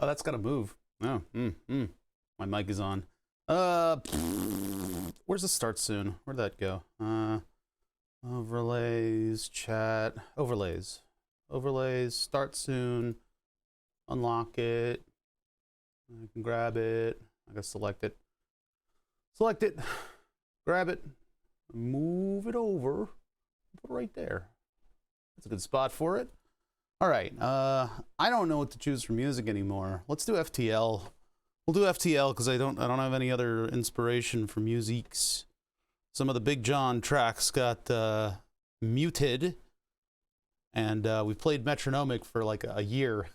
Oh, that's gotta move. Oh, my mic is on. Where's the start soon? Where'd that go? Overlays, chat, overlays. Overlays, start soon. Unlock it. I can grab it. I gotta select it. Select it. Grab it. Move it over. Put it right there. That's a good spot for it. All right. I don't know what to choose for music anymore. Let's do FTL. We'll do FTL because I don't have any other inspiration for musiques. Some of the Big John tracks got muted, and we played metronomic for like a year.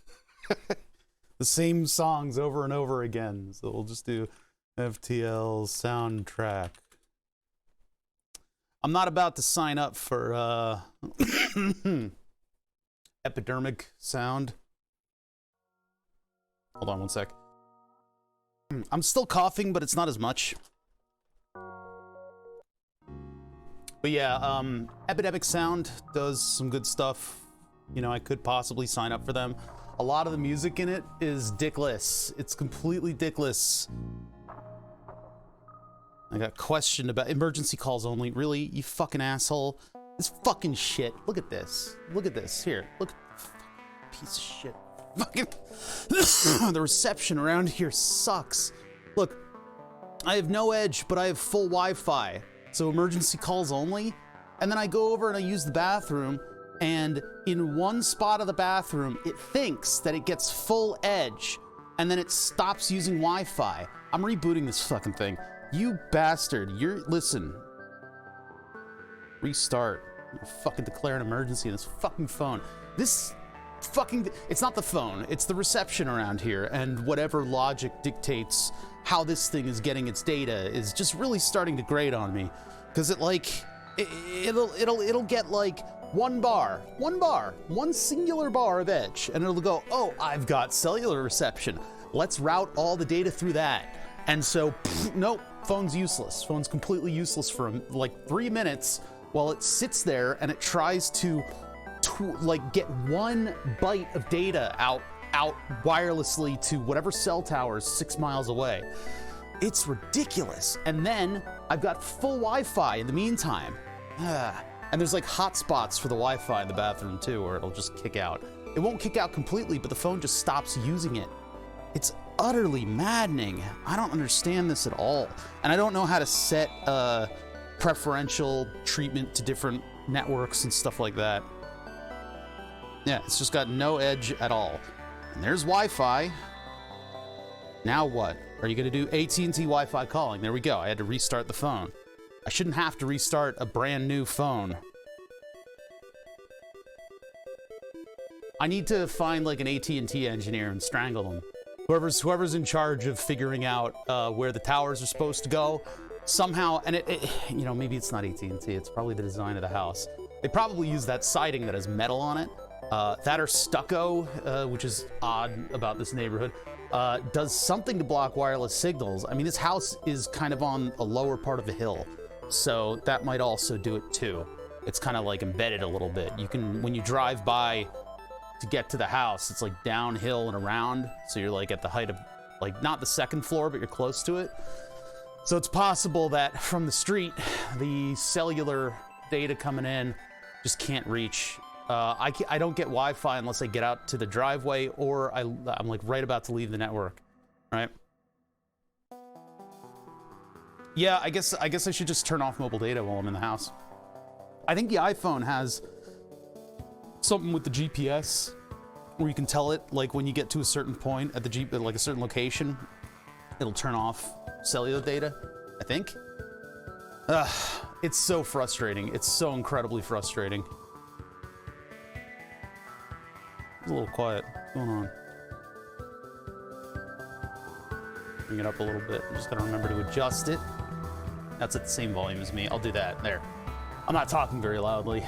The same songs over and over again. So we'll just do FTL soundtrack. I'm not about to sign up for epidermic sound. Hold on one sec. I'm still coughing, but it's not as much. But yeah, Epidemic Sound does some good stuff. You know, I could possibly sign up for them. A lot of the music in it is dickless. It's completely dickless. I got questioned about emergency calls only. Really? You fucking asshole? This fucking shit. Look at this. Look at this. Here. Look at the piece of shit. Fucking the reception around here sucks. Look, I have no edge, but I have full Wi-Fi. So emergency calls only. And then I go over and I use the bathroom, and in one spot of the bathroom, it thinks that it gets full edge, and then it stops using Wi-Fi. I'm rebooting this fucking thing. You bastard. Listen. Restart. You fucking declare an emergency on this fucking phone. This fucking, it's not the phone, it's the reception around here, and whatever logic dictates how this thing is getting its data is just really starting to grate on me. Cause it'll get like one singular bar of edge, and it'll go, oh, I've got cellular reception. Let's route all the data through that. And so, nope, phone's useless. Phone's completely useless for like 3 minutes while it sits there and it tries to like get 1 byte of data out wirelessly to whatever cell tower is 6 miles away. It's ridiculous. And then I've got full Wi-Fi in the meantime. And there's like hotspots for the Wi-Fi in the bathroom too, where it'll just kick out. It won't kick out completely, but the phone just stops using it. It's utterly maddening. I don't understand this at all. And I don't know how to set preferential treatment to different networks and stuff like that. Yeah, it's just got no edge at all. And there's Wi-Fi. Now what? Are you gonna do AT&T Wi-Fi calling? There we go. I had to restart the phone. I shouldn't have to restart a brand new phone. I need to find like an AT&T engineer and strangle them. Whoever's in charge of figuring out where the towers are supposed to go, somehow, and you know, maybe it's not AT&T, it's probably the design of the house. They probably use that siding that has metal on it. That or stucco, which is odd about this neighborhood, does something to block wireless signals. I mean, this house is kind of on a lower part of a hill, so that might also do it too. It's kind of like embedded a little bit. You can, when you drive by to get to the house, it's like downhill and around, so you're like at the height of, like, not the second floor, but you're close to it. So it's possible that from the street, the cellular data coming in just can't reach. I don't get Wi-Fi unless I get out to the driveway, or I'm like right about to leave the network, right? Yeah, I guess I should just turn off mobile data while I'm in the house. I think the iPhone has something with the GPS where you can tell it, like, when you get to a certain point at the like a certain location, it'll turn off cellular data, I think. It's so frustrating. It's so incredibly frustrating. It's a little quiet. What's going on? Bring it up a little bit. I'm just gonna remember to adjust it. That's at the same volume as me. I'll do that. There. I'm not talking very loudly.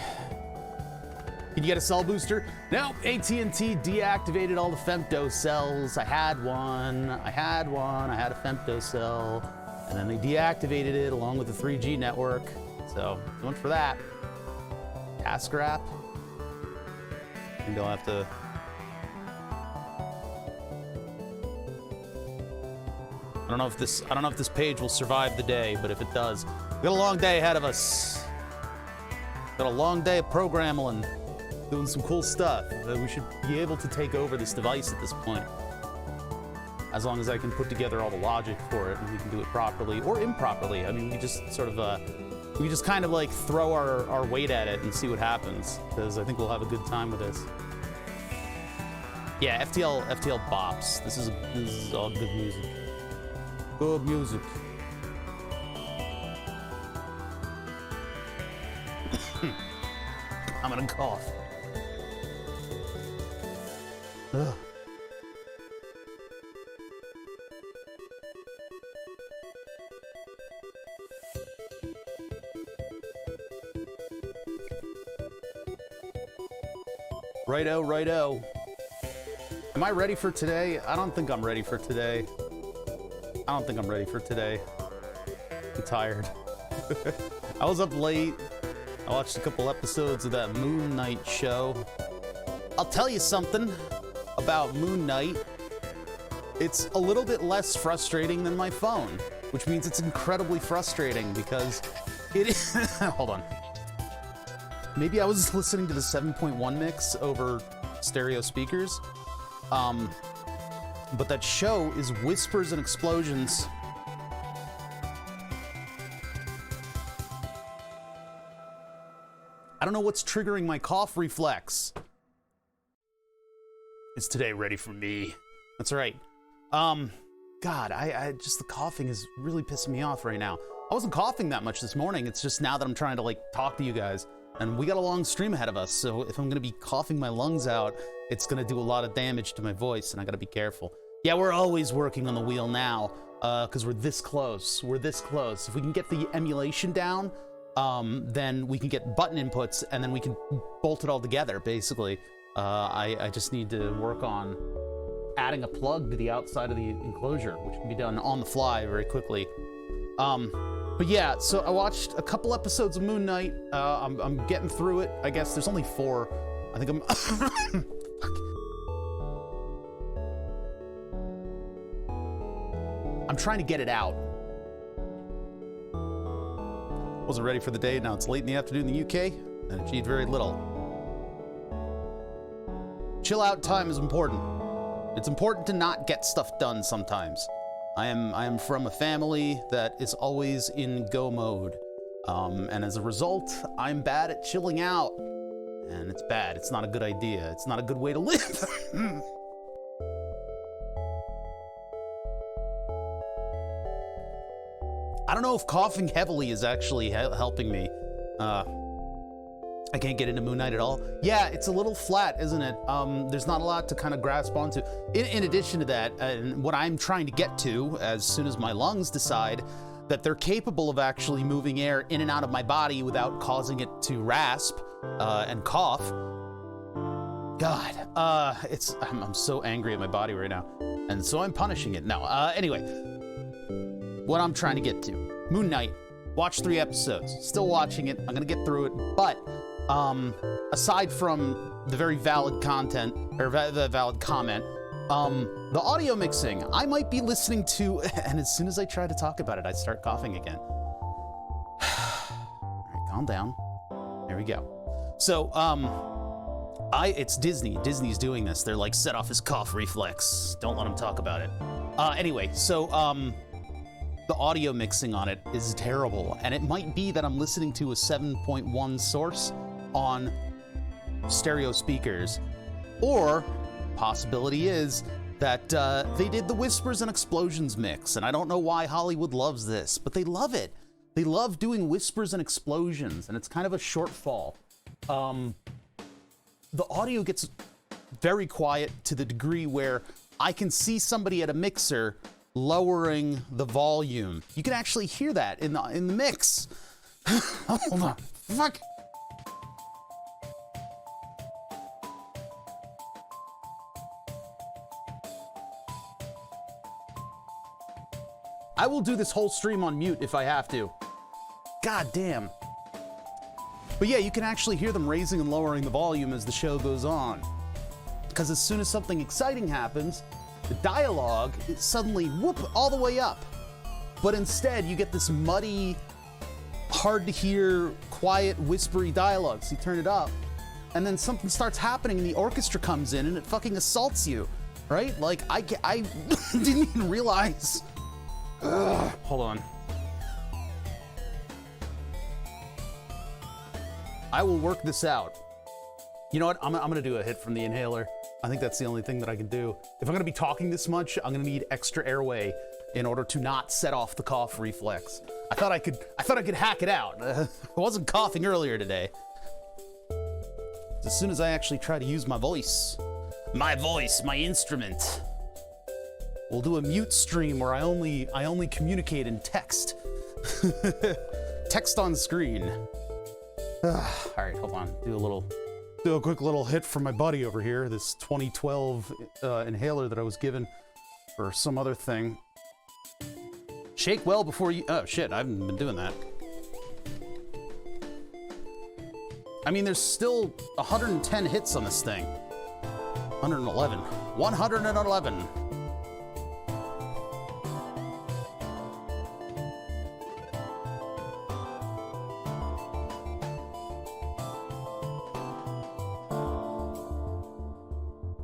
Can you get a cell booster? No, AT&T deactivated all the femto cells. I had a femto cell, and then they deactivated it along with the 3G network. So, went for that. Task wrap. Maybe I'll have to I don't know if this page will survive the day, but if it does, we got a long day ahead of us. Got a long day of programming, doing some cool stuff. We should be able to take over this device at this point. As long as I can put together all the logic for it and we can do it properly or improperly. I mean, we just sort of, we just kind of like throw our weight at it and see what happens, because I think we'll have a good time with this. Yeah, FTL bops. This is all good music. Good music. I'm gonna cough. Ugh. Righto, righto. Am I ready for today? I don't think I'm ready for today. I'm tired. I was up late. I watched a couple episodes of that Moon Knight show. I'll tell you something about Moon Knight. It's a little bit less frustrating than my phone, which means it's incredibly frustrating because it is... Hold on. Maybe I was listening to the 7.1 mix over stereo speakers. But that show is whispers and explosions. I don't know what's triggering my cough reflex. Is today ready for me? That's right. God, I just, the coughing is really pissing me off right now. I wasn't coughing that much this morning. It's just now that I'm trying to like talk to you guys. And we got a long stream ahead of us, so if I'm gonna be coughing my lungs out, it's gonna do a lot of damage to my voice, and I gotta be careful. Yeah, we're always working on the wheel now, because we're this close. We're this close. If we can get the emulation down, then we can get button inputs, and then we can bolt it all together, basically. I just need to work on adding a plug to the outside of the enclosure, which can be done on the fly very quickly. But yeah, so I watched a couple episodes of Moon Knight. I'm getting through it. I guess there's only 4. I think I'm trying to get it out. Wasn't ready for the day. Now it's late in the afternoon in the UK and achieved very little. Chill out time is important. It's important to not get stuff done sometimes. I am from a family that is always in go mode. And as a result, I'm bad at chilling out. And it's bad. It's not a good idea. It's not a good way to live. I don't know if coughing heavily is actually helping me. I can't get into Moon Knight at all. Yeah, it's a little flat, isn't it? There's not a lot to kind of grasp onto. In addition to that, and what I'm trying to get to, as soon as my lungs decide that they're capable of actually moving air in and out of my body without causing it to rasp and cough. God, I'm so angry at my body right now. And so I'm punishing it. No, anyway, what I'm trying to get to. Moon Knight, watched 3 episodes, still watching it. I'm gonna get through it, but aside from the very valid content, or the valid comment, the audio mixing, I might be listening to, and as soon as I try to talk about it, I start coughing again. All right, calm down. There we go. So, it's Disney. Disney's doing this. They're like, set off his cough reflex. Don't let him talk about it. Anyway, so, the audio mixing on it is terrible, and it might be that I'm listening to a 7.1 source on stereo speakers, or possibility is that they did the whispers and explosions mix, and I don't know why Hollywood loves this, but they love it. They love doing whispers and explosions, and it's kind of a shortfall. The audio gets very quiet to the degree where I can see somebody at a mixer lowering the volume. You can actually hear that in the mix. Hold on. Fuck. I will do this whole stream on mute if I have to. God damn. But yeah, you can actually hear them raising and lowering the volume as the show goes on. Because as soon as something exciting happens, the dialogue is suddenly whoop all the way up. But instead, you get this muddy, hard to hear, quiet, whispery dialogue. So you turn it up, and then something starts happening, and the orchestra comes in, and it fucking assaults you, right? Like, I didn't even realize. Ugh, hold on. I will work this out. You know what? I'm gonna do a hit from the inhaler. I think that's the only thing that I can do. If I'm gonna be talking this much, I'm gonna need extra airway in order to not set off the cough reflex. I thought I could hack it out. I wasn't coughing earlier today. As soon as I actually try to use my voice, my instrument. We'll do a mute stream where I only communicate in text. Text on screen. All right, hold on. Do a quick little hit from my buddy over here. This 2012 inhaler that I was given for some other thing. Shake well before you. Oh shit! I haven't been doing that. I mean, there's still 110 hits on this thing. 111. 111.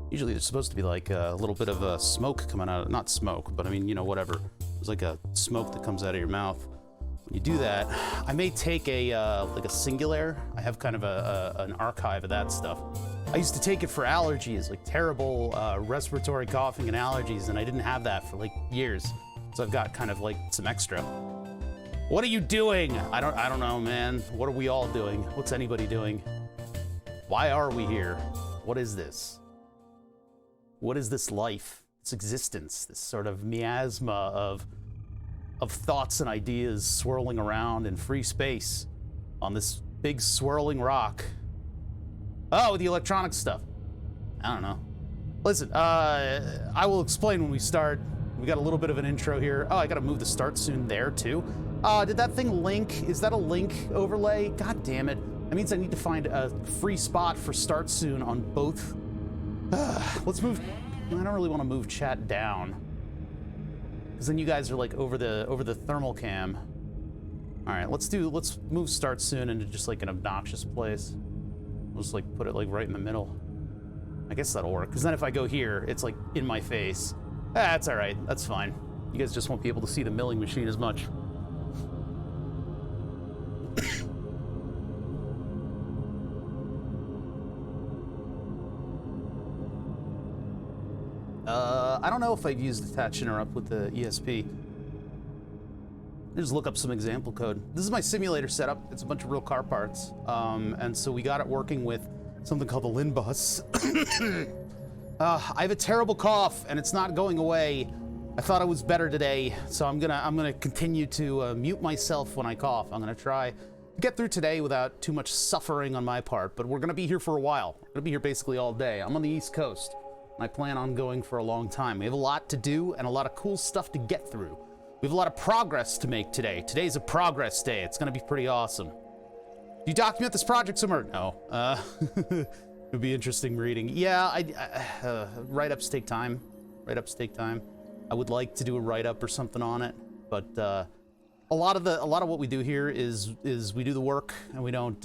Usually there's supposed to be like a little bit of smoke coming out, not smoke, but I mean, you know, whatever. There's like a smoke that comes out of your mouth. When you do that, I may take like a Singulair. I have kind of an archive of that stuff. I used to take it for allergies, like terrible respiratory coughing and allergies, and I didn't have that for like years. So I've got kind of like some extra. What are you doing? I don't know, man. What are we all doing? What's anybody doing? Why are we here? What is this? What is this life, this existence, this sort of miasma of thoughts and ideas swirling around in free space on this big swirling rock? Oh, the electronic stuff. I don't know. Listen, I will explain when we start. We got a little bit of an intro here. Oh, I gotta move the start soon there too. Did that thing link? Is that a link overlay? God damn it. That means I need to find a free spot for start soon on both. Let's move. I don't really want to move chat down, because then you guys are like over the thermal cam. All right, let's move start soon into just like an obnoxious place. We'll just like put it like right in the middle. I guess that'll work, because then if I go here, it's like in my face. That's all right. That's fine. You guys just won't be able to see the milling machine as much. I don't know if I've used attach interrupt with the ESP. Just look up some example code. This is my simulator setup. It's a bunch of real car parts. And so we got it working with something called the LIN bus. I have a terrible cough and it's not going away. I thought I was better today, so I'm gonna continue to mute myself when I cough. I'm gonna try to get through today without too much suffering on my part, but we're gonna be here for a while. We're gonna be here basically all day. I'm on the East Coast. I plan on going for a long time. We have a lot to do and a lot of cool stuff to get through. We have a lot of progress to make today. Today's a progress day. It's gonna be pretty awesome. Do you document this project somewhere? No. It'd be interesting reading. Yeah, write-ups take time. Write-ups take time. I would like to do a write-up or something on it, but a lot of what we do here is we do the work and we don't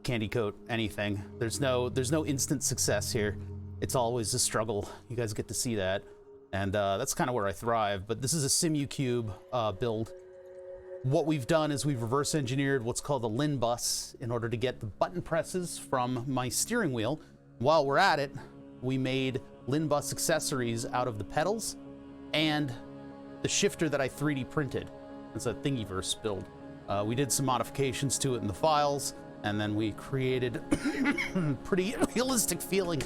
candy coat anything. There's no instant success here. It's always a struggle. You guys get to see that, and that's kind of where I thrive. But this is a Simucube build. What we've done is we've reverse engineered what's called a LIN bus in order to get the button presses from my steering wheel. While we're at it, we made LIN bus accessories out of the pedals and the shifter that I 3D printed. It's a Thingiverse build. We did some modifications to it in the files, and then we created pretty realistic feeling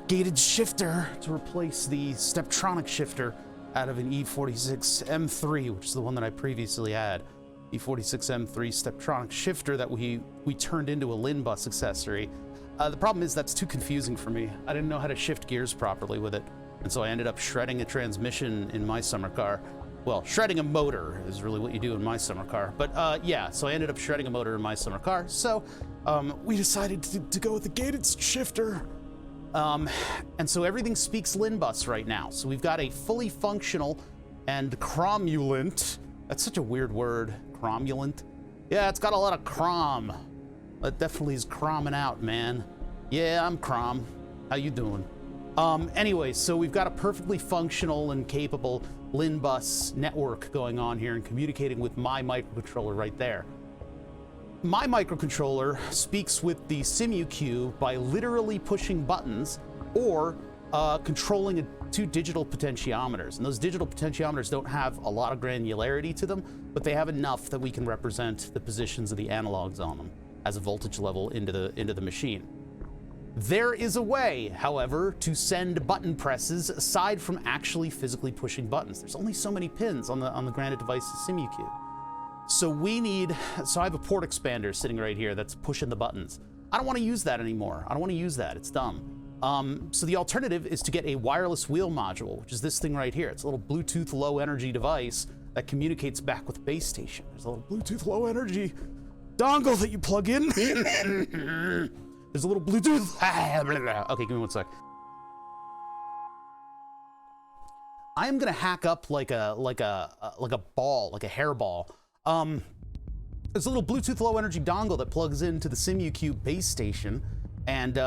gated shifter to replace the Steptronic shifter out of an E46 M3, which is the one that I previously had. E46 M3 Steptronic shifter that we turned into a LIN bus accessory. The problem is that's too confusing for me. I didn't know how to shift gears properly with it, and so I ended up shredding a transmission in my summer car. Well, shredding a motor is really what you do in my summer car. But yeah, so I ended up shredding a motor in my summer car. So we decided to go with the gated shifter. And so everything speaks LIN bus right now. So we've got a fully functional and cromulent. That's such a weird word, cromulent. Yeah, it's got a lot of crom. That definitely is cromming out, man. Yeah, I'm crom. How you doing? Anyway, so we've got a perfectly functional and capable LIN bus network going on here and communicating with my microcontroller right there. My microcontroller speaks with the Simucube by literally pushing buttons or controlling two digital potentiometers. And those digital potentiometers don't have a lot of granularity to them, but they have enough that we can represent the positions of the analogs on them as a voltage level into the machine. There is a way, however, to send button presses aside from actually physically pushing buttons. There's only so many pins on the Granite device's Simucube. So I have a port expander sitting right here that's pushing the buttons. I don't want to use that anymore. I don't want to use that. It's dumb. So the alternative is to get a wireless wheel module, which is this thing right here. It's a little Bluetooth low energy device that communicates back with the base station. There's a little Bluetooth low energy dongle that you plug in. There's a little Bluetooth. Okay, give me one sec. I am gonna hack up like a ball, like a hairball. There's a little Bluetooth low energy dongle that plugs into the Simucube base station, and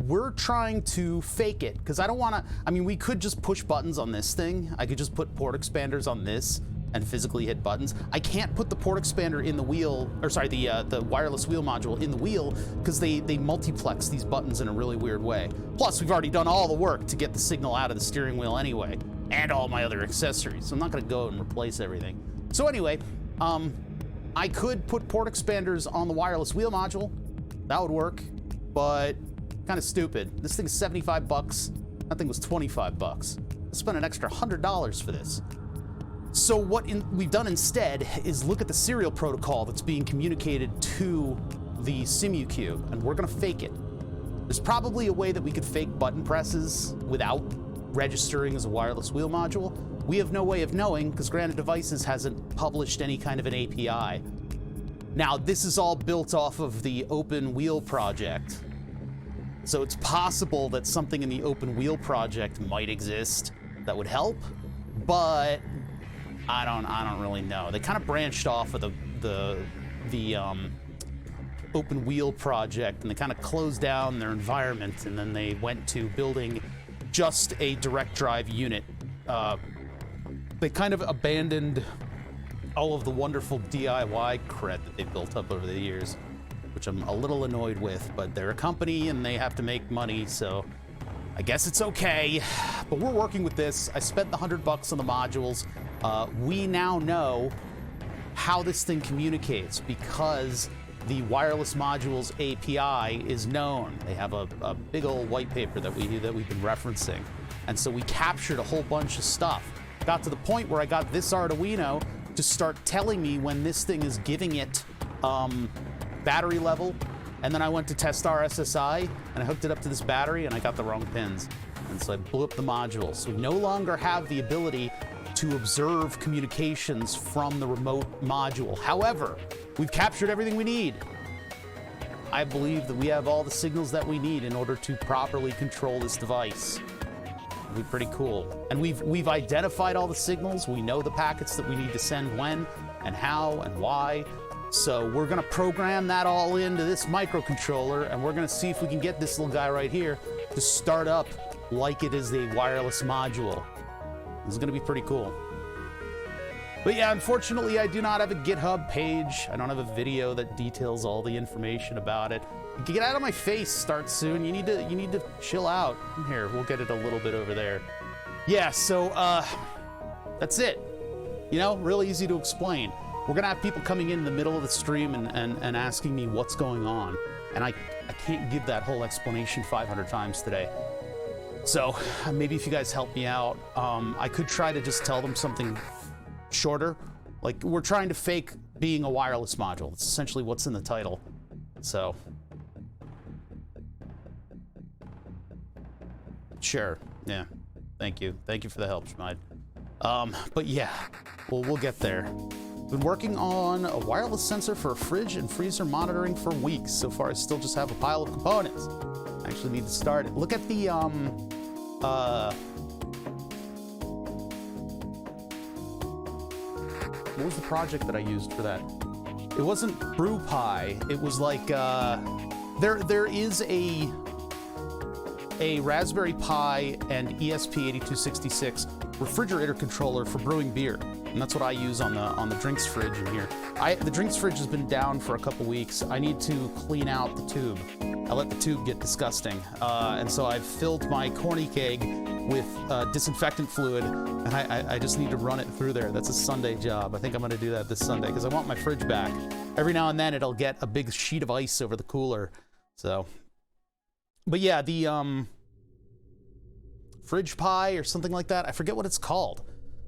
we're trying to fake it because I don't want to. I mean, we could just push buttons on this thing. I could just put port expanders on this and physically hit buttons. I can't put the port expander in the wheel, or sorry, the wireless wheel module in the wheel because they multiplex these buttons in a really weird way. Plus, we've already done all the work to get the signal out of the steering wheel anyway, and all my other accessories. So I'm not going to go and replace everything. So anyway, I could put port expanders on the wireless wheel module. That would work, but kind of stupid. This thing is 75 bucks. That thing was 25 bucks. I spent an extra $100 for this. So what we've done instead is look at the serial protocol that's being communicated to the Simucube, and we're gonna fake it. There's probably a way that we could fake button presses without registering as a wireless wheel module. We have no way of knowing because Granite Devices hasn't published any kind of an API. Now, this is all built off of the Open Wheel project. So it's possible that something in the Open Wheel project might exist that would help, but I don't really know. They kind of branched off of the Open Wheel project, and they kind of closed down their environment, and then they went to building just a direct drive unit. They kind of abandoned all of the wonderful DIY cred that they built up over the years, which I'm a little annoyed with, but they're a company and they have to make money, so I guess it's okay. But we're working with this. I spent the $100 on the modules. We now know how this thing communicates because the wireless modules API is known. They have a big old white paper that we've been referencing. And so we captured a whole bunch of stuff. Got to the point where I got this Arduino to start telling me when this thing is giving it battery level. And then I went to test RSSI and I hooked it up to this battery and I got the wrong pins. And so I blew up the module. So we no longer have the ability to observe communications from the remote module. However, we've captured everything we need. I believe that we have all the signals that we need in order to properly control this device. It'll be pretty cool. And we've identified all the signals. We know the packets that we need to send when and how and why. So we're gonna program that all into this microcontroller, and we're gonna see if we can get this little guy right here to start up like it is a wireless module. This is gonna be pretty cool. But yeah, unfortunately, I do not have a GitHub page. I don't have a video that details all the information about it. Get out of my face, start soon. You need to chill out. Here, we'll get it a little bit over there. Yeah, so that's it. You know, really easy to explain. We're gonna have people coming in the middle of the stream and asking me what's going on. And I can't give that whole explanation 500 times today. So maybe if you guys help me out, I could try to just tell them something shorter. Like, we're trying to fake being a wireless module. It's essentially what's in the title. So, sure, yeah, thank you for the help, Schmide. But yeah, we'll get there. Been working on a wireless sensor for a fridge and freezer monitoring for weeks. So far, I still just have a pile of components. I actually need to start it. Look at the, what was the project that I used for that? It wasn't Brew Pi. It was like, there is a Raspberry Pi and ESP8266 refrigerator controller for brewing beer. And that's what I use on the drinks fridge in here. The drinks fridge has been down for a couple weeks. I need to clean out the tube. I let the tube get disgusting. And so I've filled my corny keg with disinfectant fluid, and I just need to run it through there. That's a Sunday job. I think I'm gonna do that this Sunday because I want my fridge back. Every now and then it'll get a big sheet of ice over the cooler. So, but yeah, the Fridge Pi or something like that. I forget what it's called.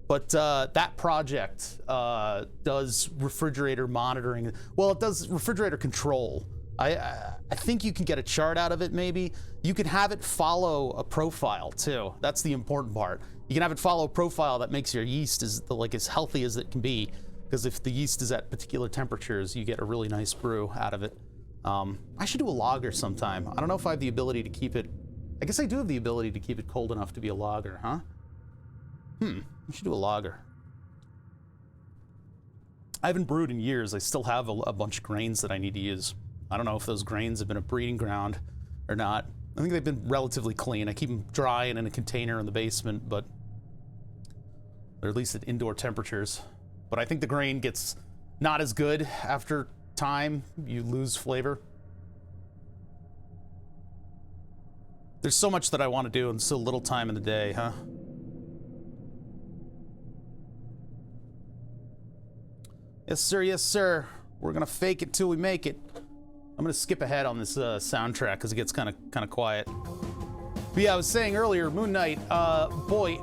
But that project does refrigerator monitoring. Well, it does refrigerator control. I think you can get a chart out of it, maybe. You can have it follow a profile, too. That's the important part. You can have it follow a profile that makes your yeast as healthy as it can be. Because if the yeast is at particular temperatures, you get a really nice brew out of it. I should do a lager sometime. I don't know if I have the ability to keep it... I guess I do have the ability to keep it cold enough to be a lager, huh? I should do a lager. I haven't brewed in years. I still have a bunch of grains that I need to use. I don't know if those grains have been a breeding ground or not. I think they've been relatively clean. I keep them dry and in a container in the basement, but they're at least at indoor temperatures. But I think the grain gets not as good after time. You lose flavor. There's so much that I want to do and so little time in the day, huh? Yes, sir. Yes, sir. We're gonna fake it till we make it. I'm gonna skip ahead on this soundtrack because it gets kind of quiet. But yeah, I was saying earlier, Moon Knight. Boy,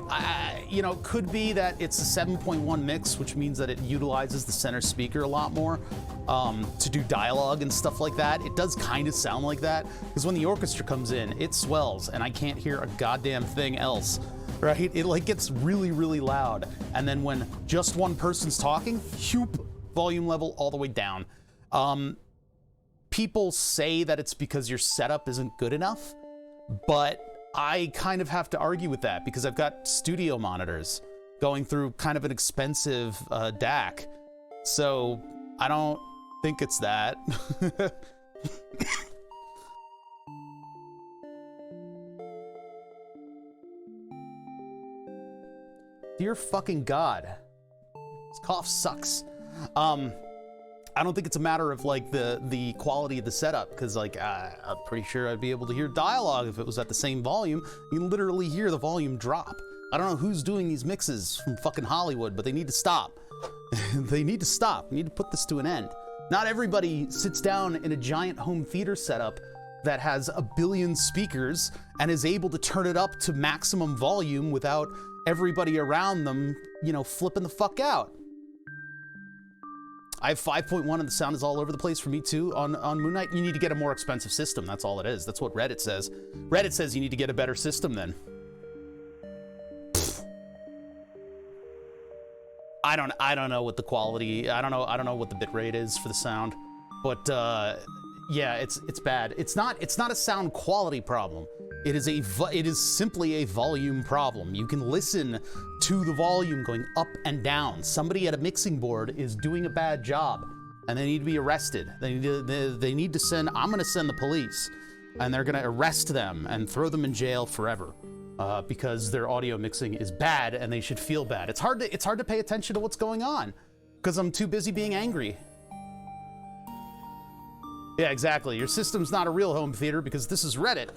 you know, could be that it's a 7.1 mix, which means that it utilizes the center speaker a lot more to do dialogue and stuff like that. It does kind of sound like that because when the orchestra comes in, it swells and I can't hear a goddamn thing else. Right? It like gets really, really loud, and then when just one person's talking, whoop, volume level all the way down. People say that it's because your setup isn't good enough, but I kind of have to argue with that because I've got studio monitors going through kind of an expensive DAC, so I don't think it's that. Dear fucking God, this cough sucks. I don't think it's a matter of like the quality of the setup, because like I'm pretty sure I'd be able to hear dialogue if it was at the same volume. You can literally hear the volume drop. I don't know who's doing these mixes from fucking Hollywood, but they need to stop. They need to stop. We need to put this to an end. Not everybody sits down in a giant home theater setup that has a billion speakers and is able to turn it up to maximum volume without everybody around them, you know, flipping the fuck out. I have 5.1 and the sound is all over the place for me too on Moon Knight. You need to get a more expensive system. That's all it is. That's what Reddit says. Reddit says you need to get a better system then. I don't know what the quality, I don't know what the bit rate is for the sound, but yeah, it's bad. It's not a sound quality problem. It is simply a volume problem. You can listen to the volume going up and down. Somebody at a mixing board is doing a bad job and they need to be arrested. They need to send, I'm gonna send the police, and they're gonna arrest them and throw them in jail forever because their audio mixing is bad and they should feel bad. It's hard to pay attention to what's going on because I'm too busy being angry. Yeah, exactly. Your system's not a real home theater because this is Reddit.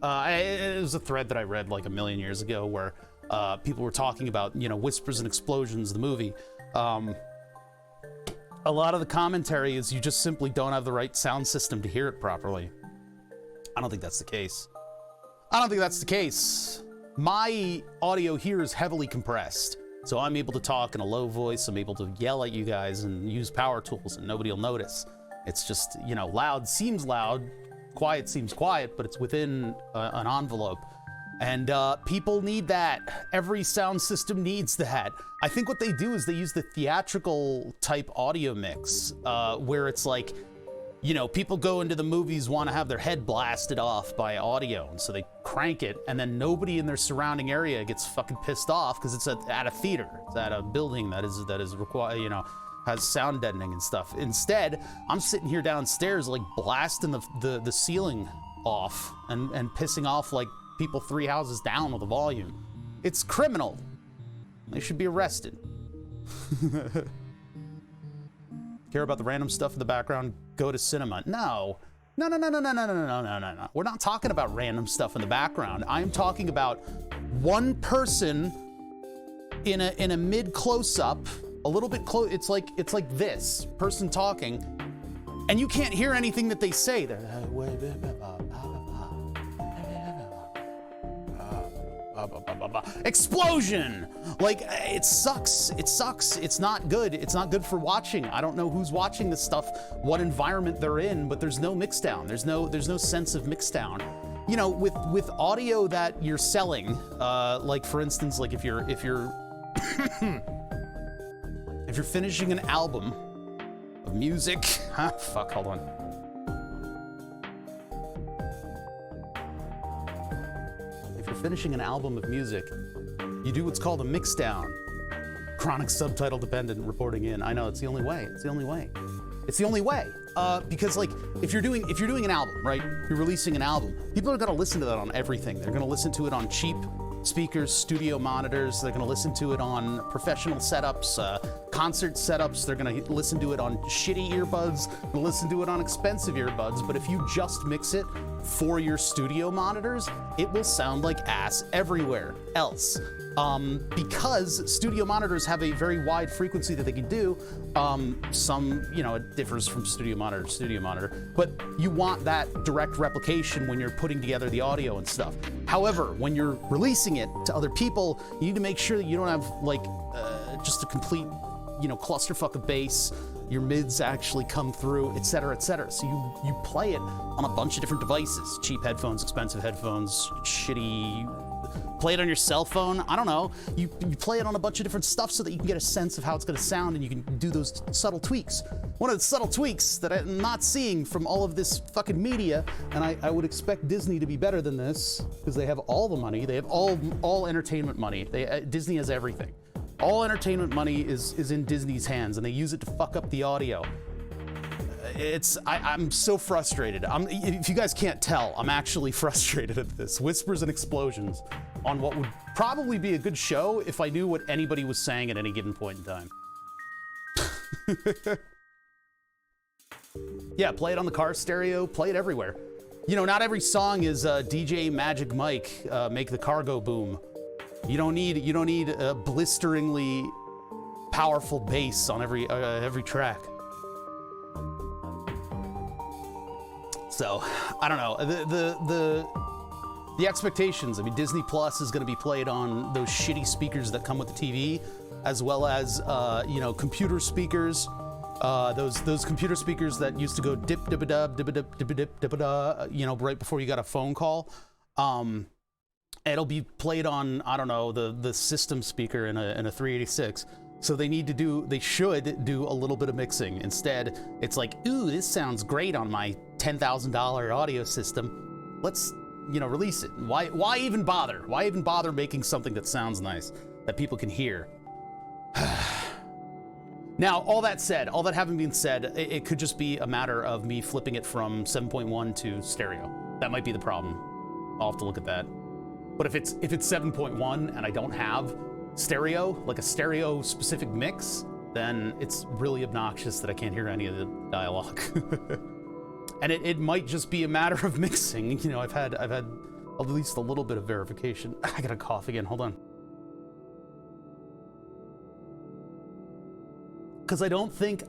It was a thread that I read like a million years ago where people were talking about, you know, Whispers and Explosions, the movie. A lot of the commentary is you just simply don't have the right sound system to hear it properly. I don't think that's the case. I don't think that's the case. My audio here is heavily compressed, so I'm able to talk in a low voice. I'm able to yell at you guys and use power tools and nobody will notice. It's just, you know, loud seems loud, quiet seems quiet, but it's within an envelope. And people need that. Every sound system needs that. I think what they do is they use the theatrical type audio mix, where it's like you know, people go into the movies, want to have their head blasted off by audio, and so they crank it, and then nobody in their surrounding area gets fucking pissed off because it's at a theater, it's at a building that is required, you know, has sound deadening and stuff. Instead, I'm sitting here downstairs like blasting the ceiling off and pissing off like people 3 houses down with the volume. It's criminal. They should be arrested. Care about the random stuff in the background? Go to cinema. No. No. We're not talking about random stuff in the background. I'm talking about one person in a mid close-up, a little bit close. It's like this person talking, and you can't hear anything that they say. They're explosion. Like, it sucks. It's not good. It's not good for watching. I don't know who's watching this stuff, what environment they're in, but there's no mix down. There's no sense of mix down. You know, with audio that you're selling, like for instance, like if you're if you're finishing an album of music, fuck, hold on. Finishing an album of music, you do what's called a mix down. Chronic subtitle dependent reporting in. I know, it's the only way. It's the only way. It's the only way. Because like if you're doing an album, right? You're releasing an album. People are gonna listen to that on everything. They're gonna listen to it on cheap speakers, studio monitors. They're gonna listen to it on professional setups, concert setups. They're gonna listen to it on shitty earbuds, listen to it on expensive earbuds. But if you just mix it for your studio monitors, it will sound like ass everywhere else. Because studio monitors have a very wide frequency that they can do. Some, you know, it differs from studio monitor to studio monitor, but you want that direct replication when you're putting together the audio and stuff. However, when you're releasing it to other people, you need to make sure that you don't have like just a complete, you know, clusterfuck of bass. Your mids actually come through, et cetera, et cetera. So you play it on a bunch of different devices: cheap headphones, expensive headphones, shitty. Play it on your cell phone. I don't know. You play it on a bunch of different stuff so that you can get a sense of how it's going to sound, and you can do those subtle tweaks. One of the subtle tweaks that I'm not seeing from all of this fucking media, and I would expect Disney to be better than this because they have all the money. They have all entertainment money. Disney has everything. All entertainment money is in Disney's hands, and they use it to fuck up the audio. I'm so frustrated. If you guys can't tell, I'm actually frustrated at this. Whispers and explosions on what would probably be a good show if I knew what anybody was saying at any given point in time. Yeah, play it on the car stereo, play it everywhere. You know, not every song is DJ Magic Mike, make the car go boom. You don't need a blisteringly powerful bass on every track. So, I don't know, the expectations. I mean, Disney Plus is going to be played on those shitty speakers that come with the TV, as well as you know, computer speakers. Those computer speakers that used to go dip dip dub dip dip dip dip dip da, you know, right before you got a phone call. It'll be played on, I don't know, the system speaker in a 386. So they should do a little bit of mixing. Instead, it's like, ooh, this sounds great on my $10,000 audio system. Let's, you know, release it. Why even bother? Why even bother making something that sounds nice, that people can hear? Now, all that having been said, it could just be a matter of me flipping it from 7.1 to stereo. That might be the problem. I'll have to look at that. But if it's 7.1 and I don't have stereo, like a stereo specific mix, then it's really obnoxious that I can't hear any of the dialogue. And it might just be a matter of mixing. You know, I've had at least a little bit of verification. I gotta cough again, hold on. Because I don't think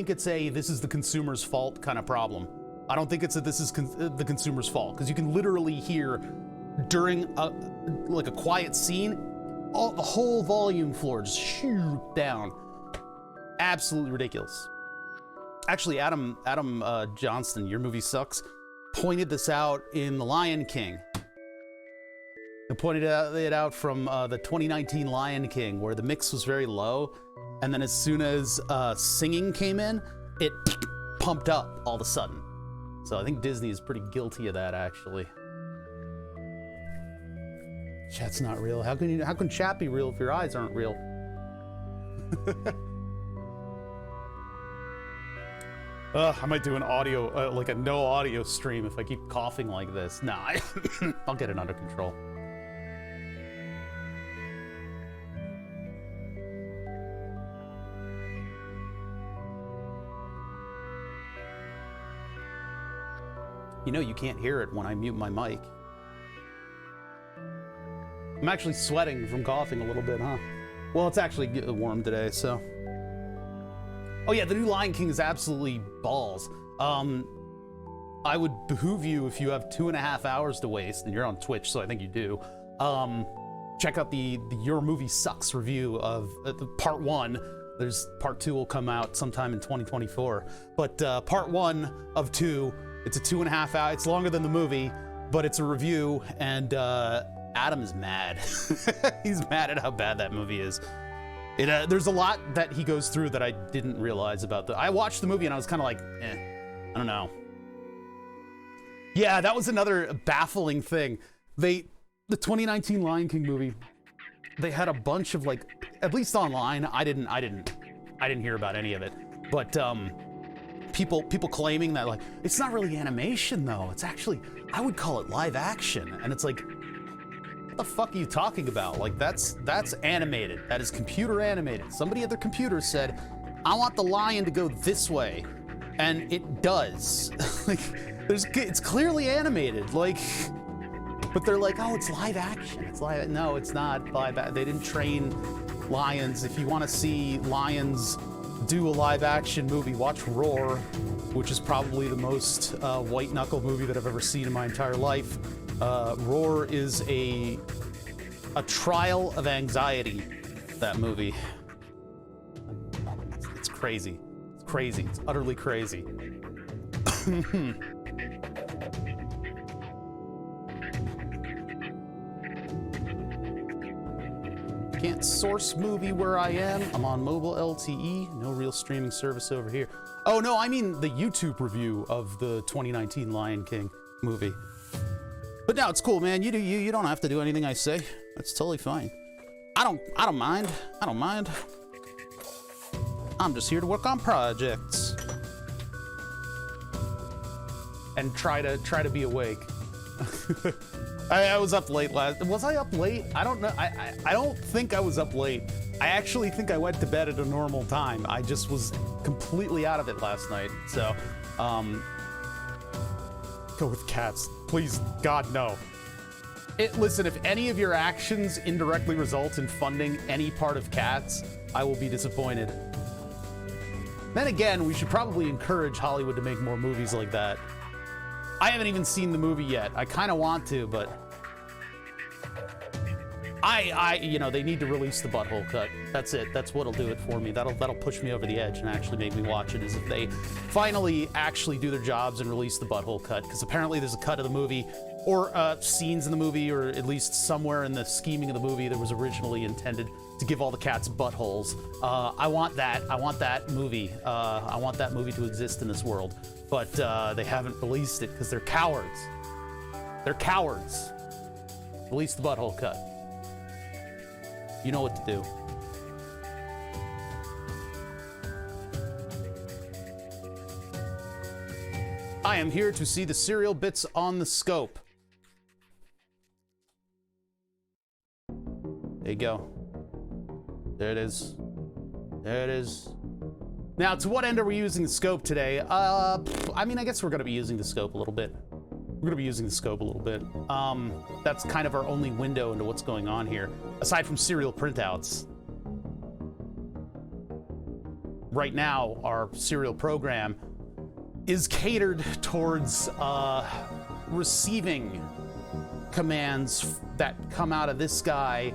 it's a this is the consumer's fault kind of problem. I don't think it's a this is the consumer's fault, because you can literally hear during a quiet scene, the whole volume floor just shoot down. Absolutely ridiculous. Actually, Adam Johnston, Your Movie Sucks, pointed this out in The Lion King. He pointed it out from the 2019 Lion King, where the mix was very low, and then as soon as singing came in, it pumped up all of a sudden. So I think Disney is pretty guilty of that, actually. Chat's not real. How can chat be real if your eyes aren't real? I might do an audio, like a no audio stream if I keep coughing like this. Nah, I'll get it under control. You know you can't hear it when I mute my mic. I'm actually sweating from coughing a little bit, huh? Well, it's actually warm today, so. Oh yeah, the new Lion King is absolutely balls. I would behoove you, if you have 2.5 hours to waste, and you're on Twitch, so I think you do, check out the Your Movie Sucks review of part 1. There's part 2 will come out sometime in 2024. But part 1 of 2, it's a 2.5 hour, it's longer than the movie, but it's a review, and Adam is mad. He's mad at how bad that movie is. There's a lot that he goes through that I didn't realize about I watched the movie and I was kind of like, I don't know. Yeah, that was another baffling thing. The 2019 Lion King movie, they had a bunch of, like, at least online, I didn't hear about any of it, but people claiming that, like, it's not really animation though. It's actually, I would call it live action, and it's like, what the fuck are you talking about? Like, that's animated. That is computer animated. Somebody at their computer said, I want the lion to go this way, and it does. Like, it's clearly animated. Like, but they're like, oh, it's live action. It's live. No, it's not live. They didn't train lions. If you want to see lions do a live action movie, watch Roar, which is probably the most white knuckle movie that I've ever seen in my entire life. Roar is a trial of anxiety, that movie. It's crazy. It's crazy. It's utterly crazy. Can't source movie where I am. I'm on mobile LTE. No real streaming service over here. Oh no, I mean the YouTube review of the 2019 Lion King movie. But no, it's cool, man. You don't have to do anything I say. That's totally fine. I don't mind. I don't mind. I'm just here to work on projects and try to be awake. I was up late was I up late? I don't know. I don't think I was up late. I actually think I went to bed at a normal time. I just was completely out of it last night. So, go with cats. Please, God, no. Listen, if any of your actions indirectly result in funding any part of cats, I will be disappointed. Then again, we should probably encourage Hollywood to make more movies like that. I haven't even seen the movie yet. I kind of want to, but you know, they need to release the butthole cut. That's it. That's what'll do it for me. That'll push me over the edge and actually make me watch it, is if they finally actually do their jobs and release the butthole cut, because apparently there's a cut of the movie, or scenes in the movie, or at least somewhere in the scheming of the movie that was originally intended to give all the cats buttholes. I want that. I want that movie. I want that movie to exist in this world. But they haven't released it because they're cowards. They're cowards. Release the butthole cut. You know what to do. I am here to see the serial bits on the scope. There you go. There it is. There it is. Now, to what end are we using the scope today? I mean, I guess we're going to be using the scope a little bit. We're going to be using the scope a little bit. That's kind of our only window into what's going on here, aside from serial printouts. Right now, our serial program is catered towards receiving commands that come out of this guy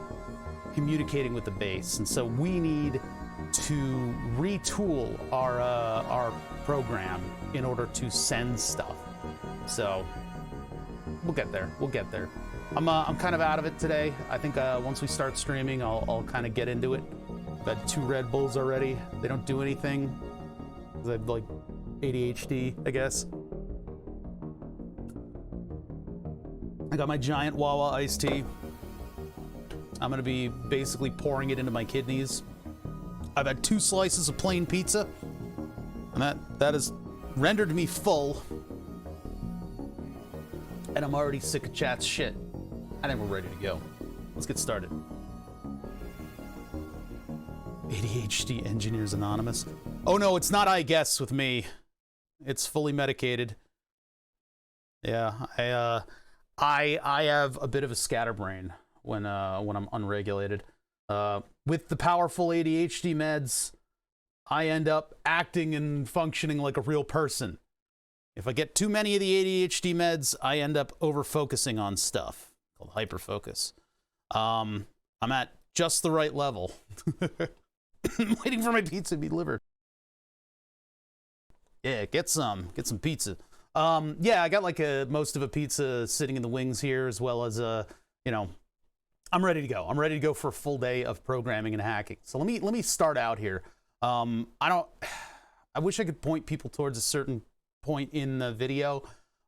communicating with the base. And so we need to retool our program in order to send stuff. So we'll get there. We'll get there. I'm kind of out of it today. I think once we start streaming, I'll kind of get into it. I've had 2 Red Bulls already. They don't do anything. I've like ADHD, I guess. I got my giant Wawa iced tea. I'm gonna be basically pouring it into my kidneys. I've had 2 slices of plain pizza, and that has rendered me full. And I'm already sick of chat's shit. I think we're ready to go. Let's get started. ADHD Engineers Anonymous. Oh no, it's not I guess with me. It's fully medicated. Yeah, I have a bit of a scatterbrain when I'm unregulated. With the powerful ADHD meds, I end up acting and functioning like a real person. If I get too many of the ADHD meds, I end up over-focusing on stuff called hyperfocus. I'm at just the right level. I'm waiting for my pizza to be delivered. Yeah, get some pizza. Yeah, I got like most of a pizza sitting in the wings here, as well as you know, I'm ready to go. I'm ready to go for a full day of programming and hacking. So let me start out here. I wish I could point people towards a certain point in the video.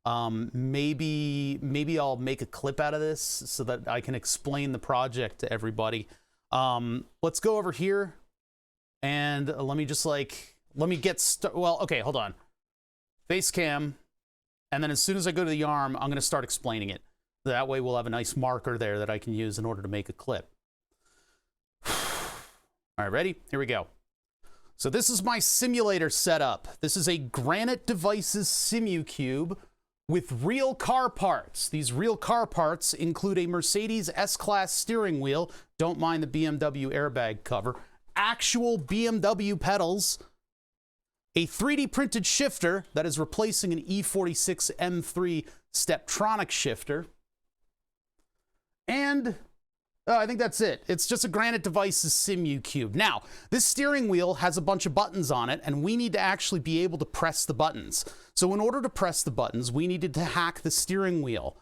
Maybe I'll make a clip out of this so that I can explain the project to everybody. Let's go over here and let me get well, okay, hold on. Face cam, and then as soon as I go to the arm, I'm going to start explaining it. That way we'll have a nice marker there that I can use in order to make a clip. All right, ready? Here we go. So this is my simulator setup. This is a Granite Devices Simucube with real car parts. These real car parts include a Mercedes S-Class steering wheel, don't mind the BMW airbag cover, actual BMW pedals, a 3D printed shifter that is replacing an E46 M3 Steptronic shifter, and I think that's it. It's just a Granite Devices Simucube. Now, this steering wheel has a bunch of buttons on it, and we need to actually be able to press the buttons. So in order to press the buttons, we needed to hack the steering wheel.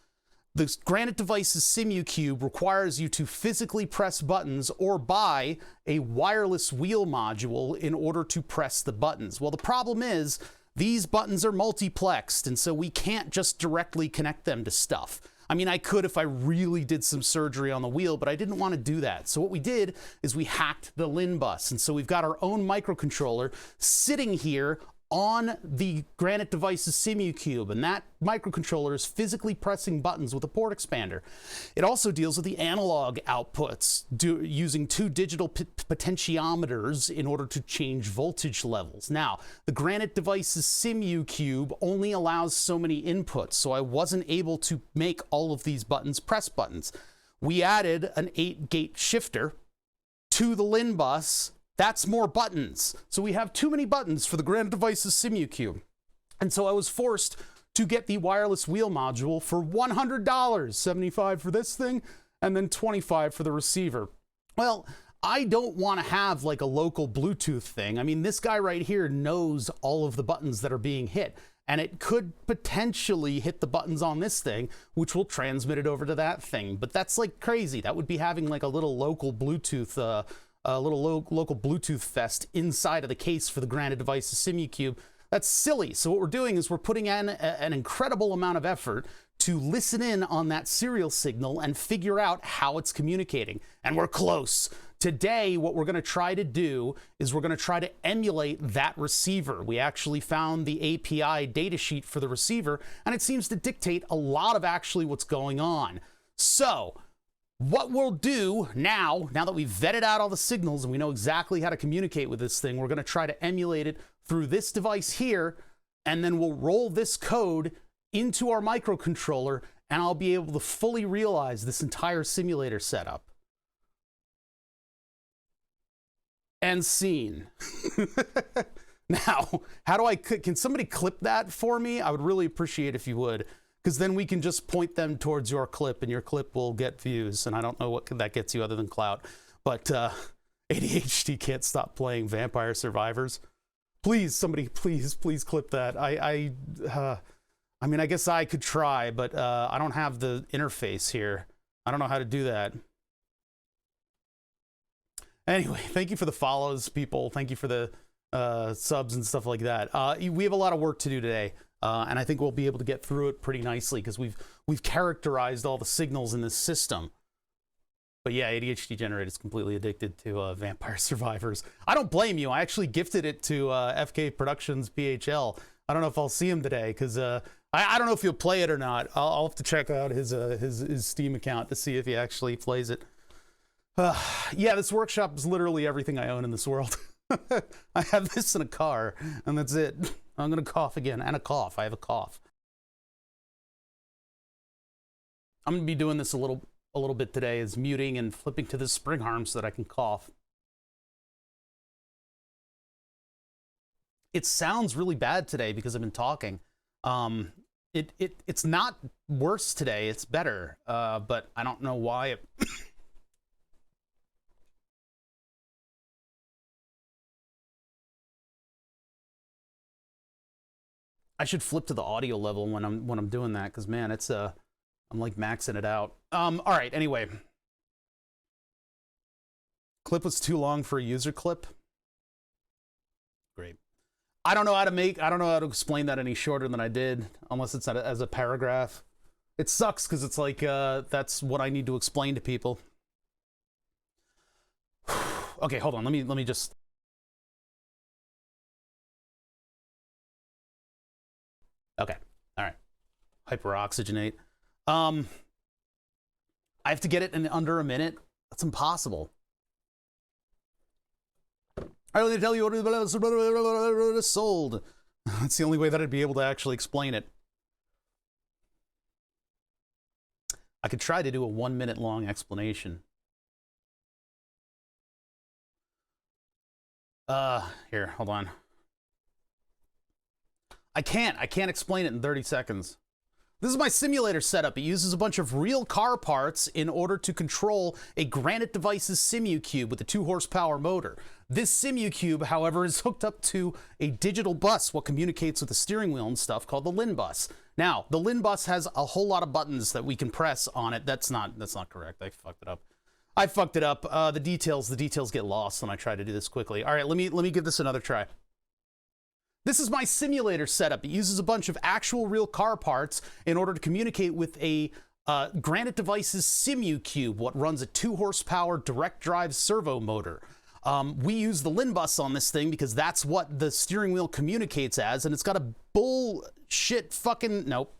The Granite Devices Simucube requires you to physically press buttons or buy a wireless wheel module in order to press the buttons. Well, the problem is these buttons are multiplexed, and so we can't just directly connect them to stuff. I mean, I could if I really did some surgery on the wheel, but I didn't want to do that. So what we did is we hacked the LIN bus. And so we've got our own microcontroller sitting here on the Granite Devices Simucube, and that microcontroller is physically pressing buttons with a port expander. It also deals with the analog outputs, using 2 digital potentiometers in order to change voltage levels. Now, the Granite Devices Simucube only allows so many inputs, so I wasn't able to make all of these buttons press buttons. We added an 8-gate shifter to the LIN bus. That's more buttons. So we have too many buttons for the Granite Devices Simucube. And so I was forced to get the wireless wheel module for $100, $75 for this thing, and then $25 for the receiver. Well, I don't want to have like a local Bluetooth thing. I mean, this guy right here knows all of the buttons that are being hit, and it could potentially hit the buttons on this thing, which will transmit it over to that thing. But that's like crazy. That would be having like a little local Bluetooth local Bluetooth fest inside of the case for the Granite Devices Simucube. That's silly. So what we're doing is we're putting in an incredible amount of effort to listen in on that serial signal and figure out how it's communicating. And we're close. Today, what we're going to try to do is we're going to try to emulate that receiver. We actually found the API datasheet for the receiver, and it seems to dictate a lot of actually what's going on. So what we'll do now that we've vetted out all the signals and we know exactly how to communicate with this thing, we're going to try to emulate it through this device here, and then we'll roll this code into our microcontroller, and I'll be able to fully realize this entire simulator setup. And scene. Now, how do can somebody clip that for me? I would really appreciate if you would, because then we can just point them towards your clip, and your clip will get views, and I don't know what that gets you other than clout. But ADHD can't stop playing Vampire Survivors. Please, somebody, please clip that. I mean, I guess I could try, but I don't have the interface here. I don't know how to do that. Anyway, thank you for the follows, people. Thank you for the subs and stuff like that. We have a lot of work to do today, and I think we'll be able to get through it pretty nicely because we've characterized all the signals in this system. But yeah, ADHD Generate is completely addicted to Vampire Survivors. I don't blame you. I actually gifted it to FK Productions PHL. I don't know if I'll see him today because I don't know if he'll play it or not. I'll have to check out his Steam account to see if he actually plays it. Yeah, this workshop is literally everything I own in this world. I have this in a car, and that's it. I'm gonna cough again, and a cough. I have a cough. I'm gonna be doing this a little bit today, is muting and flipping to the spring harm so that I can cough. It sounds really bad today because I've been talking. It's not worse today. It's better, but I don't know why. I should flip to the audio level when I'm doing that, because man, it's I'm like maxing it out. All right, anyway. Clip was too long for a user clip. Great. I don't know how to explain that any shorter than I did, unless it's as a paragraph. It sucks because it's like that's what I need to explain to people. Okay, hold on. Let me just. Okay. All right. Hyperoxygenate. I have to get it in under a minute. That's impossible. I don't need to tell you what is sold. That's the only way that I'd be able to actually explain it. I could try to do a 1 minute long explanation. Here, hold on. I can't explain it in 30 seconds. This is my simulator setup. It uses a bunch of real car parts in order to control a Granite Devices Simucube with a 2 horsepower motor. This Simucube, however, is hooked up to a digital bus, what communicates with the steering wheel and stuff, called the LIN bus. Now, the LIN bus has a whole lot of buttons that we can press on it. That's not correct. I fucked it up. The details get lost when I try to do this quickly. All right, let me give this another try. This is my simulator setup. It uses a bunch of actual real car parts in order to communicate with a Granite Devices Simucube, what runs a 2 horsepower direct drive servo motor. We use the LIN bus on this thing because that's what the steering wheel communicates as, and it's got a bullshit fucking nope.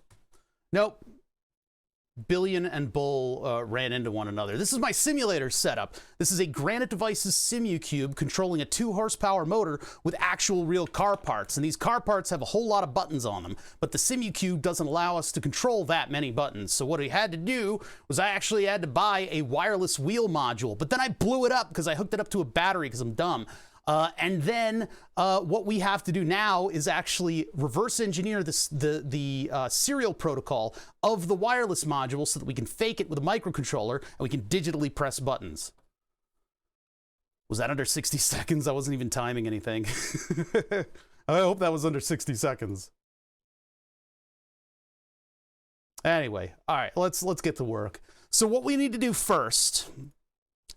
Billion and Bull ran into one another. This is my simulator setup. This is a Granite Devices Simucube controlling a 2 horsepower motor with actual real car parts. And these car parts have a whole lot of buttons on them, but the Simucube doesn't allow us to control that many buttons. So what I had to do was I actually had to buy a wireless wheel module, but then I blew it up because I hooked it up to a battery because I'm dumb. And then what we have to do now is actually reverse engineer the serial protocol of the wireless module so that we can fake it with a microcontroller and we can digitally press buttons. Was that under 60 seconds? I wasn't even timing anything. I hope that was under 60 seconds. Anyway, all right, let's get to work. So what we need to do first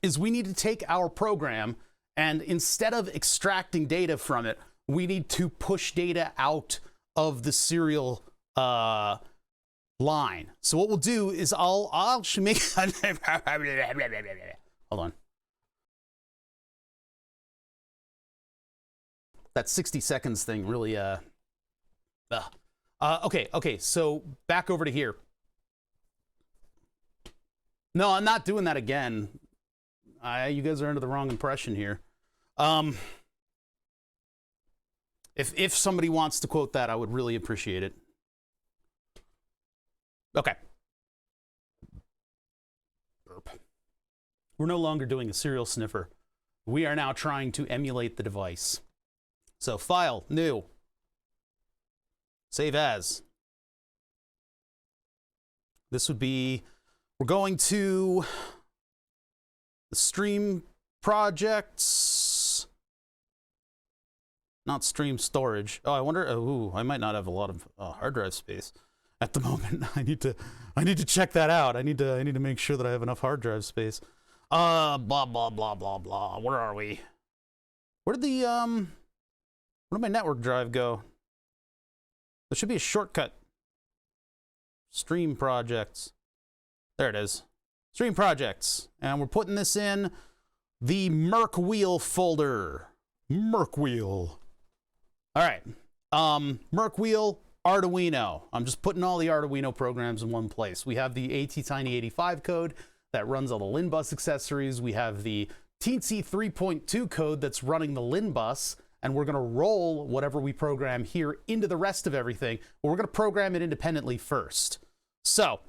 is we need to take our program, and instead of extracting data from it, we need to push data out of the serial line. So what we'll do is I'll make hold on. That 60 seconds thing really okay, so back over to here. No, I'm not doing that again. You guys are under the wrong impression here. If somebody wants to quote that, I would really appreciate it. Okay. Burp. We're no longer doing a serial sniffer. We are now trying to emulate the device. So file, new. Save as. This would be, we're going to the stream projects, not stream storage. Oh, I wonder, I might not have a lot of hard drive space at the moment. I need to check that out. I need to make sure that I have enough hard drive space. Blah, blah, blah, blah, blah. Where are we? Where did the, Where did my network drive go? There should be a shortcut. Stream projects. There it is. Stream projects. And we're putting this in the Mercwheel folder. Mercwheel. All right. Mercwheel, Arduino. I'm just putting all the Arduino programs in one place. We have the ATtiny85 code that runs all the LIN bus accessories. We have the Teensy 3.2 code that's running the LIN bus, and we're going to roll whatever we program here into the rest of everything. But we're going to program it independently first. So,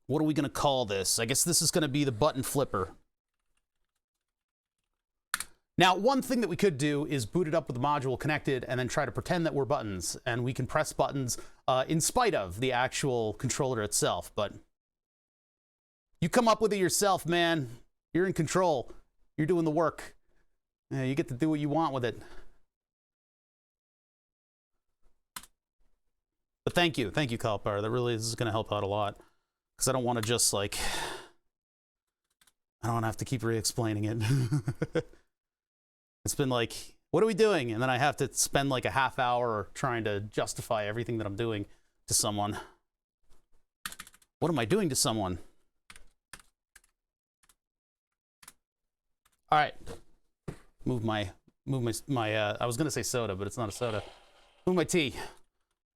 what are we going to call this? I guess this is going to be the button flipper. Now, one thing that we could do is boot it up with the module connected and then try to pretend that we're buttons, and we can press buttons in spite of the actual controller itself. But you come up with it yourself, man. You're in control. You're doing the work. You get to do what you want with it. But thank you, Kalpar. That really is going to help out a lot, because I don't want to just like, I don't want to have to keep re-explaining it. It's been like, what are we doing? And then I have to spend like a half hour trying to justify everything that I'm doing to someone. What am I doing to someone? All right. Move my I was going to say soda, but it's not a soda. Move my tea.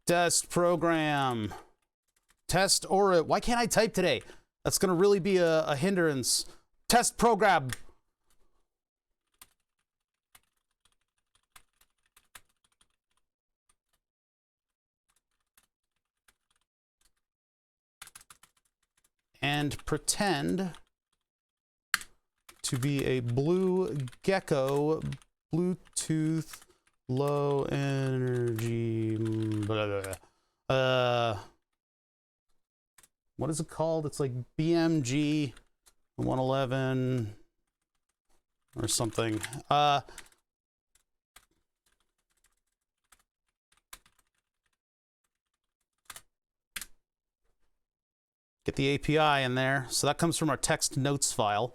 Test program. Test or why can't I type today? That's going to really be a hindrance. Test program. And pretend to be a blue gecko, Bluetooth, low energy, blah, blah, blah. What is it called? It's like BMG 111 or something. Get the API in there. So that comes from our text notes file.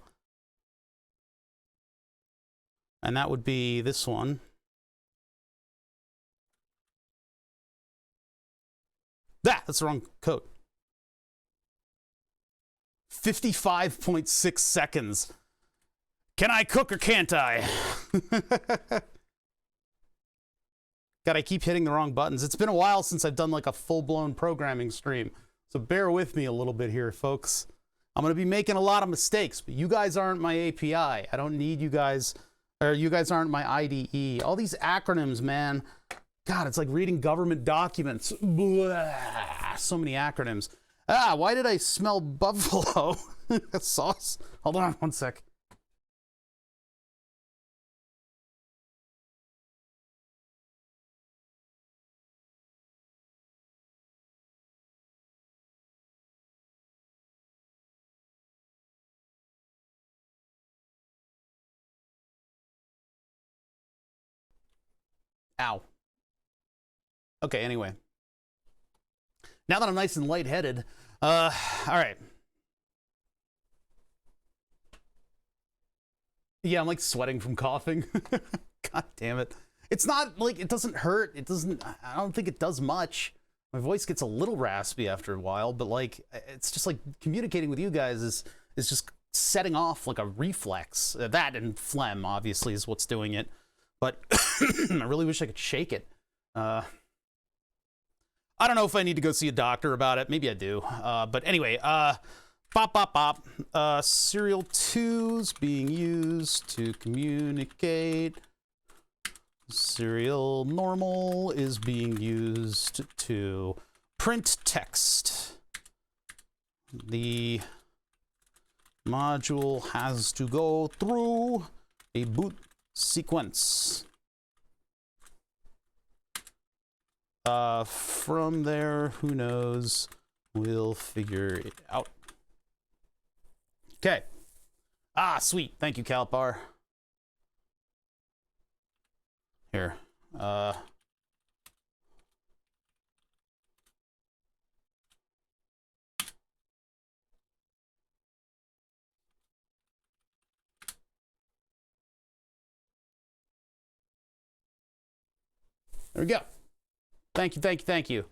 And that would be this one. That's the wrong code. 55.6 seconds. Can I cook or can't I? God, I keep hitting the wrong buttons. It's been a while since I've done like a full-blown programming stream. So bear with me a little bit here, folks. I'm going to be making a lot of mistakes, but you guys aren't my API. I don't need you guys, or you guys aren't my IDE. All these acronyms, man. God, it's like reading government documents. Blah, so many acronyms. Why did I smell buffalo sauce? Hold on one sec. Ow. Okay, anyway. Now that I'm nice and lightheaded, all right. Yeah, I'm like sweating from coughing. God damn it. It's not like, it doesn't hurt. It doesn't, I don't think it does much. My voice gets a little raspy after a while, but like, it's just like communicating with you guys is just setting off like a reflex. That and phlegm, obviously, is what's doing it. But I really wish I could shake it. I don't know if I need to go see a doctor about it. Maybe I do. But anyway, serial 2's being used to communicate. Serial normal is being used to print text. The module has to go through a boot sequence. From there, who knows? We'll figure it out. Okay. Sweet. Thank you, Kalpar. Here. There we go. Thank you, thank you, thank you.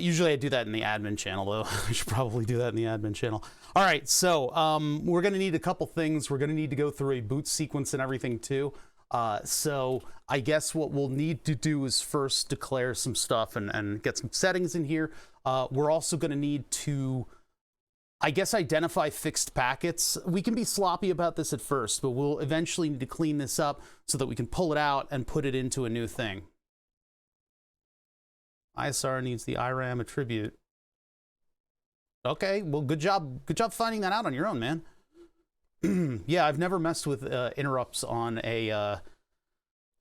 Usually I do that in the admin channel, though. I should probably do that in the admin channel. All right, so we're going to need a couple things. We're going to need to go through a boot sequence and everything, too. So I guess what we'll need to do is first declare some stuff and get some settings in here. We're also going to need to, I guess, identify fixed packets. We can be sloppy about this at first, but we'll eventually need to clean this up so that we can pull it out and put it into a new thing. ISR needs the IRAM attribute. Okay, well, good job finding that out on your own, man. Yeah, I've never messed with interrupts on an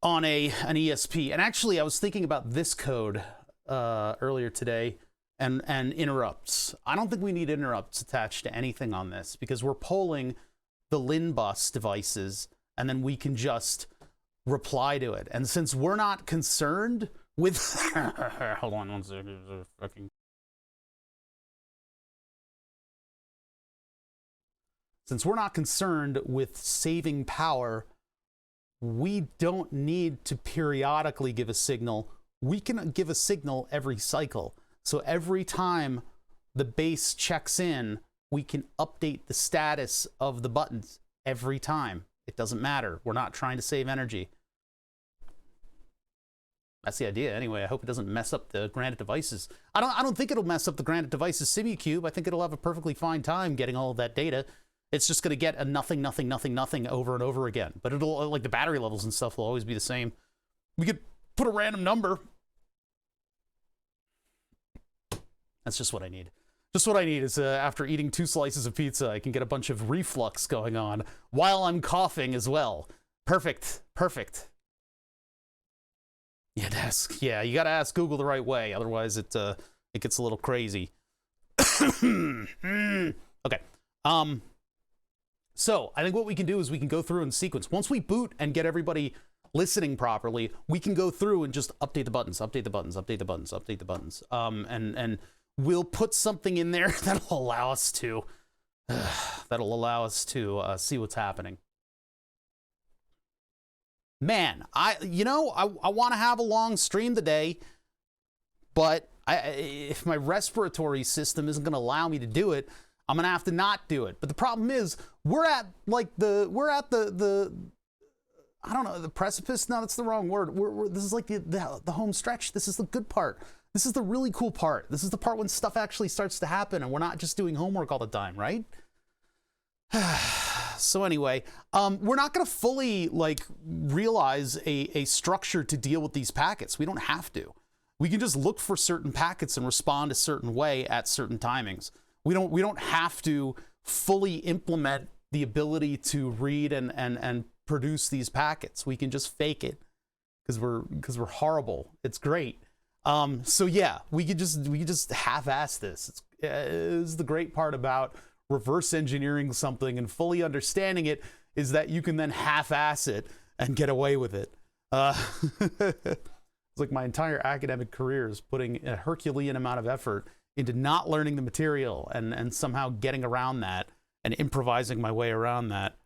ESP. And actually, I was thinking about this code earlier today and interrupts. I don't think we need interrupts attached to anything on this because we're polling the LIN bus devices and then we can just reply to it. And since we're not concerned with hold on one second. Since we're not concerned with saving power, we don't need to periodically give a signal. We can give a signal every cycle. So every time the base checks in, we can update the status of the buttons every time. It doesn't matter. We're not trying to save energy. That's the idea. Anyway, I hope it doesn't mess up the Granite devices. I don't think it'll mess up the Granite devices Simucube. I think it'll have a perfectly fine time getting all of that data. It's just going to get a nothing, nothing, nothing, nothing over and over again. But it'll, like, the battery levels and stuff will always be the same. We could put a random number. That's just what I need. Just what I need is after eating 2 slices of pizza, I can get a bunch of reflux going on while I'm coughing as well. Perfect. Perfect. Yeah, desk. Yeah, you got to ask Google the right way. Otherwise, it gets a little crazy. Okay. So I think what we can do is we can go through and sequence. Once we boot and get everybody listening properly, we can go through and just update the buttons, update the buttons, update the buttons, update the buttons. And we'll put something in there that'll allow us to see what's happening. Man, I want to have a long stream today, but if my respiratory system isn't going to allow me to do it, I'm going to have to not do it. But the problem is we're at the I don't know, the precipice. No, that's the wrong word. This is like the home stretch. This is the good part. This is the really cool part. This is the part when stuff actually starts to happen and we're not just doing homework all the time, right? So anyway, we're not going to fully realize a structure to deal with these packets. We don't have to. We can just look for certain packets and respond a certain way at certain timings. We don't have to fully implement the ability to read and produce these packets. We can just fake it because we're horrible. It's great. So yeah, we could just half-ass this. It's the great part about reverse engineering something and fully understanding it is that you can then half-ass it and get away with it. It's like my entire academic career is putting a Herculean amount of effort into not learning the material and somehow getting around that and improvising my way around that.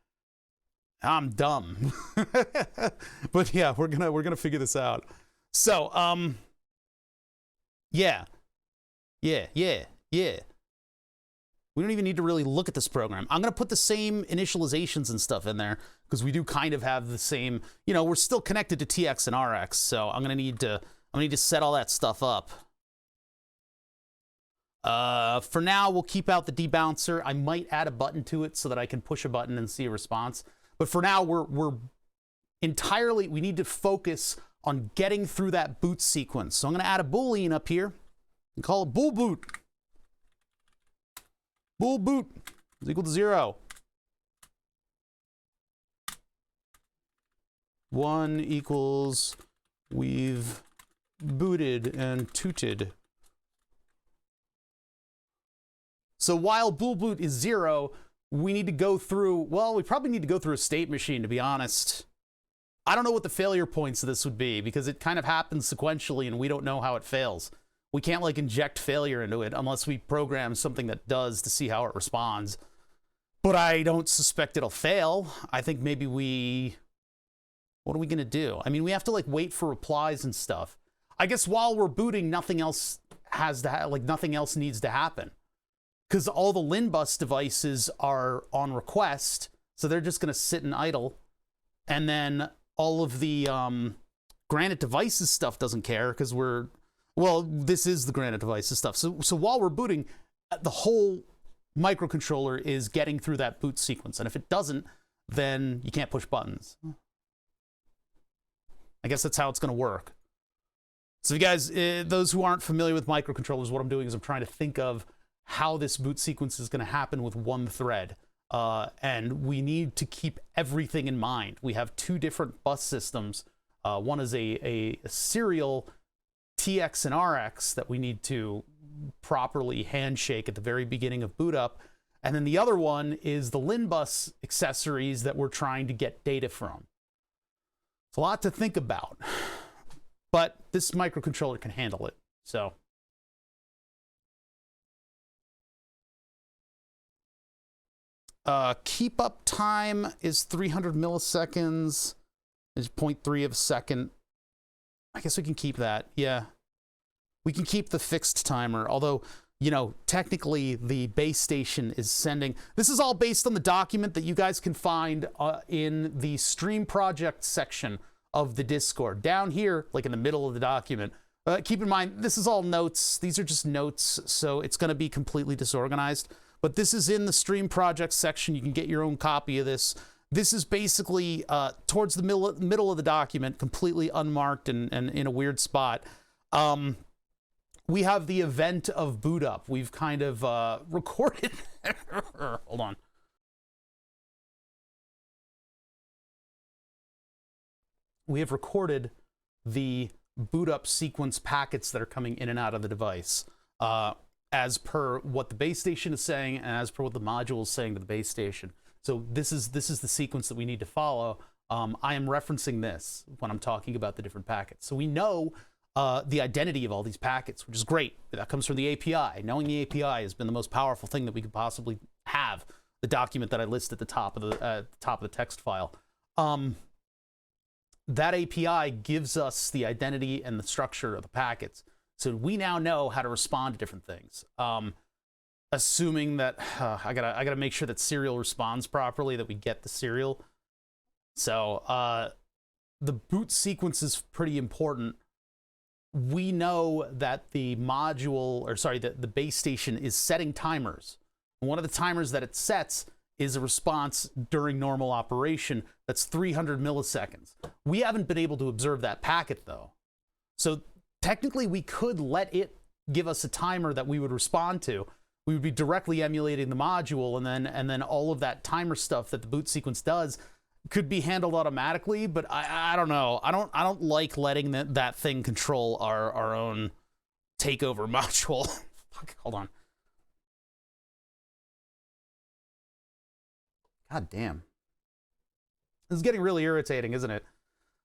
I'm dumb. But yeah, we're gonna figure this out. So yeah. We don't even need to really look at this program. I'm going to put the same initializations and stuff in there because we do kind of have the same, we're still connected to TX and RX. So I'm going to need to set all that stuff up. For now, we'll keep out the debouncer. I might add a button to it so that I can push a button and see a response. But for now, we need to focus on getting through that boot sequence. So I'm going to add a Boolean up here and call it bool boot. Bool boot is equal to 0. 1 equals we've booted and tooted. So while bool boot is 0, we need to go through, we probably need to go through a state machine, to be honest. I don't know what the failure points of this would be because it kind of happens sequentially and we don't know how it fails. We can't inject failure into it unless we program something that does to see how it responds. But I don't suspect it'll fail. I think maybe we What are we gonna do? I mean, we have to like wait for replies and stuff. I guess while we're booting, nothing else has to nothing else needs to happen, because all the LIN-bus devices are on request, so they're just gonna sit and idle, and then all of the Granite devices stuff doesn't care because this is the Granite devices stuff. So while we're booting, the whole microcontroller is getting through that boot sequence, and if it doesn't, then you can't push buttons. I guess that's how it's going to work. So you guys, those who aren't familiar with microcontrollers, what I'm doing is I'm trying to think of how this boot sequence is going to happen with one thread. And we need to keep everything in mind. We have two different bus systems. One is a serial TX and RX that we need to properly handshake at the very beginning of boot up. And then the other one is the LIN-bus accessories that we're trying to get data from. It's a lot to think about, but this microcontroller can handle it. So keep up time is 300 milliseconds. Is 0.3 of a second. I guess we can keep that. Yeah. We can keep the fixed timer, although, you know, technically the base station is sending. This is all based on the document that you guys can find in the stream project section of the Discord. Down here, like in the middle of the document. Keep in mind, this is all notes. These are just notes, so it's going to be completely disorganized. But this is in the stream project section. You can get your own copy of this. This is basically towards the middle of the document, completely unmarked and in a weird spot. We have the event of boot up. We've kind of recorded. Hold on. We have recorded the boot up sequence packets that are coming in and out of the device, as per what the base station is saying and as per what the module is saying to the base station. So this is the sequence that we need to follow. I am referencing this when I'm talking about the different packets. So we know the identity of all these packets, which is great. That comes from the API. Knowing the API has been the most powerful thing that we could possibly have. The document that I list at the top of the text file. That API gives us the identity and the structure of the packets. So we now know how to respond to different things. Assuming that I gotta make sure that serial responds properly, that we get the serial. So the boot sequence is pretty important. We know that the module, or sorry, the base station is setting timers. One of the timers that it sets is a response during normal operation that's 300 milliseconds. We haven't been able to observe that packet though. So technically we could let it give us a timer that we would respond to. We would be directly emulating the module, and then all of that timer stuff that the boot sequence does could be handled automatically. But I don't know. I don't like letting that thing control our own takeover module. Fuck, hold on. God damn. This is getting really irritating, isn't it?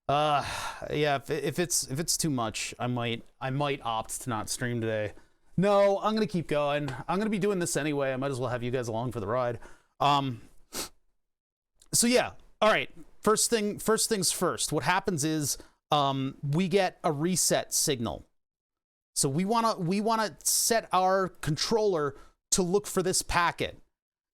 Yeah. If it's too much, I might opt to not stream today. No, I'm gonna keep going. I'm gonna be doing this anyway. I might as well have you guys along for the ride. So yeah, all right. First things first. What happens is we get a reset signal. So we wanna set our controller to look for this packet,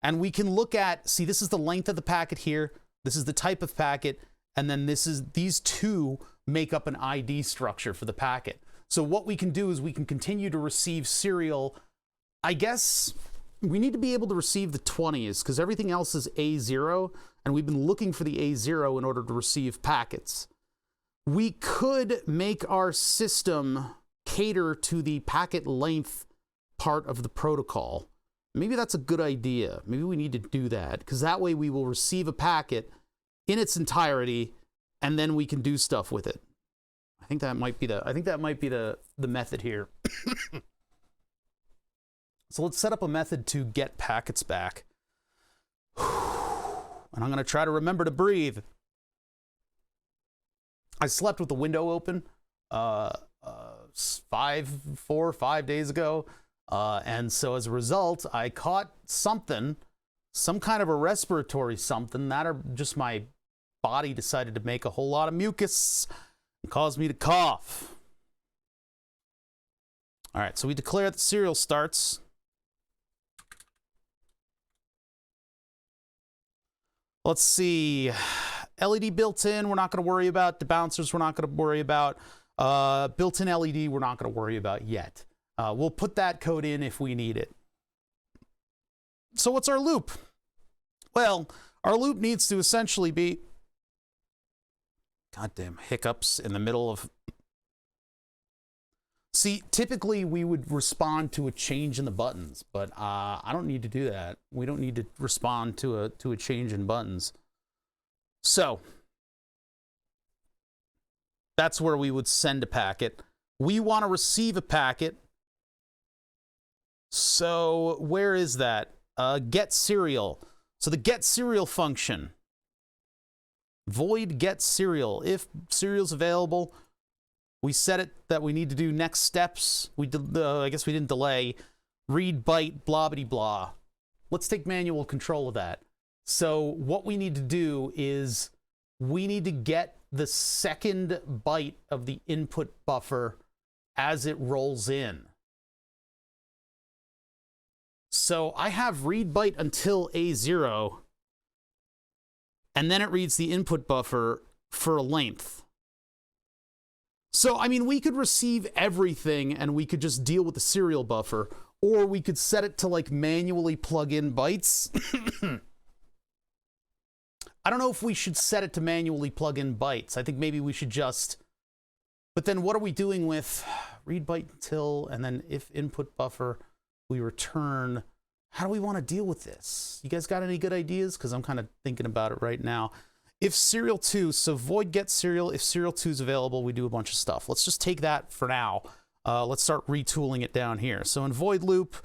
and we can look at. See, this is the length of the packet here. This is the type of packet, and then these two make up an ID structure for the packet. So what we can do is we can continue to receive serial. I guess we need to be able to receive the 20s because everything else is A0, and we've been looking for the A0 in order to receive packets. We could make our system cater to the packet length part of the protocol. Maybe that's a good idea. Maybe we need to do that because that way we will receive a packet in its entirety, and then we can do stuff with it. I think that might be the method here. So let's set up a method to get packets back. And I'm going to try to remember to breathe. I slept with the window open 5 days ago. And so as a result, I caught something, some kind of a respiratory something. That are just my body decided to make a whole lot of mucus and cause me to cough. All right, so we declare that serial starts. Let's see. LED built in, we're not going to worry about. The bouncers, we're not going to worry about. Built-in LED, we're not going to worry about yet. We'll put that code in if we need it. So what's our loop? Well, our loop needs to essentially be... Goddamn hiccups in the middle of... See, typically we would respond to a change in the buttons, but I don't need to do that. We don't need to respond to a change in buttons. So that's where we would send a packet. We want to receive a packet. So where is that? Get serial. So the get serial function. Void get serial. If serial's available, we set it that we need to do next steps. I guess we didn't delay. Read, byte, blah, blah, blah. Let's take manual control of that. So what we need to do is we need to get the second byte of the input buffer as it rolls in. So I have read byte until A0, and then it reads the input buffer for a length. So, I mean, we could receive everything and we could just deal with the serial buffer, or we could set it to like manually plug in bytes. I don't know if we should set it to manually plug in bytes. I think maybe we should just, but then what are we doing with read byte until, and then if input buffer, we return. How do we want to deal with this? You guys got any good ideas? Because I'm kind of thinking about it right now. If serial 2, so void get serial, if serial 2 is available, we do a bunch of stuff. Let's just take that for now. Let's start retooling it down here. So in void loop,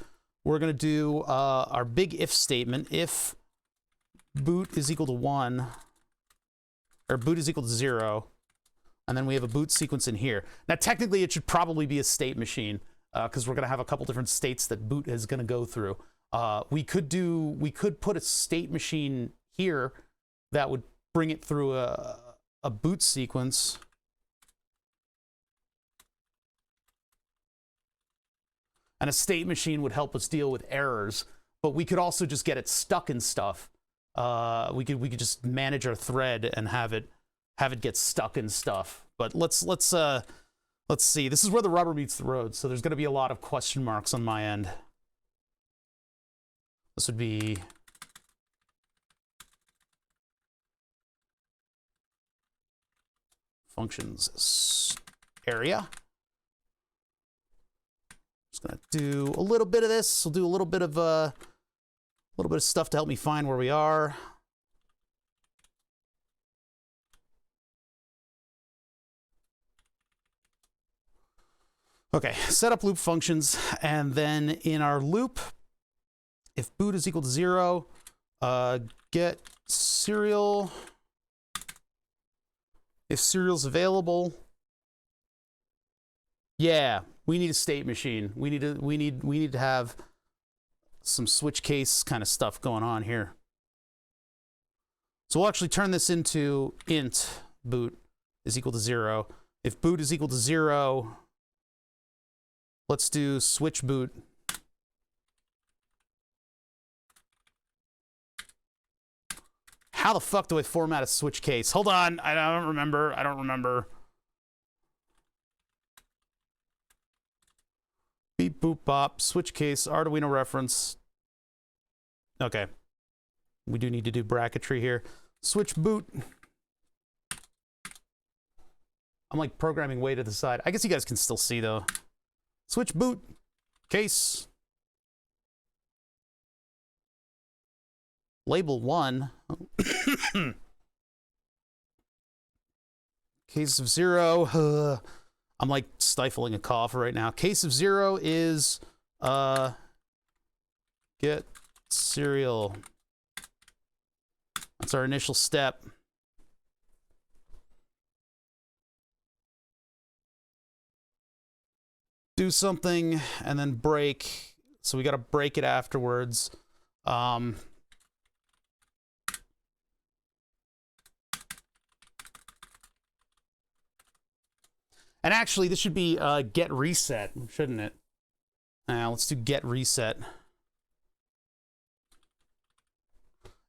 we're going to do our big if statement. If boot is equal to 1, or boot is equal to 0, and then we have a boot sequence in here. Now, technically, it should probably be a state machine, because we're going to have a couple different states that boot is going to go through. We could put a state machine here that would bring it through a boot sequence. And a state machine would help us deal with errors, but we could also just get it stuck in stuff. We could just manage our thread and have it get stuck in stuff. But let's see. This is where the rubber meets the road, so there's going to be a lot of question marks on my end. This would be functions area. Just gonna do a little bit of this. We'll do a little bit of stuff to help me find where we are. Okay, set up loop functions, and then in our loop, if boot is equal to 0, get serial. If serial's available, yeah, we need a state machine. We need to have some switch case kind of stuff going on here. So we'll actually turn this into int boot is equal to 0. If boot is equal to 0, let's do switch boot. How the fuck do I format a switch case? Hold on, I don't remember. Beep boop bop, switch case, Arduino reference. Okay. We do need to do bracketry here. Switch boot. I'm like programming way to the side. I guess you guys can still see though. Switch boot, case. Label 1. Case of 0. I'm like stifling a cough right now. Case of 0 is get serial. That's our initial step. Do something and then break. So we got to break it afterwards. And actually, this should be get reset, shouldn't it? Let's do get reset.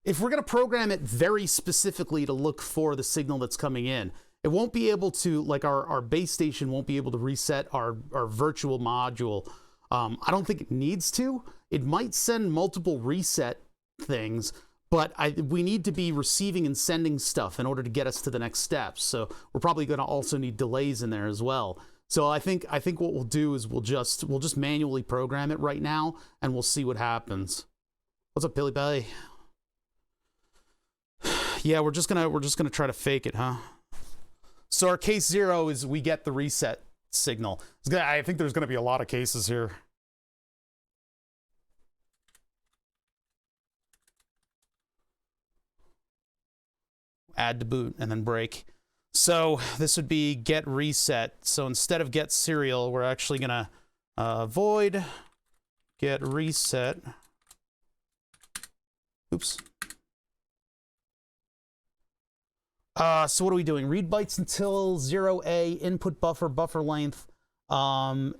If we're going to program it very specifically to look for the signal that's coming in, it won't be able to, like our base station won't be able to reset our virtual module. I don't think it needs to. It might send multiple reset things, but we need to be receiving and sending stuff in order to get us to the next steps. So we're probably going to also need delays in there as well. So I think what we'll do is we'll just manually program it right now, and we'll see what happens. What's up, Billy Belly? Yeah, we're just gonna try to fake it, huh? So our case 0 is we get the reset signal. I think there's gonna be a lot of cases here. Add to boot and then break. So this would be get reset. So instead of get serial, we're actually gonna void get reset. Oops. So what are we doing? Read bytes until 0A, input buffer, buffer length. What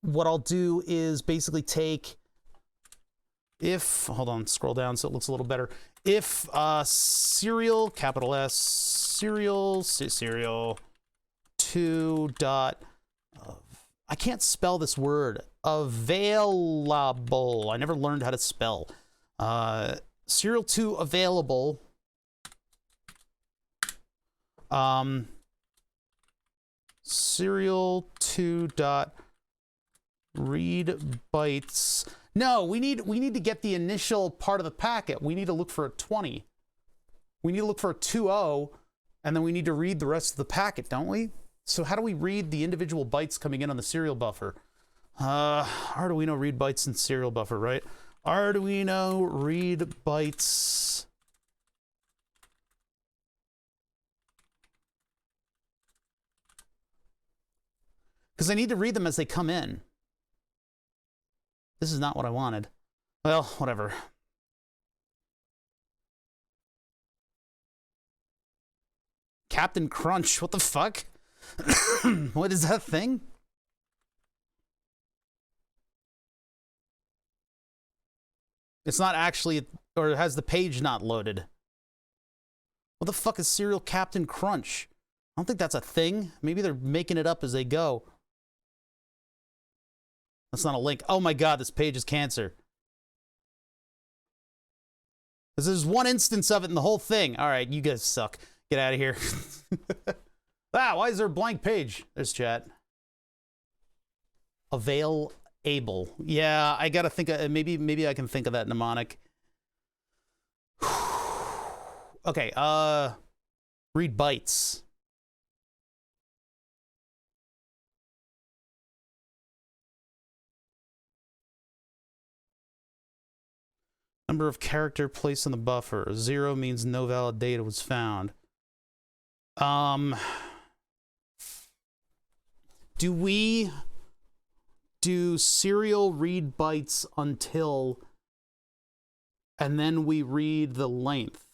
I'll do is basically take if, hold on, scroll down so it looks a little better. If serial, capital S, serial 2 dot, I can't spell this word, available. I never learned how to spell. Serial 2 available. Serial 2 dot read bytes. No, we need to get the initial part of the packet. We need to look for a 20. We need to look for a 20, and then we need to read the rest of the packet, don't we? So how do we read the individual bytes coming in on the serial buffer? Arduino read bytes in serial buffer, right? Arduino read bytes. Because I need to read them as they come in. This is not what I wanted. Well, whatever. Captain Crunch, what the fuck? What is that thing? It's not actually, or has the page not loaded? What the fuck is Serial Captain Crunch? I don't think that's a thing. Maybe they're making it up as they go. That's not a link. Oh my god, this page is cancer. This is one instance of it in the whole thing. All right, you guys suck. Get out of here. Why is there a blank page? There's chat. Avail able. Yeah, I gotta think of, maybe I can think of that mnemonic. Okay, read bytes. Number of character placed on the buffer. 0 means no valid data was found. Do we do serial read bytes until, and then we read the length?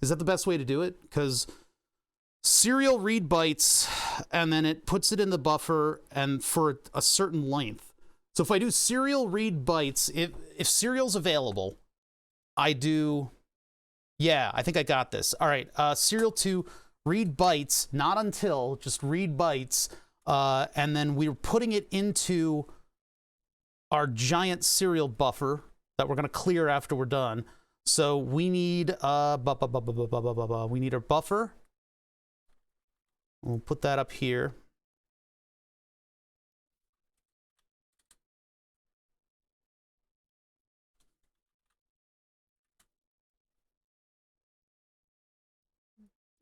Is that the best way to do it? Because serial read bytes, and then it puts it in the buffer and for a certain length. So if I do serial read bytes, if serial's available, I do, yeah, I think I got this. All right, serial 2 read bytes, not until, just read bytes, and then we're putting it into our giant serial buffer that we're gonna clear after we're done. So we need we need our buffer. We'll put that up here.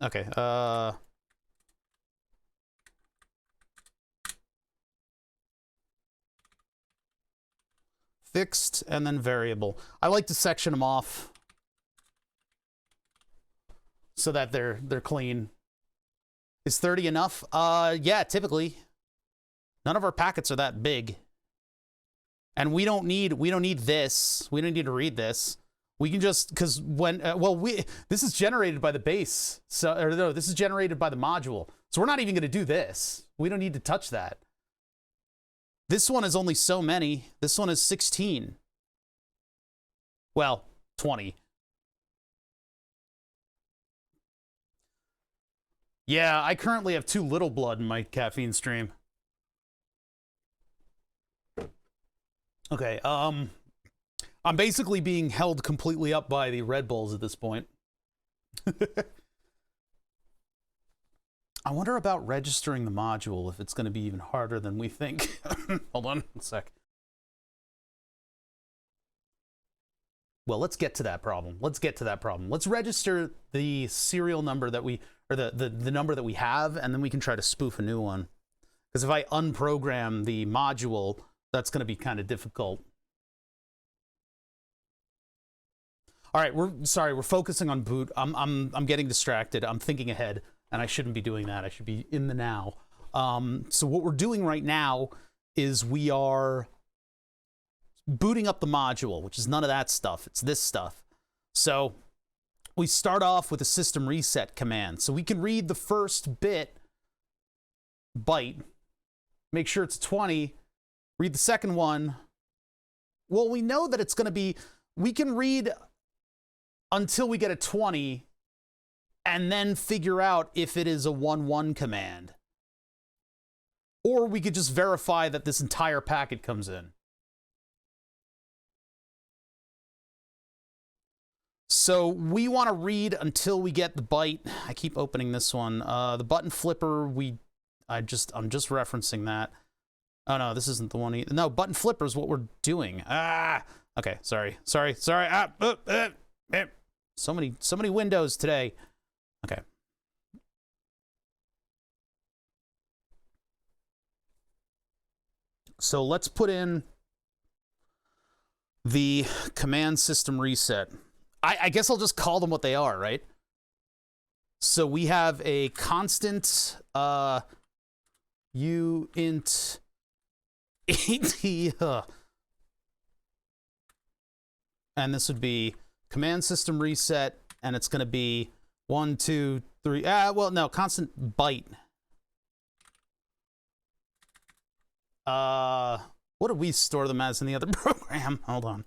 Okay, fixed and then variable. I like to section them off so that they're clean. Is 30 enough? Yeah, typically. None of our packets are that big. And we don't need this. We don't need to read this. We can just, because when, this is generated by the base, so, or no, this is generated by the module. So we're not even going to do this. We don't need to touch that. This one is only so many. This one is 16. Well, 20. Yeah, I currently have too little blood in my caffeine stream. Okay, I'm basically being held completely up by the Red Bulls at this point. I wonder about registering the module, if it's going to be even harder than we think. Hold on a sec. Well, let's get to that problem. Let's get to that problem. Let's register the serial number that we, or the number that we have, and then we can try to spoof a new one. Because if I unprogram the module, that's going to be kind of difficult. All right, we're focusing on boot. I'm getting distracted. I'm thinking ahead, and I shouldn't be doing that. I should be in the now. So what we're doing right now is we are booting up the module, which is none of that stuff. It's this stuff. So we start off with a system reset command. So we can read the first byte, make sure it's 20, read the second one. Well, we know that it's going to be, we can read until we get a 20 and then figure out if it is a 1-1 command. Or we could just verify that this entire packet comes in. So we want to read until we get the byte. I keep opening this one. The button flipper, I'm just referencing that. Oh no, this isn't the one. No, button flipper is what we're doing. Okay, sorry. So many windows today. Okay. So let's put in the command system reset. I guess I'll just call them what they are, right? So we have a constant uint 80, and this would be command system reset, and it's going to be 1, 2, 3. Well, no, constant byte. What did we store them as in the other program? Hold on.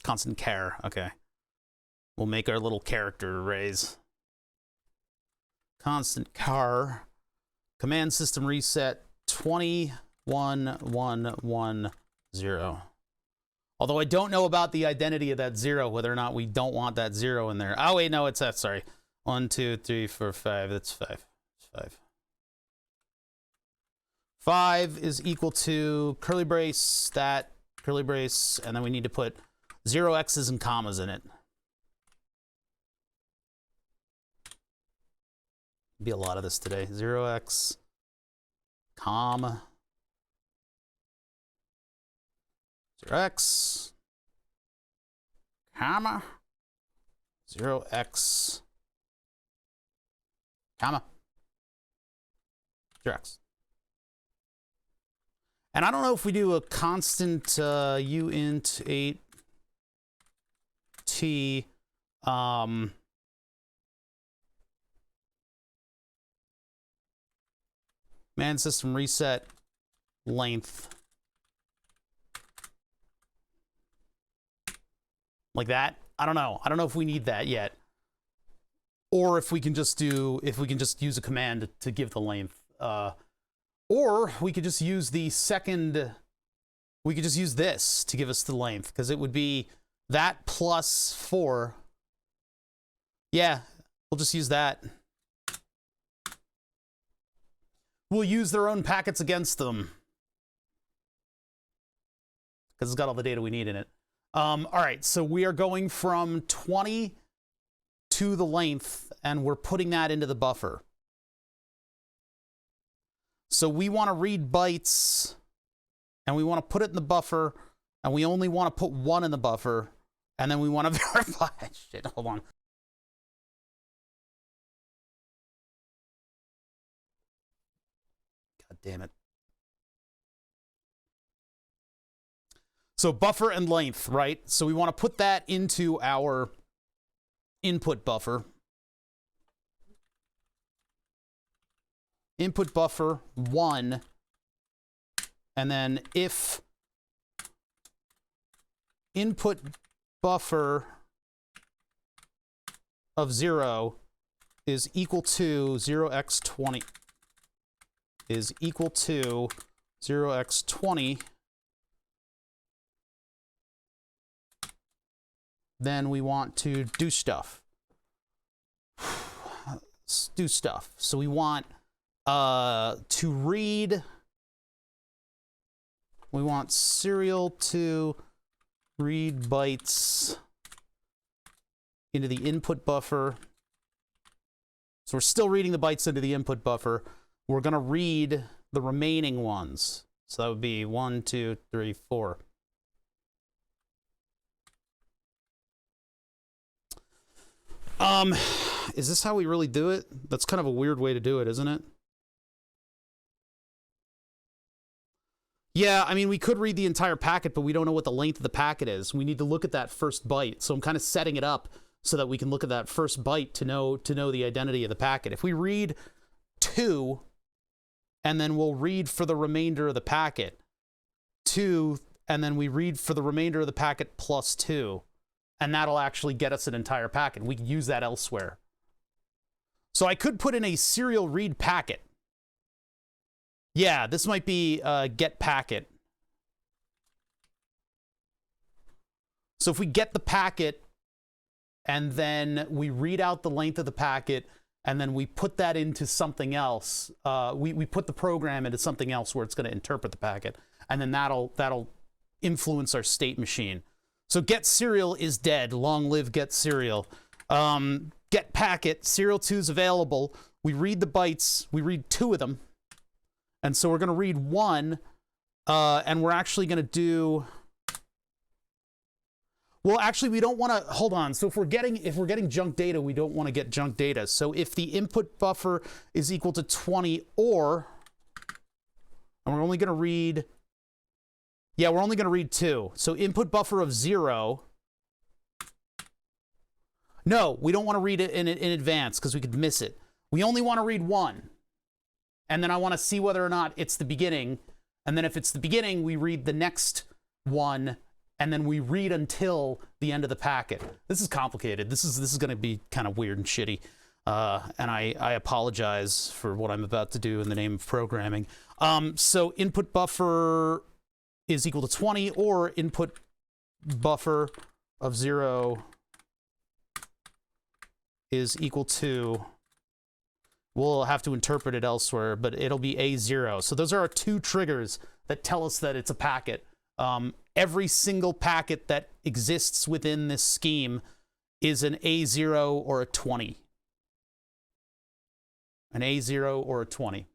Constant char. Okay. We'll make our little character arrays. Constant char. Command system reset 21110. Although I don't know about the identity of that 0, whether or not we don't want that 0 in there. Oh wait, no, it's that. Sorry. 1, 2, 3, 4, 5. That's 5. It's 5. 5 is equal to curly brace, that, curly brace, and then we need to put 0 x's and commas in it. Be a lot of this today. 0x, comma, 0x, comma, 0x, comma, 0x. And I don't know if we do a constant uint 8 t man system reset length like that. I don't know if we need that yet, or if we can just use a command to give the length, or we could just use the second, we could just use this to give us the length, because it would be that plus 4. Yeah, we'll just use that. We'll use their own packets against them, because it's got all the data we need in it. All right, so we are going from 20 to the length, and we're putting that into the buffer. So we want to read bytes, and we want to put it in the buffer, and we only want to put 1 in the buffer, and then we want to verify. Shit, hold on. God damn it. So buffer and length, right? So we want to put that into our input buffer. Input buffer 1, and then if input buffer of 0 is equal to 0x20 is equal to 0x20, then we want to do stuff. Do stuff. So we want to read, we want serial to read bytes into the input buffer. So we're still reading the bytes into the input buffer. We're going to read the remaining ones. So that would be 1, 2, 3, 4. Is this how we really do it? That's kind of a weird way to do it, isn't it? Yeah, I mean, we could read the entire packet, but we don't know what the length of the packet is. We need to look at that first byte. So I'm kind of setting it up so that we can look at that first byte to know the identity of the packet. If we read 2, and then we'll read for the remainder of the packet, 2, and then we read for the remainder of the packet plus 2, and that'll actually get us an entire packet. We can use that elsewhere. So I could put in a serial read packet. Yeah, this might be get packet. So if we get the packet, and then we read out the length of the packet, and then we put that into something else, we put the program into something else where it's going to interpret the packet, and then that'll influence our state machine. So get serial is dead. Long live get serial. Get packet, serial 2 is available. We read the bytes. We read 2 of them. And so we're going to read 1, and we're actually going to do... Well, actually, we don't want to... Hold on. So if we're getting junk data, we don't want to get junk data. So if the input buffer is equal to 20 or... And we're only going to read... Yeah, we're only going to read 2. So input buffer of 0... No, we don't want to read it in advance because we could miss it. We only want to read 1. And then I want to see whether or not it's the beginning. And then if it's the beginning, we read the next one, and then we read until the end of the packet. This is complicated. This is going to be kind of weird and shitty. And I apologize for what I'm about to do in the name of programming. So input buffer is equal to 20, or input buffer of 0 is equal to... We'll have to interpret it elsewhere, but it'll be A0. So those are our 2 triggers that tell us that it's a packet. Every single packet that exists within this scheme is an A0 or a 20. An A0 or a 20.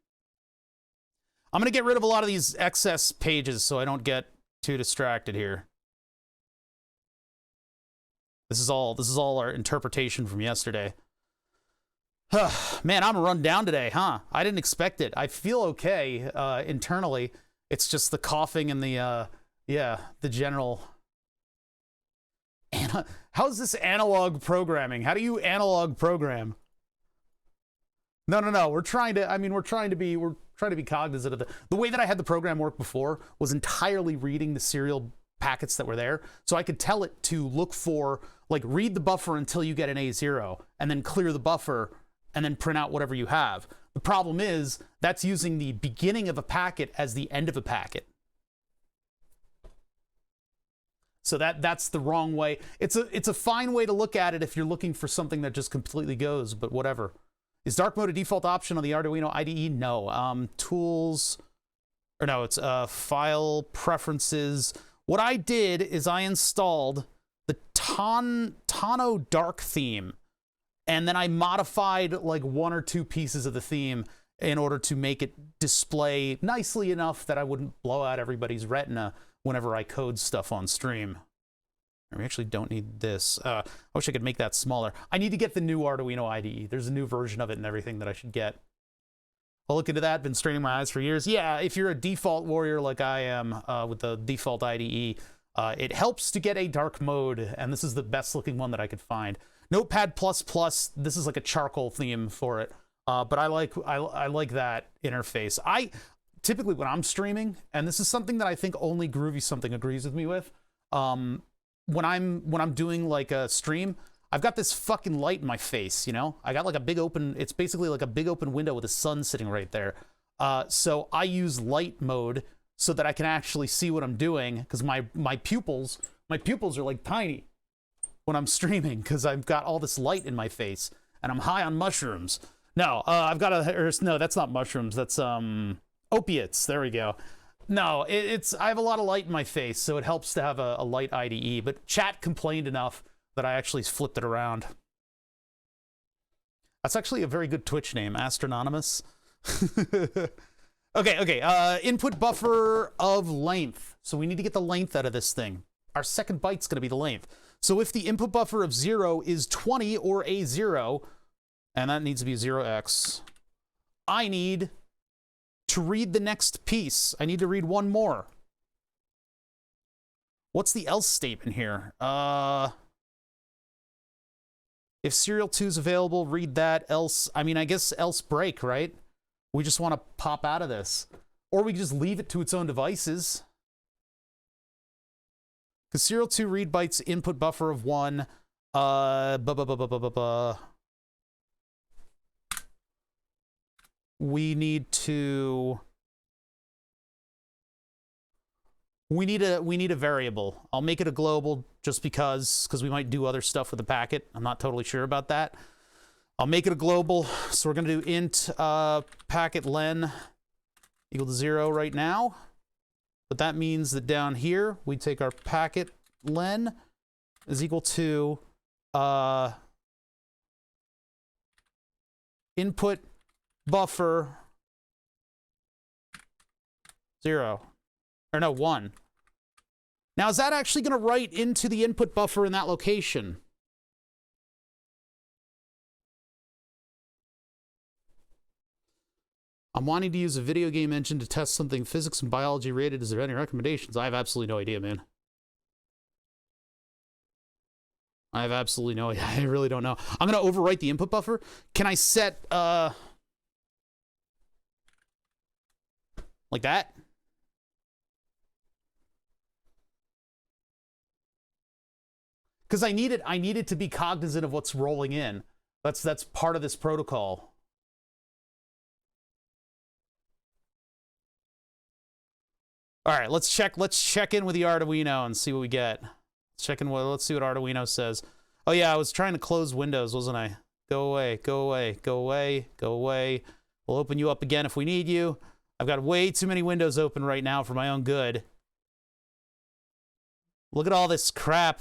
I'm going to get rid of a lot of these excess pages so I don't get too distracted here. This is all our interpretation from yesterday. Man, I'm run down today, huh? I didn't expect it. I feel okay internally. It's just the coughing and the general... How's this analog programming? How do you analog program? No. We're trying to be cognizant of the way that I had the program work before was entirely reading the serial packets that were there. So I could tell it to look for, like, read the buffer until you get an A0, and then clear the buffer, and then print out whatever you have. The problem is that's using the beginning of a packet as the end of a packet. So that's the wrong way. It's a fine way to look at it if you're looking for something that just completely goes, but whatever. Is dark mode a default option on the Arduino IDE? No. Tools, or no, it's file preferences. What I did is I installed the Tano dark theme, and then I modified like 1 or 2 pieces of the theme in order to make it display nicely enough that I wouldn't blow out everybody's retina whenever I code stuff on stream. We actually don't need this. I wish I could make that smaller. I need to get the new Arduino IDE. There's a new version of it and everything that I should get. I'll look into that. Been straining my eyes for years. Yeah, if you're a default warrior like I am with the default IDE, It helps to get a dark mode, and this is the best looking one that I could find. Notepad++, this is like a charcoal theme for it, but I like that interface. I typically, when I'm streaming, and this is something that I think only Groovy Something agrees with me with, when I'm doing like a stream, I've got this fucking light in my face, you know? I got like a big open, it's basically like a big open window with the sun sitting right there. So I use light mode so that I can actually see what I'm doing, because my pupils are like tiny when I'm streaming, because I've got all this light in my face, and I'm high on mushrooms. No, I've got no, that's not mushrooms, that's opiates, there we go. No, I have a lot of light in my face, so it helps to have a light IDE, but chat complained enough that I actually flipped it around. That's actually a very good Twitch name, Astrononymous. Okay, input buffer of length. So we need to get the length out of this thing. Our second byte's gonna be the length. So if the input buffer of 0 is 20 or A0, and that needs to be 0x, I need to read the next piece. I need to read one more. What's the else statement here? If serial 2 is available, read that, else, I mean, I guess else break, right? We just want to pop out of this. Or we can just leave it to its own devices. Because serial 2 read bytes input buffer of 1. We need a variable. I'll make it a global just because we might do other stuff with the packet. I'm not totally sure about that. I'll make it a global. So we're going to do int packet len equal to 0 right now. But that means that down here, we take our packet len is equal to input buffer 0. Or no, 1. Now, is that actually going to write into the input buffer in that location? I'm wanting to use a video game engine to test something physics and biology rated. Is there any recommendations? I have absolutely no idea, man. I have absolutely no idea. I really don't know. I'm going to overwrite the input buffer. Can I set, like that? Because I need it to be cognizant of what's rolling in. That's part of this protocol. All right, let's check in with the Arduino and see what we get. Let's see what Arduino says. Oh yeah, I was trying to close Windows, wasn't I? Go away, go away, go away, go away. We'll open you up again if we need you. I've got way too many windows open right now for my own good. Look at all this crap.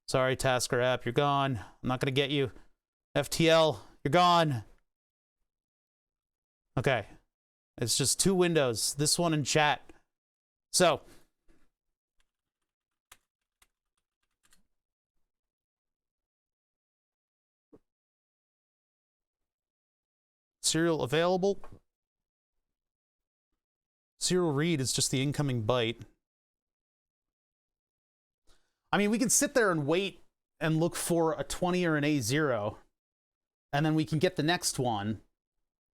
Sorry, Tasker app, you're gone. I'm not gonna get you. FTL, you're gone. Okay. It's just 2 windows, this one and chat. So. Serial available. Serial read is just the incoming byte. I mean, we can sit there and wait and look for a 20 or an A0, and then we can get the next one.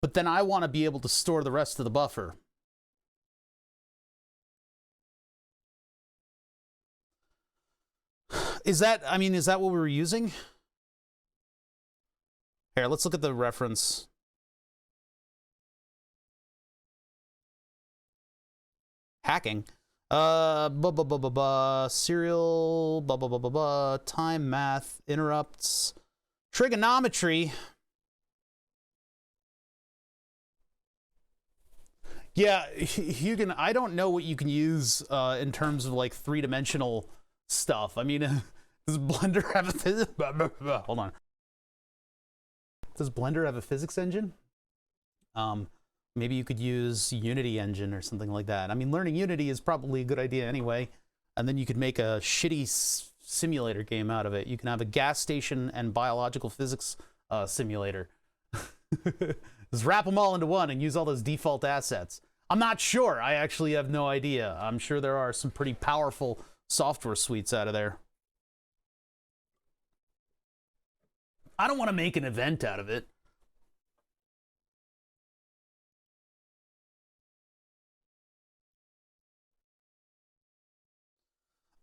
But then I want to be able to store the rest of the buffer. Is that what we were using? Here, let's look at the reference. Hacking. Serial, time, math, interrupts, trigonometry. Yeah, I don't know what you can use in terms of like 3-dimensional stuff. I mean, does Blender have a physics? Hold on. Does Blender have a physics engine? Maybe you could use Unity engine or something like that. I mean, learning Unity is probably a good idea anyway. And then you could make a shitty simulator game out of it. You can have a gas station and biological physics simulator. Just wrap them all into one and use all those default assets. I'm not sure. I actually have no idea. I'm sure there are some pretty powerful software suites out of there. I don't want to make an event out of it.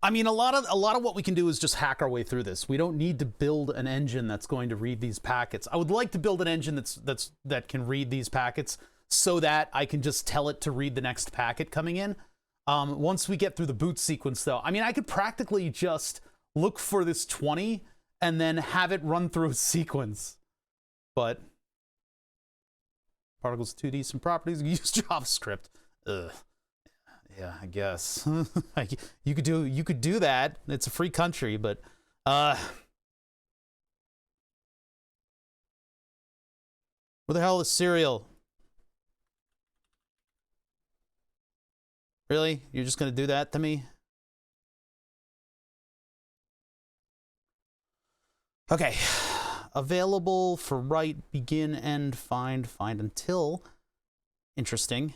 I mean, a lot of what we can do is just hack our way through this. We don't need to build an engine that's going to read these packets. I would like to build an engine that can read these packets so that I can just tell it to read the next packet coming in. Once we get through the boot sequence, though, I mean, I could practically just look for this 20 and then have it run through a sequence. But particles 2D, some properties, use JavaScript. Ugh. Yeah, I guess. you could do that. It's a free country, but where the hell is Serial? Really? You're just gonna do that to me? Okay. Available for write, begin, end, find until. Interesting.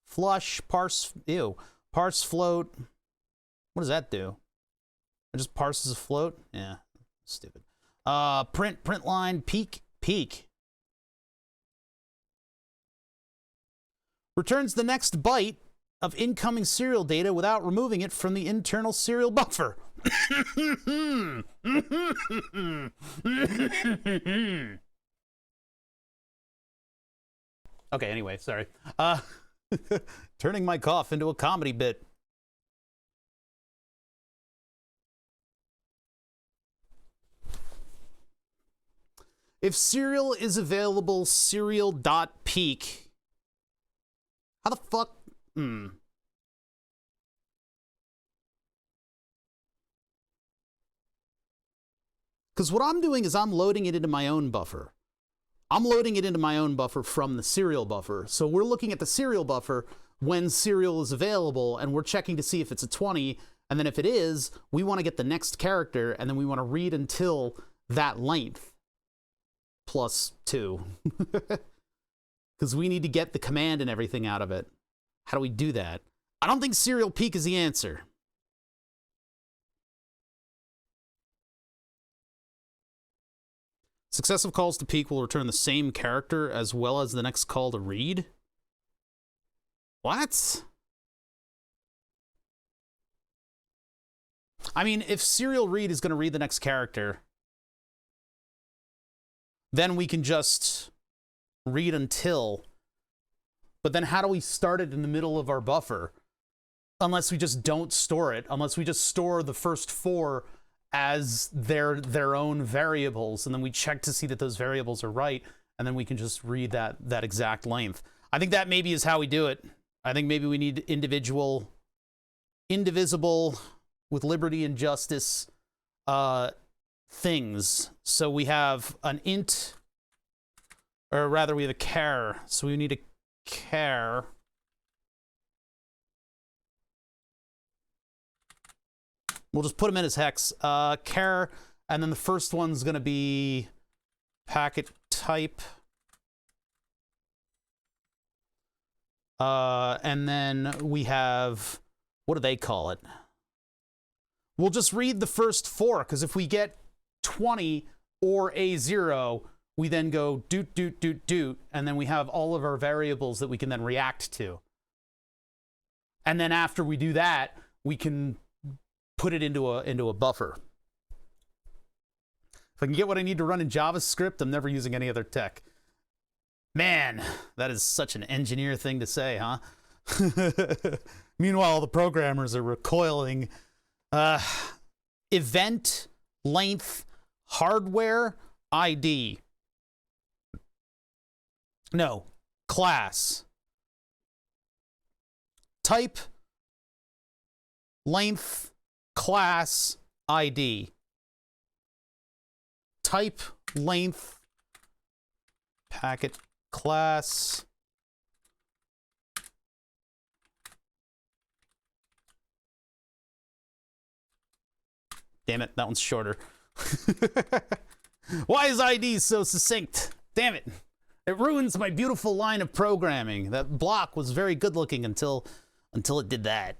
Flush, parse, parse float. What does that do? It just parses a float? Yeah, stupid. Print line, peek. Returns the next byte of incoming serial data without removing it from the internal serial buffer. Okay, anyway, sorry. Turning my cough into a comedy bit. If serial is available, serial.peak. How the fuck? Because what I'm doing is I'm loading it into my own buffer. I'm loading it into my own buffer from the serial buffer. So we're looking at the serial buffer when serial is available, and we're checking to see if it's a 20. And then if it is, we want to get the next character, and then we want to read until that length plus 2. Because we need to get the command and everything out of it. How do we do that? I don't think serial peak is the answer. Successive calls to peak will return the same character as well as the next call to read? What? I mean, if serial read is going to read the next character, then we can just read until. But then how do we start it in the middle of our buffer? Unless we just don't store it. Unless we just store the first 4 as their own variables, and then we check to see that those variables are right, and then we can just read that exact length. I think that maybe is how we do it. I think maybe we need indivisible with liberty and justice things. So we have an int, or rather we have a char. So we need a char. We'll just put them in as hex. Char, and then the first one's going to be packet type. And then we have, what do they call it? We'll just read the first 4, because if we get 20 or A0, we then go doot, and then we have all of our variables that we can then react to. And then after we do that, we can put it into a buffer. If I can get what I need to run in JavaScript, I'm never using any other tech. Man, that is such an engineer thing to say, huh? Meanwhile, the programmers are recoiling. Event, length, hardware, ID. No, class. Type, length, class, ID. Type, length, packet, class. Damn it, that one's shorter. Why is ID so succinct? Damn it. It ruins my beautiful line of programming. That block was very good looking until it did that.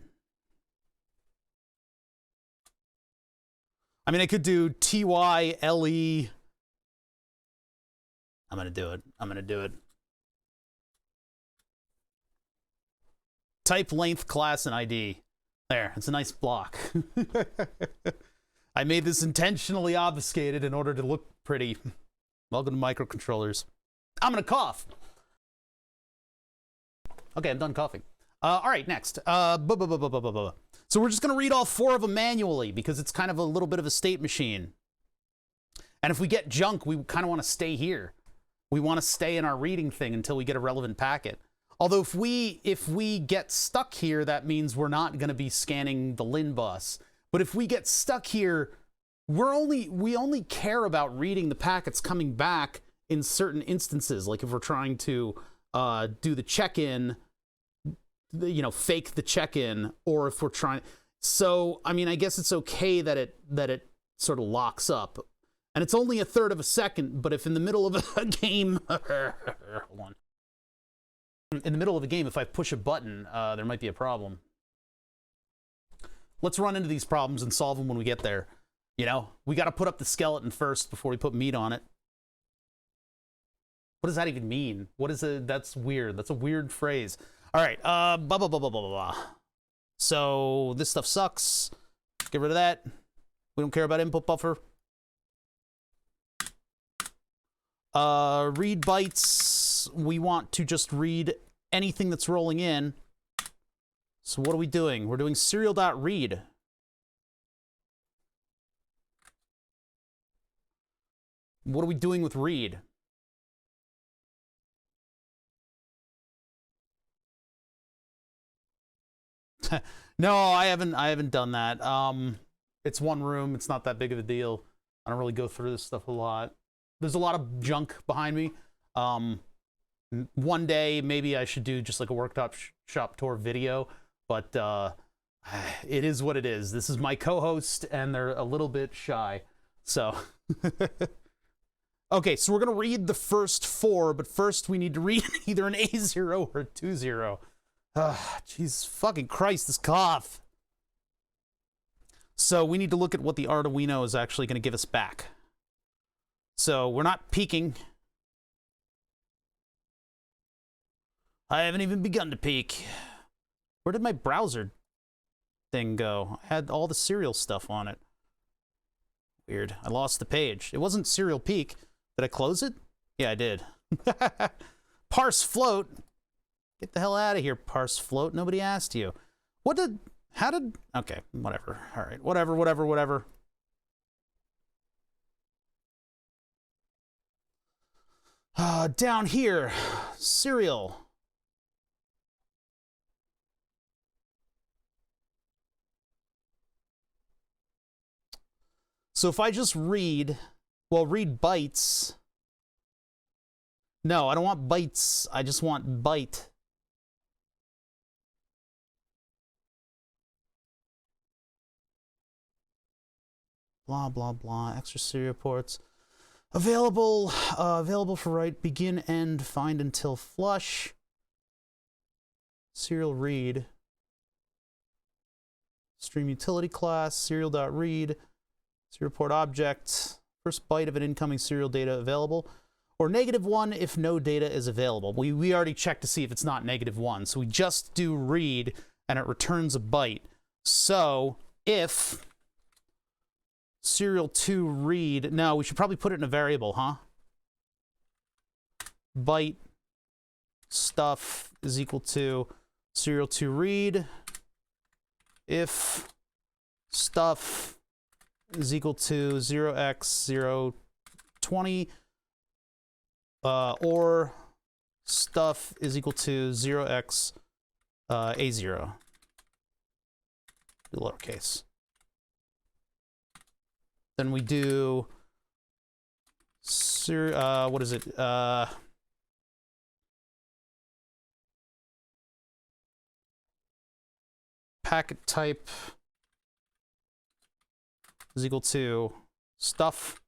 I mean, I could do TYLE. I'm gonna do it. I'm gonna do it. Type length, class, and ID. There, it's a nice block. I made this intentionally obfuscated in order to look pretty. Welcome to microcontrollers. I'm gonna cough. Okay, I'm done coughing. All right, next. So we're just gonna read all 4 of them manually because it's kind of a little bit of a state machine. And if we get junk, we kind of want to stay here. We want to stay in our reading thing until we get a relevant packet. Although if we get stuck here, that means we're not going to be scanning the LIN bus. But if we get stuck here, we only care about reading the packets coming back in certain instances. Like if we're trying to do the check-in, you know, fake the check-in, or if we're trying. So I mean, I guess it's okay that it sort of locks up, and it's only 1/3 of a second. But if in the middle of a game, hold on. In the middle of a game, if I push a button, there might be a problem. Let's run into these problems and solve them when we get there. You know, we got to put up the skeleton first before we put meat on it. What does that even mean? What is it? That's weird. That's a weird phrase. All right. Blah, blah, blah, blah, blah, blah. So this stuff sucks. Get rid of that. We don't care about input buffer. Read bytes. We want to just read anything that's rolling in. So what are we doing? We're doing serial.read. What are we doing with read? No, I haven't done that. It's one room. It's not that big of a deal. I don't really go through this stuff a lot. There's a lot of junk behind me. One day, maybe I should do just like a workshop shop tour video, but it is what it is. This is my co-host, and they're a little bit shy. So, okay, so we're going to read the first 4, but first we need to read either an A0 or a 2-0. Jeez, fucking Christ, this cough. So we need to look at what the Arduino is actually going to give us back. So we're not peeking. I haven't even begun to peek. Where did my browser thing go? I had all the serial stuff on it. Weird. I lost the page. It wasn't serial peek. Did I close it? Yeah, I did. Parse float. Get the hell out of here, parse float. Nobody asked you. Okay, whatever. All right, whatever. Down here, serial. So if I just read, well, read bytes. No, I don't want bytes. I just want byte. Blah, blah, blah. Extra serial ports. Available for write, begin, end, find until flush. Serial read. Stream utility class, serial.read. Serial port object. First byte of an incoming serial data available. Or -1 if no data is available. We already checked to see if it's not -1. So we just do read and it returns a byte. So if serial2 read, no, we should probably put it in a variable, huh? Byte stuff is equal to serial2 read if stuff is equal to 0x020 or stuff is equal to 0x A0. Do lowercase. Then we do what is it? Packet type is equal to stuff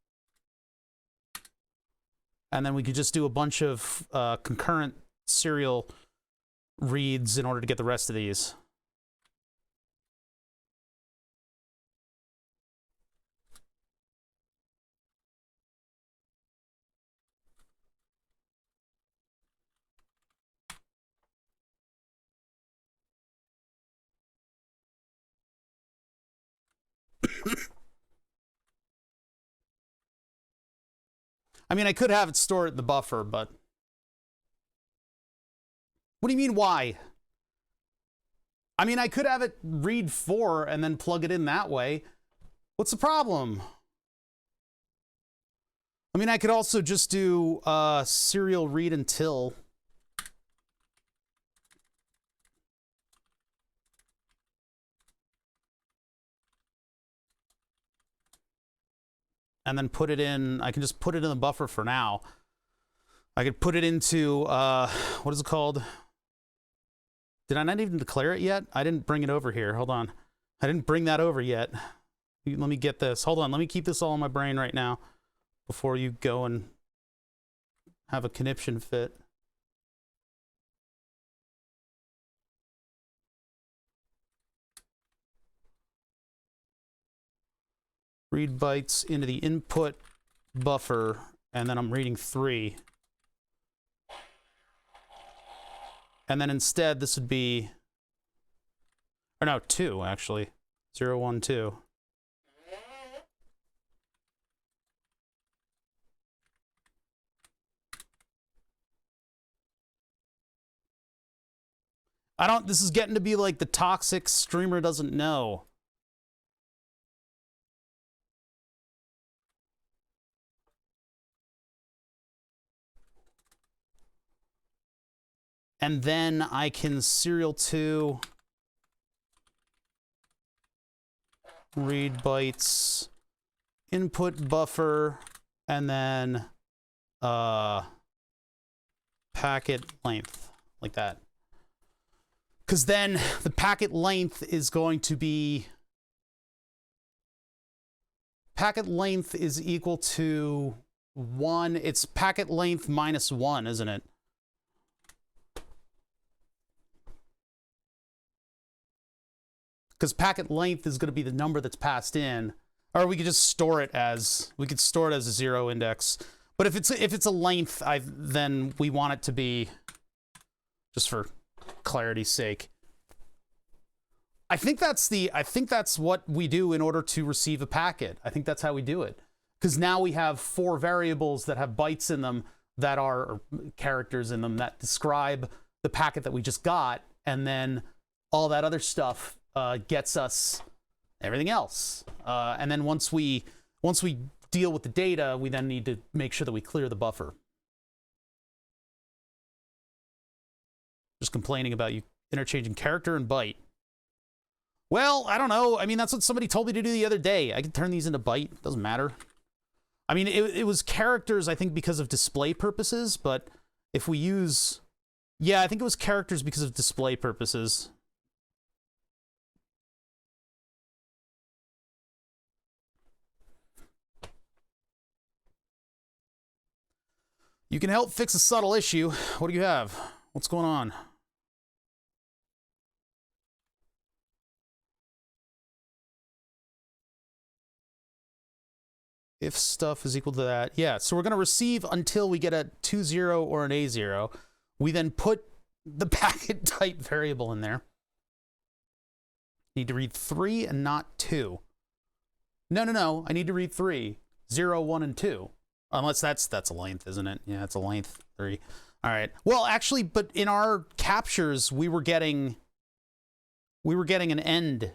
and then we could just do a bunch of concurrent serial reads in order to get the rest of these. I mean, I could have it stored in the buffer, but... What do you mean, why? I mean, I could have it read 4 and then plug it in that way. What's the problem? I mean, I could also just do serial read until... and then put it in, I can just put it in the buffer for now. I could put it into, what is it called? Did I not even declare it yet? I didn't bring it over here, hold on. I didn't bring that over yet. Let me get this, hold on, let me keep this all in my brain right now before you go and have a conniption fit. Read bytes into the input buffer, and then I'm reading 3. And then instead, this would be... or no, 2, actually. 0, 1, 2. This is getting to be like the toxic streamer doesn't know. And then I can serial to read bytes, input buffer, and then packet length, like that. Because then the packet length is going to be... packet length is equal to 1. It's packet length minus 1, isn't it? Because packet length is going to be the number that's passed in, or we could just store it as, we could store it as a 0 index. But if it's a length, then we want it to be, just for clarity's sake. I think that's what we do in order to receive a packet. I think that's how we do it. Because now we have 4 variables that have bytes in them that are, or characters in them that describe the packet that we just got, and then all that other stuff gets us everything else. And then once we deal with the data, we then need to make sure that we clear the buffer. Just complaining about you interchanging character and byte. Well, I don't know. I mean, that's what somebody told me to do the other day. I can turn these into byte. Doesn't matter. I mean, it was characters, I think, because of display purposes, but if we use... yeah, I think it was characters because of display purposes. You can help fix a subtle issue. What do you have? What's going on? If stuff is equal to that. Yeah, so we're going to receive until we get a 2-0 or an A0. We then put the packet type variable in there. Need to read 3 and not 2. No. I need to read 3. 0, 1, and 2. Unless that's a length, isn't it? Yeah, it's a length 3. All right. Well, actually, but in our captures, we were getting an end.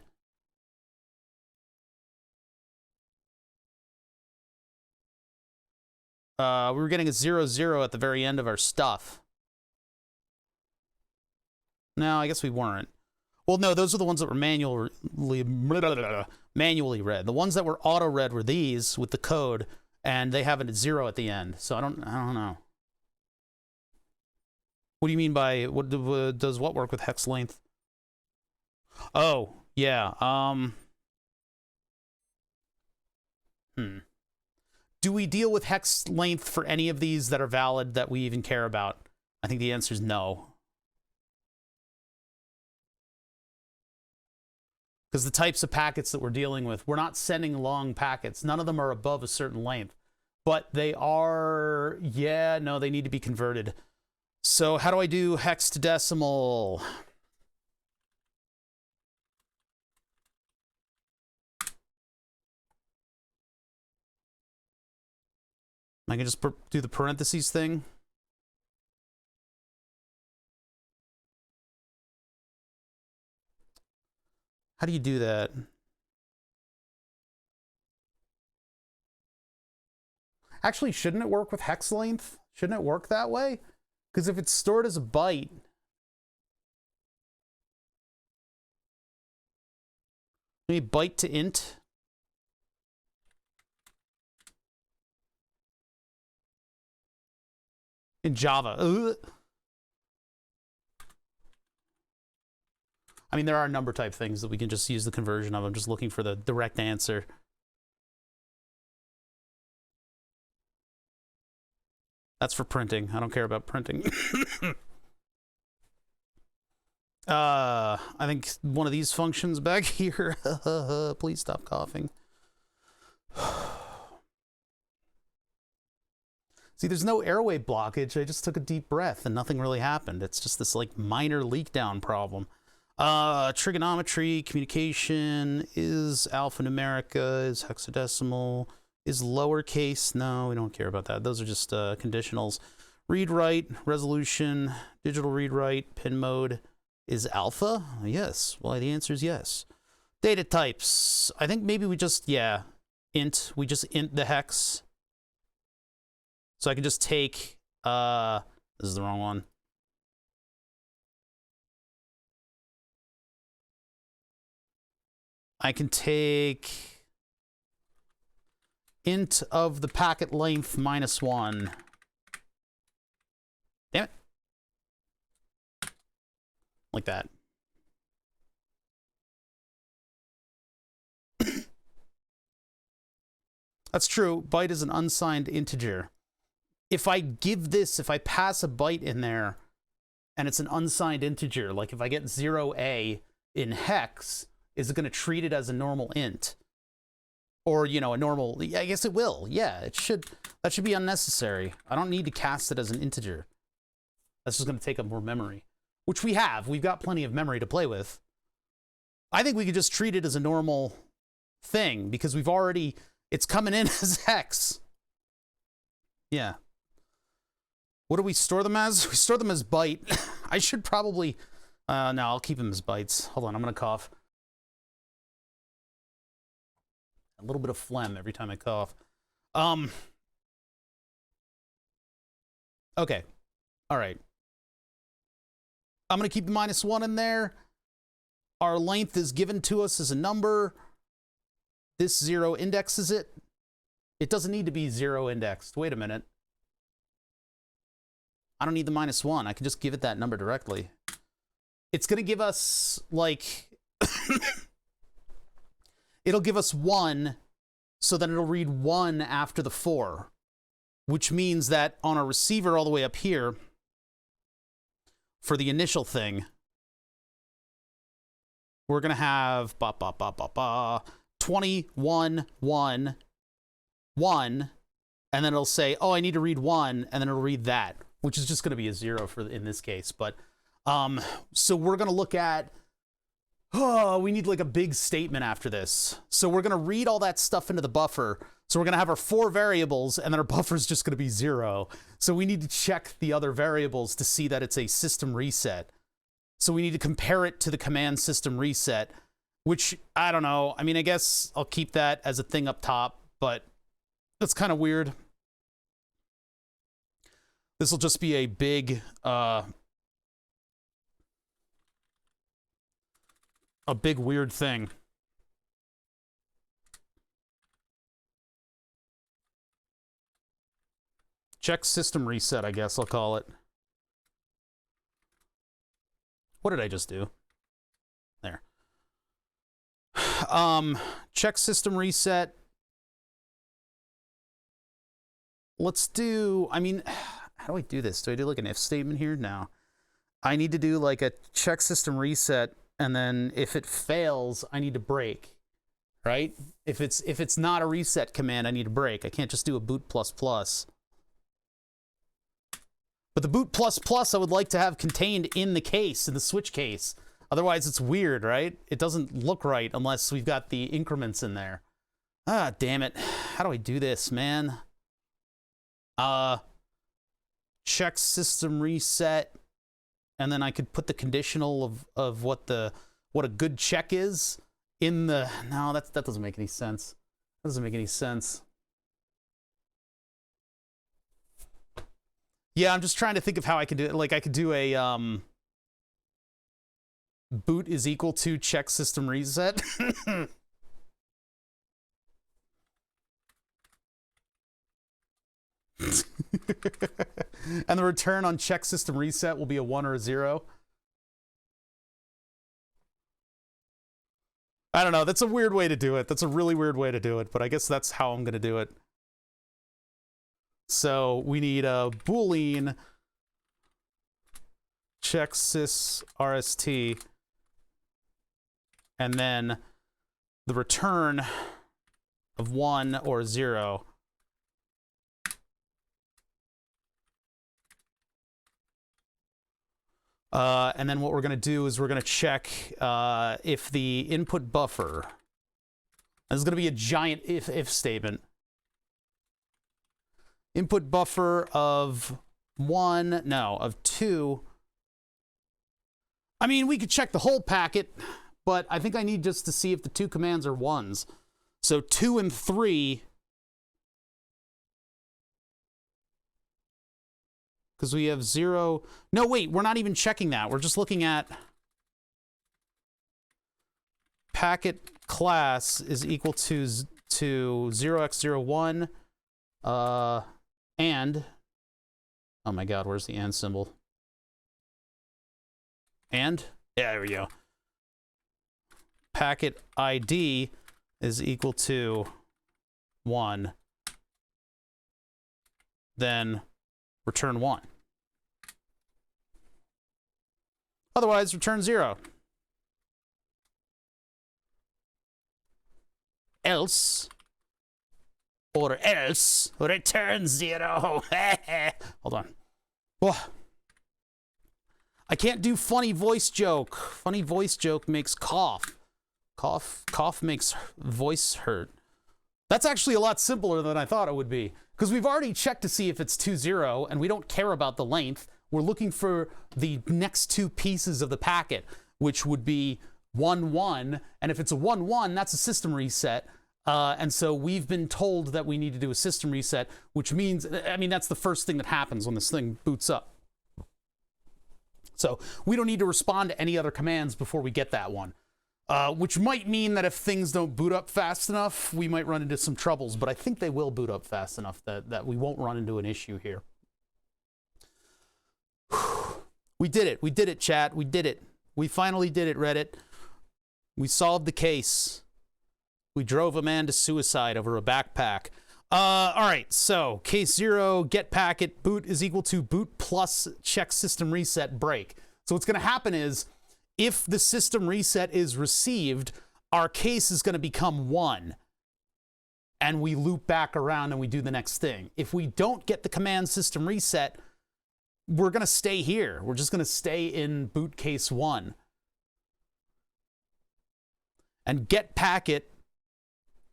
We were getting a 0-0 at the very end of our stuff. No, I guess we weren't. Well, no, those are the ones that were manually read. The ones that were auto-read were these with the code, and they have a 0 at the end. So I don't know. What do you mean by does what work with hex length? Oh, yeah. Do we deal with hex length for any of these that are valid that we even care about? I think the answer is no. Because the types of packets that we're dealing with, we're not sending long packets. None of them are above a certain length. But they are, yeah, no, they need to be converted. So how do I do hex to decimal? I can just do the parentheses thing. How do you do that? Actually, shouldn't it work with hex length? Shouldn't it work that way? Because if it's stored as a byte, maybe byte to int. In Java. Ugh. I mean, there are number type things that we can just use the conversion of. I'm just looking for the direct answer. That's for printing. I don't care about printing. I think one of these functions back here. Please stop coughing. See, there's no airway blockage. I just took a deep breath and nothing really happened. It's just this like minor leak down problem. Trigonometry, communication, is alphanumerica, is hexadecimal, is lowercase. No, we don't care about that. Those are just conditionals. Read write, resolution, digital read write, pin mode. Is alpha? Yes. Well, the answer is yes. Data types. I think maybe we just, yeah, int. We just int the hex. So I can just take, this is the wrong one. I can take int of the packet length -1. Damn it. Like that. That's true. Byte is an unsigned integer. If I give this, if I pass a byte in there and it's an unsigned integer, like if I get 0A in hex, is it going to treat it as a normal int? Or, you know, a normal, I guess it will. Yeah, it should, that should be unnecessary. I don't need to cast it as an integer. That's just going to take up more memory, which we have. We've got plenty of memory to play with. I think we could just treat it as a normal thing because we've already, it's coming in as hex. Yeah. What do we store them as? We store them as byte. I should probably, no, I'll keep them as bytes. Hold on, I'm going to cough. A little bit of phlegm every time I cough. Okay. All right. I'm going to keep the -1 in there. Our length is given to us as a number. This 0 indexes it. It doesn't need to be 0 indexed. Wait a minute. I don't need the -1. I can just give it that number directly. It's going to give us, like... it'll give us 1, so then it'll read 1 after the 4, which means that on a receiver all the way up here, for the initial thing, we're going to have 21, 1, 1, and then it'll say, oh, I need to read 1, and then it'll read that, which is just going to be a 0 for in this case. But so we're going to look at, oh, we need like a big statement after this. So we're going to read all that stuff into the buffer. So we're going to have our 4 variables, and then our buffer is just going to be 0. So we need to check the other variables to see that it's a system reset. So we need to compare it to the command system reset, which, I don't know. I mean, I guess I'll keep that as a thing up top, but that's kind of weird. This will just be a big, a big weird thing. Check system reset, I guess I'll call it. What did I just do? There. Check system reset. let's do, I mean, how do I do this? Do I do like an if statement here? No. I need to do like a check system reset, and then if it fails, I need to break, right? If it's not a reset command, I need to break. I can't just do a boot plus plus. But the boot plus plus I would like to have contained in the case, in the switch case. Otherwise, it's weird, right? It doesn't look right unless we've got the increments in there. Ah, damn it. How do I do this, man? Check system reset, and then I could put the conditional of what a good check is in the... No, that doesn't make any sense. That doesn't make any sense. Yeah, I'm just trying to think of how I could do it. Like, I could do a boot is equal to check system reset. And the return on check system reset will be a 1 or a 0. I don't know. That's a weird way to do it. That's a really weird way to do it, but I guess that's how I'm going to do it. So we need a Boolean check sys RST, and then the return of 1 or 0. And then what we're going to do is we're going to check if the input buffer, this is going to be a giant if statement. Input buffer of 1, no, of 2. I mean, we could check the whole packet, but I think I need just to see if the 2 commands are 1s. So 2 and 3, because we have 0. No, wait, we're not even checking that. We're just looking at packet class is equal to 0x01, and, oh my god, where's the and symbol? And? Yeah, there we go. Packet ID is equal to 1. Then return 1. Otherwise, return 0. Else, return 0. Hold on. Oh. I can't do funny voice joke. Funny voice joke makes cough. Cough makes voice hurt. That's actually a lot simpler than I thought it would be, because we've already checked to see if it's 2-0, and we don't care about the length. We're looking for the next 2 pieces of the packet, which would be 1-1, and if it's a 1-1, that's a system reset. And so we've been told that we need to do a system reset, which means, I mean, that's the first thing that happens when this thing boots up. So we don't need to respond to any other commands before we get that one. Which might mean that if things don't boot up fast enough, we might run into some troubles, but I think they will boot up fast enough that we won't run into an issue here. We did it. We did it, chat. We did it. We finally did it, Reddit. We solved the case. We drove a man to suicide over a backpack. All right, so case 0, get packet, boot is equal to boot plus check system reset break. So what's going to happen is, if the system reset is received, our case is going to become 1. And we loop back around and we do the next thing. If we don't get the command system reset, we're going to stay here. We're just going to stay in boot case 1. And get packet,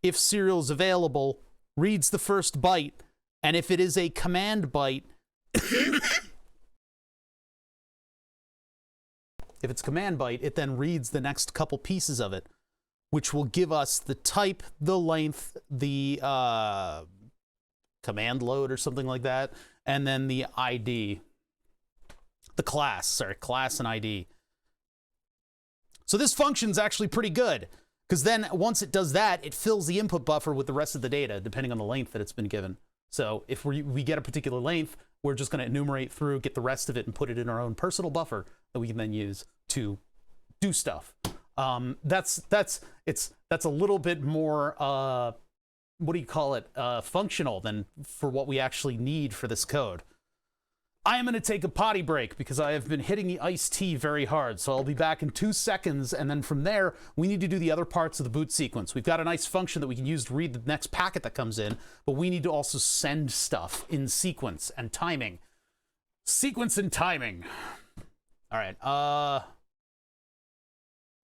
if serial is available, reads the first byte. And if it is a command byte, if it's command byte, it then reads the next couple pieces of it, which will give us the type, the length, the command load or something like that, and then the ID. The class, sorry, class and ID. So this function's actually pretty good, because then once it does that, it fills the input buffer with the rest of the data, depending on the length that it's been given. So if we get a particular length, we're just going to enumerate through, get the rest of it, and put it in our own personal buffer that we can then use to do stuff. That's a little bit more what do you call it, functional than for what we actually need for this code. I am going to take a potty break because I have been hitting the iced tea very hard. So I'll be back in 2 seconds. And then from there, we need to do the other parts of the boot sequence. We've got a nice function that we can use to read the next packet that comes in, but we need to also send stuff in sequence and timing. Sequence and timing. All right.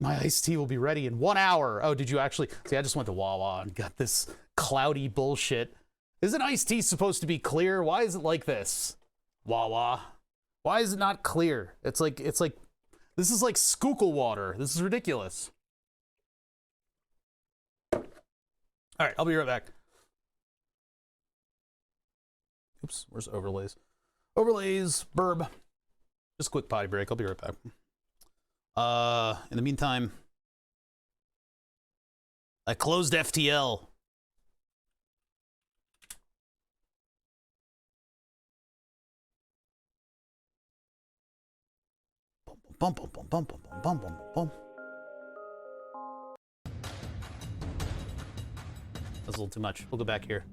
My iced tea will be ready in 1 hour. Oh, did you actually? See, I just went to Wawa and got this cloudy bullshit. Isn't iced tea supposed to be clear? Why is it like this? Wawa. Why is it not clear? It's like, this is like schuylkill water. This is ridiculous. All right, I'll be right back. Oops, where's overlays? Overlays, burb. Just a quick potty break. I'll be right back. In the meantime, I closed FTL. Bum, bum, bum, bum, bum, bum, bum, bum. That's a little too much. We'll go back here.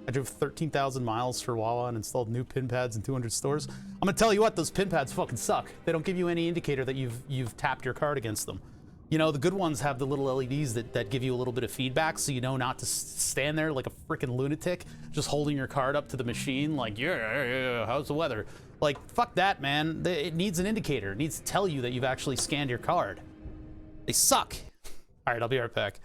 I drove 13,000 miles for Wawa and installed new pin pads in 200 stores. I'm gonna tell you what, those pin pads fucking suck. They don't give you any indicator that you've tapped your card against them. You know, the good ones have the little LEDs that give you a little bit of feedback, so you know not to stand there like a freaking lunatic, just holding your card up to the machine like, yeah, how's the weather? Like, fuck that, man. It needs an indicator. It needs to tell you that you've actually scanned your card. They suck. All right, I'll be right back.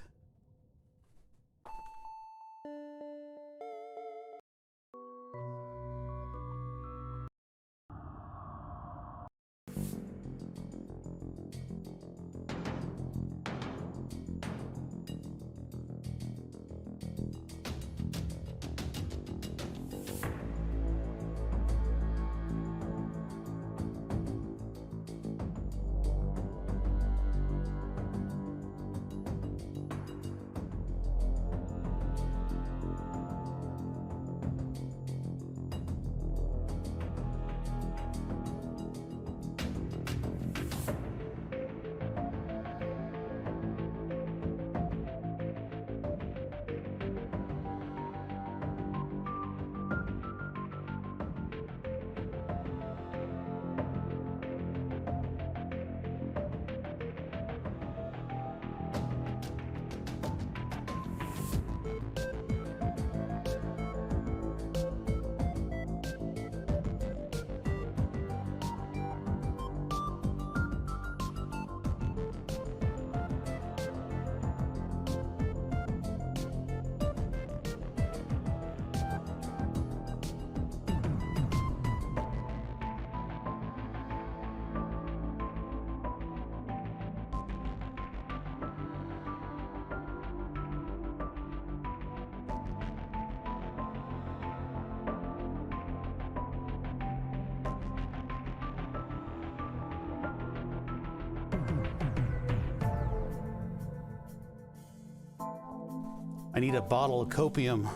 I need a bottle of copium,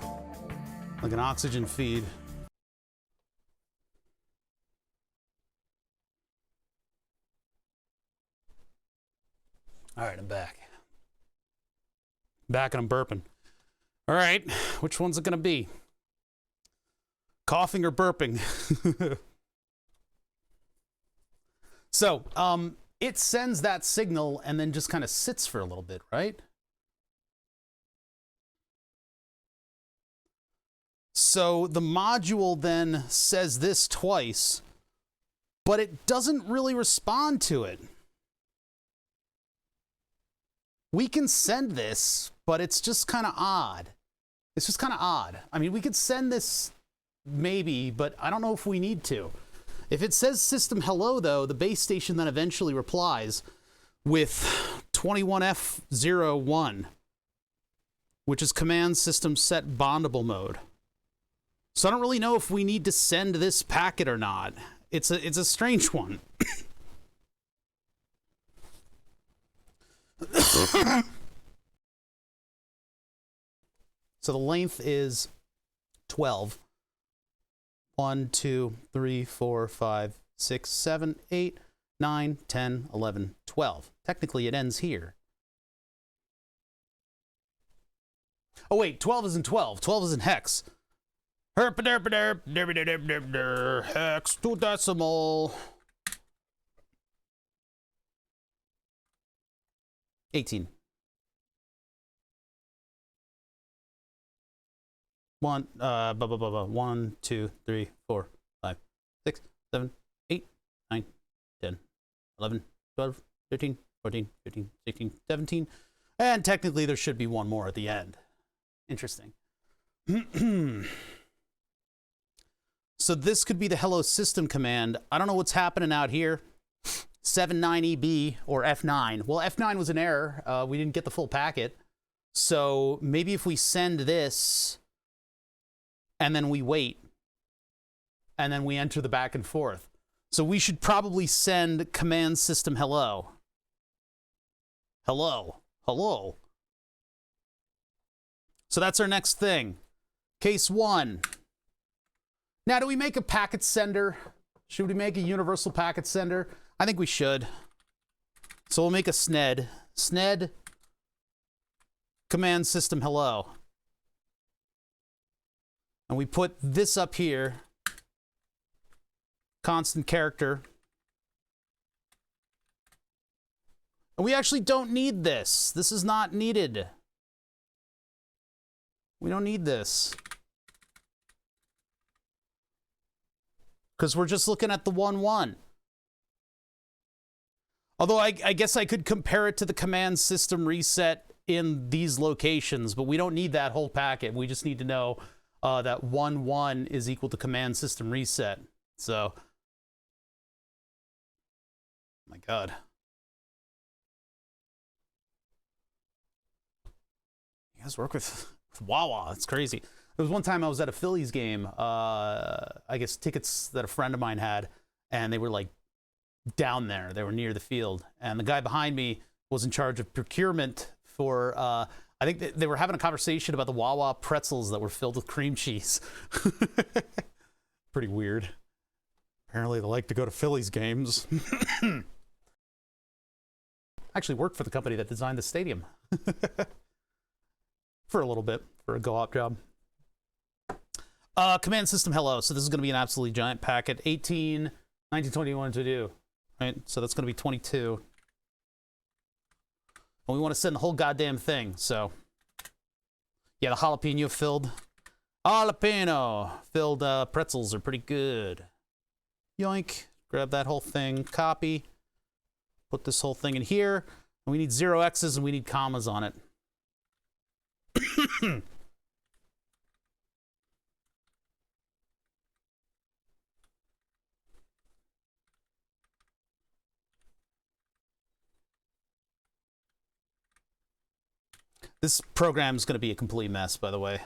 like an oxygen feed. All right, I'm back. Back and I'm burping. All right, which one's it gonna be? Coughing or burping? So, it sends that signal and then just kind of sits for a little bit, right? So the module then says this twice, but it doesn't really respond to it. We can send this, but it's just kind of odd. It's just kind of odd. I mean, we could send this maybe, but I don't know if we need to. If it says system hello, though, the base station then eventually replies with 21F01, which is command system set bondable mode. So I don't really know if we need to send this packet or not. It's a strange one. So the length is 12. 1, 2, 3, 4, 5, 6, 7, 8, 9, 10, 11, 12. Technically, it ends here. Oh wait, 12 isn't 12. 12 isn't hex. Herp-a-derp-a-derp, derp-a-derp-a-derp, hex to decimal. 18. 1, 2, 3, 4, 5, 6, 7, 8, 9, 10, 11, 12, 13, 14, 15, 16, 17. And technically there should be one more at the end. Interesting. So this could be the hello system command. I don't know what's happening out here. 79EB or F9. Well, F9 was an error. We didn't get the full packet. So maybe if we send this and then we wait and then we enter the back and forth. So we should probably send command system hello. Hello. Hello. So that's our next thing. Case 1. Now, do we make a packet sender? Should we make a universal packet sender? I think we should. So we'll make a SNED. SNED command system hello. And we put this up here. Constant character. And we actually don't need this. This is not needed. We don't need this. Because we're just looking at the 1-1. Although I guess I could compare it to the command system reset in these locations, but we don't need that whole packet. We just need to know that 1-1 is equal to command system reset. So, my God. You guys work with Wawa. It's crazy. There was one time I was at a Phillies game, I guess tickets that a friend of mine had, and they were like down there. They were near the field. And the guy behind me was in charge of procurement for, I think they were having a conversation about the Wawa pretzels that were filled with cream cheese. Pretty weird. Apparently they like to go to Phillies games. Actually worked for the company that designed the stadium. For a little bit, for a go-op job. Command system hello. So this is going to be an absolutely giant packet. 18, 19, 21 to do. Right? So that's going to be 22. And we want to send the whole goddamn thing. So, yeah, the jalapeno filled pretzels are pretty good. Yoink. Grab that whole thing. Copy. Put this whole thing in here. And we need 0 X's and we need commas on it. This program is going to be a complete mess, by the way.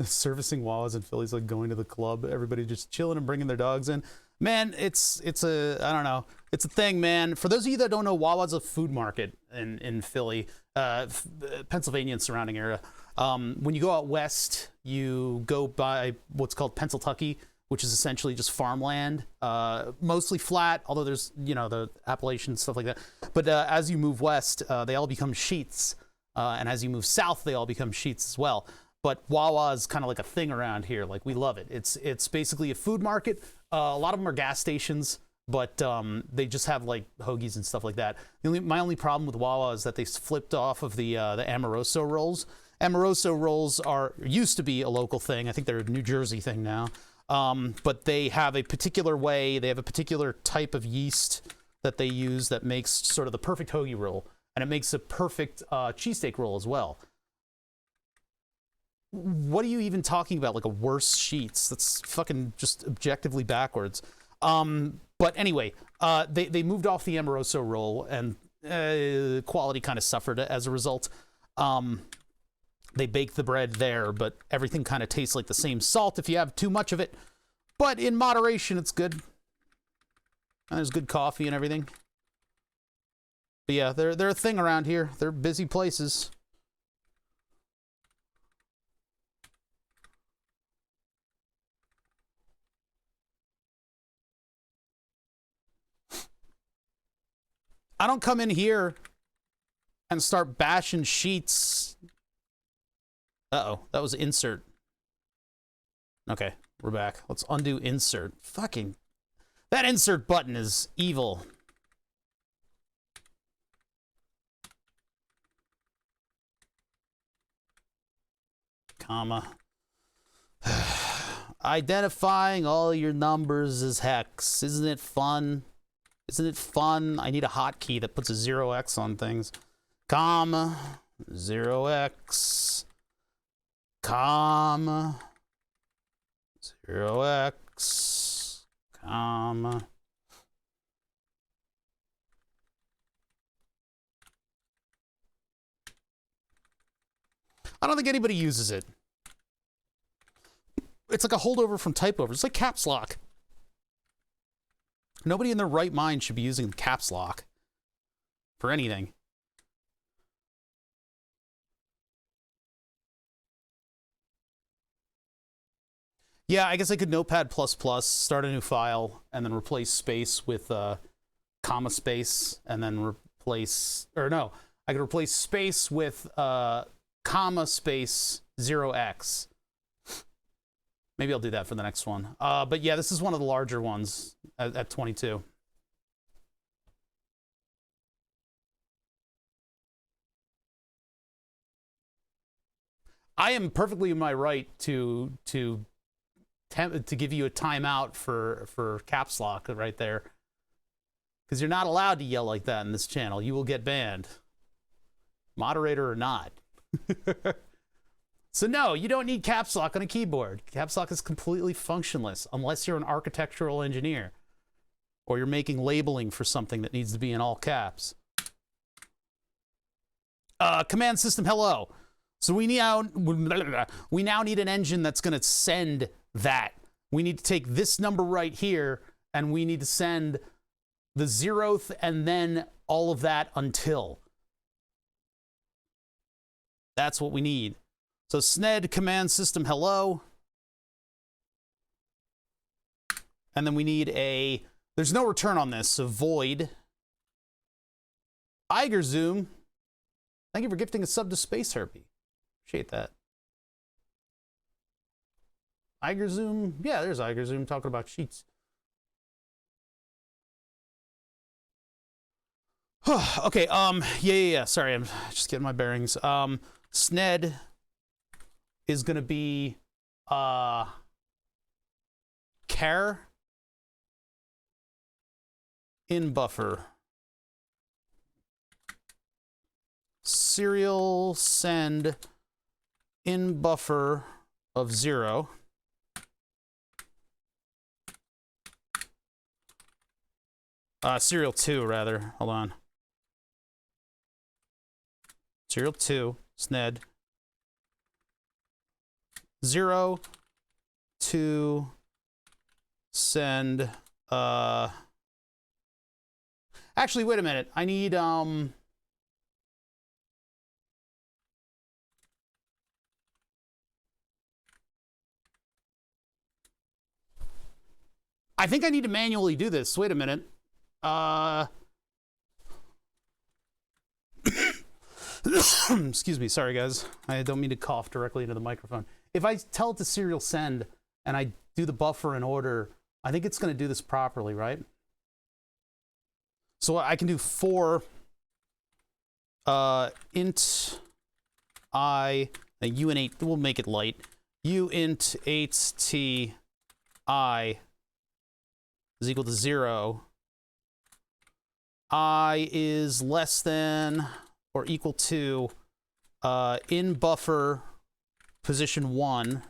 Servicing Wawas in Philly's like going to the club. Everybody just chilling and bringing their dogs in. Man, it's a, I don't know. It's a thing, man. For those of you that don't know, Wawa's a food market in Philly, Pennsylvania and surrounding area. When you go out west, you go by what's called Pennsyltucky, which is essentially just farmland, mostly flat, although there's, you know, the Appalachian stuff like that. But as you move west, they all become sheets. And as you move south, they all become sheets as well. But Wawa is kind of like a thing around here. Like, we love it. It's basically a food market. A lot of them are gas stations, but they just have like hoagies and stuff like that. My only problem with Wawa is that they flipped off of the Amoroso rolls. Amoroso rolls used to be a local thing. I think they're a New Jersey thing now. But they have a particular way, they have a particular type of yeast that they use that makes sort of the perfect hoagie roll. And it makes a perfect cheesesteak roll as well. What are you even talking about? Like a worse sheets? That's fucking just objectively backwards. But anyway, they moved off the Amoroso roll and quality kind of suffered as a result. They bake the bread there, but everything kind of tastes like the same salt if you have too much of it. But in moderation, it's good. And there's good coffee and everything. But yeah, they're a thing around here. They're busy places. I don't come in here and start bashing sheets. Uh-oh, that was insert. Okay, we're back. Let's undo insert. Fucking, that insert button is evil. Comma. Identifying all your numbers as hex. Isn't it fun? Isn't it fun? I need a hotkey that puts a 0x on things. Comma. 0x. Comma. 0x. Comma. I don't think anybody uses it. It's like a holdover from typeover. It's like caps lock. Nobody in their right mind should be using caps lock for anything. Yeah, I guess I could Notepad++, start a new file, and then replace space with comma space, and then replace, or no, I could replace space with comma space 0x. Maybe I'll do that for the next one. But yeah, this is one of the larger ones at 22. I am perfectly in my right to give you a timeout for caps lock right there, because you're not allowed to yell like that in this channel. You will get banned, moderator or not. So no, you don't need caps lock on a keyboard. Caps lock is completely functionless unless you're an architectural engineer or you're making labeling for something that needs to be in all caps. Command system hello. So we now need an engine that's going to send that. We need to take this number right here and we need to send the 0th and then all of that until. That's what we need. So sned command system hello. And then we need a, there's no return on this, so void. Zoom. Thank you for gifting a sub to Space Herpy. Appreciate that. Zoom. Yeah, there's Zoom talking about sheets. Okay, yeah. Sorry, I'm just getting my bearings. Sned is going to be char in buffer serial send in buffer of 0 serial 2 rather, hold on, serial 2 sned 0 to send actually wait a minute, I need I think I need to manually do this. Wait a minute. Excuse me, sorry guys. I don't mean to cough directly into the microphone. If I tell it to serial send and I do the buffer in order, I think it's going to do this properly, right? So I can do for int I, uint, we'll make it light. Uint 8t I is equal to 0. I is less than or equal to in buffer position 1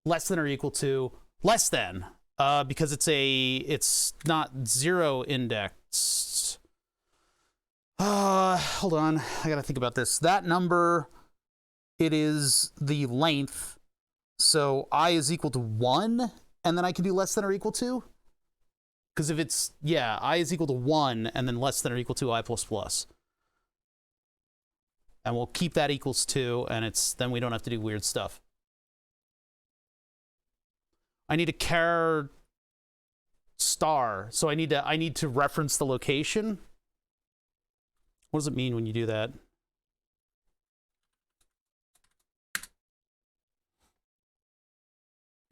less than or equal to less than because it's not 0 indexed. Hold on, I gotta think about this. That number, it is the length, so I is equal to 1, and then I can do less than or equal to. Because if it's, yeah, I is equal to 1, and then less than or equal to I plus plus. And we'll keep that equals 2, and then we don't have to do weird stuff. I need a char star. So I need to reference the location. What does it mean when you do that?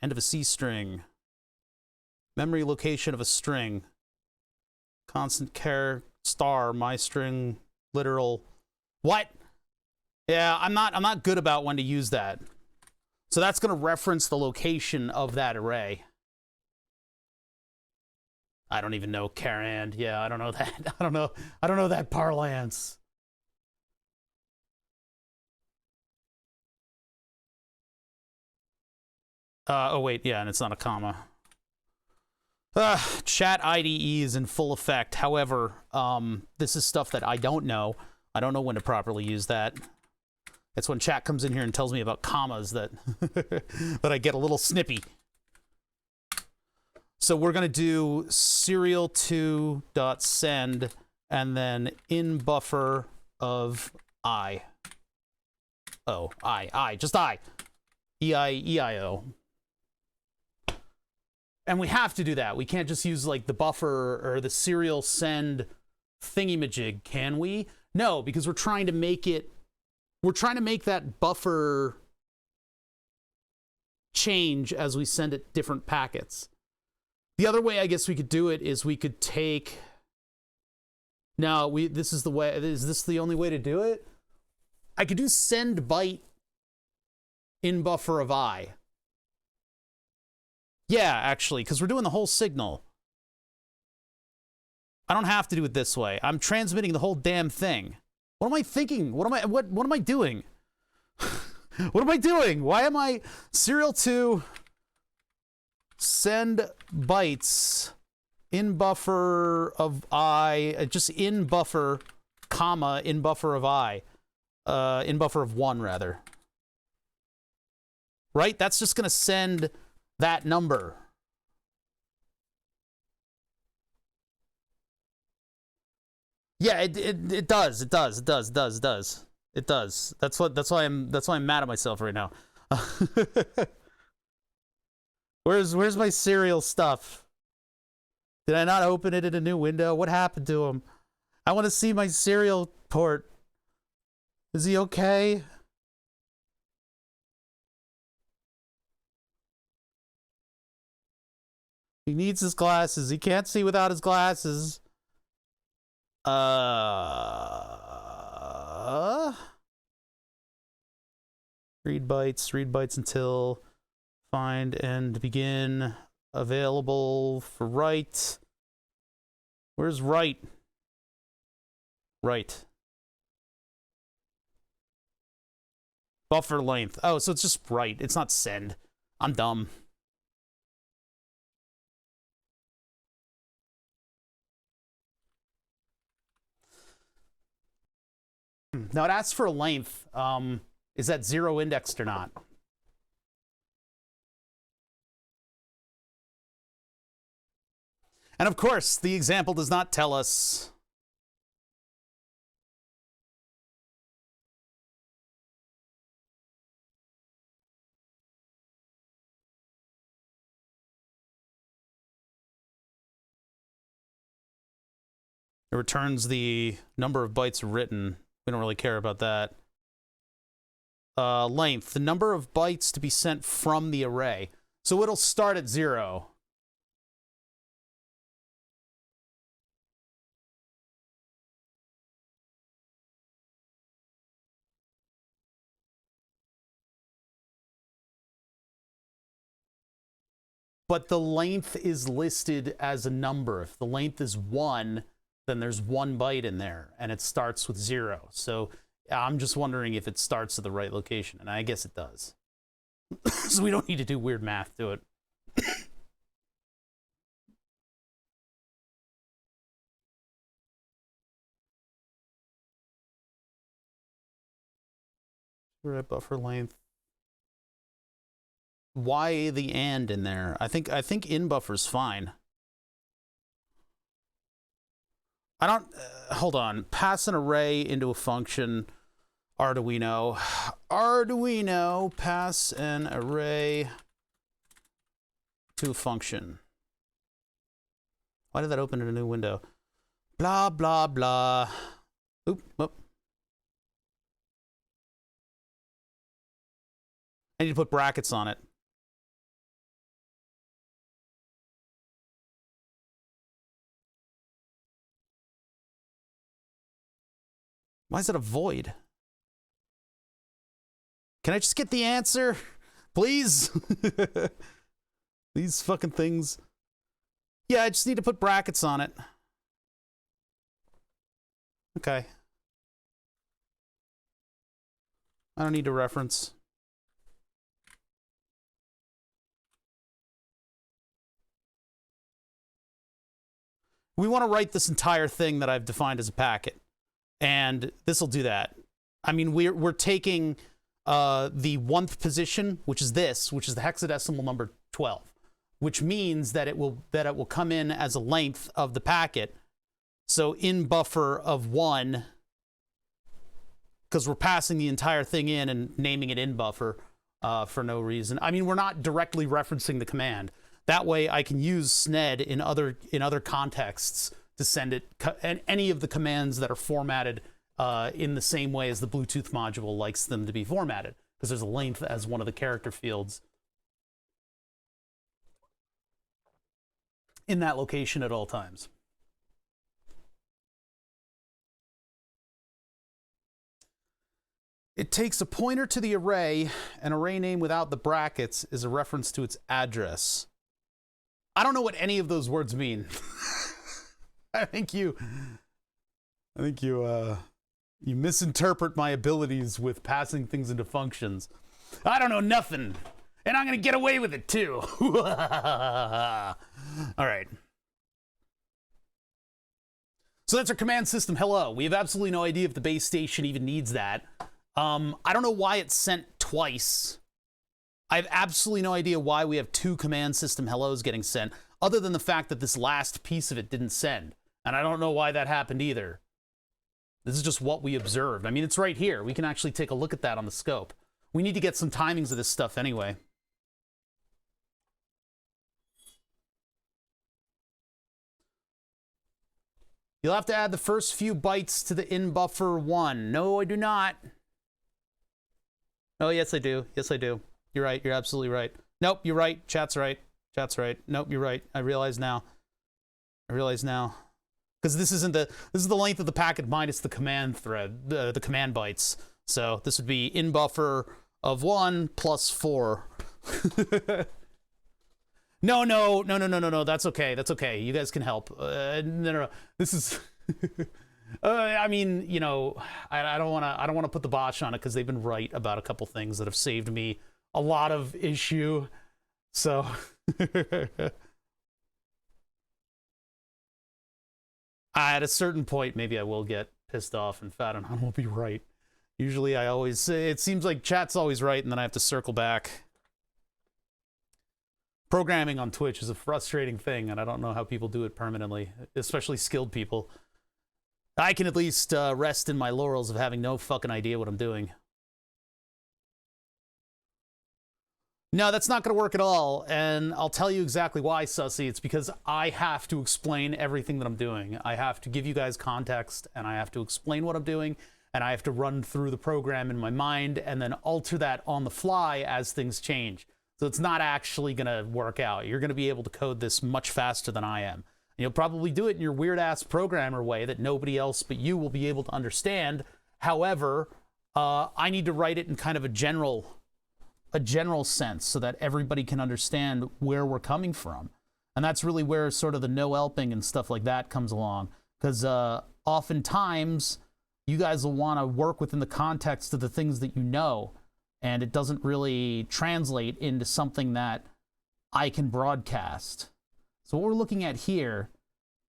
End of a C string. Memory location of a string. Constant char star my string literal. What? Yeah, I'm not good about when to use that. So that's going to reference the location of that array. I don't even know carand. Yeah, I don't know that. I don't know that parlance. Oh wait, yeah, and it's not a comma. Chat IDE is in full effect. However, this is stuff that I don't know. I don't know when to properly use that. It's when chat comes in here and tells me about commas that that I get a little snippy. So we're gonna do serial2.send and then in buffer of I. Oh, I, just I. EIO. And we have to do that. We can't just use like the buffer or the serial send thingy-majig, can we? No, because we're trying to make that buffer change as we send it different packets. The other way I guess we could do it is we could take... No, this is the way... Is this the only way to do it? I could do send byte in buffer of I. Yeah, actually, because we're doing the whole signal. I don't have to do it this way. I'm transmitting the whole damn thing. What am I thinking? What am I doing? What am I doing? Why am I serial to send bytes in buffer of I, just in buffer, comma, in buffer of I, in buffer of 1 rather. Right? That's just going to send that number. Yeah, it does. It does. It does. It does. It does. It does. That's why I'm mad at myself right now. Where's my serial stuff? Did I not open it in a new window? What happened to him? I want to see my serial port. Is he okay? He needs his glasses. He can't see without his glasses. Read bytes until find and begin available for write. Where's write? Write. Buffer length. Oh, so it's just write. It's not send. I'm dumb. Now it asks for a length. Is that 0 indexed or not? And of course, the example does not tell us. It returns the number of bytes written. We don't really care about that. Length, the number of bytes to be sent from the array. So it'll start at 0. But the length is listed as a number. If the length is 1, then there's 1 byte in there, and it starts with 0. So I'm just wondering if it starts at the right location, and I guess it does. So we don't need to do weird math to it. We're at buffer length. Why the and in there? I think in buffer's fine. I don't, hold on. Pass an array into a function. Arduino, pass an array to a function. Why did that open in a new window? Blah, blah, blah. Oop, whoop. I need to put brackets on it. Why is it a void? Can I just get the answer? Please? These fucking things. Yeah, I just need to put brackets on it. Okay. I don't need to reference. We want to write this entire thing that I've defined as a packet. And this will do that. I mean, we're taking the 1th position, which is this, which is the hexadecimal number 12, which means that it will come in as a length of the packet. So in buffer of 1, because we're passing the entire thing in and naming it in buffer for no reason. I mean, we're not directly referencing the command. That way I can use SNED in other contexts to send it, and any of the commands that are formatted in the same way as the Bluetooth module likes them to be formatted, because there's a length as one of the character fields in that location at all times. It takes a pointer to the array. An array name without the brackets is a reference to its address. I don't know what any of those words mean. I think you misinterpret my abilities with passing things into functions. I don't know nothing, and I'm gonna get away with it too. All right. So that's our command system. Hello. We have absolutely no idea if the base station even needs that. I don't know why it's sent twice. I have absolutely no idea why we have 2 command system hellos getting sent, other than the fact that this last piece of it didn't send. And I don't know why that happened either. This is just what we observed. I mean, it's right here. We can actually take a look at that on the scope. We need to get some timings of this stuff anyway. You'll have to add the first few bytes to the in buffer 1. No, I do not. Oh, yes, I do. Yes, I do. You're right. You're absolutely right. Nope, you're right. Chat's right. Chat's right. Nope, you're right. I realize now. I realize now. Because this is the length of the packet minus the command thread, the command bytes. So this would be in buffer of 1 plus 4. No. That's okay. That's okay. You guys can help. No. This is. I mean, you know, I don't want to put the botch on it because they've been right about a couple things that have saved me a lot of issue. So. At a certain point, maybe I will get pissed off and fat and I won't be right. Usually I always, it seems like chat's always right and then I have to circle back. Programming on Twitch is a frustrating thing and I don't know how people do it permanently, especially skilled people. I can at least rest in my laurels of having no fucking idea what I'm doing. No, that's not going to work at all, and I'll tell you exactly why, Sussy. It's because I have to explain everything that I'm doing. I have to give you guys context, and I have to explain what I'm doing, and I have to run through the program in my mind and then alter that on the fly as things change. So it's not actually going to work out. You're going to be able to code this much faster than I am. And you'll probably do it in your weird-ass programmer way that nobody else but you will be able to understand. However, I need to write it in kind of a general sense so that everybody can understand where we're coming from. And that's really where sort of the no-helping and stuff like that comes along. Because oftentimes, you guys will want to work within the context of the things that you know, and it doesn't really translate into something that I can broadcast. So what we're looking at here,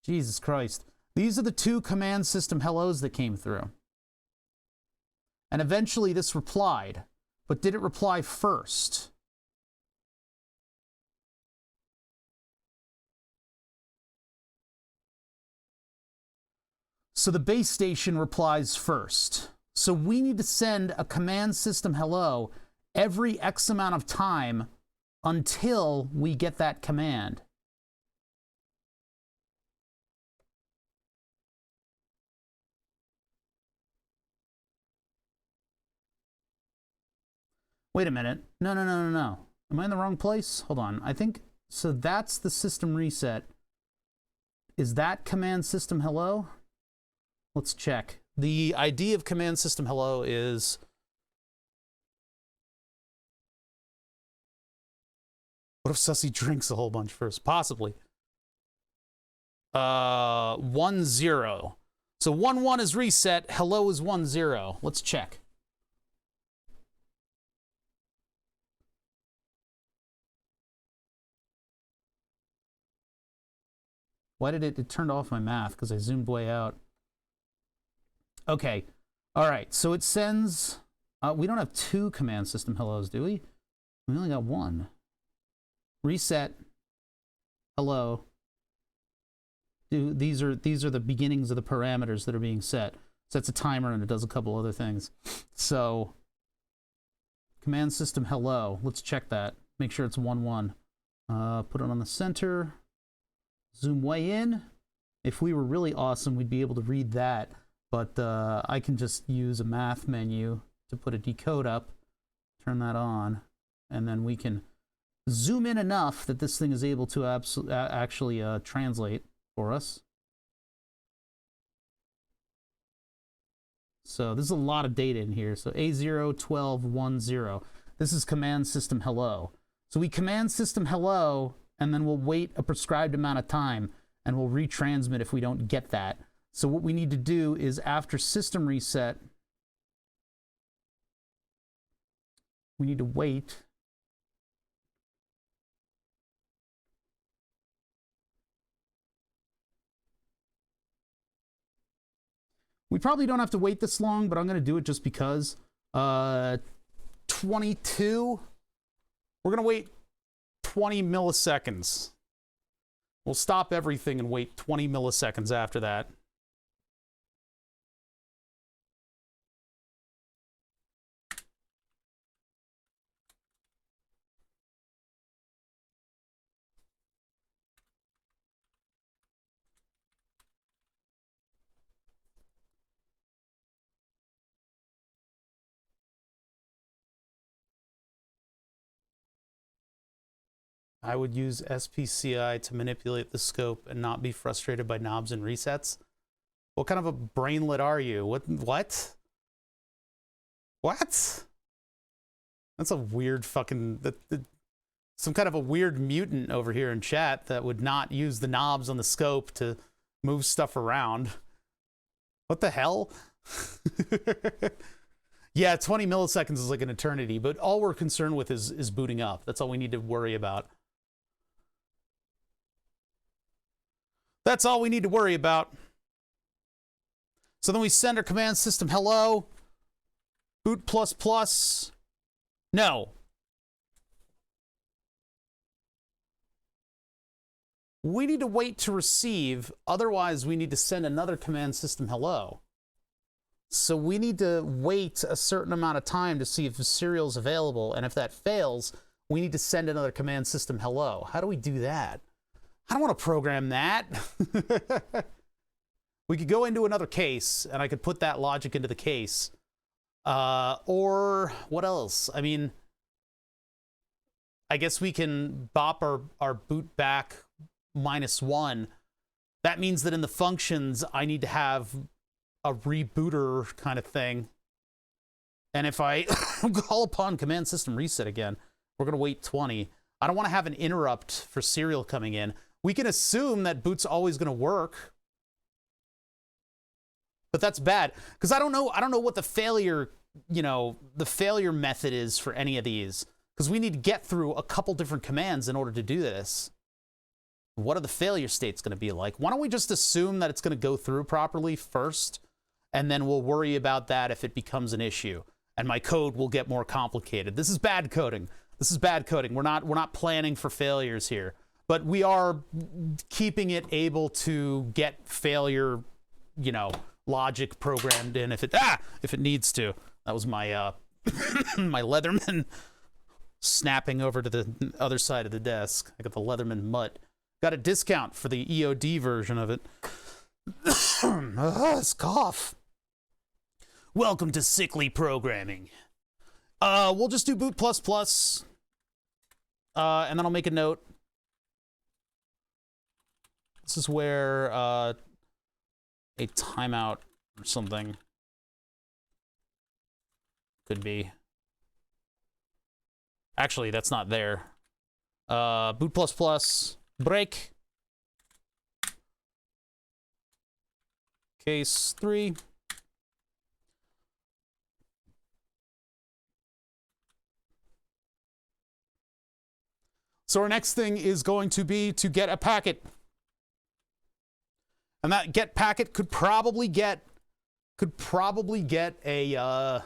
Jesus Christ, these are the 2 command system hellos that came through. And eventually this replied. But did it reply first? So the base station replies first. So we need to send a command system hello every X amount of time until we get that command. Wait a minute. No, no, no, no, no. Am I in the wrong place? Hold on. I think, so that's the system reset. Is that command system hello? Let's check. The ID of command system hello is... What if Sussy drinks a whole bunch first? Possibly. 1, 0. So 1, 1 is reset. Hello is 1, 0. Let's check. Why did it turned off my math? Because I zoomed way out. Okay. All right. So it sends... we don't have 2 command system hellos, do we? We only got 1. Reset. Hello. These are the beginnings of the parameters that are being set. Sets a timer and it does a couple other things. So command system hello. Let's check that. Make sure it's 1, 1. Put it on the center. Zoom way in. If we were really awesome, we'd be able to read that. But I can just use a math menu to put a decode up, turn that on, and then we can zoom in enough that this thing is able to actually translate for us. So this is a lot of data in here. So A0, 12, 1, 0. This is command system hello. So we command system hello, and then we'll wait a prescribed amount of time, and we'll retransmit if we don't get that. So what we need to do is after system reset, we need to wait. We probably don't have to wait this long, but I'm going to do it just because. 22. We're going to wait 20 milliseconds. We'll stop everything and wait 20 milliseconds after that. I would use SPCI to manipulate the scope and not be frustrated by knobs and resets. What kind of a brainlet are you? What? What? That's a weird fucking... some kind of a weird mutant over here in chat that would not use the knobs on the scope to move stuff around. What the hell? Yeah, 20 milliseconds is like an eternity, but all we're concerned with is booting up. That's all we need to worry about. That's all we need to worry about. So then we send our command system hello. Boot ++. No. We need to wait to receive. Otherwise, we need to send another command system hello. So we need to wait a certain amount of time to see if the serial is available. And if that fails, we need to send another command system hello. How do we do that? I don't want to program that. We could go into another case, and I could put that logic into the case. Or what else? I mean, I guess we can bop our boot back -1. That means that in the functions, I need to have a rebooter kind of thing. And if I call upon command system reset again, we're going to wait 20. I don't want to have an interrupt for serial coming in. We can assume that boot's always going to work. But that's bad, because I don't know what the failure, the failure method is for any of these, because we need to get through a couple different commands in order to do this. What are the failure states going to be like? Why don't we just assume that it's going to go through properly first, and then we'll worry about that if it becomes an issue, and my code will get more complicated. This is bad coding. This is bad coding. We're not planning for failures here, but we are keeping it able to get failure, logic programmed in if it needs to. That was my my Leatherman snapping over to the other side of the desk. I got the Leatherman mutt. Got a discount for the EOD version of it. This cough. Welcome to Sickly Programming. We'll just do boot plus plus. And then I'll make a note. This is where a timeout or something could be. Actually, that's not there. Boot plus plus, break. Case 3. So our next thing is going to be to get a packet. And that get packet could probably get a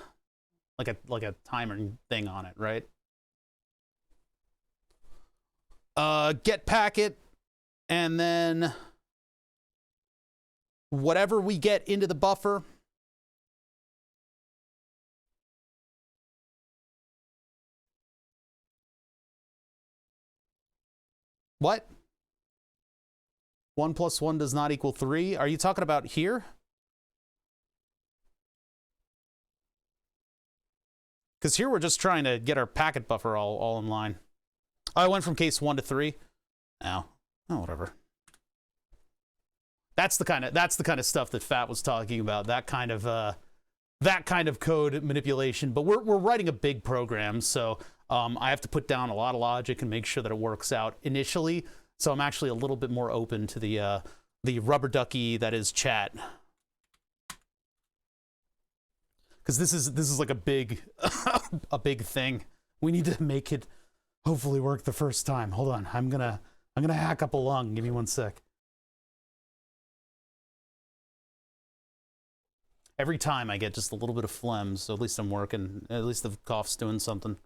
like a timer thing on it, right? Get packet, and then whatever we get into the buffer, what? 1 + 1 does not equal 3. Are you talking about here? Because here we're just trying to get our packet buffer all in line. Oh, I went from case 1 to 3. Oh, whatever. That's the kind of stuff that Fat was talking about. That kind of code manipulation. But we're writing a big program, so I have to put down a lot of logic and make sure that it works out initially. So I'm actually a little bit more open to the rubber ducky that is chat. Because this is like a big a big thing. We need to make it hopefully work the first time. Hold on. I'm gonna hack up a lung. Give me 1 sec. Every time I get just a little bit of phlegm, so at least I'm working. At least the cough's doing something.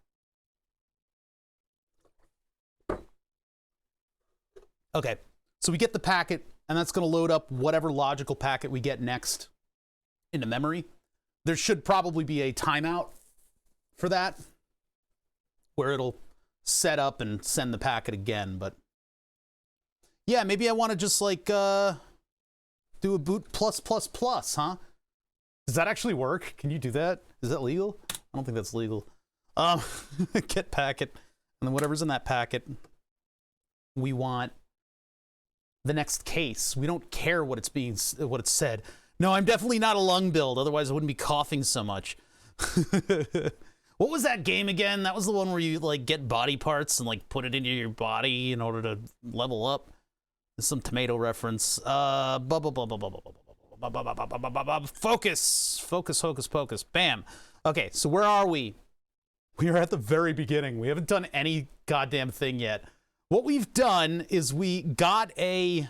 Okay, so we get the packet, and that's going to load up whatever logical packet we get next into memory. There should probably be a timeout for that, where it'll set up and send the packet again, but yeah, maybe I want to just like do a boot plus plus plus, huh? Does that actually work? Can you do that? Is that legal? I don't think that's legal. Get packet, and then whatever's in that packet, we want the next case. We don't care what it's said. No, I'm definitely not a lung build, otherwise I wouldn't be coughing so much. What was that game again? That was the one where you like get body parts and like put it into your body in order to level up. There's some tomato reference. Focus, hocus pocus, bam. Okay, so where are we? We are at the very beginning. We haven't done any goddamn thing yet. What we've done is we got a...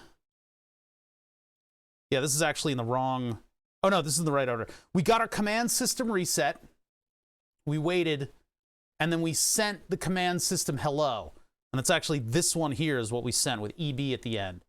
Yeah, this is actually in the wrong... Oh no, this is in the right order. We got our command system reset. We waited, and then we sent the command system hello. And it's actually this one here is what we sent with EB at the end.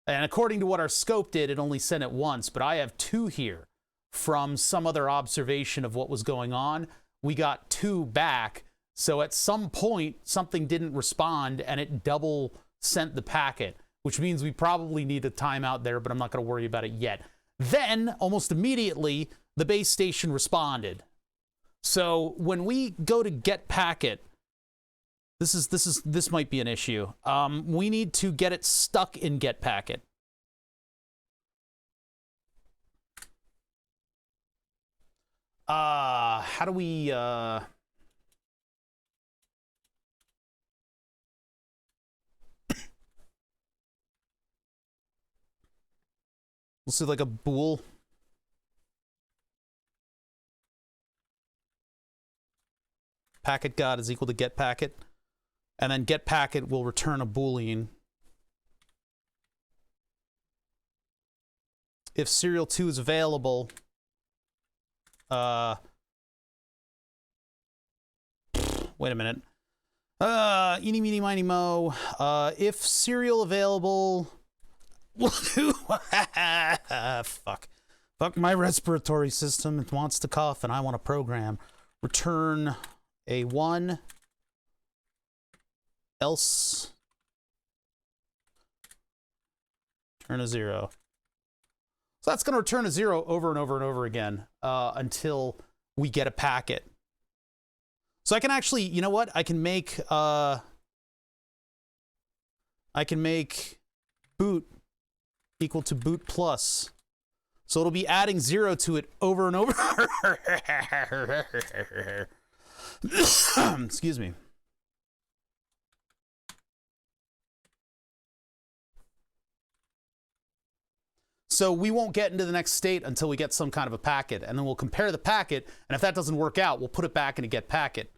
And according to what our scope did, it only sent it once, but I have 2 here from some other observation of what was going on. We got 2 back, so at some point, something didn't respond, and it double sent the packet, which means we probably need a timeout there, but I'm not going to worry about it yet. Then, almost immediately, the base station responded. So when we go to get packet, this might be an issue. We need to get it stuck in get packet. How do we we'll see like a bool. Packet got is equal to get packet. And then get packet will return a Boolean. If serial 2 is available, wait a minute. Eeny, meeny, miny, mo. If serial available... Fuck. Fuck my respiratory system. It wants to cough and I want to program. Return a 1. Else return a 0. So that's going to return a 0 over and over and over again until we get a packet. So I can actually, you know what? I can make boot equal to boot plus. So it'll be adding 0 to it over and over. Excuse me. So we won't get into the next state until we get some kind of a packet, and then we'll compare the packet, and if that doesn't work out, we'll put it back into get packet.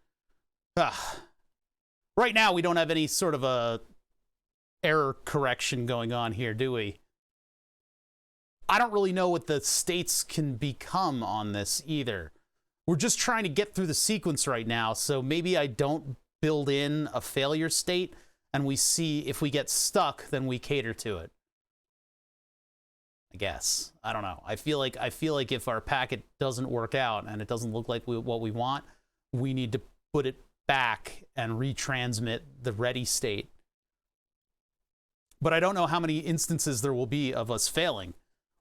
Right now, we don't have any sort of a error correction going on here, do we? I don't really know what the states can become on this either. We're just trying to get through the sequence right now, so maybe I don't build in a failure state, and we see if we get stuck, then we cater to it. I guess. I don't know. I feel like if our packet doesn't work out and it doesn't look like what we want, we need to put it back and retransmit the ready state. But I don't know how many instances there will be of us failing.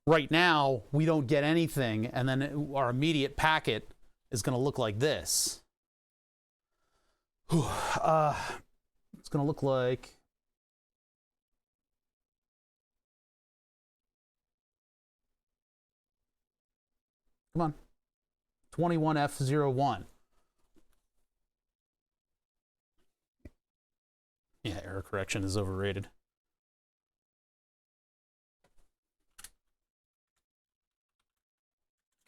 Right now, we don't get anything, and then our immediate packet is going to look like this. It's going to look like... Come on. 21F01. Yeah, error correction is overrated.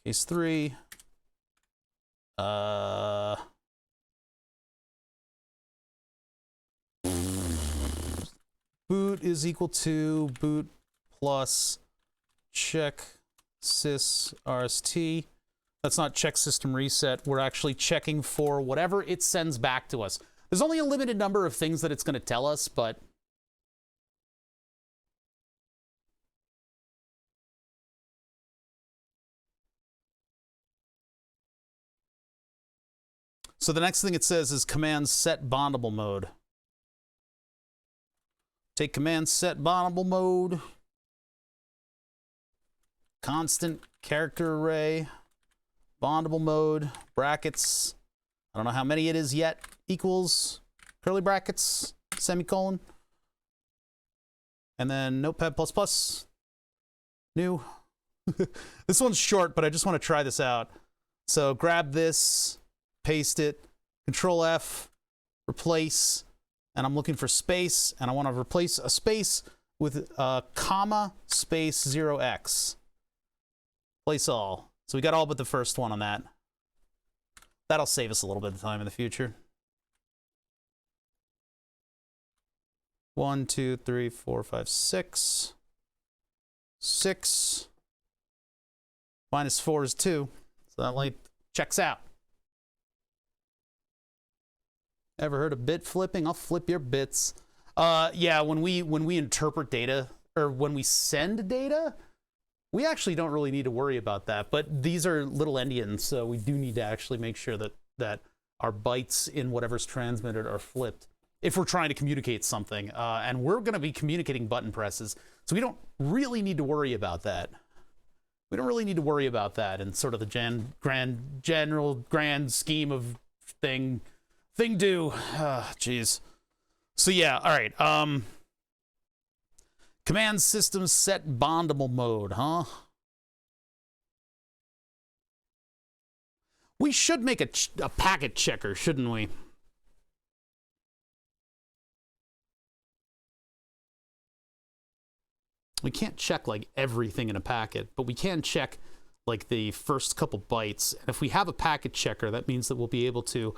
Case 3. Boot is equal to boot plus check sys rst. That's not check system reset. We're actually checking for whatever it sends back to us. There's only a limited number of things that it's going to tell us, but so the next thing it says is command set bondable mode. Take command set bondable mode. Constant character array, bondable mode, brackets, I don't know how many it is yet, equals, curly brackets, semicolon, and then notepad++, new. This one's short, but I just want to try this out. So grab this, paste it, Control F, replace, and I'm looking for space, and I want to replace a space with comma space 0x. Place all. So we got all but the first one on that. That'll save us a little bit of time in the future. 1, 2, 3, 4, 5, 6. 6. Minus 4 is 2. So that light checks out. Ever heard of bit flipping? I'll flip your bits. Yeah, when we interpret data, or when we send data, we actually don't really need to worry about that, but these are little endians, so we do need to actually make sure that our bytes in whatever's transmitted are flipped if we're trying to communicate something. And we're going to be communicating button presses, so we don't really need to worry about that. We don't really need to worry about that in sort of the grand scheme of thing do. Jeez. So yeah, all right. Command system set bondable mode, huh? We should make a packet checker, shouldn't we? We can't check like everything in a packet, but we can check like the first couple bytes. And if we have a packet checker, that means that we'll be able to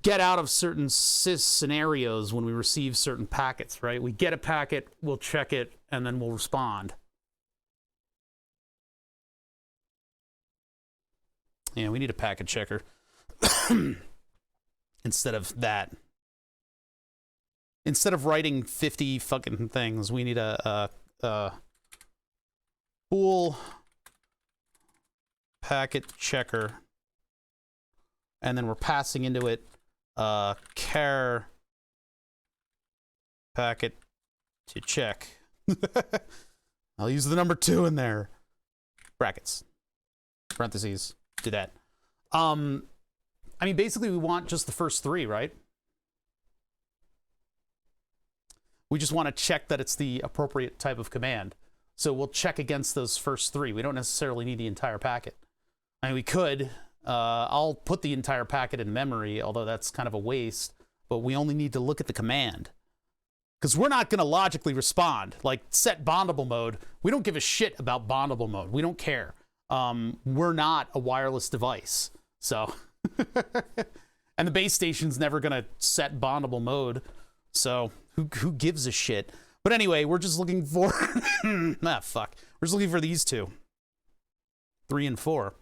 get out of certain sys scenarios when we receive certain packets, right? We get a packet, we'll check it, and then we'll respond. Yeah, we need a packet checker instead of that. Instead of writing 50 fucking things, we need a bool packet checker, and then we're passing into it char packet to check. I'll use the number 2 in there. Brackets. Parentheses. Do that. I mean, basically we want just the first three, right? We just want to check that it's the appropriate type of command. So we'll check against those first three. We don't necessarily need the entire packet. I mean, we could. I'll put the entire packet in memory, although that's kind of a waste. But we only need to look at the command. Because we're not going to logically respond. Like, set bondable mode. We don't give a shit about bondable mode. We don't care. We're not a wireless device. So, and the base station's never going to set bondable mode. So, who gives a shit? But anyway, we're just looking for... fuck. We're just looking for these two. 3 and 4.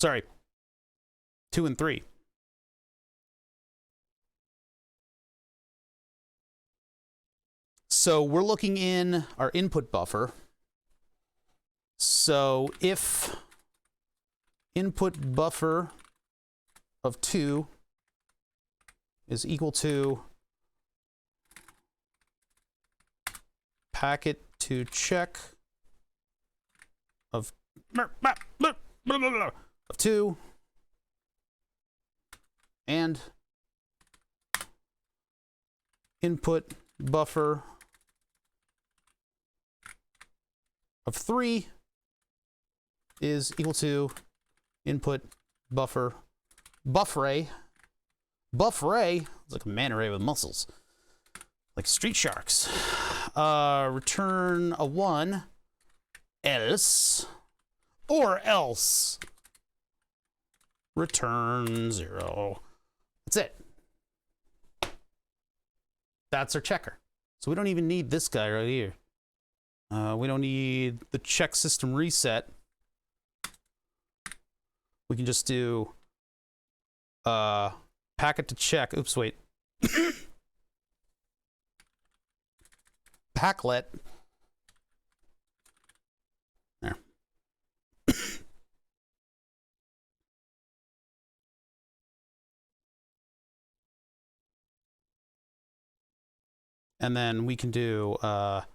Sorry. 2 and 3. So we're looking in our input buffer. So if input buffer of 2 is equal to packet to check of 2 and input buffer of 3 is equal to input buffer buffray. Buffray, it's like a manta ray with muscles, like street sharks. Return a 1, else, or else return 0. That's it. That's our checker. So we don't even need this guy right here. We don't need the check system reset. We can just do packet to check. Oops, wait. Packlet. There. And then we can do, what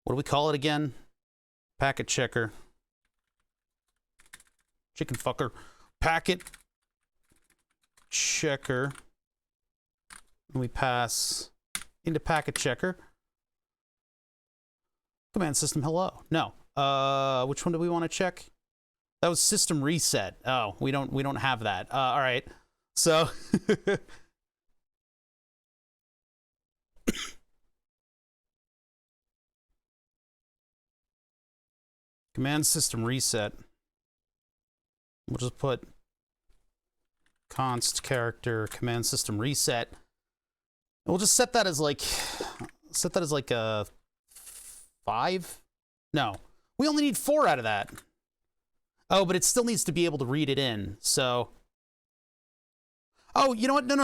do we call it again? Packet checker. Chicken fucker. Packet checker. And we pass into packet checker. Command system hello. No. Which one do we want to check? That was system reset. Oh, we don't have that. All right. So command system reset. We'll just put const character command system reset. And we'll just set that as like a 5? No. We only need 4 out of that. Oh, but it still needs to be able to read it in. So oh, you know what? No.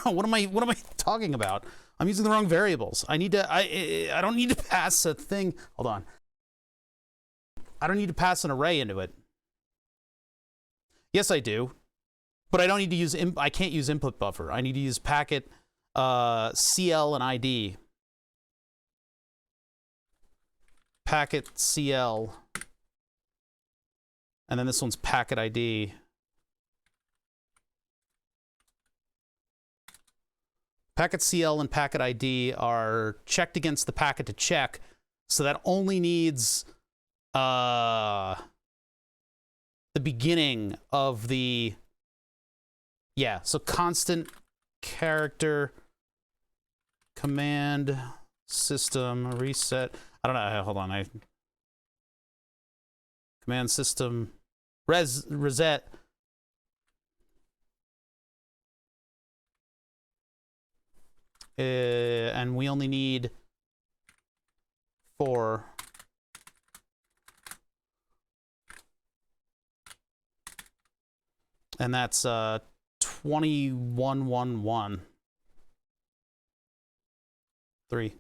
What am I talking about? I'm using the wrong variables. I don't need to pass a thing. Hold on. I don't need to pass an array into it. Yes, I do. But I don't need to use I can't use input buffer. I need to use packet CL and ID. Packet CL. And then this one's packet ID. Packet CL and packet ID are checked against the packet to check, so that only needs the beginning of the, yeah, so constant character command system reset. I don't know, hold on, command system reset. And we only need 4. And that's 2111. 3.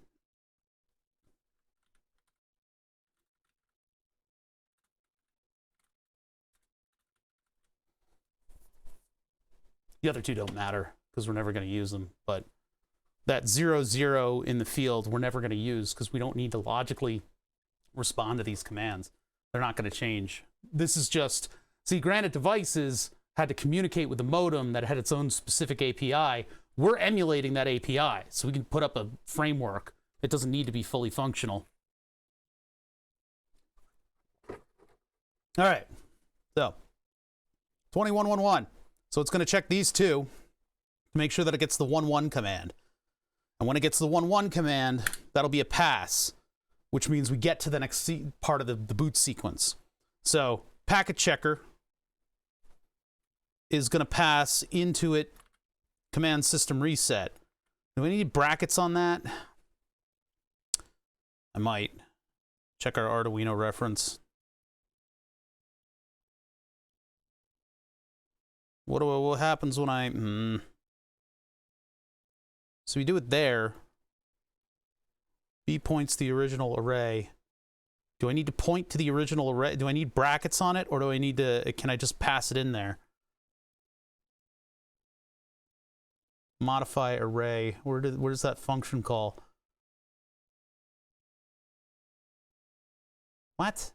The other two don't matter because we're never going to use them, but that 00 in the field we're never going to use because we don't need to logically respond to these commands. They're not going to change. This is just, see, Granite devices had to communicate with the modem that had its own specific API, we're emulating that API. So we can put up a framework. It doesn't need to be fully functional. All right, so 2111. So it's going to check these two to make sure that it gets the 11 command. And when it gets the 11 command, that'll be a pass, which means we get to the next part of the boot sequence. So packet checker is going to pass into it command system reset. Do we need brackets on that? I might. Check our Arduino reference. What happens when I... So we do it there. B points to the original array. Do I need to point to the original array? Do I need brackets on it, or do I need to... Can I just pass it in there? Modify array. Where does that function call? What?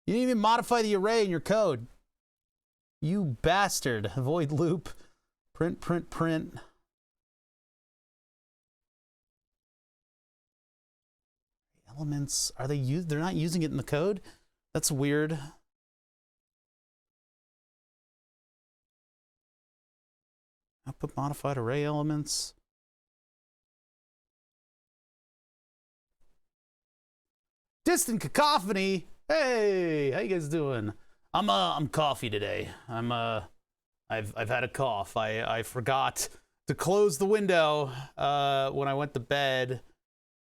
You didn't even modify the array in your code. You bastard. Void loop. Print, print, print. Elements. Are they used? They're not using it in the code? That's weird. Output modified array elements. Distant Cacophony. Hey, how you guys doing? I'm coffee today. I've had a cough. I forgot to close the window when I went to bed.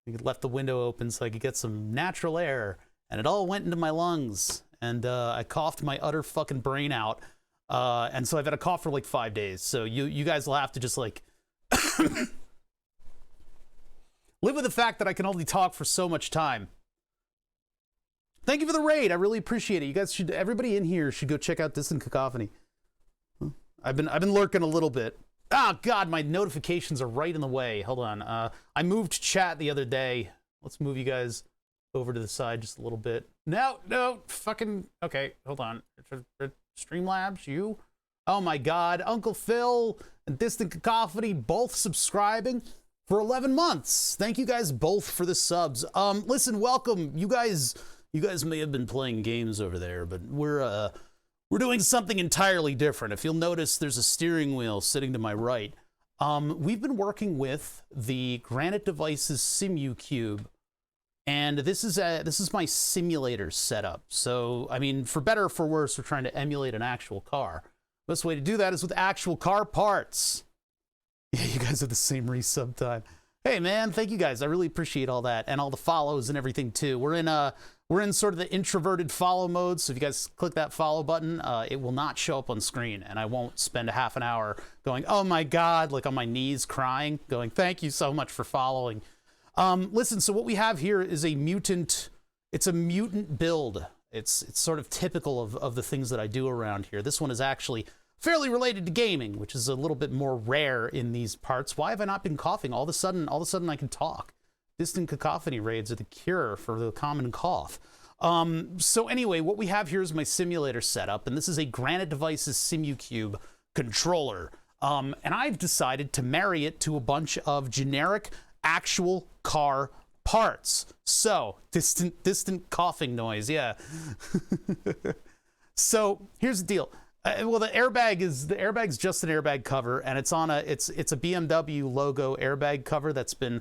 I left the window open so I could get some natural air, and it all went into my lungs, and I coughed my utter fucking brain out. And so I've had a cough for like 5 days. So you guys will have to just like live with the fact that I can only talk for so much time. Thank you for the raid. I really appreciate it. You guys should, everybody in here should go check out Distant Cacophony. I've been lurking a little bit. Oh God, my notifications are right in the way. Hold on. I moved chat the other day. Let's move you guys over to the side just a little bit. No, fucking, okay, hold on. Streamlabs, you? Oh my God, Uncle Phil and Distant Cacophony both subscribing for 11 months. Thank you guys both for the subs. Listen, welcome. You guys may have been playing games over there, but we're doing something entirely different. If you'll notice, there's a steering wheel sitting to my right. We've been working with the Granite Devices Simucube, and this is my simulator setup. So, I mean, for better or for worse, we're trying to emulate an actual car. Best way to do that is with actual car parts. Yeah, you guys have the same resub time. Hey man, thank you guys. I really appreciate all that and all the follows and everything too. We're in sort of the introverted follow mode. So if you guys click that follow button, it will not show up on screen, and I won't spend a half an hour going, oh my God, like on my knees crying, going, thank you so much for following. Listen, so what we have here is a mutant. It's a mutant build. It's sort of typical of the things that I do around here. This one is actually fairly related to gaming, which is a little bit more rare in these parts. Why have I not been coughing? All of a sudden I can talk. Distant Cacophony raids are the cure for the common cough. So anyway, what we have here is my simulator setup, and this is a Granite Devices Simucube controller. And I've decided to marry it to a bunch of generic actual car parts. So, distant coughing noise, yeah. So here's the deal. Well, the airbag's just an airbag cover, and it's on it's a BMW logo airbag cover that's been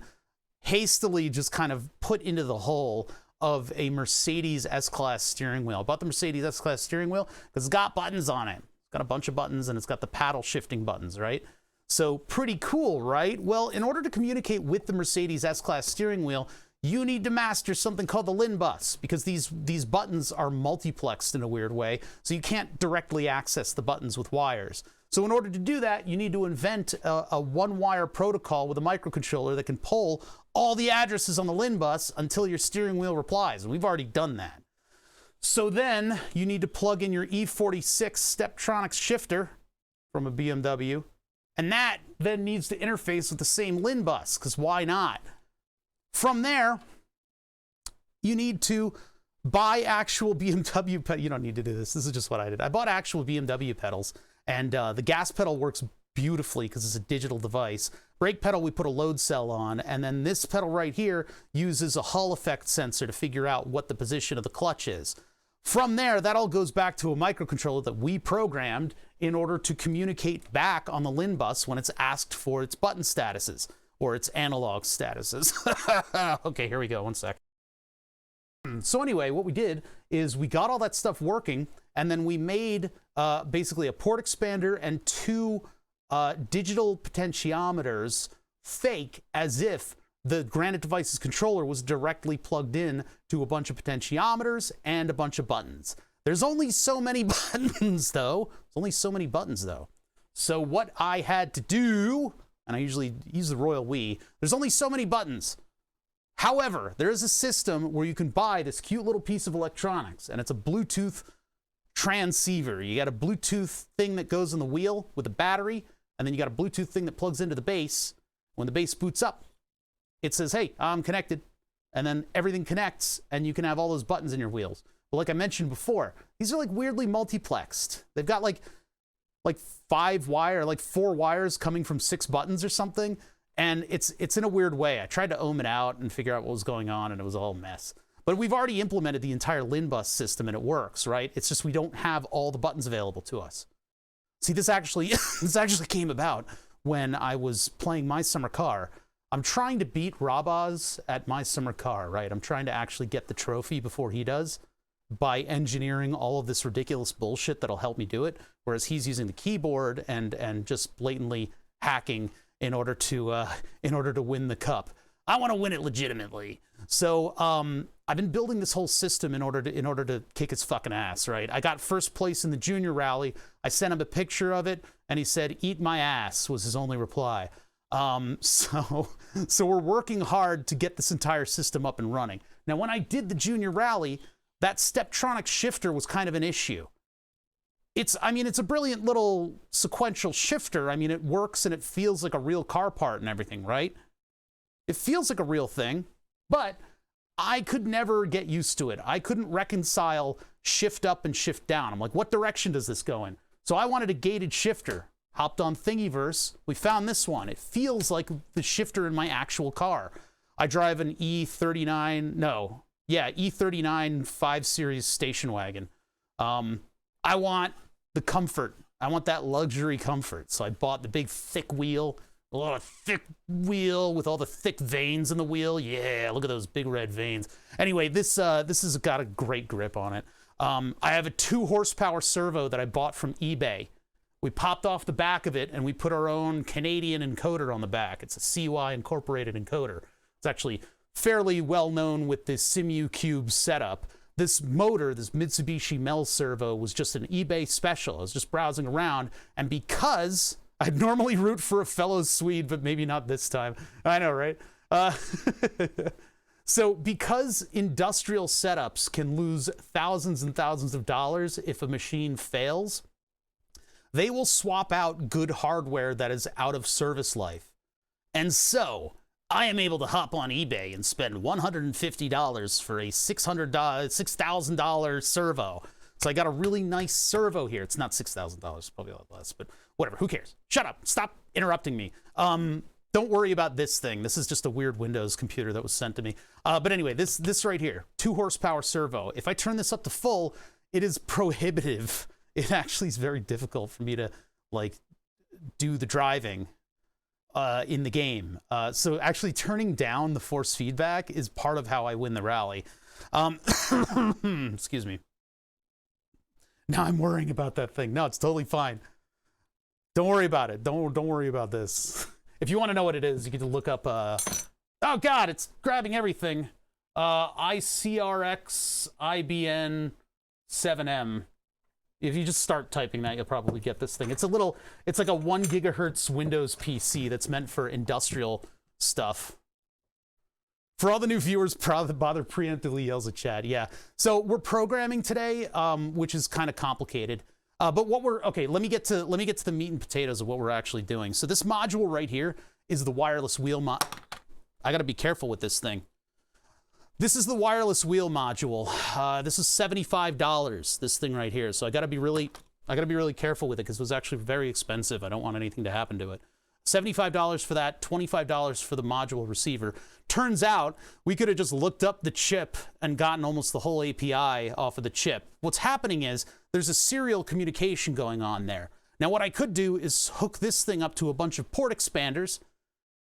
hastily just kind of put into the hole of a Mercedes S-Class steering wheel. I bought the Mercedes S-Class steering wheel because it's got buttons on it. It's got a bunch of buttons, and it's got the paddle shifting buttons, right? So pretty cool, right? Well, in order to communicate with the Mercedes S-Class steering wheel, you need to master something called the LIN bus, because these buttons are multiplexed in a weird way, so you can't directly access the buttons with wires. So in order to do that, you need to invent a one-wire protocol with a microcontroller that can pull all the addresses on the LIN bus until your steering wheel replies, and we've already done that. So then you need to plug in your E46 Steptronics shifter from a BMW, and that then needs to interface with the same LIN bus, because why not? From there, you need to buy actual BMW pedals. You don't need to do this. This is just what I did. I bought actual BMW pedals, and the gas pedal works beautifully because it's a digital device. Brake pedal, we put a load cell on, and then this pedal right here uses a Hall effect sensor to figure out what the position of the clutch is. From there, that all goes back to a microcontroller that we programmed in order to communicate back on the LIN bus when it's asked for its button statuses or its analog statuses. Okay, here we go, 1 sec. So anyway, what we did is we got all that stuff working, and then we made basically a port expander and 2 digital potentiometers fake, as if the Granite device's controller was directly plugged in to a bunch of potentiometers and a bunch of buttons. There's only so many buttons, though. There's only so many buttons, though. So what I had to do, and I usually use the royal we, there's only so many buttons. However, there is a system where you can buy this cute little piece of electronics, and it's a Bluetooth transceiver. You got a Bluetooth thing that goes in the wheel with a battery, and then you got a Bluetooth thing that plugs into the base. When the base boots up, it says, hey, I'm connected. And then everything connects, and you can have all those buttons in your wheels. But like I mentioned before, these are like weirdly multiplexed. They've got like 4 wires coming from 6 buttons or something. And it's in a weird way. I tried to ohm it out and figure out what was going on, and it was all a mess. But we've already implemented the entire LIN bus system, and it works, right? It's just we don't have all the buttons available to us. See, this actually came about when I was playing My Summer Car. I'm trying to beat Rabaz at My Summer Car, right? I'm trying to actually get the trophy before he does by engineering all of this ridiculous bullshit that'll help me do it, whereas he's using the keyboard and just blatantly hacking in order to win the cup. I want to win it legitimately. So I've been building this whole system in order to kick his fucking ass, right? I got first place in the junior rally. I sent him a picture of it, and he said, "Eat my ass," was his only reply. So we're working hard to get this entire system up and running. Now, when I did the junior rally, that Steptronic shifter was kind of an issue. It's a brilliant little sequential shifter. I mean, it works and it feels like a real car part and everything, right? It feels like a real thing, but I could never get used to it. I couldn't reconcile shift up and shift down. I'm like, what direction does this go in? So I wanted a gated shifter. Hopped on Thingiverse. We found this one. It feels like the shifter in my actual car. I drive an E39 5 Series station wagon. I want the comfort. I want that luxury comfort. So I bought the big thick wheel, a lot of thick wheel with all the thick veins in the wheel. Yeah, look at those big red veins. Anyway, this has got a great grip on it. I have a 2 horsepower servo that I bought from eBay. We popped off the back of it, and we put our own Canadian encoder on the back. It's a CY incorporated encoder. It's actually fairly well known with the Simucube setup. This motor, this Mitsubishi Mel servo, was just an eBay special. I was just browsing around, and because I'd normally root for a fellow Swede, but maybe not this time. I know, right? So because industrial setups can lose thousands and thousands of dollars if a machine fails, they will swap out good hardware that is out of service life. And so I am able to hop on eBay and spend $150 for a $6,000 servo. So I got a really nice servo here. It's not $6,000, probably a lot less, but whatever, who cares? Shut up, stop interrupting me. Don't worry about this thing. This is just a weird Windows computer that was sent to me. But anyway, this right here, 2 horsepower servo. If I turn this up to full, it is prohibitive. It actually is very difficult for me to like do the driving in the game. So actually turning down the force feedback is part of how I win the rally. Excuse me. Now I'm worrying about that thing. No, it's totally fine. Don't worry about it. Don't worry about this. If you want to know what it is, you get to look up, oh God, it's grabbing everything. ICRX IBN 7M. If you just start typing that, you'll probably get this thing. It's like a 1 gigahertz Windows PC that's meant for industrial stuff. For all the new viewers, bother preemptively yells at chat. Yeah. So we're programming today, which is kind of complicated. But let me get to the meat and potatoes of what we're actually doing. So this module right here is the wireless wheel mod. I got to be careful with this thing. This is the wireless wheel module. This is $75, this thing right here. So I gotta be really careful with it because it was actually very expensive. I don't want anything to happen to it. $75 for that, $25 for the module receiver. Turns out we could have just looked up the chip and gotten almost the whole API off of the chip. What's happening is there's a serial communication going on there. Now what I could do is hook this thing up to a bunch of port expanders.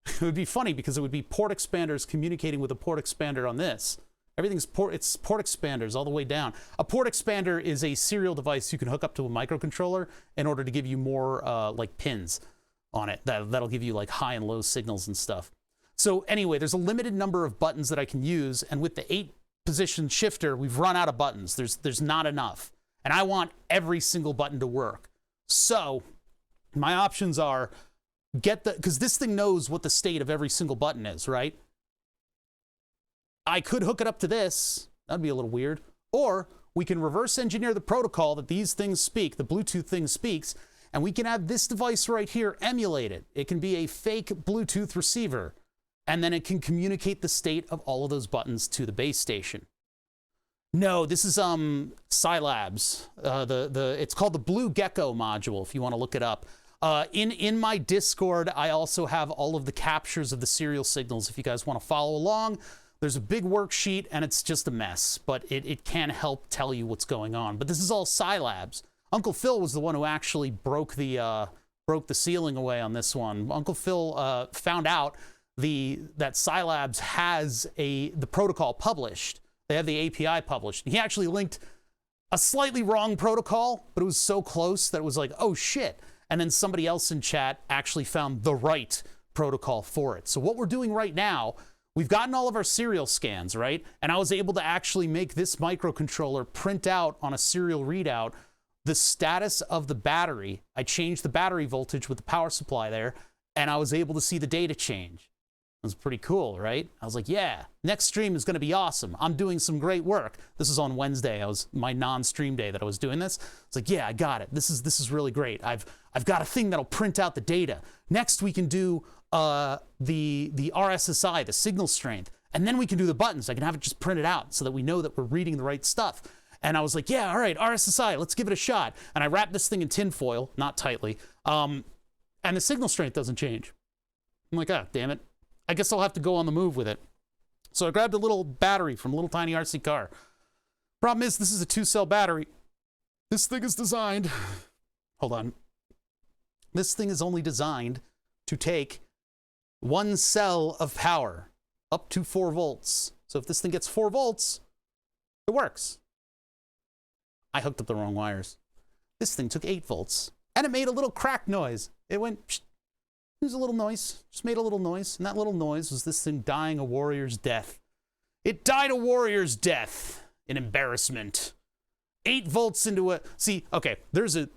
It would be funny because it would be port expanders communicating with a port expander on this. Everything's it's port expanders all the way down. A port expander is a serial device you can hook up to a microcontroller in order to give you more like pins on it. That'll give you like high and low signals and stuff. So anyway, there's a limited number of buttons that I can use, and with the 8-position shifter, we've run out of buttons. There's not enough, and I want every single button to work. So my options are because this thing knows what the state of every single button is, right? I could hook it up to this. That'd be a little weird. Or we can reverse engineer the protocol that these things speak, the Bluetooth thing speaks, and we can have this device right here emulate it. It can be a fake Bluetooth receiver, and then it can communicate the state of all of those buttons to the base station. No, this is Scilab's. It's called the Blue Gecko module, if you want to look it up. In my Discord, I also have all of the captures of the serial signals if you guys want to follow along. There's a big worksheet, and it's just a mess, but it can help tell you what's going on. But this is all Scilab's. Uncle Phil was the one who actually broke the ceiling away on this one. Uncle Phil found out that Scilab's has the protocol published. They have the API published. He actually linked a slightly wrong protocol, but it was so close that it was like, oh shit. And then somebody else in chat actually found the right protocol for it. So what we're doing right now, we've gotten all of our serial scans, right? And I was able to actually make this microcontroller print out on a serial readout the status of the battery. I changed the battery voltage with the power supply there, and I was able to see the data change. It was pretty cool, right? I was like, yeah, next stream is going to be awesome. I'm doing some great work. This is on Wednesday. It was my non-stream day that I was doing this. It's like, yeah, I got it. This is really great. I've got a thing that'll print out the data. Next, we can do the RSSI, the signal strength, and then we can do the buttons. I can have it just printed out so that we know that we're reading the right stuff. And I was like, yeah, all right, RSSI, let's give it a shot. And I wrapped this thing in tinfoil, not tightly, and the signal strength doesn't change. I'm like, ah, damn it. I guess I'll have to go on the move with it. So I grabbed a little battery from a little tiny RC car. Problem is, this is a 2-cell battery. This thing is designed, hold on. This thing is only designed to take 1 cell of power, up to 4 volts. So if this thing gets 4 volts, it works. I hooked up the wrong wires. This thing took 8 volts, and it made a little crack noise. It went, psh. It was a little noise, just made a little noise, and that little noise was this thing dying a warrior's death. It died a warrior's death in embarrassment. 8 volts into a, see, okay, there's a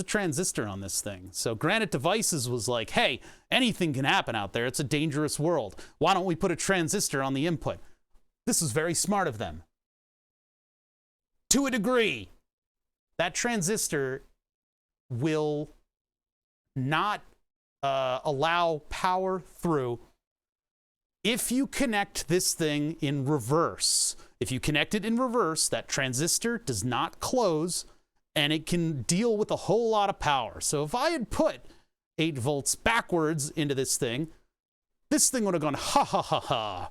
transistor on this thing. So Granite Devices was like, hey, anything can happen out there. It's a dangerous world. Why don't we put a transistor on the input? This was very smart of them. To a degree. That transistor will not allow power through if you connect this thing in reverse. If you connect it in reverse, that transistor does not close, and it can deal with a whole lot of power. So if I had put 8 volts backwards into this thing would have gone, ha ha ha ha.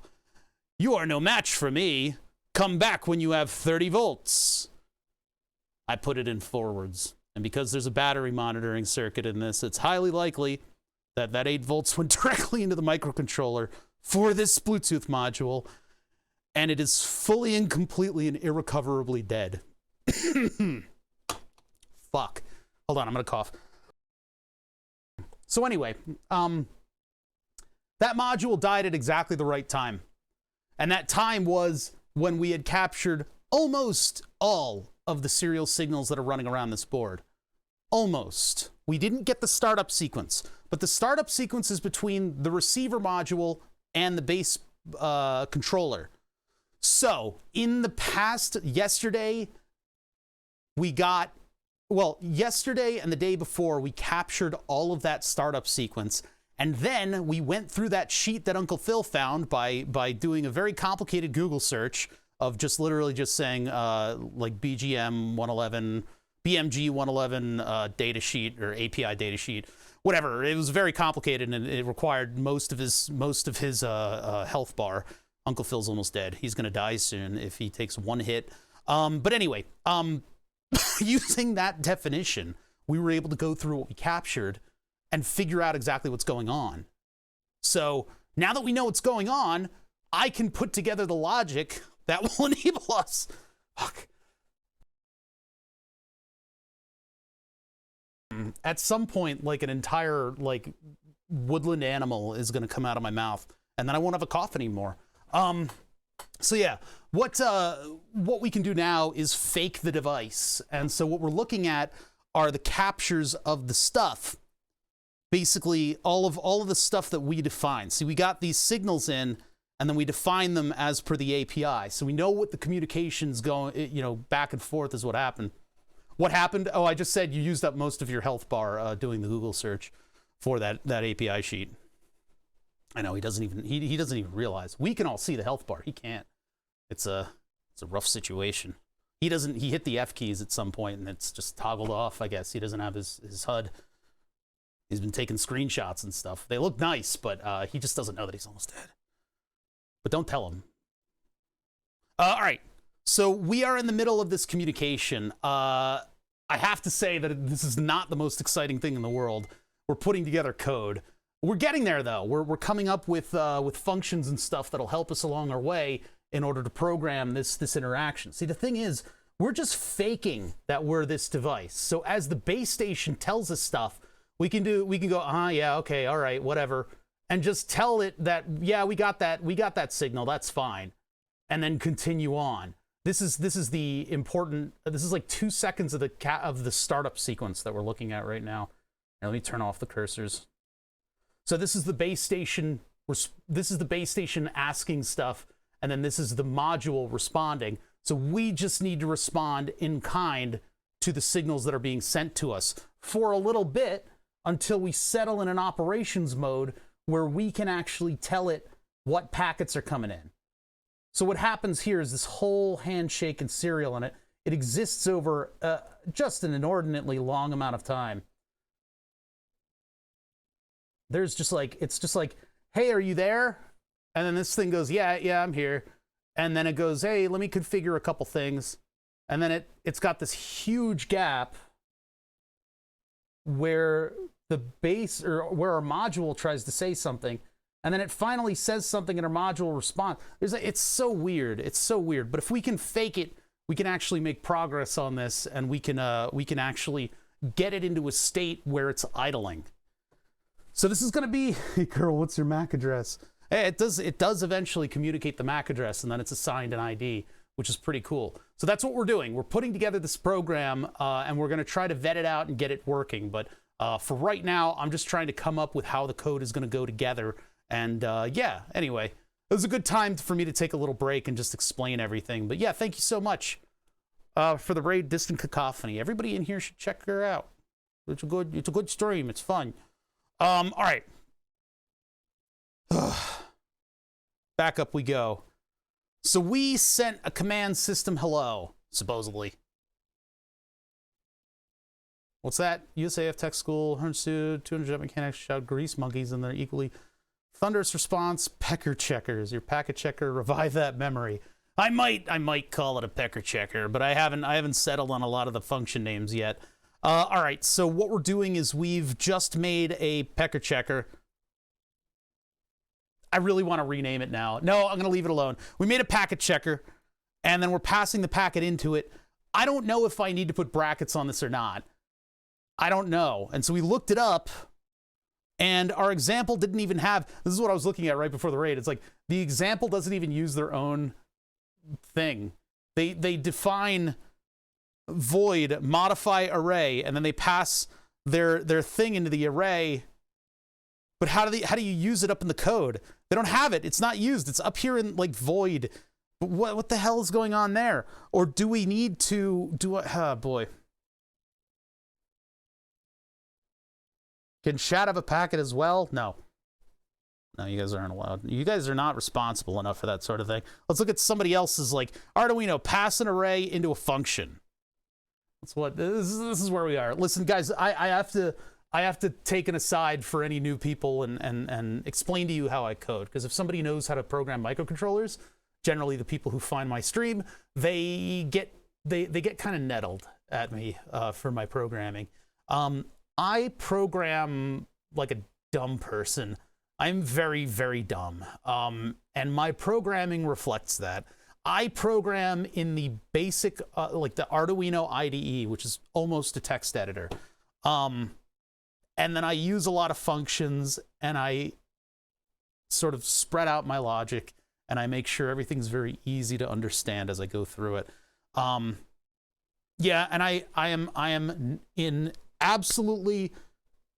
You are no match for me. Come back when you have 30 volts. I put it in forwards. And because there's a battery monitoring circuit in this, it's highly likely that that 8 volts went directly into the microcontroller for this Bluetooth module, and it is fully and completely and irrecoverably dead. Fuck. Hold on, I'm gonna cough. So anyway, that module died at exactly the right time. And that time was when we had captured almost all of the serial signals that are running around this board. Almost. We didn't get the startup sequence, but the startup sequence is between the receiver module and the base controller. So in the past, yesterday and the day before, we captured all of that startup sequence, And then we went through that sheet that Uncle Phil found by doing a very complicated Google search of just literally just saying like BGM 111, BMG 111 datasheet or API datasheet, whatever. It was very complicated and it required most of his health bar. Uncle Phil's almost dead. He's gonna die soon if he takes one hit. But anyway, using that definition, we were able to go through what we captured and figure out exactly what's going on. So now that we know what's going on, I can put together the logic that will enable us. Fuck. At some point, like an entire like woodland animal is going to come out of my mouth, and then I won't have a cough anymore. So yeah, what we can do now is fake the device, and so what we're looking at are the captures of the stuff. Basically, all of the stuff that we define. See, we got these signals in, and then we define them as per the API. So we know what the communication's going, you know, back and forth is what happened. What happened? Oh, I just said you used up most of your health bar doing the Google search for that API sheet. I know he doesn't even realize. We can all see the health bar. He can't. It's a rough situation. He hit the F keys at some point and it's just toggled off, I guess. He doesn't have his HUD. He's been taking screenshots and stuff. They look nice, but he just doesn't know that he's almost dead. But don't tell him. All right. So we are in the middle of this communication. I have to say that this is not the most exciting thing in the world. We're putting together code. We're getting there, though. We're coming up with functions and stuff that'll help us along our way in order to program this interaction. See, the thing is, we're just faking that we're this device. So as the base station tells us stuff, we can go, yeah, okay, all right, whatever, and just tell it that, yeah, we got that signal, that's fine, and then continue on. This is the important. This is like 2 seconds of the startup sequence that we're looking at right now. Now, let me turn off the cursors. So this is the base station. This is the base station asking stuff, and then this is the module responding. So we just need to respond in kind to the signals that are being sent to us for a little bit until we settle in an operations mode where we can actually tell it what packets are coming in. So what happens here is this whole handshake and serial, and it exists over just an inordinately long amount of time. It's just like, hey, are you there? And then this thing goes, yeah, I'm here. And then it goes, hey, let me configure a couple things. And then it's got this huge gap where the base, or where our module tries to say something, and then it finally says something and our module responds. It's so weird. It's so weird. But if we can fake it, we can actually make progress on this, and we can actually get it into a state where it's idling. So this is going to be, hey girl, what's your MAC address? Hey, it does eventually communicate the MAC address, and then it's assigned an ID, which is pretty cool. So that's what we're doing. We're putting together this program, and we're going to try to vet it out and get it working. But for right now, I'm just trying to come up with how the code is going to go together. And yeah, anyway, it was a good time for me to take a little break and just explain everything. But yeah, thank you so much for the raid Distant Cacophony. Everybody in here should check her out. It's a good stream. It's fun. All right. Back up we go. So we sent a command system hello, supposedly. What's that? USAF Tech School, 100 200 jet mechanics shout grease monkeys, and they're equally thunderous response, pecker checkers. Your packet checker, revive that memory. I might call it a pecker checker, but I haven't settled on a lot of the function names yet. All right, so what we're doing is we've just made a pecker checker. I really want to rename it now. No, I'm going to leave it alone. We made a packet checker, and then we're passing the packet into it. I don't know if I need to put brackets on this or not. I don't know. And so we looked it up, and our example didn't even have, this is what I was looking at right before the raid. It's like the example doesn't even use their own thing. They define void, modify array, and then they pass their thing into the array. But how do you use it up in the code? They don't have it. It's not used. It's up here in like void. But what the hell is going on there? Or do we need to do it? Oh boy. Can chat have a packet as well? No. No, you guys aren't allowed. You guys are not responsible enough for that sort of thing. Let's look at somebody else's, like, Arduino, pass an array into a function. That's what, this is where we are. Listen, guys, I have to take an aside for any new people and explain to you how I code. Because if somebody knows how to program microcontrollers, generally the people who find my stream, they get kind of nettled at me for my programming. I program like a dumb person. I'm very, very dumb. And my programming reflects that. I program in the basic, like the Arduino IDE, which is almost a text editor. And then I use a lot of functions, and I sort of spread out my logic, and I make sure everything's very easy to understand as I go through it. Yeah, and I am in absolutely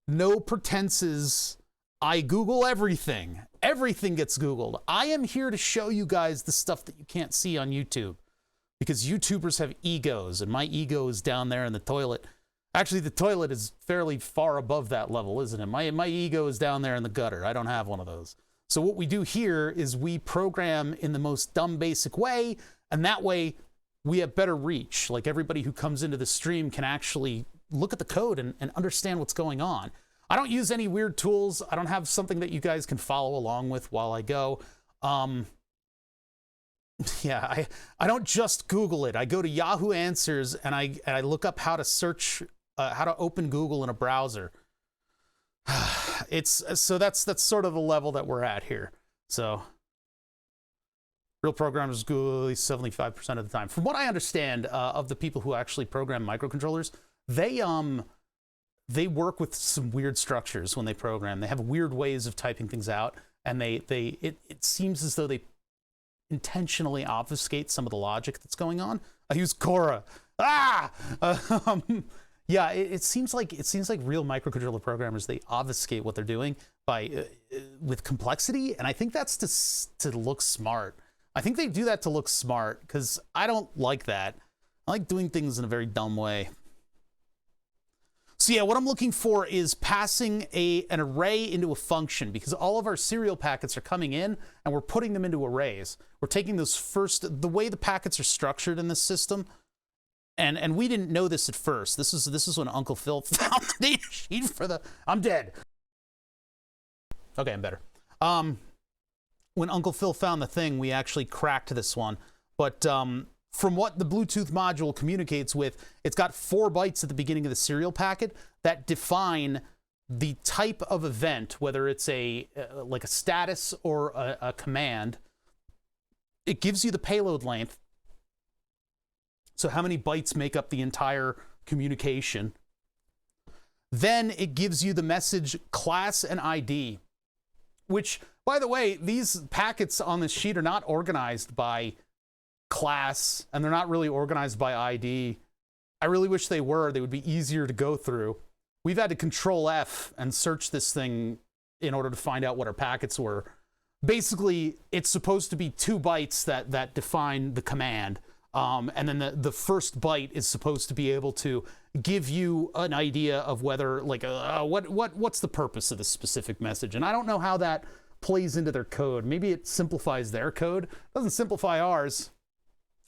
no pretenses. I Google everything. Everything gets Googled. I am here to show you guys the stuff that you can't see on YouTube, because YouTubers have egos, and my ego is down there in the toilet. Actually, the toilet is fairly far above that level, isn't it? My ego is down there in the gutter. I don't have one of those. So what we do here is we program in the most dumb, basic way, and that way we have better reach. Like, everybody who comes into the stream can actually look at the code and understand what's going on. I don't use any weird tools. I don't have something that you guys can follow along with while I go. Yeah, I don't just Google it. I go to Yahoo Answers and I look up how to search, how to open Google in a browser. So that's sort of the level that we're at here. So real programmers Google at least 75% of the time. From what I understand of the people who actually program microcontrollers, they work with some weird structures when they program. They have weird ways of typing things out, and it seems as though they intentionally obfuscate some of the logic that's going on. I use Cora. Yeah, it seems like real microcontroller programmers, they obfuscate what they're doing by with complexity, and I think that's to look smart. I think they do that to look smart, because I don't like that. I like doing things in a very dumb way. So yeah, what I'm looking for is passing an array into a function, because all of our serial packets are coming in and we're putting them into arrays. We're taking those the way the packets are structured in this system, and we didn't know this at first. This is when Uncle Phil found the data sheet for the, I'm dead. Okay, I'm better. When Uncle Phil found the thing, we actually cracked this one. But from what the Bluetooth module communicates with, it's got 4 bytes at the beginning of the serial packet that define the type of event, whether it's like a status or a command. It gives you the payload length. So how many bytes make up the entire communication. Then it gives you the message class and ID, which, by the way, these packets on this sheet are not organized by class, and they're not really organized by ID. I really wish they were. They would be easier to go through. We've had to Control F and search this thing in order to find out what our packets were. Basically, it's supposed to be 2 bytes that define the command, and then the first byte is supposed to be able to give you an idea of whether, like, what's the purpose of this specific message. And I don't know how that plays into their code. Maybe it simplifies their code. It doesn't simplify ours.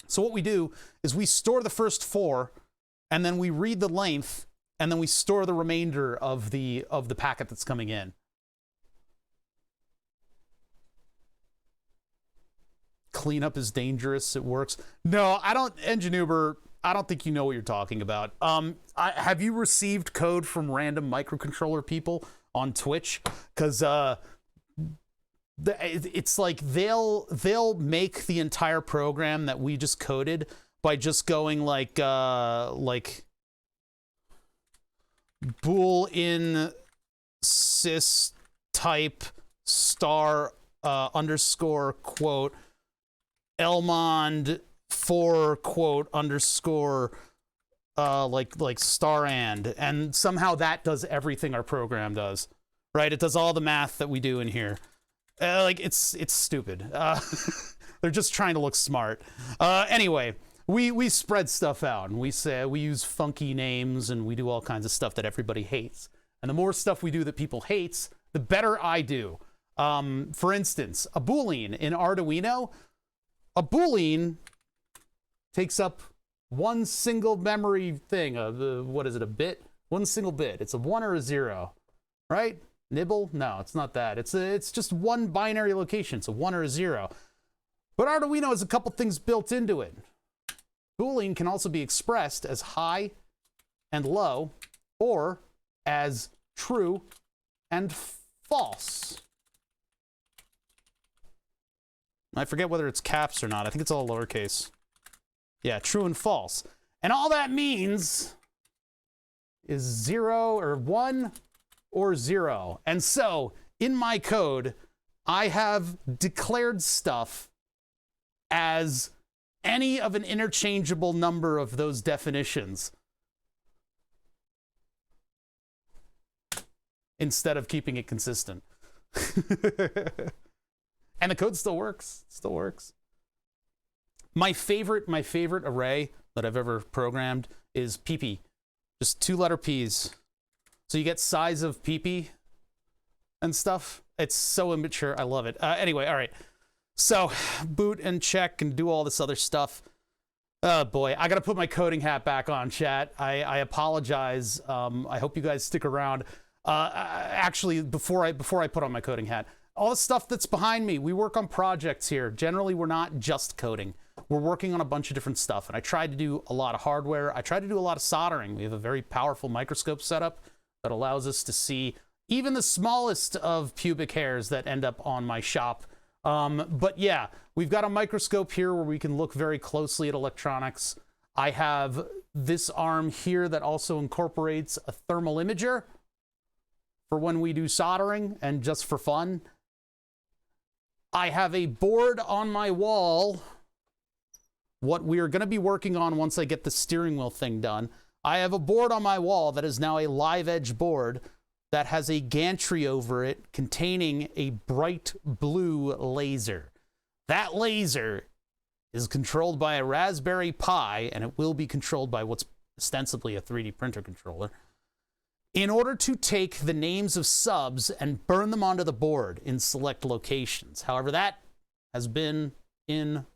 So what we do is we store the first 4, and then we read the length, and then we store the remainder of the packet that's coming in. Cleanup is dangerous. It works. No, I don't, Enginuber, I don't think you know what you're talking about. Have you received code from random microcontroller people on Twitch? Because it's like they'll make the entire program that we just coded by just going like bool in sys type star underscore quote elmond for quote underscore like star and somehow that does everything our program does, right? It does all the math that we do in here. Like, it's stupid. They're just trying to look smart. Anyway, we spread stuff out, and we use funky names, and we do all kinds of stuff that everybody hates. And the more stuff we do that people hates, the better I do. For instance, a Boolean in Arduino, a Boolean takes up one single memory thing. What is it, a bit? One single bit. It's a 1 or a 0, right? Nibble? No, it's not that. It's just one binary location. It's a 1 or a 0. But Arduino has a couple things built into it. Boolean can also be expressed as high and low, or as true and false. I forget whether it's caps or not. I think it's all lowercase. Yeah, true and false. And all that means is 0 or 1 or 0. And so in my code, I have declared stuff as any of an interchangeable number of those definitions instead of keeping it consistent. And the code still works. Still works. My favorite array that I've ever programmed is PP. Just 2-letter P's. So you get size of PP and stuff. It's so immature. I love it. Anyway, all right. So boot and check and do all this other stuff. Oh boy, I gotta put my coding hat back on, chat. I apologize. I hope you guys stick around. Actually, before I put on my coding hat, all the stuff that's behind me, we work on projects here. Generally, we're not just coding. We're working on a bunch of different stuff, and I tried to do a lot of hardware. I tried to do a lot of soldering. We have a very powerful microscope setup that allows us to see even the smallest of pubic hairs that end up on my shop. But yeah, we've got a microscope here where we can look very closely at electronics. I have this arm here that also incorporates a thermal imager for when we do soldering and just for fun. I have a board on my wall. What we are going to be working on once I get the steering wheel thing done, I have a board on my wall that is now a live edge board that has a gantry over it containing a bright blue laser. That laser is controlled by a Raspberry Pi, and it will be controlled by what's ostensibly a 3D printer controller, in order to take the names of subs and burn them onto the board in select locations. However, that has been in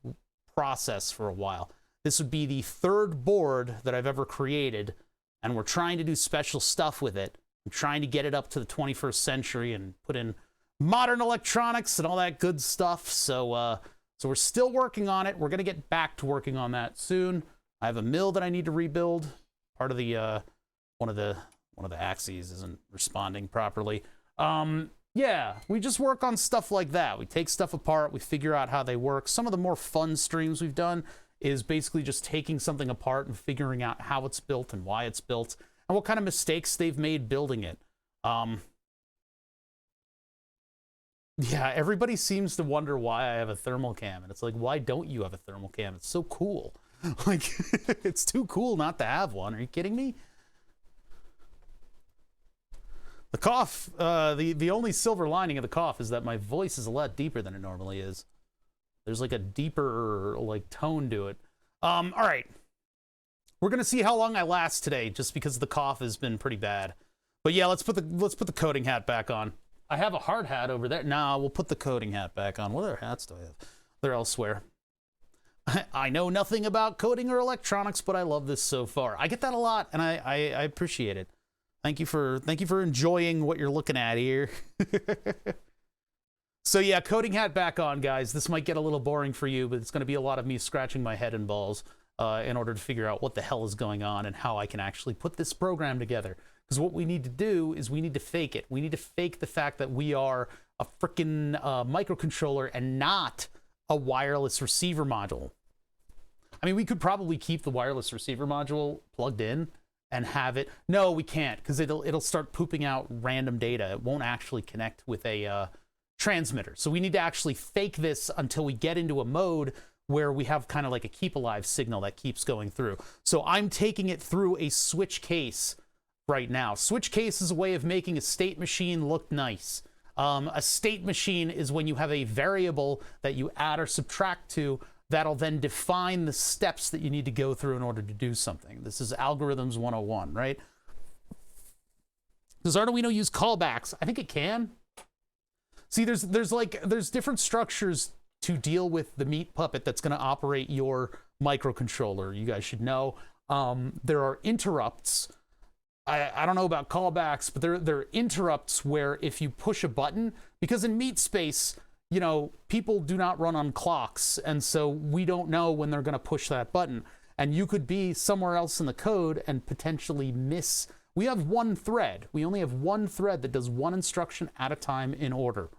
process for a while. This would be the 3rd board that I've ever created, and we're trying to do special stuff with it. I'm trying to get it up to the 21st century and put in modern electronics and all that good stuff. So we're still working on it. We're going to get back to working on that soon. I have a mill that I need to rebuild. Part of the one of the axes isn't responding properly. Yeah, we just work on stuff like that. We take stuff apart, we figure out how they work. Some of the more fun streams we've done is basically just taking something apart and figuring out how it's built and why it's built and what kind of mistakes they've made building it. Yeah, everybody seems to wonder why I have a thermal cam, and it's like, why don't you have a thermal cam? It's so cool. Like, it's too cool not to have one. Are you kidding me? The cough, the only silver lining of the cough is that my voice is a lot deeper than it normally is. There's like a deeper like tone to it. All right. We're gonna see how long I last today, just because the cough has been pretty bad. But yeah, let's put the coding hat back on. I have a hard hat over there. No, we'll put the coding hat back on. What other hats do I have? They're elsewhere. I know nothing about coding or electronics, but I love this so far. I get that a lot, and I appreciate it. Thank you for enjoying what you're looking at here. So yeah, coding hat back on, guys. This might get a little boring for you, but it's going to be a lot of me scratching my head and balls in order to figure out what the hell is going on and how I can actually put this program together. Because what we need to do is we need to fake it. We need to fake the fact that we are a freaking microcontroller and not a wireless receiver module. I mean, we could probably keep the wireless receiver module plugged in and have it. No, we can't, because it'll start pooping out random data. It won't actually connect with a transmitter. So we need to actually fake this until we get into a mode where we have kind of like a keep alive signal that keeps going through. So I'm taking it through a switch case right now. Switch case is a way of making a state machine look nice. A state machine is when you have a variable that you add or subtract to that'll then define the steps that you need to go through in order to do something. This is Algorithms 101, right? Does Arduino use callbacks? I think it can. See, there's different structures to deal with the meat puppet that's going to operate your microcontroller. You guys should know. There are interrupts. I don't know about callbacks, but there are interrupts where if you push a button, because in meat space, you know, people do not run on clocks, and so we don't know when they're going to push that button. And you could be somewhere else in the code and potentially miss. We have one thread. We only have one thread that does one instruction at a time in order.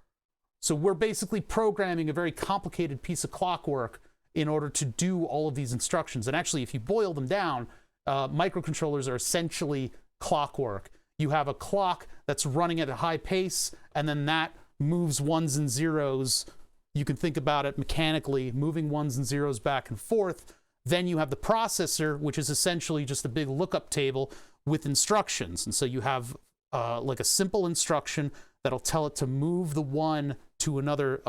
So we're basically programming a very complicated piece of clockwork in order to do all of these instructions. And actually, if you boil them down, microcontrollers are essentially clockwork. You have a clock that's running at a high pace, and then that moves ones and zeros. You can think about it mechanically, moving ones and zeros back and forth. Then you have the processor, which is essentially just a big lookup table with instructions. And so you have like a simple instruction that'll tell it to move the one to another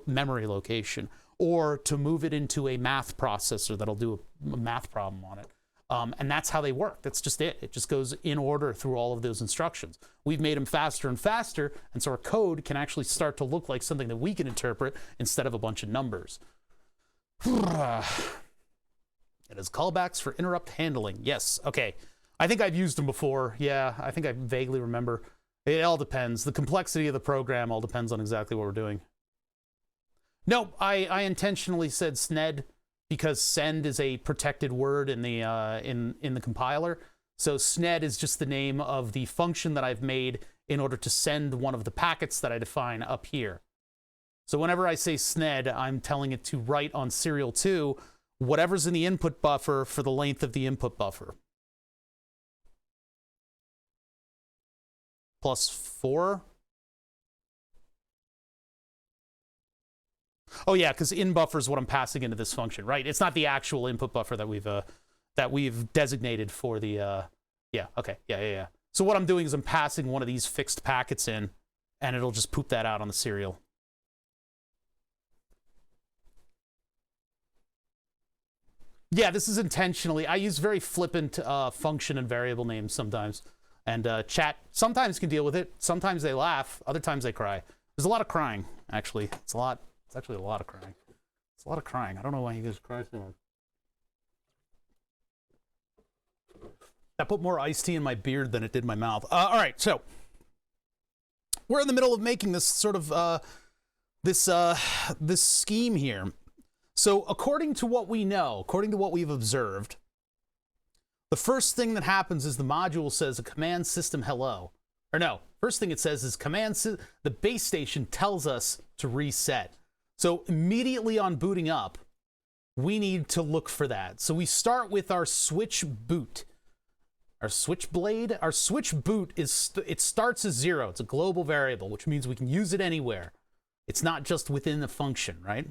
memory location, or to move it into a math processor that'll do a math problem on it. And that's how they work. That's just it. It just goes in order through all of those instructions. We've made them faster and faster, and so our code can actually start to look like something that we can interpret instead of a bunch of numbers. It is callbacks for interrupt handling. Yes, okay. I think I've used them before. Yeah, I think I vaguely remember. It all depends. The complexity of the program all depends on exactly what we're doing. Nope, I intentionally said sned because send is a protected word in the compiler. So sned is just the name of the function that I've made in order to send one of the packets that I define up here. So whenever I say sned, I'm telling it to write on serial 2 whatever's in the input buffer for the length of the input buffer. Plus 4. Oh yeah, because in buffer is what I'm passing into this function, right? It's not the actual input buffer that we've designated for the yeah, okay, yeah. So what I'm doing is I'm passing one of these fixed packets in, and it'll just poop that out on the serial. Yeah, this is intentionally. I use very flippant function and variable names sometimes. And chat sometimes can deal with it. Sometimes they laugh. Other times they cry. There's a lot of crying, actually. It's actually a lot of crying. It's a lot of crying. I don't know why you guys cry so much. That put more iced tea in my beard than it did my mouth. All right, so we're in the middle of making this sort of this scheme here. So according to what we know, according to what we've observed, the first thing that happens is the module says a command system hello. Or no, first thing it says is the base station tells us to reset. So immediately on booting up, we need to look for that. So we start with our switch boot. Our switchblade, our switch boot it starts as 0. It's a global variable, which means we can use it anywhere. It's not just within the function, right?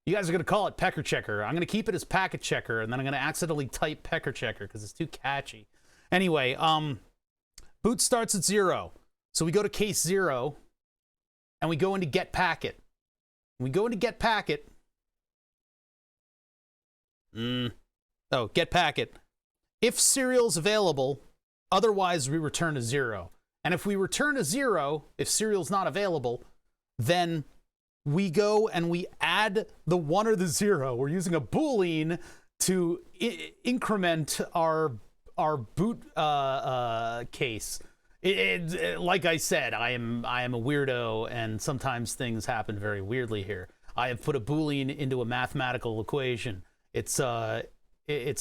You guys are going to call it pecker checker. I'm going to keep it as packet checker, and then I'm going to accidentally type pecker checker because it's too catchy. Anyway, boot starts at 0. So we go to case 0, and we go into get packet. When we go into get packet. Get packet. If serial's available, otherwise we return a 0. And if we return a 0, if serial's not available, then we go and we add the 1 or the 0. We're using a Boolean to increment our boot case. Like I said, I am a weirdo, and sometimes things happen very weirdly here. I have put a Boolean into a mathematical equation. It's the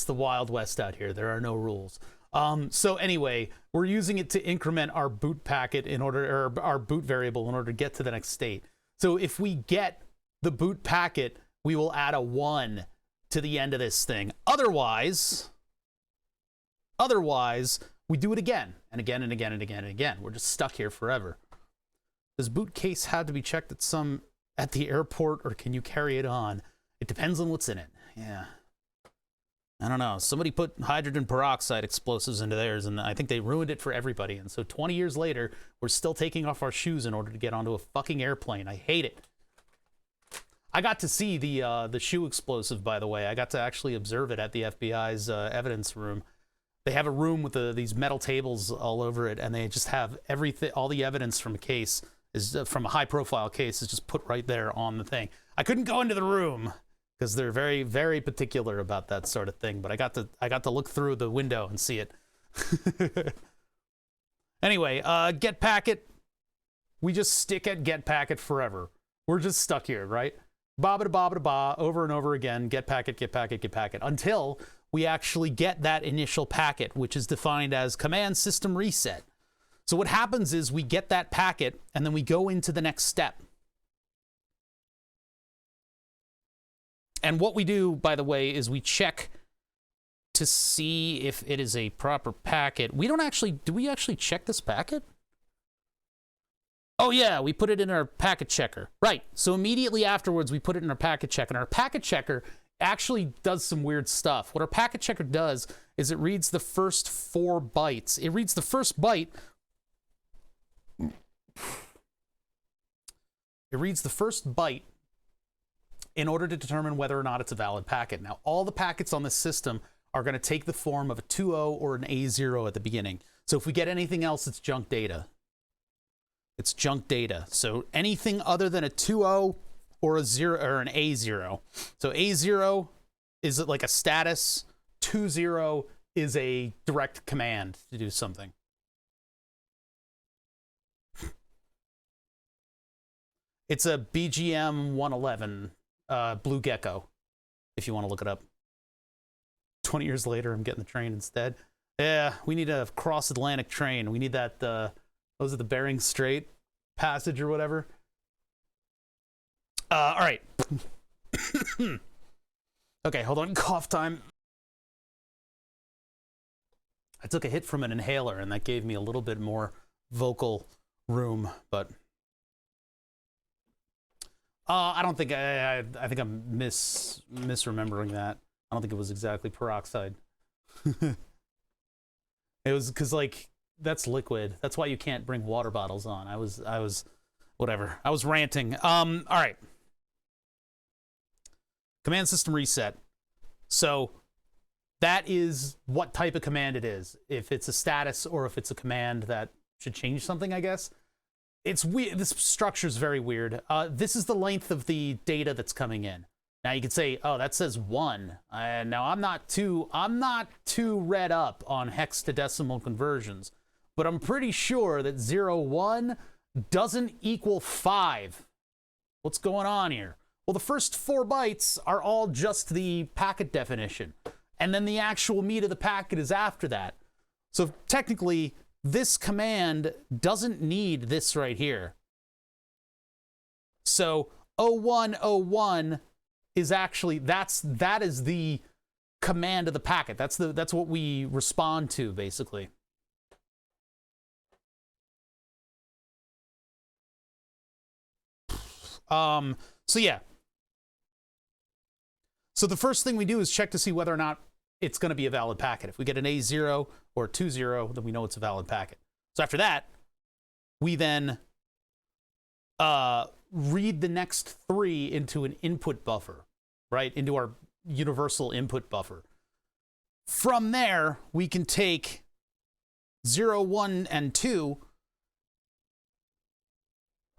Wild West out here. There are no rules. So anyway, we're using it to increment our boot packet or our boot variable in order to get to the next state. So if we get the boot packet, we will add a 1 to the end of this thing. Otherwise, we do it again and again and again and again and again. We're just stuck here forever. Does boot case have to be checked at the airport, or can you carry it on? It depends on what's in it. Yeah. I don't know. Somebody put hydrogen peroxide explosives into theirs, and I think they ruined it for everybody. And so 20 years later, we're still taking off our shoes in order to get onto a fucking airplane. I hate it. I got to see the shoe explosive, by the way. I got to actually observe it at the FBI's evidence room. they have a room with these metal tables all over it, and they just have everything, all the evidence from a case is from a high-profile case is just put right there on the thing. I couldn't go into the room because they're very, very particular about that sort of thing, but I got to look through the window and see it. Anyway, get packet. We just stick at get packet forever. We're just stuck here, right? Ba-ba-da-ba-ba-da-ba, over and over again, get packet, until we actually get that initial packet, which is defined as command system reset. So what happens is we get that packet, and then we go into the next step. And what we do, by the way, is we check to see if it is a proper packet. We don't actually, do we actually check this packet? Oh yeah, we put it in our packet checker. Right, so immediately afterwards we put it in our packet checker, and our packet checker actually does some weird stuff. What our packet checker does is it reads the first 4 bytes. It reads the first byte. It reads the first byte in order to determine whether or not it's a valid packet. Now, all the packets on this system are going to take the form of a 2.0 or an A0 at the beginning. So if we get anything else, it's junk data. It's junk data. So anything other than a 2.0 or a 0 or an A0. So A0 is like a status. 2.0 is a direct command to do something. It's a BGM 111 Blue Gecko, if you want to look it up. 20 years later, I'm getting the train instead. Yeah, we need a cross-Atlantic train. We need that, those are the Bering Strait passage or whatever. All right. Okay, hold on, cough time. I took a hit from an inhaler, and that gave me a little bit more vocal room, but... I don't think, I think I'm misremembering that. I don't think it was exactly peroxide. It was because, like, that's liquid. That's why you can't bring water bottles on. I was, whatever. I was ranting. All right. Command system reset. So that is what type of command it is. If it's a status or if it's a command that should change something, I guess. It's weird. This structure is very weird. This is the length of the data that's coming in. Now you could say, "Oh, that says 1." Now I'm not too read up on hex to decimal conversions, but I'm pretty sure that 0.1 doesn't equal 5. What's going on here? Well, the first 4 bytes are all just the packet definition, and then the actual meat of the packet is after that. So technically, this command doesn't need this right here. So 0101 is actually, that is the command of the packet. That's what we respond to, basically. So yeah. So the first thing we do is check to see whether or not it's going to be a valid packet. If we get an A0 or a 2.0, then we know it's a valid packet. So after that, we then read the next 3 into an input buffer, right? Into our universal input buffer. From there, we can take 0, 1, and 2.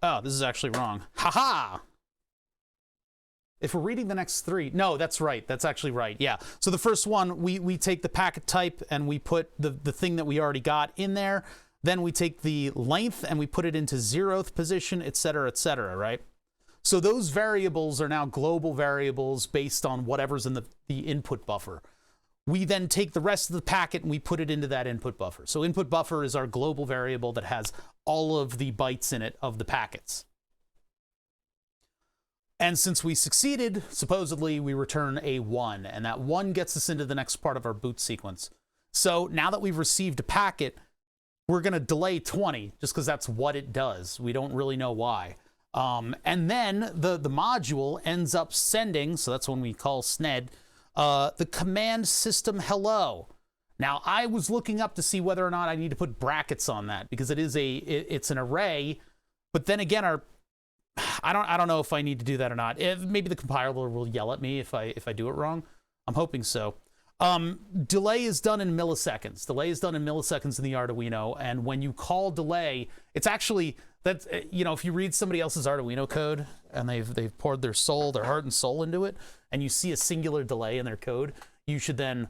Oh, this is actually wrong. Haha! If we're reading the next 3, no, that's right. That's actually right. Yeah. So the first one, we take the packet type and we put the thing that we already got in there. Then we take the length and we put it into 0th position, et cetera, right? So those variables are now global variables based on whatever's in the input buffer. We then take the rest of the packet and we put it into that input buffer. So input buffer is our global variable that has all of the bytes in it of the packets. And since we succeeded, supposedly we return a 1, and that 1 gets us into the next part of our boot sequence. So now that we've received a packet, we're going to delay 20, just because that's what it does. We don't really know why. And then the module ends up sending, so that's when we call SNED, the command system hello. Now, I was looking up to see whether or not I need to put brackets on that, because it's an array, but then again, I don't know if I need to do that or not. Maybe the compiler will yell at me if I do it wrong. I'm hoping so. Delay is done in milliseconds. Delay is done in milliseconds in the Arduino, and when you call delay, it's actually, that's, you know, if you read somebody else's Arduino code and they've poured their soul, their heart and soul into it, and you see a singular delay in their code, you should then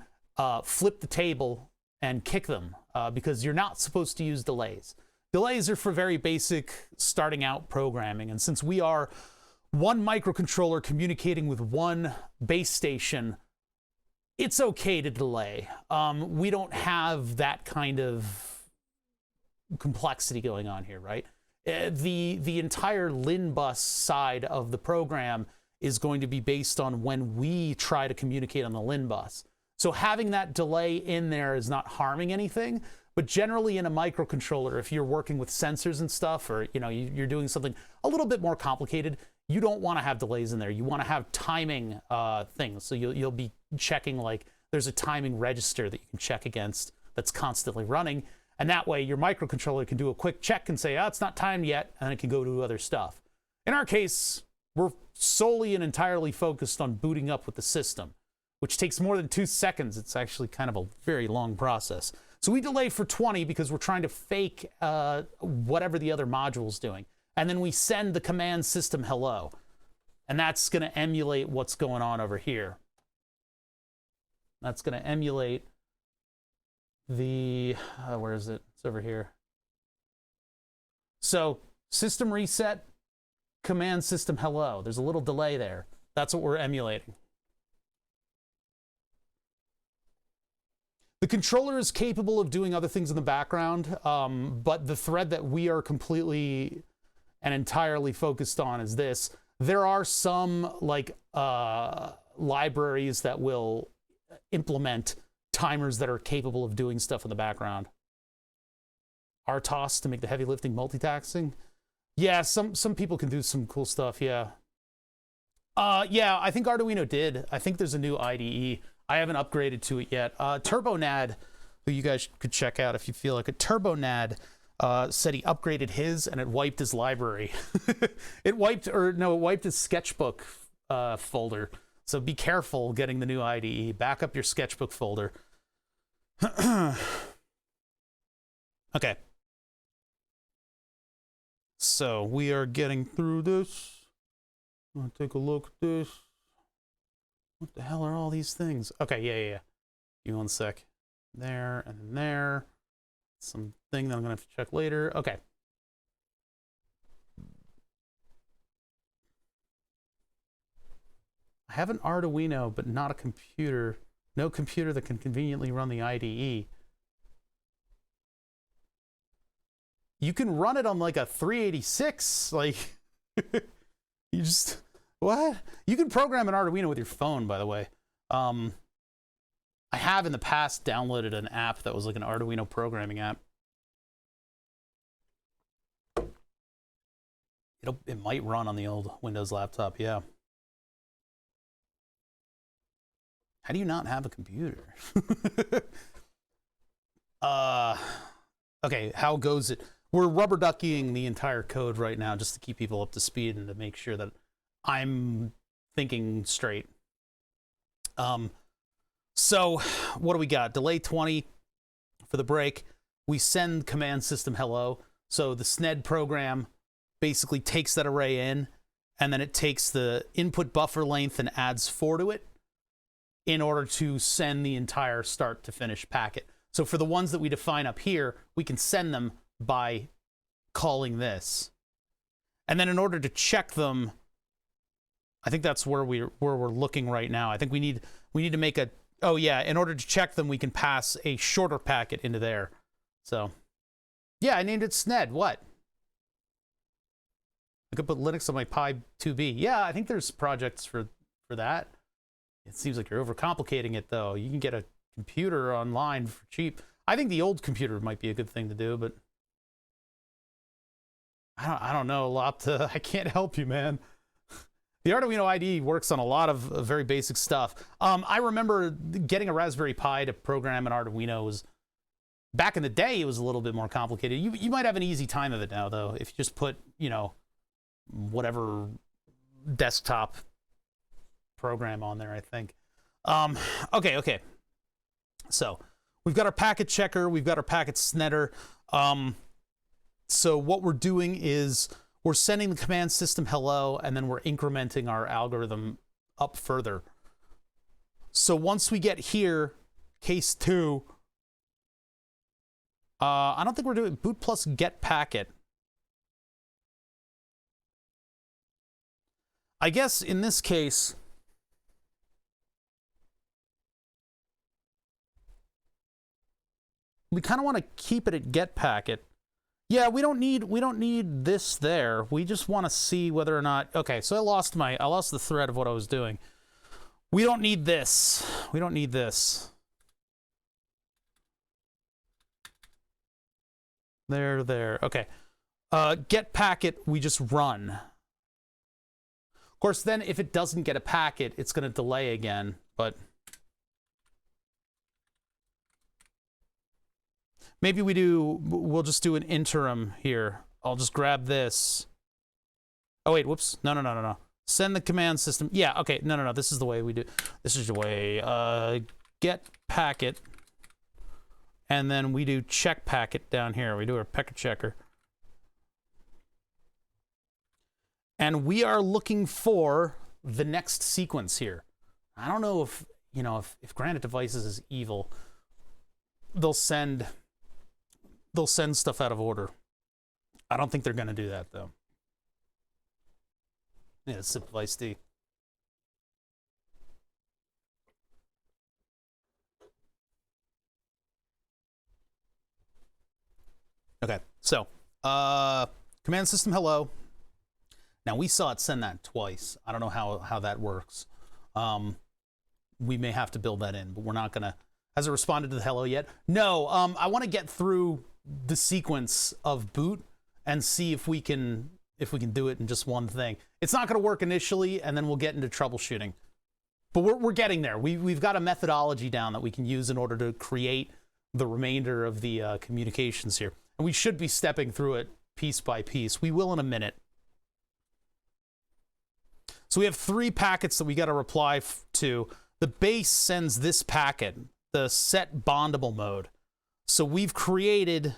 flip the table and kick them, because you're not supposed to use delays. Delays are for very basic starting out programming, and since we are one microcontroller communicating with one base station, it's okay to delay. We don't have that kind of complexity going on here, right? The entire LIN bus side of the program is going to be based on when we try to communicate on the LIN bus. So having that delay in there is not harming anything, but generally in a microcontroller, if you're working with sensors and stuff, or you know, you're doing something a little bit more complicated, you don't want to have delays in there. You want to have timing things. So you'll be checking, like there's a timing register that you can check against that's constantly running. And that way your microcontroller can do a quick check and say, oh, it's not timed yet, and it can go do other stuff. In our case, we're solely and entirely focused on booting up with the system, which takes more than 2 seconds. It's actually kind of a very long process. So we delay for 20 because we're trying to fake whatever the other module's doing. And then we send the command system hello. And that's going to emulate what's going on over here. That's going to emulate the, where is it? It's over here. So system reset, command system hello. There's a little delay there. That's what we're emulating. The controller is capable of doing other things in the background, but the thread that we are completely and entirely focused on is this. There are some like libraries that will implement timers that are capable of doing stuff in the background. RTOS to make the heavy lifting multitasking. Yeah, some people can do some cool stuff, yeah. Yeah, I think Arduino did. I think there's a new IDE. I haven't upgraded to it yet. TurboNAD, who you guys could check out if you feel like it. TurboNAD said he upgraded his and it wiped his library. It wiped his sketchbook folder. So be careful getting the new IDE. Back up your sketchbook folder. Okay. So we are getting through this. I'll take a look at this. What the hell are all these things? Okay, yeah. Give me 1 sec. There and there. Something that I'm gonna have to check later. Okay. I have an Arduino, but not a computer. No computer that can conveniently run the IDE. You can run it on like a 386. Like, you just, what? You can program an Arduino with your phone, by the way. I have in the past downloaded an app that was like an Arduino programming app. It might run on the old Windows laptop, yeah. How do you not have a computer? Okay, how goes it? We're rubber ducking the entire code right now just to keep people up to speed and to make sure that I'm thinking straight. So what do we got? Delay 20 for the break. We send command system hello. So the SNED program basically takes that array in, and then it takes the input buffer length and adds 4 to it in order to send the entire start to finish packet. So for the ones that we define up here, we can send them by calling this. And then in order to check them, I think that's where we're looking right now. I think we need to make a, oh yeah, in order to check them, we can pass a shorter packet into there. So yeah, I named it SNED. What? I could put Linux on my Pi 2B. Yeah, I think there's projects for that. It seems like you're overcomplicating it, though. You can get a computer online for cheap. I think the old computer might be a good thing to do, but I don't know a lot. I can't help you, man. The Arduino IDE works on a lot of very basic stuff. I remember getting a Raspberry Pi to program an Arduino was, back in the day, it was a little bit more complicated. You might have an easy time of it now, though, if you just put, you know, whatever desktop program on there, I think. Okay. So we've got our packet checker, we've got our packet snetter. So what we're doing is we're sending the command system hello, and then we're incrementing our algorithm up further. So once we get here, case 2, I don't think we're doing boot plus get packet. I guess in this case, we kind of want to keep it at get packet. Yeah, we don't need this there. We just want to see whether or not. Okay, so I lost the thread of what I was doing. We don't need this. We don't need this. There. Okay. Get packet, we just run. Of course, then if it doesn't get a packet, it's going to delay again, but maybe we'll just do an interim here. I'll just grab this. Oh, wait, whoops. No. Send the command system. Yeah, okay. No. This is the way we do. This is the way. Get packet. And then we do check packet down here. We do our packet checker. And we are looking for the next sequence here. I don't know if, if Granite Devices is evil. They'll send stuff out of order. I don't think they're going to do that, though. Yeah, simple iced tea. Okay, so command system hello. Now we saw it send that twice. I don't know how that works. We may have to build that in, but we're not gonna. Has it responded to the hello yet? No. I want to get through the sequence of boot and see if we can do it in just one thing. It's not going to work initially, and then we'll get into troubleshooting. But we're getting there. We've got a methodology down that we can use in order to create the remainder of the communications here. And we should be stepping through it piece by piece. We will in a minute. So we have 3 packets that we got to reply to. The base sends this packet, the set bondable mode. So we've created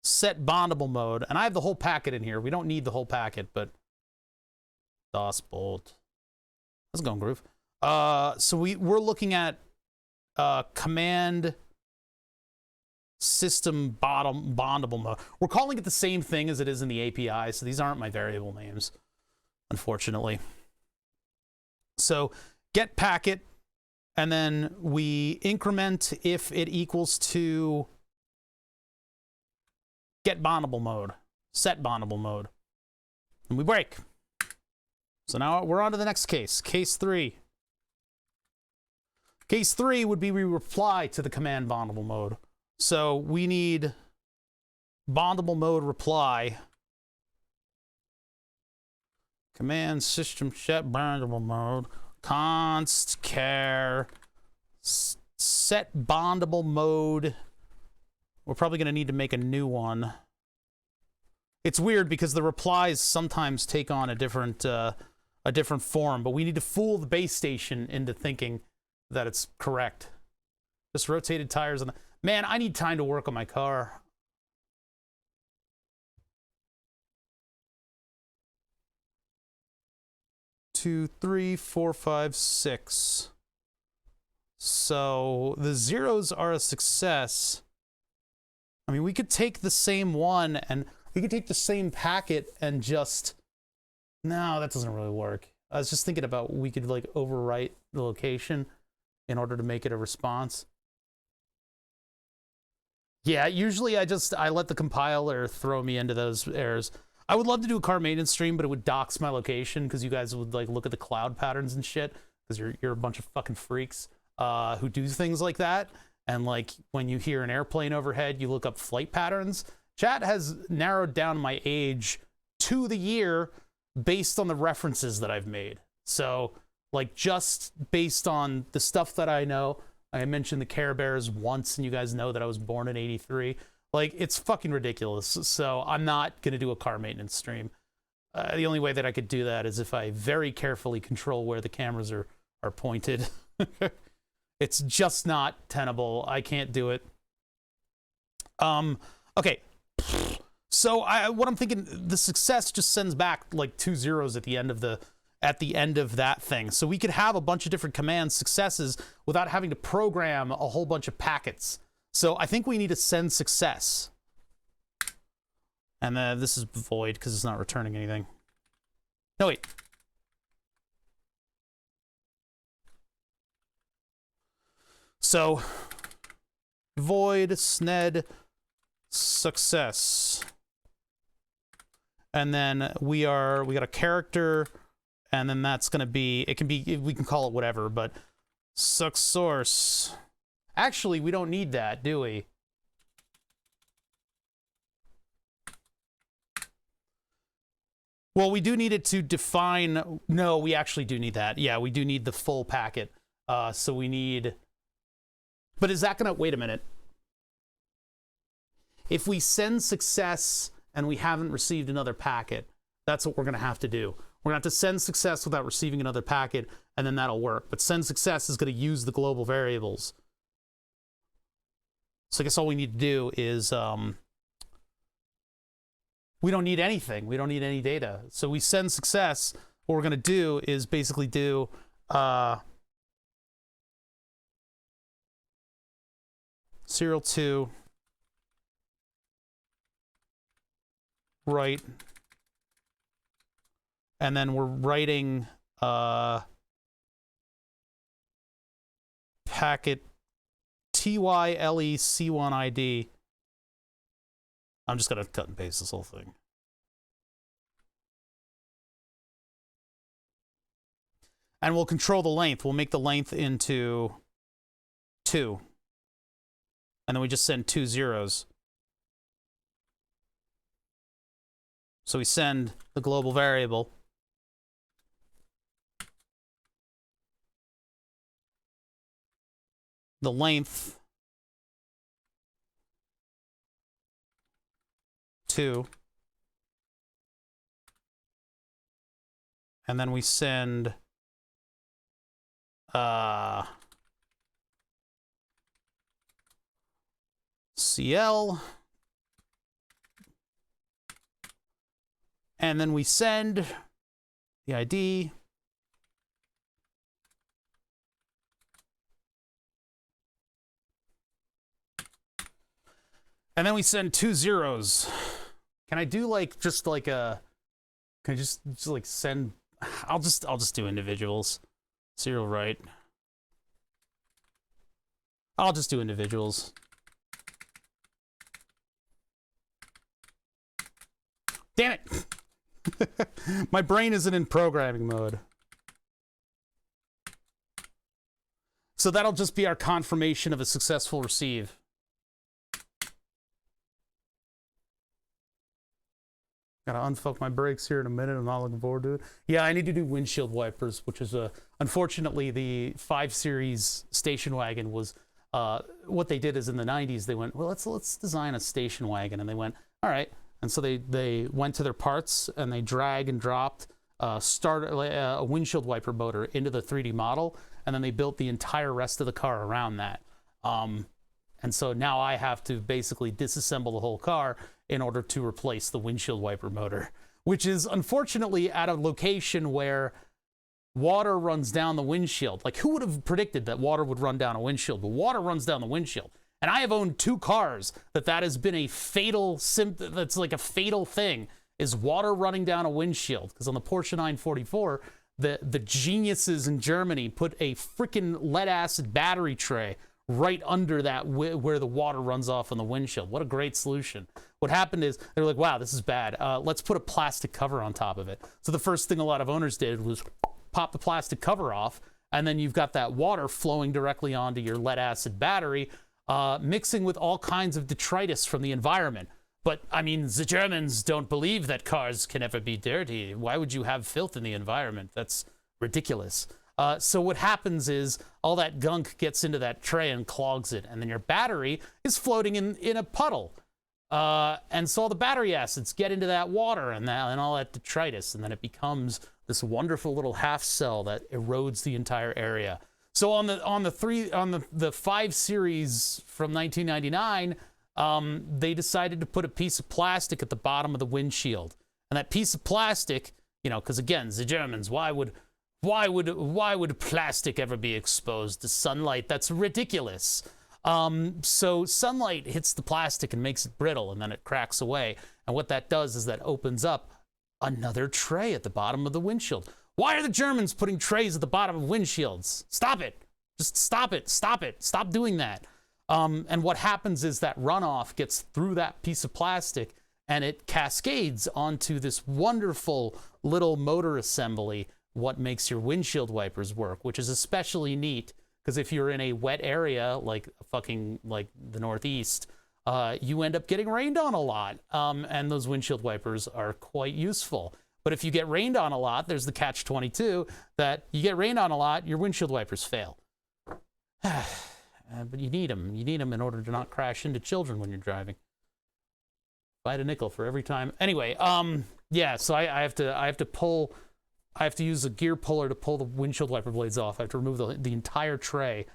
set bondable mode, and I have the whole packet in here. We don't need the whole packet, but DOS bolt. How's it going, Groove? So we're looking at command system bondable mode. We're calling it the same thing as it is in the API, so these aren't my variable names, unfortunately. So get packet, and then we increment if it equals to get bondable mode, set bondable mode, and we break. So now we're on to the next case, case 3. Case 3 would be we reply to the command bondable mode. So we need bondable mode reply. Command system set bondable mode. Const char set bondable mode. We're probably going to need to make a new one. It's weird because the replies sometimes take on a different form, but we need to fool the base station into thinking that it's correct. Just rotated tires on the... Man, I need time to work on my car. Two, three, four, five, 6. So the zeros are a success. I mean, we could take the same one and we could take the same packet and just... No, that doesn't really work. I was just thinking about we could like overwrite the location in order to make it a response. Yeah, usually I let the compiler throw me into those errors. I would love to do a car maintenance stream, but it would dox my location because you guys would like look at the cloud patterns and shit because you're a bunch of fucking freaks who do things like that. And like when you hear an airplane overhead, you look up flight patterns. Chat has narrowed down my age to the year based on the references that I've made. So like just based on the stuff that I know, I mentioned the Care Bears once and you guys know that I was born in 83. Like it's fucking ridiculous. So I'm not going to do a car maintenance stream. The only way that I could do that is if I very carefully control where the cameras are pointed. It's just not tenable. I can't do it. Okay. So what I'm thinking, the success just sends back like 2 zeros at the end of that thing. So we could have a bunch of different command successes without having to program a whole bunch of packets. So I think we need to send success. And then this is void because it's not returning anything. No, wait. So void sned success. And then we got a character, and then that's going to be, we can call it whatever, but suck source. Actually, we don't need that, do we? Well, we do need it to define, no, we actually do need that. Yeah, we do need the full packet. So we need, but is that going to, wait a minute. If we send success and we haven't received another packet, that's what we're going to have to do. We're going to have to send success without receiving another packet, and then that'll work. But send success is going to use the global variables. So I guess all we need to do is, we don't need anything. We don't need any data. So we send success. What we're going to do is basically do, serial 2, write, and then we're writing packet TYLEC1ID. I'm just going to cut and paste this whole thing. And we'll control the length. We'll make the length into 2. And then we just send 2 zeros. So we send the global variable. The length 2. And then we send CL. And then we send the ID. And then we send 2 zeros. Can I do like just like a, can I just like send, I'll just do individuals. Serial write. I'll just do individuals. Damn it! My brain isn't in programming mode. So that'll just be our confirmation of a successful receive. Gotta unfuck my brakes here in a minute. I'm not looking forward to it. Yeah, I need to do windshield wipers, which is unfortunately the 5 Series station wagon was, what they did is in the 90s, they went, well, let's design a station wagon. And they went, all right. And so they went to their parts and they drag and dropped a windshield wiper motor into the 3D model. And then they built the entire rest of the car around that. And so now I have to basically disassemble the whole car in order to replace the windshield wiper motor, which is unfortunately at a location where water runs down the windshield. Like, who would have predicted that water would run down a windshield? But water runs down the windshield. And I have owned 2 cars that has been a fatal that's like a fatal thing, is water running down a windshield. Because on the Porsche 944, the geniuses in Germany put a freaking lead acid battery tray right under that where the water runs off on the windshield. What a great solution. What happened is they were like, wow, this is bad. Let's put a plastic cover on top of it. So the first thing a lot of owners did was pop the plastic cover off, and then you've got that water flowing directly onto your lead acid battery, mixing with all kinds of detritus from the environment. But, I mean, the Germans don't believe that cars can ever be dirty. Why would you have filth in the environment? That's ridiculous. So what happens is all that gunk gets into that tray and clogs it, and then your battery is floating in a puddle. And so all the battery acids get into that water and all that detritus, and then it becomes this wonderful little half cell that erodes the entire area. So on the 5 series from 1999, they decided to put a piece of plastic at the bottom of the windshield, and that piece of plastic, you know, because again, the Germans, why would plastic ever be exposed to sunlight? That's ridiculous. So sunlight hits the plastic and makes it brittle, and then it cracks away. And what that does is that opens up another tray at the bottom of the windshield. Why are the Germans putting trays at the bottom of windshields? Stop it. Just stop it. Stop it. Stop doing that. And what happens is that runoff gets through that piece of plastic, and it cascades onto this wonderful little motor assembly, what makes your windshield wipers work, which is especially neat. Because if you're in a wet area like the Northeast, you end up getting rained on a lot, and those windshield wipers are quite useful. But if you get rained on a lot, there's the catch-22 that you get rained on a lot, your windshield wipers fail. But you need them. You need them in order to not crash into children when you're driving. Fight a nickel for every time. Anyway, yeah. So I have to use a gear puller to pull the windshield wiper blades off. I have to remove the entire tray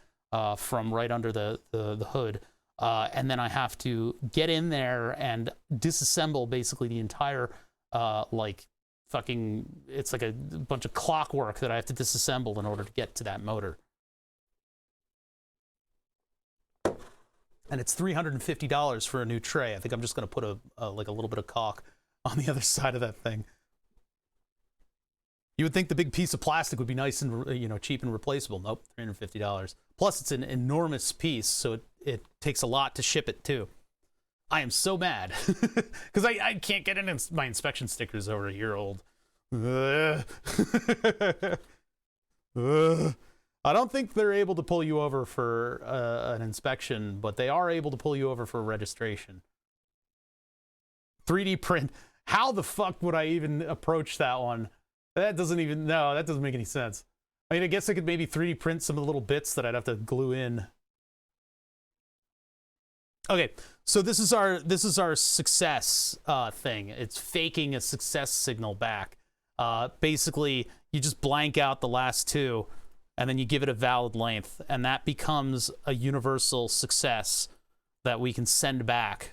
from right under the hood. And then I have to get in there and disassemble basically the entire, it's like a bunch of clockwork that I have to disassemble in order to get to that motor. And it's $350 for a new tray. I think I'm just going to put a little bit of caulk on the other side of that thing. You would think the big piece of plastic would be nice and cheap and replaceable. Nope, $350. Plus, it's an enormous piece, so it takes a lot to ship it too. I am so mad because I can't get in my inspection stickers over a year old. I don't think they're able to pull you over for an inspection, but they are able to pull you over for registration. 3D print. How the fuck would I even approach that one? That doesn't make any sense. I mean, I guess I could maybe 3D print some of the little bits that I'd have to glue in. Okay, so this is our success thing. It's faking a success signal back. Basically, you just blank out the last two, and then you give it a valid length, and that becomes a universal success that we can send back.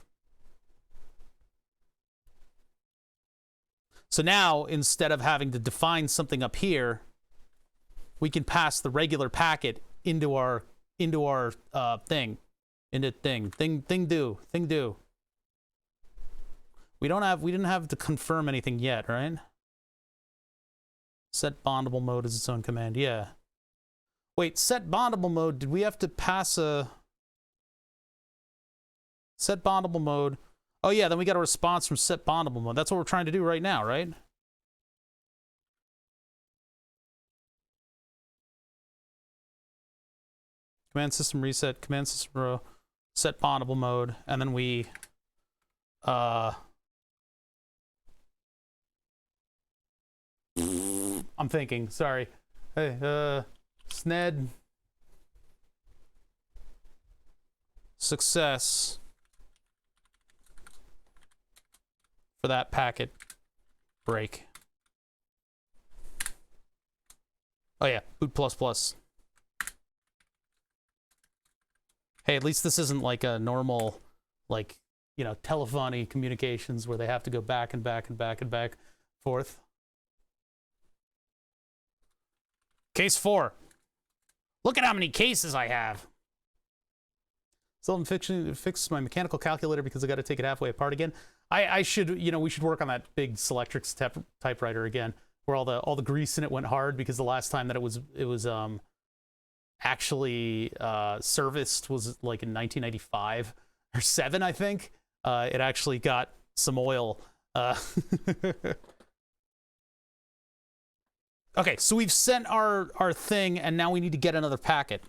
So now, instead of having to define something up here, we can pass the regular packet into our thing. Thing do. We didn't have to confirm anything yet, right? Set bondable mode is its own command. Yeah. Wait, set bondable mode. Did we have to pass a set bondable mode? Oh yeah, then we got a response from set bondable mode. That's what we're trying to do right now, right? Command system reset, command system row, set bondable mode, and then we I'm thinking, sorry. Hey, SNED success for that packet break. Oh yeah, boot plus. Hey, at least this isn't like a normal, telephony communications where they have to go back and back and back and back forth. Case 4. Look at how many cases I have. Still haven't fixed my mechanical calculator because I got to take it halfway apart again. I should, we should work on that big Selectrix typewriter again, where all the grease in it went hard, because the last time that it was actually serviced was like in 1995 or 7, I think. It actually got some oil. Okay, so we've sent our thing, and now we need to get another packet.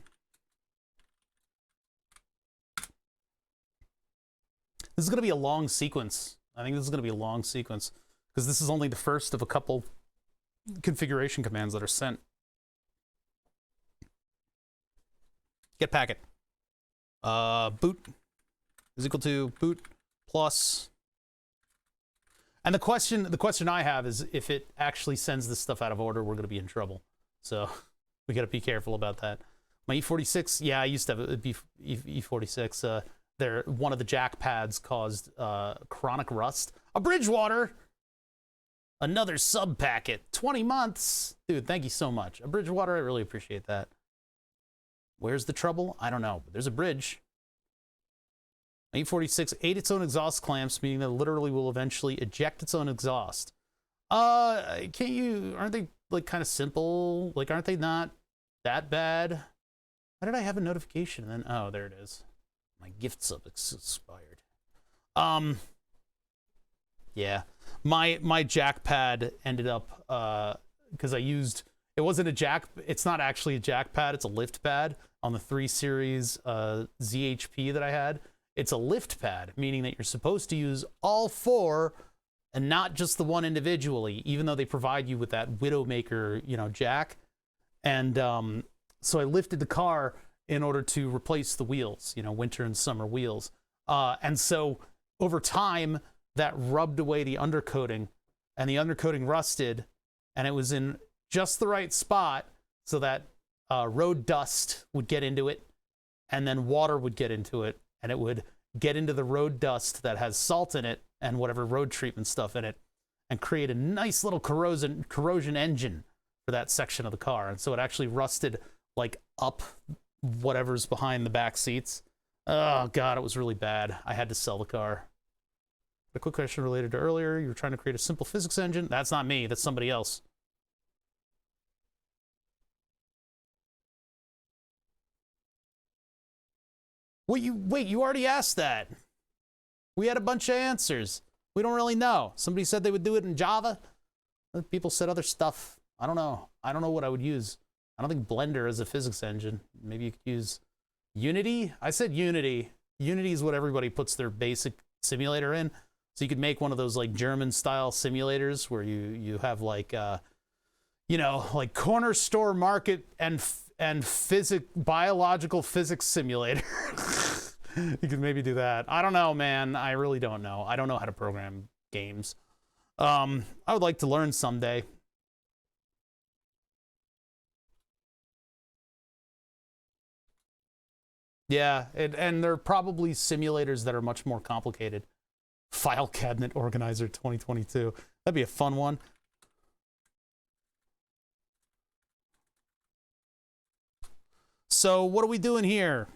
This is going to be a long sequence. I think this is going to be a long sequence, because this is only the first of a couple configuration commands that are sent. Get packet. Boot is equal to boot plus. And the question I have is, if it actually sends this stuff out of order, we're going to be in trouble. So we got to be careful about that. My E46, yeah, I used to have a E46. One of the jack pads caused chronic rust. A Bridgewater, another sub packet, 20 months. Dude, thank you so much. A Bridgewater, I really appreciate that. Where's the trouble? I don't know, but there's a bridge. My E46 ate its own exhaust clamps, meaning that it literally will eventually eject its own exhaust. Aren't they like kind of simple? Like, aren't they not that bad? Why did I have a notification then? Oh, there it is. My gift sub expired. Yeah. My jack pad ended up because I used, it wasn't a jack, it's not actually a jack pad, it's a lift pad on the 3 Series ZHP that I had. It's a lift pad, meaning that you're supposed to use all 4 and not just the one individually, even though they provide you with that Widowmaker, jack. And so I lifted the car in order to replace the wheels, winter and summer wheels. And so over time, that rubbed away the undercoating, and the undercoating rusted, and it was in just the right spot so that road dust would get into it, and then water would get into it, and it would get into the road dust that has salt in it and whatever road treatment stuff in it, and create a nice little corrosion engine for that section of the car. And so it actually rusted like up whatever's behind the back seats. Oh God, it was really bad. I had to sell the car. A quick question related to earlier. You were trying to create a simple physics engine. That's not me. That's somebody else. Wait, you already asked that. We had a bunch of answers. We don't really know. Somebody said they would do it in Java. People said other stuff. I don't know. I don't know what I would use. I don't think Blender is a physics engine. Maybe you could use Unity. I said Unity. Unity is what everybody puts their basic simulator in. So you could make one of those like German style simulators where you have like like corner store market and biological physics simulator. You could maybe do that. I don't know, man. I really don't know. I don't know how to program games. I would like to learn someday. Yeah, and there are probably simulators that are much more complicated. File Cabinet Organizer 2022. That'd be a fun one. So what are we doing here?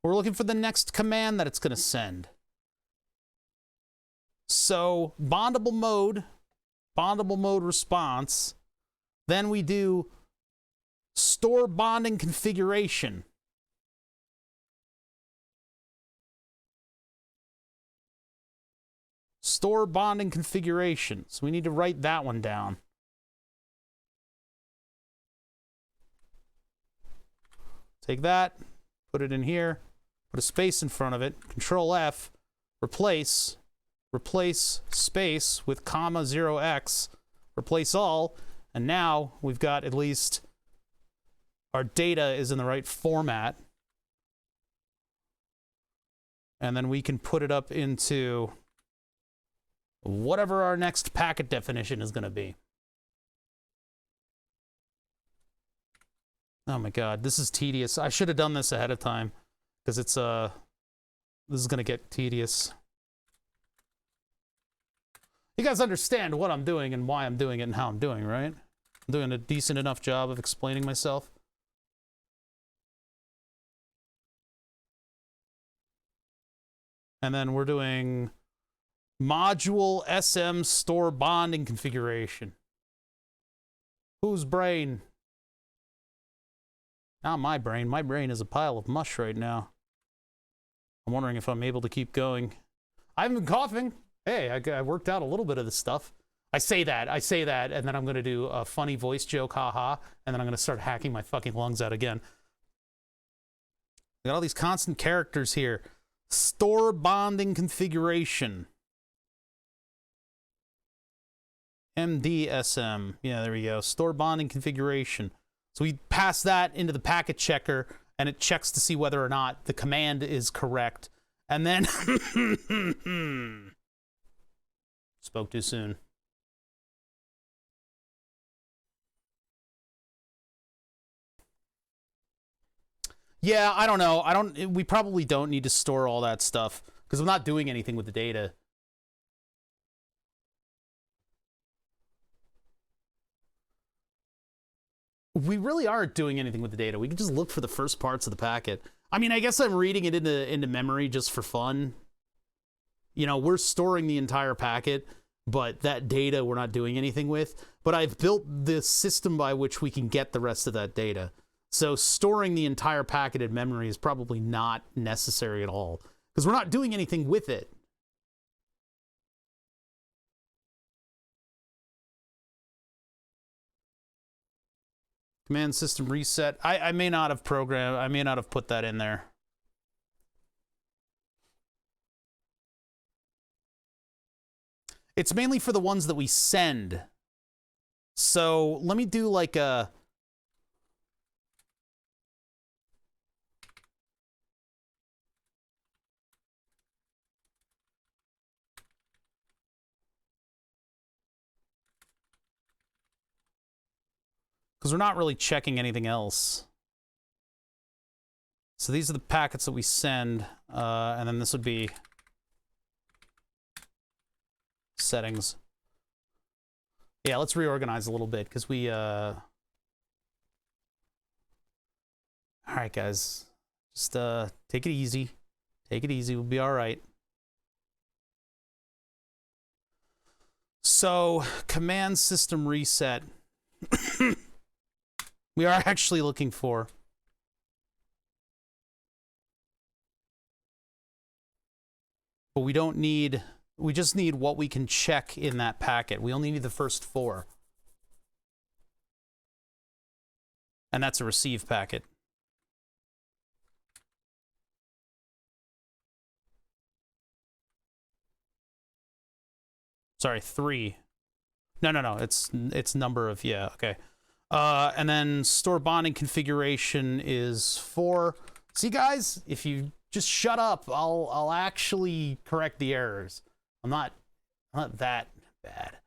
We're looking for the next command that it's going to send. So bondable mode response. Then we do store bonding configuration. Store bonding configuration. So we need to write that one down. Take that, put it in here, put a space in front of it, Control F, replace space with comma 0x, replace all, and now we've got at least our data is in the right format. And then we can put it up into whatever our next packet definition is going to be. Oh my God, this is tedious. I should have done this ahead of time because it's this is going to get tedious. You guys understand what I'm doing and why I'm doing it and how I'm doing, right? I'm doing a decent enough job of explaining myself. And then we're doing module SM store bonding configuration. Whose brain? Not my brain. My brain is a pile of mush right now. I'm wondering if I'm able to keep going. I haven't been coughing. Hey, I worked out a little bit of this stuff. I say that, and then I'm going to do a funny voice joke, haha, and then I'm going to start hacking my fucking lungs out again. I got all these constant characters here. Store bonding configuration. MDSM. Yeah, there we go. Store bonding configuration. So we pass that into the packet checker, and it checks to see whether or not the command is correct. And then... Spoke too soon. Yeah, I don't know. We probably don't need to store all that stuff because I'm not doing anything with the data. We really aren't doing anything with the data. We can just look for the first parts of the packet. I mean, I guess I'm reading it into memory just for fun. You know, we're storing the entire packet, but that data we're not doing anything with. But I've built the system by which we can get the rest of that data. So storing the entire packet in memory is probably not necessary at all because we're not doing anything with it. Command system reset. I may not have programmed. I may not have put that in there. It's mainly for the ones that we send. So let me do like a... because we're not really checking anything else. So these are the packets that we send, and then this would be settings. Yeah, let's reorganize a little bit, because we... All right, guys. Just take it easy. Take it easy. We'll be all right. So, command system reset. We are actually looking for... But we don't need... We just need what we can check in that packet. We only need the first 4. And that's a receive packet. Sorry, 3. No. It's number of... Yeah, okay. And then store bonding configuration is 4. See, guys, if you just shut up, I'll actually correct the errors. I'm not that bad.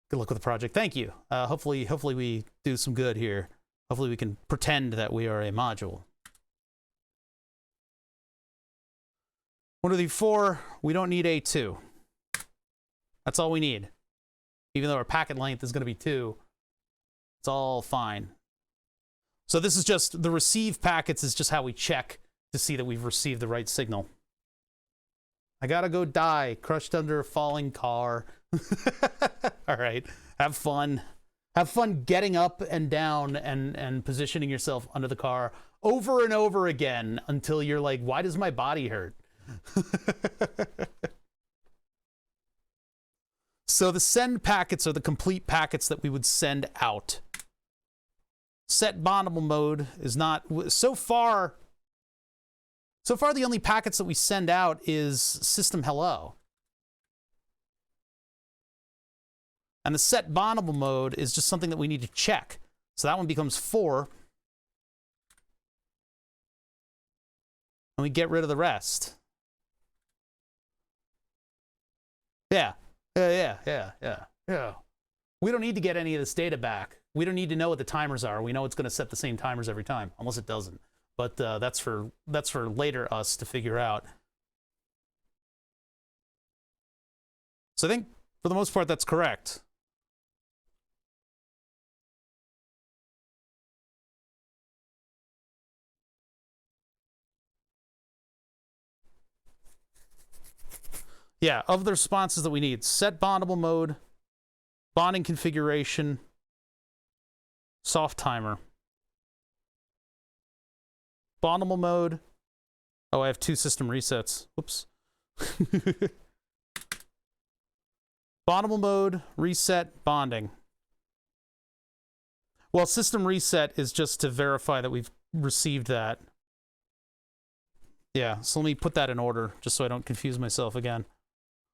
Good luck with the project. Thank you. Hopefully we do some good here. Hopefully we can pretend that we are a module. 1, 2, 3, 4. We don't need A2. That's all we need. Even though our packet length is going to be 2. It's all fine. So this is just, the receive packets is just how we check to see that we've received the right signal. I gotta go die, crushed under a falling car. All right, have fun. Have fun getting up and down and positioning yourself under the car over and over again until you're like, why does my body hurt? So the send packets are the complete packets that we would send out. Set bondable mode is not... So far, the only packets that we send out is system hello. And the set bondable mode is just something that we need to check. So that one becomes 4. And we get rid of the rest. Yeah. Yeah. We don't need to get any of this data back. We don't need to know what the timers are. We know it's going to set the same timers every time, unless it doesn't. But that's for later us to figure out. So I think, for the most part, that's correct. Yeah, of the responses that we need, set bondable mode, bonding configuration, soft timer. Bondable mode. Oh, I have 2 system resets. Whoops. Bondable mode, reset, bonding. Well, system reset is just to verify that we've received that. Yeah, so let me put that in order, just so I don't confuse myself again.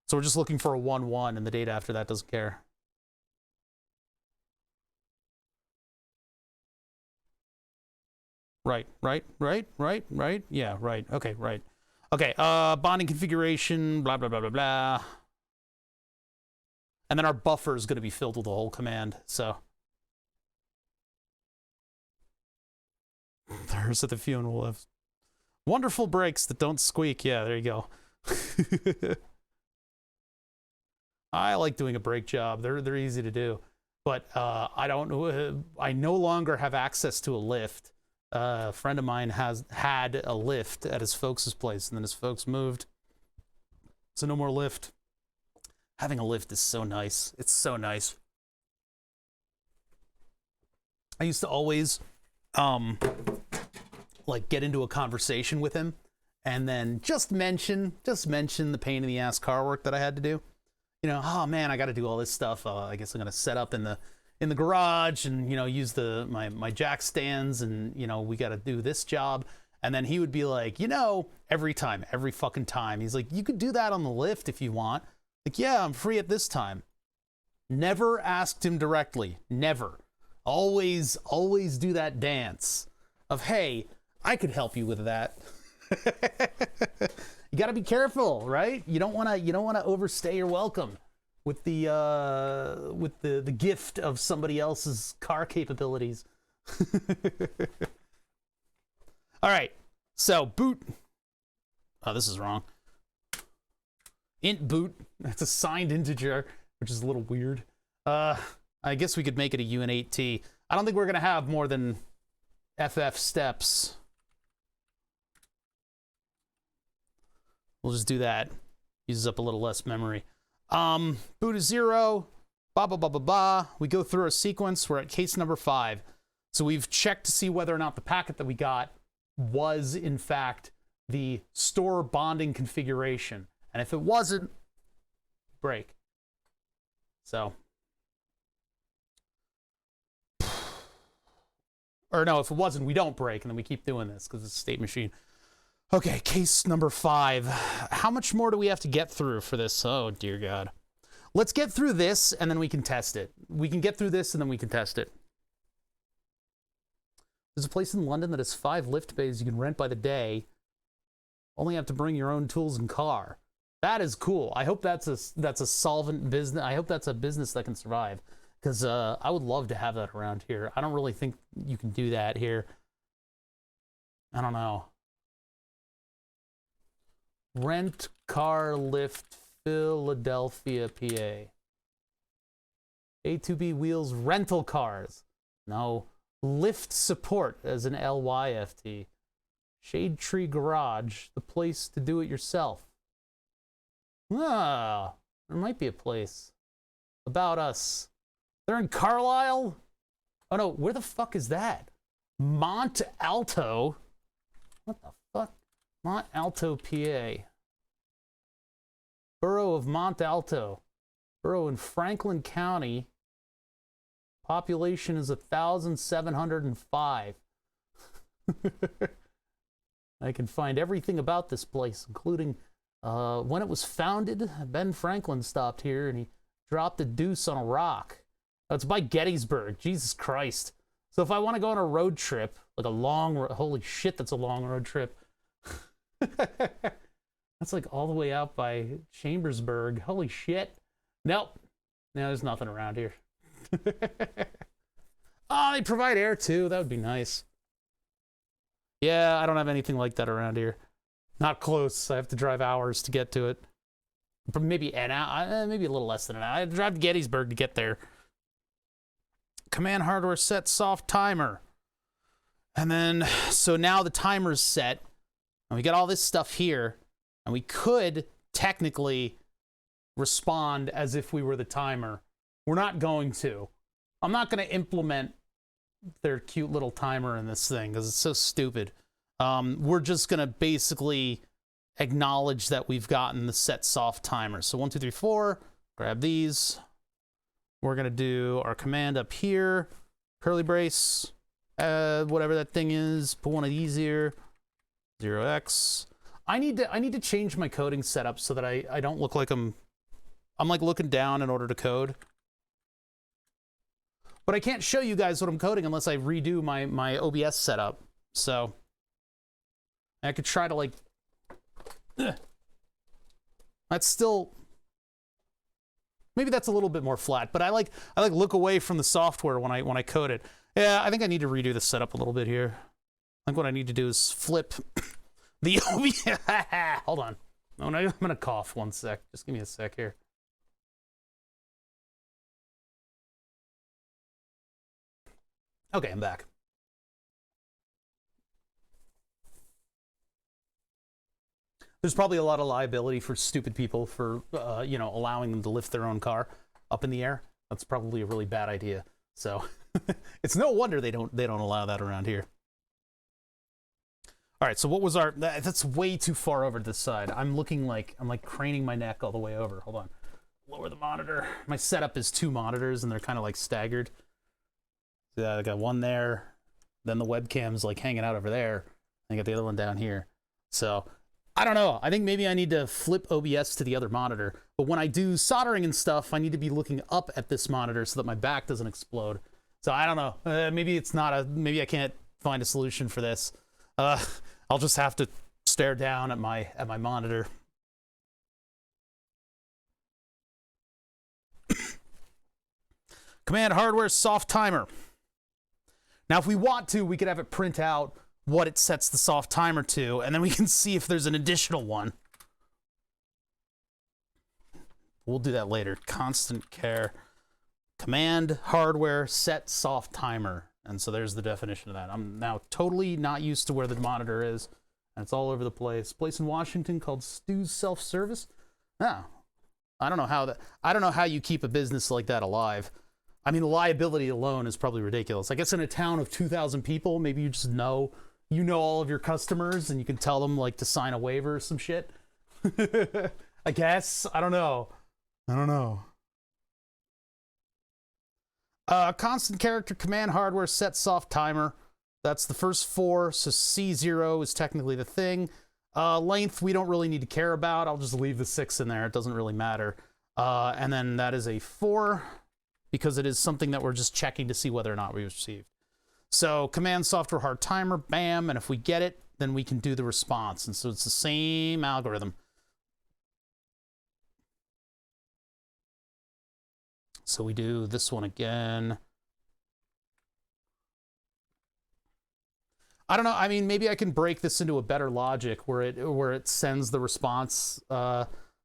So we're just looking for a 1-1, and the data after that doesn't care. Right. Yeah, right. Okay, right. Okay, bonding configuration, blah, blah, blah, blah, blah. And then our buffer is going to be filled with the whole command, so. There's at the funeral of Wonderful brakes that don't squeak. Yeah, there you go. I like doing a brake job. They're easy to do. But I don't know. I no longer have access to a lift. A friend of mine had a lift at his folks' place, and then his folks moved. So no more lift. Having a lift is so nice. It's so nice. I used to always like get into a conversation with him and then just mention the pain in the ass car work that I had to do. You know, oh man, I got to do all this stuff. I guess I'm gonna set up in the garage and, you know, use my jack stands, and, you know, we got to do this job. And then he would be like, you know, every fucking time, he's like, you could do that on the lift if you want. Like, yeah, I'm free at this time. Never asked him directly. Never. Always do that dance of, hey, I could help you with that. You got to be careful, right? You don't want to overstay your welcome with the gift of somebody else's car capabilities. All right. So, boot. Oh, this is wrong. Int boot. That's a signed integer, which is a little weird. I guess we could make it a uint. I don't think we're going to have more than FF steps. We'll just do that. Uses up a little less memory. Boot is 0. We go through our sequence. We're at case number 5. So we've checked to see whether or not the packet that we got was, in fact, the store bonding configuration. And if it wasn't, break. So. Or no, if it wasn't, we don't break, and then we keep doing this because it's a state machine. Okay, case number 5. How much more do we have to get through for this? Oh, dear God. Let's get through this, and then we can test it. We can get through this, and then we can test it. There's a place in London that has 5 lift bays you can rent by the day. Only have to bring your own tools and car. That is cool. I hope that's a solvent business. I hope that's a business that can survive, because I would love to have that around here. I don't really think you can do that here. I don't know. Rent car lift Philadelphia, PA. A2B wheels rental cars. No. Lift support as an LYFT. Shade Tree Garage, the place to do it yourself. Ah, there might be a place. About us. They're in Carlisle? Oh no, where the fuck is that? Mont Alto? What the fuck? Mont Alto, PA. Borough of Mont Alto. Borough in Franklin County. Population is 1,705. I can find everything about this place, including when it was founded. Ben Franklin stopped here and he dropped a deuce on a rock. Oh, it's by Gettysburg. Jesus Christ. So if I want to go on a road trip, like a long, holy shit, that's a long road trip. That's like all the way out by Chambersburg. Holy shit. Nope. No, there's nothing around here. Oh, they provide air too. That would be nice. Yeah, I don't have anything like that around here. Not close. I have to drive hours to get to it. Maybe an hour, maybe a little less than an hour. I have to drive to Gettysburg to get there. Command hardware set soft timer. And then, so now the timer's set. And we got all this stuff here. And we could technically respond as if we were the timer. We're not going to. I'm not going to implement their cute little timer in this thing because it's so stupid. We're just going to basically acknowledge that we've gotten the set soft timer. So 1, 2, 3, 4. Grab these. We're going to do our command up here. Curly brace. Whatever that thing is. Put one of these here. 0x. I need to change my coding setup so that I don't look like I'm like looking down in order to code. But I can't show you guys what I'm coding unless I redo my OBS setup. So I could try to like that's still maybe that's a little bit more flat, but I like look away from the software when I code it. Yeah, I think I need to redo the setup a little bit here. I think what I need to do is flip The OBS. Hold on. Oh, no, I'm gonna cough 1 sec. Just give me a sec here. Okay, I'm back. There's probably a lot of liability for stupid people for, you know, allowing them to lift their own car up in the air. That's probably a really bad idea. So it's no wonder they don't allow that around here. All right, so what was our? That's way too far over to this side. I'm like craning my neck all the way over. Hold on, lower the monitor. My setup is 2 monitors, and they're kind of like staggered. So I got one there, then the webcam's like hanging out over there. I got the other one down here. So I don't know. I think maybe I need to flip OBS to the other monitor. But when I do soldering and stuff, I need to be looking up at this monitor so that my back doesn't explode. So I don't know. Maybe it's not a. Maybe I can't find a solution for this. I'll just have to stare down at my monitor. Command hardware soft timer. Now, if we want to, we could have it print out what it sets the soft timer to, and then we can see if there's an additional one. We'll do that later. Constant care. Command hardware set soft timer. And so there's the definition of that. I'm now totally not used to where the monitor is. And it's all over the place. Place in Washington called Stu's Self-Service. Oh, I don't know how you keep a business like that alive. I mean, the liability alone is probably ridiculous. I guess in a town of 2,000 people, maybe you just know, all of your customers and you can tell them like to sign a waiver or some shit. I guess. I don't know. Constant character command hardware set soft timer. That's the first 4, so C0 is technically the thing. Length, we don't really need to care about. I'll just leave the 6 in there. It doesn't really matter. And then that is a 4, because it is something that we're just checking to see whether or not we received. So command software hard timer, bam, and if we get it, then we can do the response. And so it's the same algorithm. So we do this one again. I don't know. I mean, maybe I can break this into a better logic where it sends the response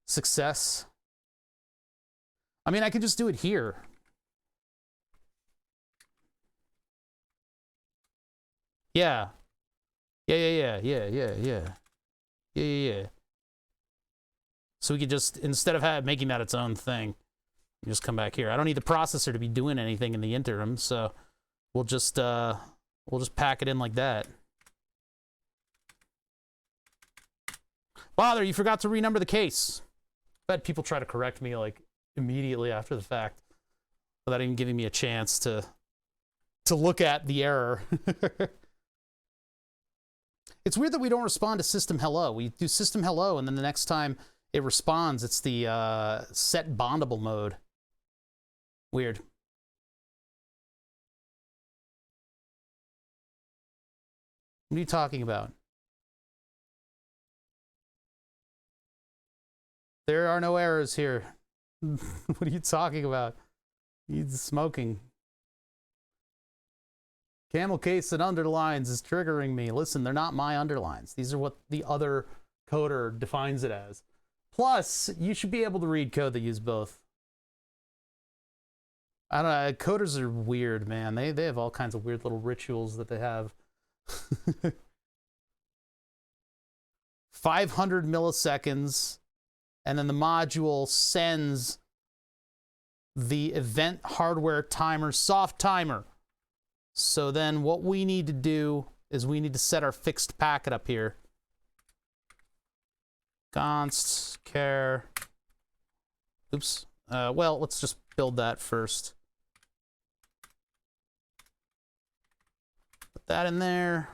success. I mean, I could just do it here. Yeah. Yeah. So we could just, instead of making that its own thing, just come back here. I don't need the processor to be doing anything in the interim, so we'll just pack it in like that. Bother, you forgot to renumber the case. I bet people try to correct me like immediately after the fact without even giving me a chance to look at the error. It's weird that we don't respond to system hello. We do system hello, and then the next time it responds, it's the set bondable mode. Weird. What are you talking about? There are no errors here. What are you talking about? He's smoking. Camel case and underlines is triggering me. Listen, they're not my underlines. These are what the other coder defines it as. Plus, you should be able to read code that use both. I don't know, coders are weird, man. They have all kinds of weird little rituals that they have. 500 milliseconds, and then the module sends the event hardware timer soft timer. So then what we need to do is we need to set our fixed packet up here. Const char. Oops. Well, let's just build that first. Put that in there.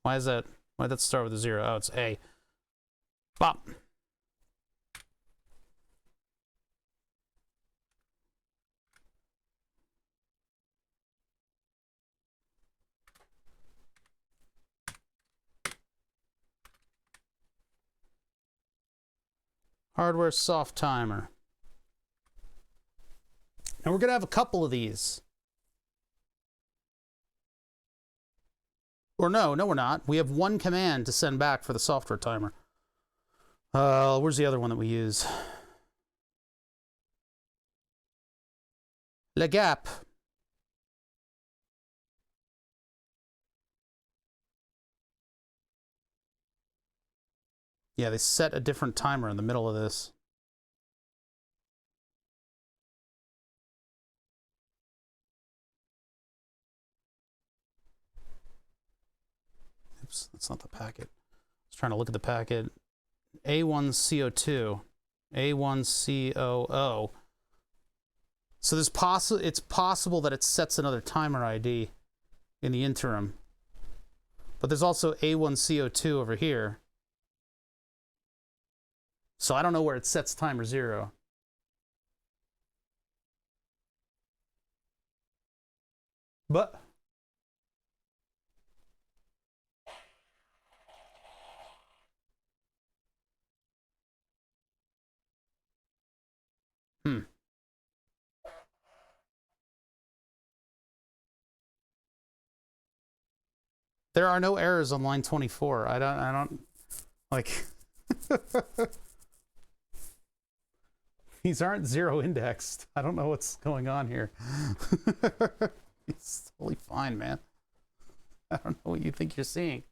Why is that? Why did that start with a 0? Oh, it's A. Bop. Hardware soft timer. And we're going to have a couple of these. Or no, we're not. We have one command to send back for the software timer. Where's the other one that we use? Le gap. Yeah, they set a different timer in the middle of this. Oops, that's not the packet. I was trying to look at the packet. A1CO2. A1COO. So it's possible that it sets another timer ID in the interim. But there's also A1CO2 over here. So I don't know where it sets timer 0. But there are no errors on line 24. I don't like these aren't 0 indexed. I don't know what's going on here. It's totally fine, man. I don't know what you think you're seeing.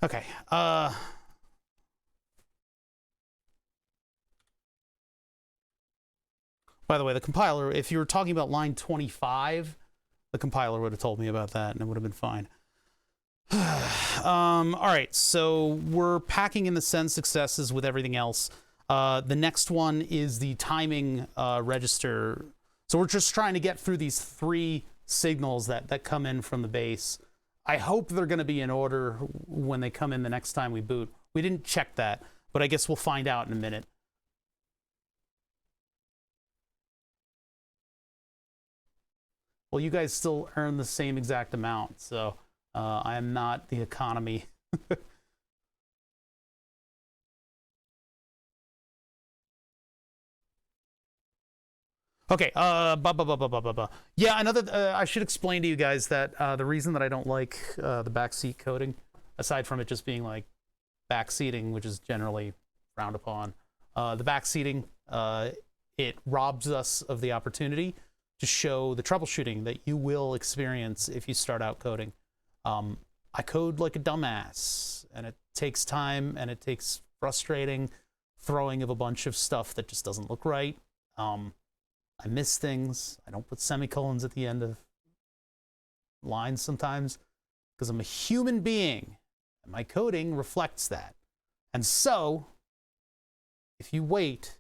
Okay. By the way, the compiler, if you were talking about line 25, the compiler would have told me about that and it would have been fine. All right, so we're packing in the send successes with everything else. The next one is the timing register. So we're just trying to get through these 3 signals that come in from the base. I hope they're going to be in order when they come in the next time we boot. We didn't check that, but I guess we'll find out in a minute. Well, you guys still earn the same exact amount, so I am not the economy. Okay, yeah, another, I should explain to you guys that the reason that I don't like the backseat coding, aside from it just being like backseating, which is generally frowned upon, the backseating, it robs us of the opportunity to show the troubleshooting that you will experience if you start out coding. I code like a dumbass, and it takes time, and it takes frustrating throwing of a bunch of stuff that just doesn't look right. I miss things. I don't put semicolons at the end of lines sometimes because I'm a human being, and my coding reflects that. And so, if you wait,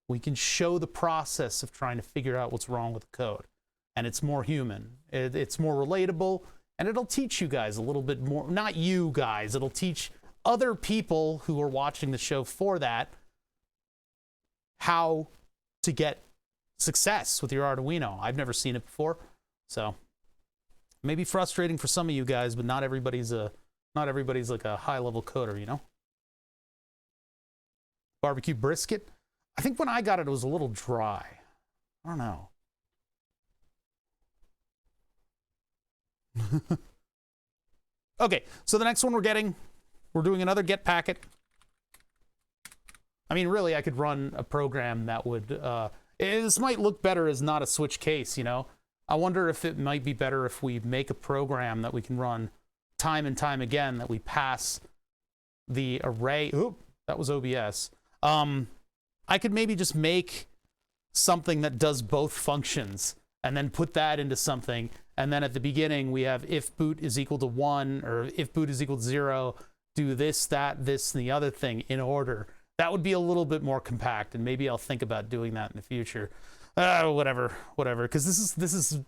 we can show the process of trying to figure out what's wrong with the code. And it's more human. It's more relatable, and it'll teach you guys a little bit more. Not you guys. It'll teach other people who are watching the show for that how to get success with your Arduino. I've never seen it before, so maybe frustrating for some of you guys, but not everybody's like a high-level coder, you know? Barbecue brisket. I think when I got it, it was a little dry. I don't know. Okay, so the next one we're doing another get packet. I mean, really, I could run a program that would, this might look better as not a switch case, you know? I wonder if it might be better if we make a program that we can run time and time again, that we pass the array. Oop, that was OBS. I could maybe just make something that does both functions and then put that into something. And then at the beginning, we have if boot is equal to 1 or if boot is equal to 0, do this, that, this, and the other thing in order. That would be a little bit more compact, and maybe I'll think about doing that in the future. Whatever. Because this is.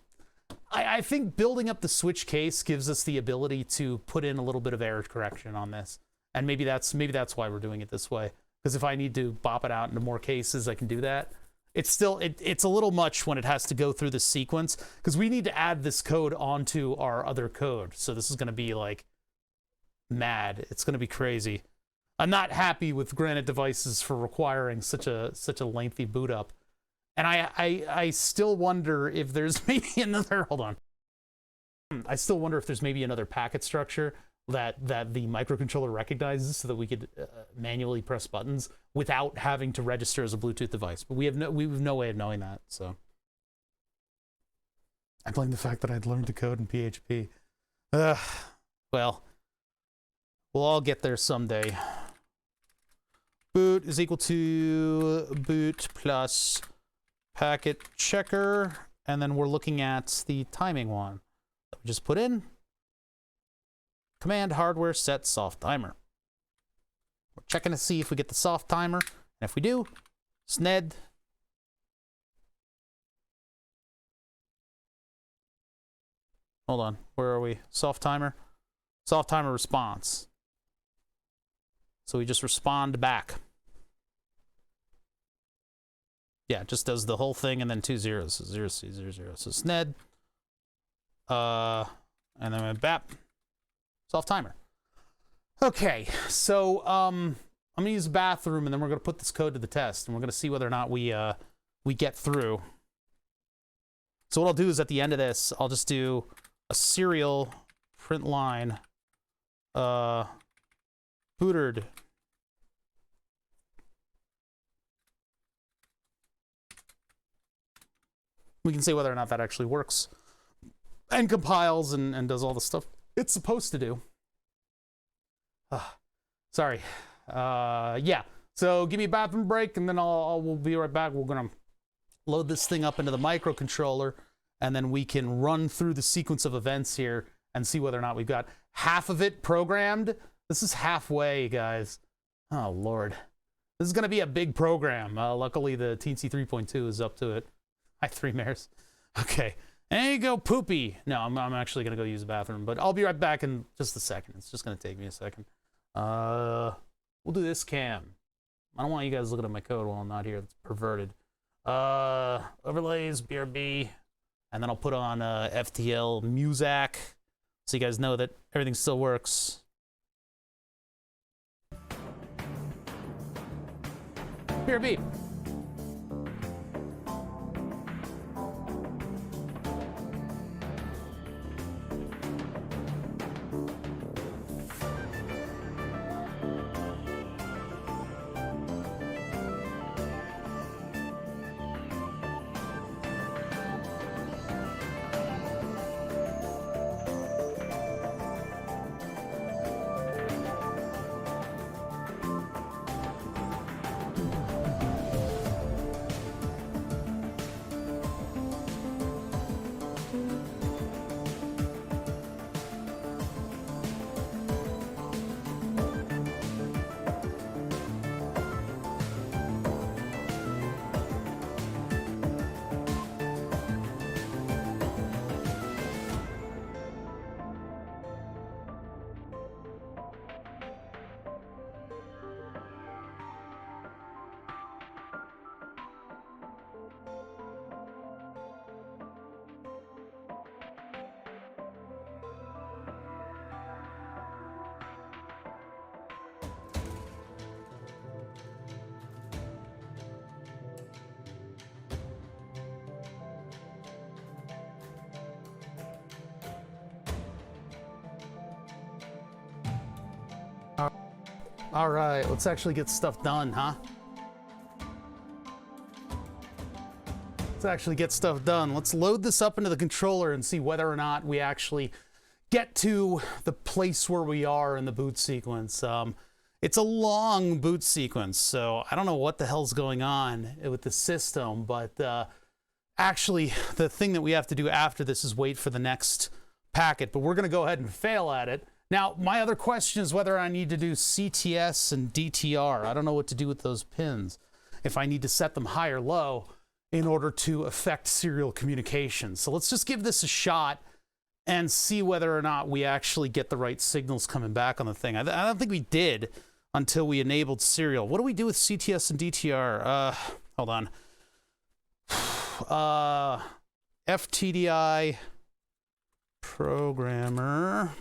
I think building up the switch case gives us the ability to put in a little bit of error correction on this, and maybe that's why we're doing it this way. Because if I need to bop it out into more cases, I can do that. It's still it's a little much when it has to go through the sequence, because we need to add this code onto our other code. So this is going to be like mad. It's going to be crazy. I'm not happy with Granite devices for requiring such a lengthy boot up. And I still wonder if there's maybe another, hold on. I still wonder if there's maybe another packet structure that the microcontroller recognizes so that we could manually press buttons without having to register as a Bluetooth device. But we have no way of knowing that, so. I blame the fact that I'd learned to code in PHP. Well, we'll all get there someday. Boot is equal to boot plus packet checker, and then we're looking at the timing one. We just put in command hardware set soft timer. We're checking to see if we get the soft timer, and if we do, SNED. Hold on, where are we? Soft timer? Soft timer response. So we just respond back. Yeah, it just does the whole thing and then 2 zeros. So 0C00. So SNED. And then BAP. Soft timer. Okay, so I'm gonna use the bathroom and then we're gonna put this code to the test and we're gonna see whether or not we get through. So what I'll do is at the end of this, I'll just do a serial print line bootered. We can see whether or not that actually works and compiles and does all the stuff it's supposed to do. Sorry. Yeah. So give me a bathroom break and then we'll be right back. We're gonna load this thing up into the microcontroller and then we can run through the sequence of events here and see whether or not we've got half of it programmed. This is halfway, guys. Oh, Lord. This is going to be a big program. Luckily, the Teensy 3.2 is up to it. Hi, 3 mares. Okay. There you go, poopy. No, I'm actually going to go use the bathroom, but I'll be right back in just a second. It's just going to take me a second. We'll do this cam. I don't want you guys looking at my code while I'm not here. It's perverted. Overlays, BRB. And then I'll put on FTL Muzak so you guys know that everything still works. BRB. All right, let's actually get stuff done, huh? Let's actually get stuff done. Let's load this up into the controller and see whether or not we actually get to the place where we are in the boot sequence. It's a long boot sequence, so I don't know what the hell's going on with the system, but actually the thing that we have to do after this is wait for the next packet, but we're gonna go ahead and fail at it. Now, my other question is whether I need to do CTS and DTR. I don't know what to do with those pins. If I need to set them high or low in order to affect serial communication. So let's just give this a shot and see whether or not we actually get the right signals coming back on the thing. I don't think we did until we enabled serial. What do we do with CTS and DTR? Hold on. FTDI programmer.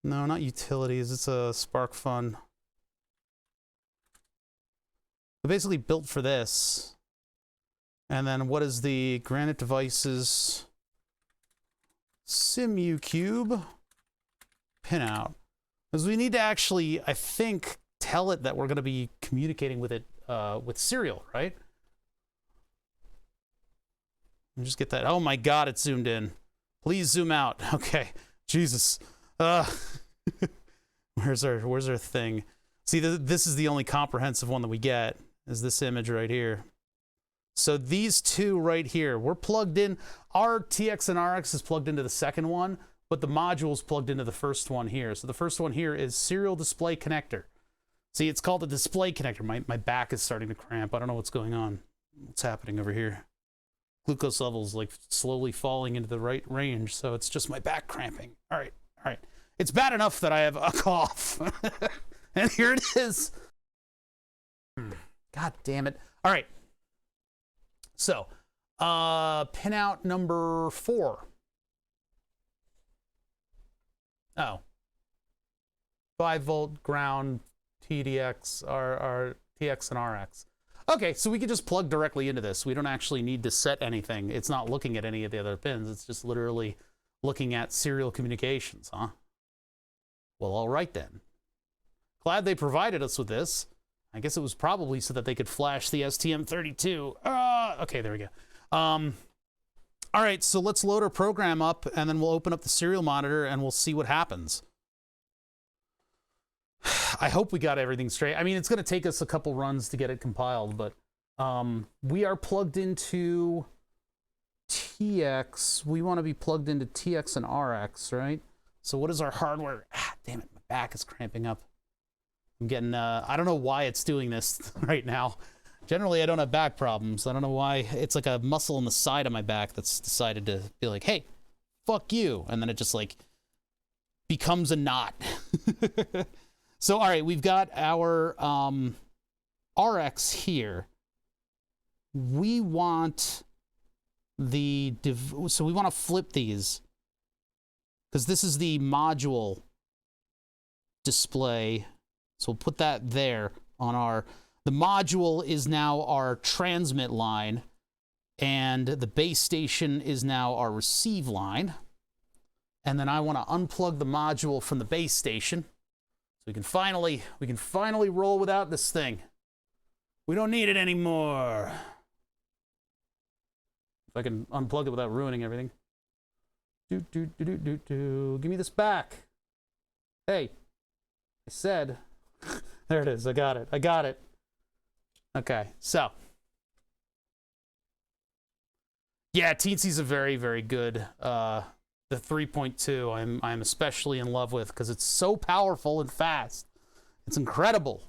No, not utilities. It's a Spark Fun. They're basically built for this. And then what is the Granite devices Simucube pinout? Because we need to actually, I think, tell it that we're going to be communicating with it with serial, right? Let me just get that. Oh my God, it's zoomed in. Please zoom out. Okay, Jesus. Where's our thing? See, this is the only comprehensive one that we get, is this image right here. So these two right here, we're plugged in. Our TX and RX is plugged into the second one, but the module's plugged into the first one here. So the first one here is serial display connector. See, it's called a display connector. My back is starting to cramp. I don't know what's going on. What's happening over here? Glucose levels like slowly falling into the right range, so it's just my back cramping. All right. It's bad enough that I have a cough. And here it is. God damn it. All right. So, pinout number 4. Oh. 5-volt ground TDX, our TX and RX. Okay, so we can just plug directly into this. We don't actually need to set anything. It's not looking at any of the other pins. It's just literally looking at serial communications, huh? Well, all right then. Glad they provided us with this. I guess it was probably so that they could flash the STM32. Okay, there we go. All right, so let's load our program up, and then we'll open up the serial monitor, and we'll see what happens. I hope we got everything straight. I mean, it's going to take us a couple runs to get it compiled, but we are plugged into TX. We want to be plugged into TX and RX, right? So what is our hardware? Ah, damn it, my back is cramping up. I'm getting, I don't know why it's doing this right now. Generally, I don't have back problems. I don't know why. It's like a muscle in the side of my back that's decided to be like, hey, fuck you. And then it just like becomes a knot. So, all right, we've got our RX here. We want so we want to flip these because this is the module display. So we'll put that there on the module is now our transmit line, and the base station is now our receive line. And then I want to unplug the module from the base station. So we can finally roll without this thing. We don't need it anymore. If I can unplug it without ruining everything. Give me this back. Hey, I said. There it is. I got it. Okay, so. Yeah, Teensy's a very, very good. The 3.2 I'm especially in love with because it's so powerful and fast. It's incredible.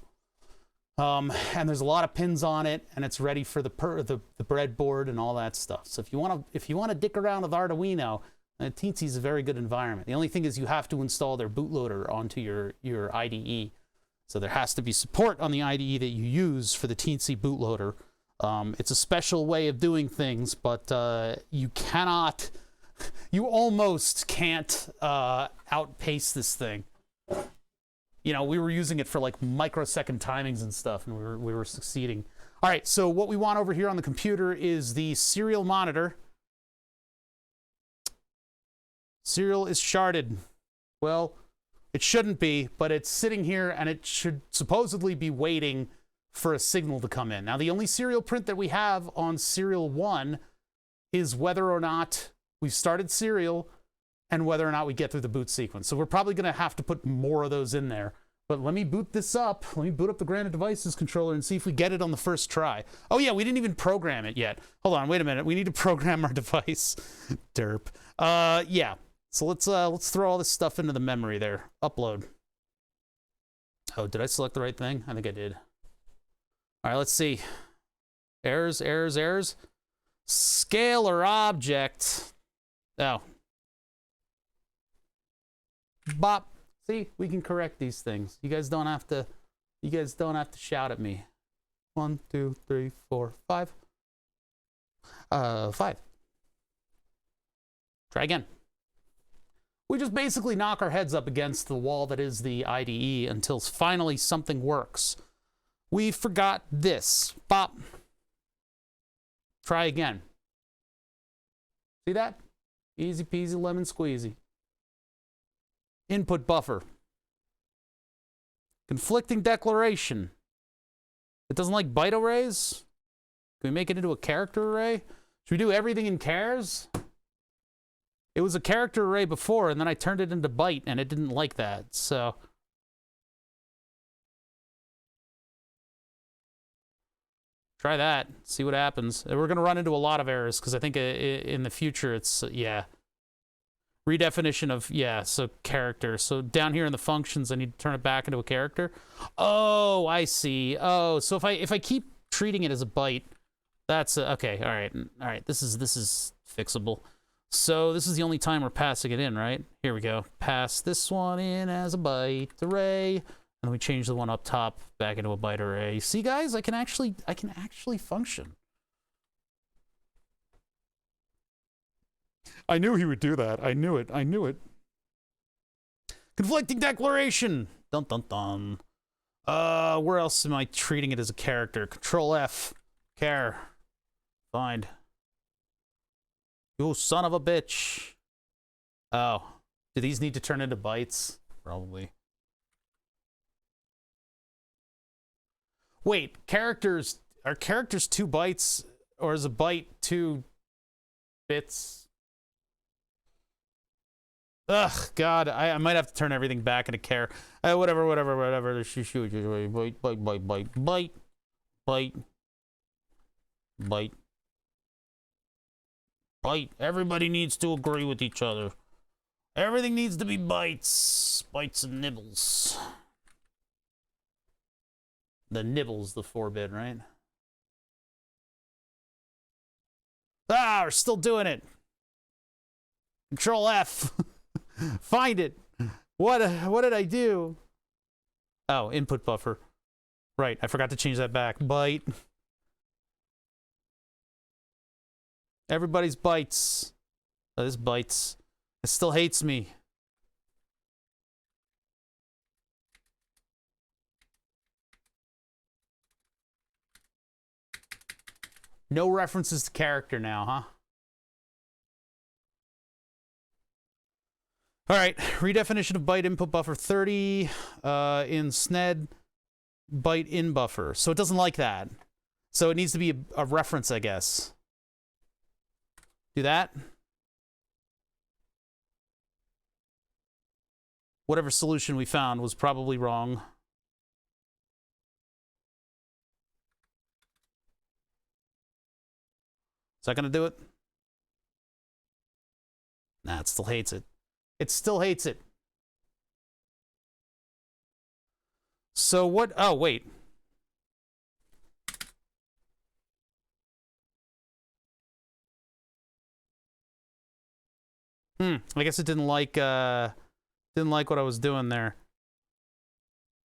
And there's a lot of pins on it, and it's ready for the breadboard and all that stuff. So if you want to dick around with Arduino, Teensy's a very good environment. The only thing is you have to install their bootloader onto your IDE. So there has to be support on the IDE that you use for the Teensy bootloader. It's a special way of doing things, but you almost can't outpace this thing. You know, we were using it for like microsecond timings and stuff, and we were succeeding. All right, so what we want over here on the computer is the serial monitor. Serial is sharded. Well, it shouldn't be, but it's sitting here, and it should supposedly be waiting for a signal to come in. Now, the only serial print that we have on serial 1 is whether or not we've started serial and whether or not we get through the boot sequence. So we're probably going to have to put more of those in there. But let me boot this up. Let me boot up the Granite Devices controller and see if we get it on the first try. Oh yeah, we didn't even program it yet. Hold on, wait a minute. We need to program our device. Derp. Yeah. So let's throw all this stuff into the memory there. Upload. Oh, did I select the right thing? I think I did. All right, let's see. Errors. Scalar object. Oh. Bop. See, we can correct these things. You guys don't have to shout at me. 1, 2, 3, 4, 5. 5. Try again. We just basically knock our heads up against the wall that is the IDE until finally something works. We forgot this. Bop. Try again. See that? Easy peasy lemon squeezy. Input buffer. Conflicting declaration. It doesn't like byte arrays? Can we make it into a character array? Should we do everything in chars? It was a character array before, and then I turned it into byte, and it didn't like that, so... Try that, see what happens. We're going to run into a lot of errors, because I think in the future it's, yeah. Redefinition of, yeah, so character. So down here in the functions, I need to turn it back into a character. Oh, I see. Oh, so if I keep treating it as a byte, that's, okay, all right, this is fixable. So this is the only time we're passing it in, right? Here we go. Pass this one in as a byte array, and we change the one up top back into a byte array. See, guys, I can actually function. I knew he would do that. I knew it. I knew it. Conflicting declaration. Dun dun dun. Where else am I treating it as a character? Control F. Char. Find. You son of a bitch. Oh. Do these need to turn into bytes? Probably. Wait, characters. Are characters 2 bytes? Or is a byte 2 bits? Ugh, God, I might have to turn everything back into char. Whatever. Byte, byte, byte. Byte. Byte. Everybody needs to agree with each other. Everything needs to be bytes. Bytes and nibbles. The nibbles, the 4-bit, right? Ah, we're still doing it. Control F. Find it. What did I do? Oh, input buffer. Right, I forgot to change that back. Byte. Everybody's bytes. Oh, this bytes. It still hates me. No references to character now, huh? All right, redefinition of byte input buffer 30 in SNED byte in buffer. So it doesn't like that. So it needs to be a reference, I guess. Do that. Whatever solution we found was probably wrong. Is that going to do it? Nah, it still hates it. It still hates it. So what? Oh, wait. I guess it didn't like what I was doing there.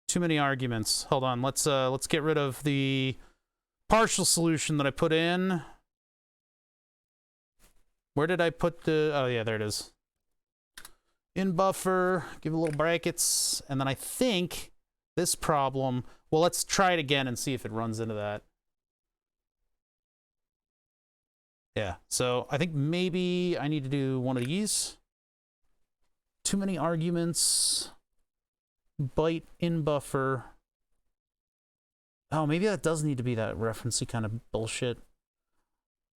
Too many arguments. Hold on. Let's get rid of the partial solution that I put in. Where did I put the? Oh yeah, there it is. In buffer, give it little brackets, and then I think this problem, well, let's try it again and see if it runs into that. Yeah, so I think maybe I need to do one of these. Too many arguments. Byte in buffer. Oh, maybe that does need to be that referencey kind of bullshit.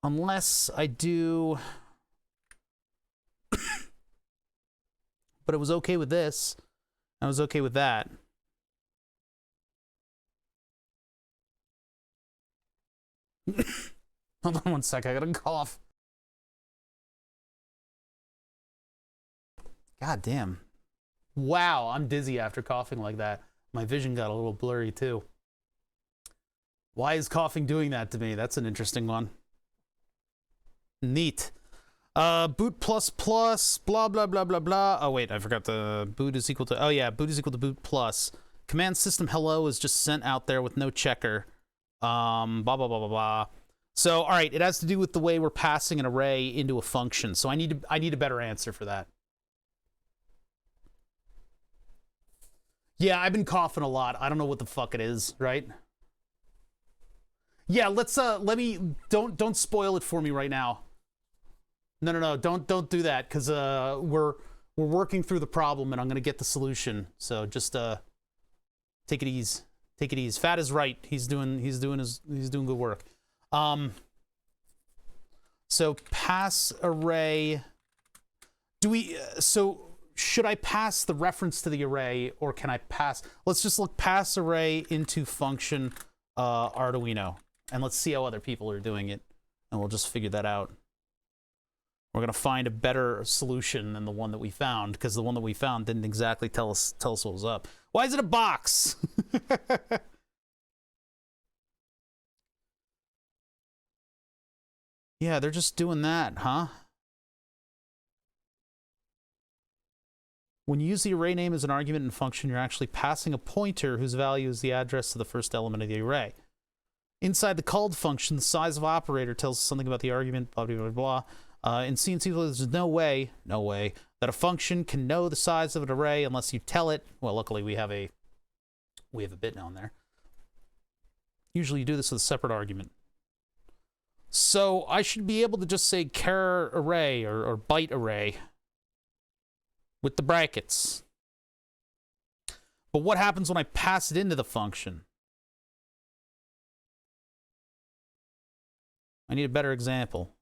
Unless I do... But it was okay with this. I was okay with that. Hold on one sec, I gotta cough. God damn. Wow, I'm dizzy after coughing like that. My vision got a little blurry too. Why is coughing doing that to me? That's an interesting one. Neat. Boot plus plus, blah, blah, blah, blah, blah. Oh, wait, I forgot the boot is equal to... Oh, yeah, boot is equal to boot plus. Command system hello is just sent out there with no checker. Blah, blah, blah, blah, blah. So, all right, it has to do with the way we're passing an array into a function. So I need a better answer for that. Yeah, I've been coughing a lot. I don't know what the fuck it is, right? Yeah, let me don't spoil it for me right now. No, don't do that, because we're working through the problem and I'm gonna get the solution. So just take it easy. Take it easy. Fat is right. He's doing good work. So pass array. Do we so should I pass the reference to the array, or can I pass? Let's just look pass array into function Arduino, and let's see how other people are doing it, and we'll just figure that out. We're gonna find a better solution than the one that we found, because the one that we found didn't exactly tell us what was up. Why is it a box? Yeah, they're just doing that, huh? When you use the array name as an argument in a function, you're actually passing a pointer whose value is the address to the first element of the array. Inside the called function, the size of operator tells us something about the argument, blah, blah, blah, blah. In C and C, there's no way that a function can know the size of an array unless you tell it. Well, luckily we have a bit down there. Usually you do this with a separate argument. So I should be able to just say char array or byte array with the brackets. But what happens when I pass it into the function? I need a better example.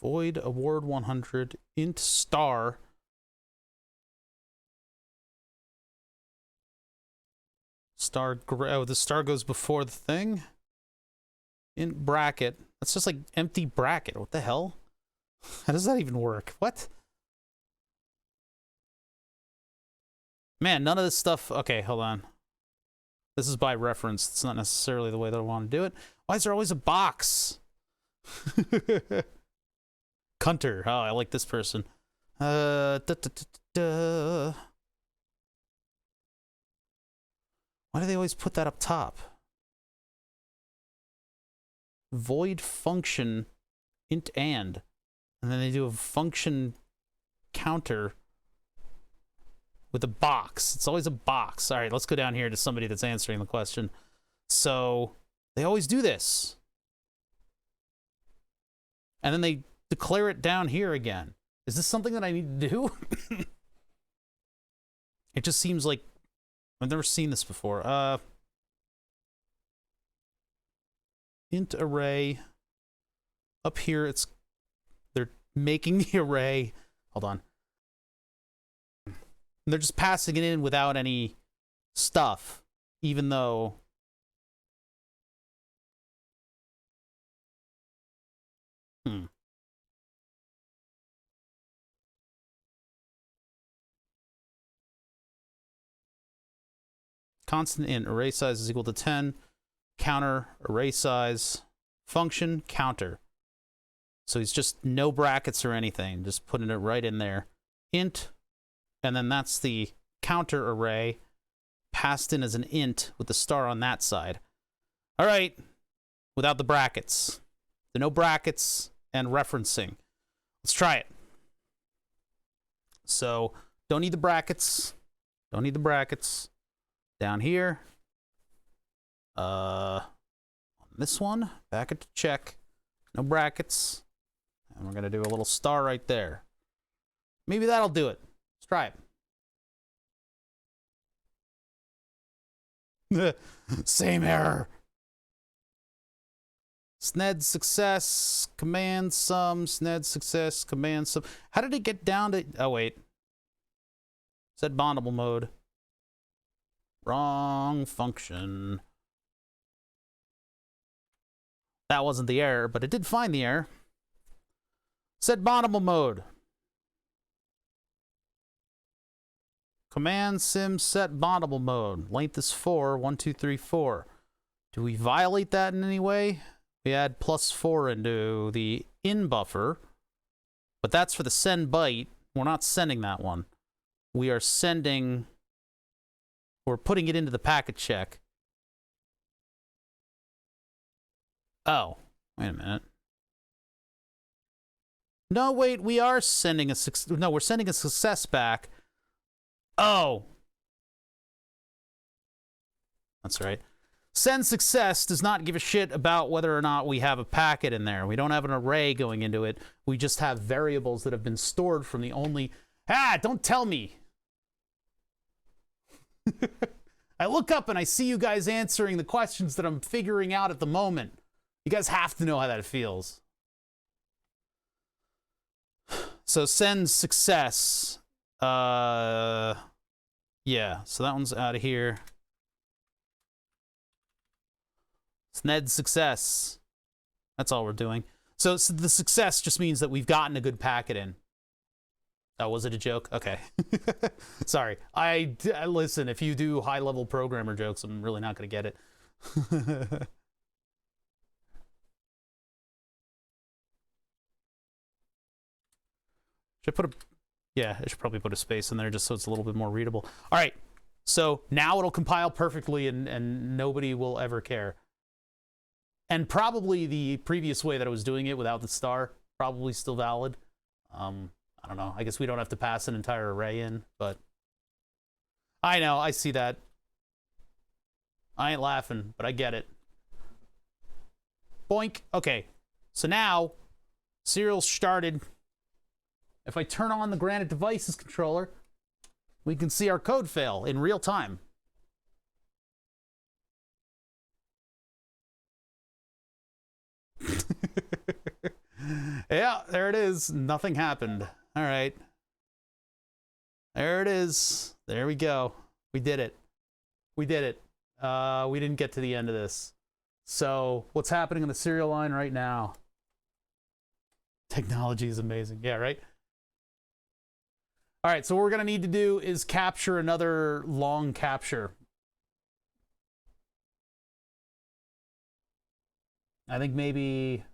Void award 100 int star. Oh, the star goes before the thing. Int bracket. That's just like empty bracket. What the hell? How does that even work? What? Man, none of this stuff. Okay, hold on. This is by reference. It's not necessarily the way that I want to do it. Why is there always a box? Cunter. Oh, I like this person. Why do they always put that up top? Void function int and then they do a function counter with a box. It's always a box. All right, let's go down here to somebody that's answering the question. So they always do this. And then they declare it down here again. Is this something that I need to do? It just seems like I've never seen this before. Int array. Up here, they're making the array. Hold on. They're just passing it in without any stuff, even though constant int array size is equal to 10, counter array size, function counter. So he's just no brackets or anything, just putting it right in there. Int, and then that's the counter array passed in as an int with the star on that side. All right, without the brackets. The no brackets and referencing. Let's try it. So don't need the brackets. Don't need the brackets. Down here, on this one, back it to check, no brackets, and we're gonna do a little star right there. Maybe that'll do it. Let's try it. Same error. SNED success, command sum, SNED success, command sum. How did it get down to, oh wait, set bondable mode. Wrong function. That wasn't the error, but it did find the error. Set bondable mode. Command sim set bondable mode. Length is 4, 1, 2, 3, 4. Do we violate that in any way? We add +4 into the in buffer, but that's for the send byte. We're not sending that one. We are sending... We're putting it into the packet check. Oh, wait a minute. No, wait, we are sending a no, we're sending a success back. Oh. That's right. Send success does not give a shit about whether or not we have a packet in there. We don't have an array going into it. We just have variables that have been stored from the only... Ah, don't tell me. I look up and I see you guys answering the questions that I'm figuring out at the moment. You guys have to know how that feels. So send success. Yeah, so that one's out of here. Sned success. That's all we're doing. So the success just means that we've gotten a good packet in. Oh, was it a joke? Okay. Sorry. I listen, if you do high-level programmer jokes, I'm really not going to get it. Should I put a... Yeah, I should probably put a space in there just so it's a little bit more readable. All right. So now it'll compile perfectly and nobody will ever care. And probably the previous way that I was doing it without the star, probably still valid. I don't know. I guess we don't have to pass an entire array in, but... I know, I see that. I ain't laughing, but I get it. Boink. Okay. So now, serial started. If I turn on the Granite Devices controller, we can see our code fail in real time. Yeah, there it is. Nothing happened. All right. There it is. There we go. We did it. We did it. We didn't get to the end of this. So what's happening on the serial line right now? Technology is amazing. Yeah, right? All right, so what we're going to need to do is capture another long capture. I think maybe...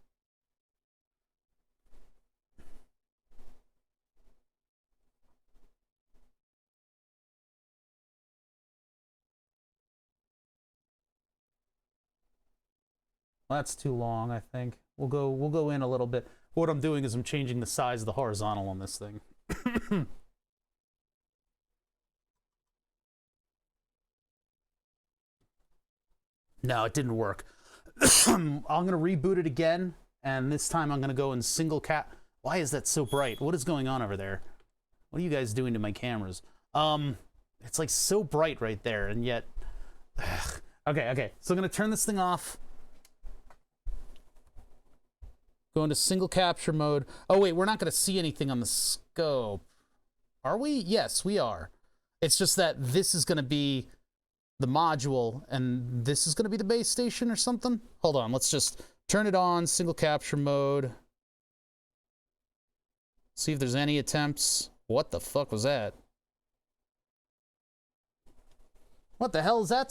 Well, that's too long, I think. We'll go in a little bit. What I'm doing is I'm changing the size of the horizontal on this thing. No, it didn't work. I'm going to reboot it again, and this time I'm going to go in single cap. Why is that so bright? What is going on over there? What are you guys doing to my cameras? It's like so bright right there, and yet... Okay. So I'm going to turn this thing off. Go into single capture mode. Oh, wait, we're not going to see anything on the scope. Are we? Yes, we are. It's just that this is going to be the module, and this is going to be the base station or something. Hold on, let's just turn it on, single capture mode. See if there's any attempts. What the fuck was that? What the hell is that?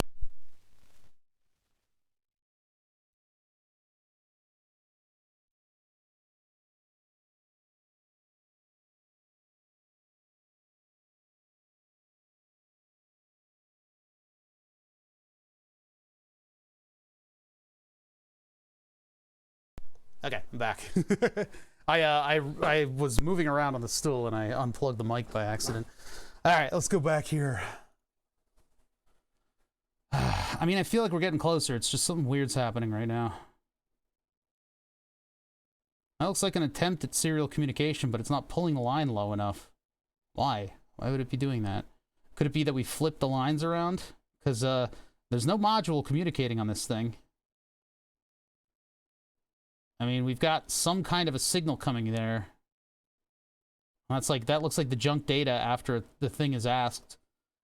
Okay, I'm back. I was moving around on the stool and I unplugged the mic by accident. All right, let's go back here. I mean, I feel like we're getting closer. It's just something weird's happening right now. That looks like an attempt at serial communication, but it's not pulling the line low enough. Why? Why would it be doing that? Could it be that we flipped the lines around? Because there's no module communicating on this thing. I mean, we've got some kind of a signal coming there. That's like, that looks like the junk data after the thing is asked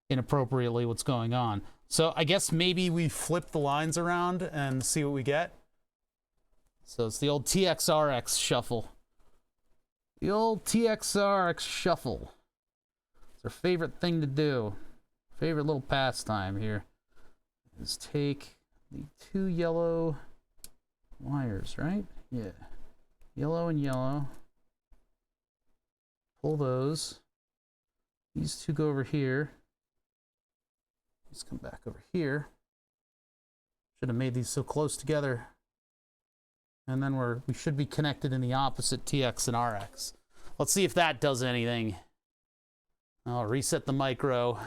inappropriately what's going on. So I guess maybe we flip the lines around and see what we get. So it's the old TXRX shuffle. The old TXRX shuffle. It's our favorite thing to do. Favorite little pastime here is take the two yellow wires, right? Yeah. Yellow and yellow. Pull those. These two go over here. These come back over here. Should have made these so close together. And then we should be connected in the opposite TX and RX. Let's see if that does anything. I'll reset the micro.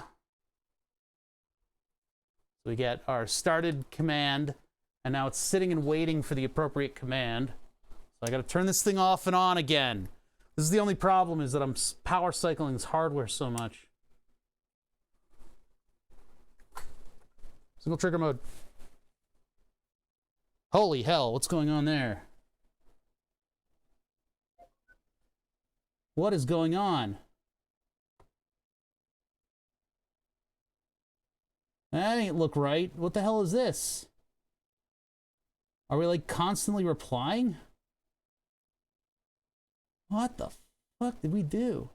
So we get our started command, and now it's sitting and waiting for the appropriate command. So I got to turn this thing off and on again. This is the only problem, is that I'm power cycling this hardware so much. Single trigger mode. Holy hell, what's going on there? What is going on? That ain't look right. What the hell is this? Are we like constantly replying? What the fuck did we do?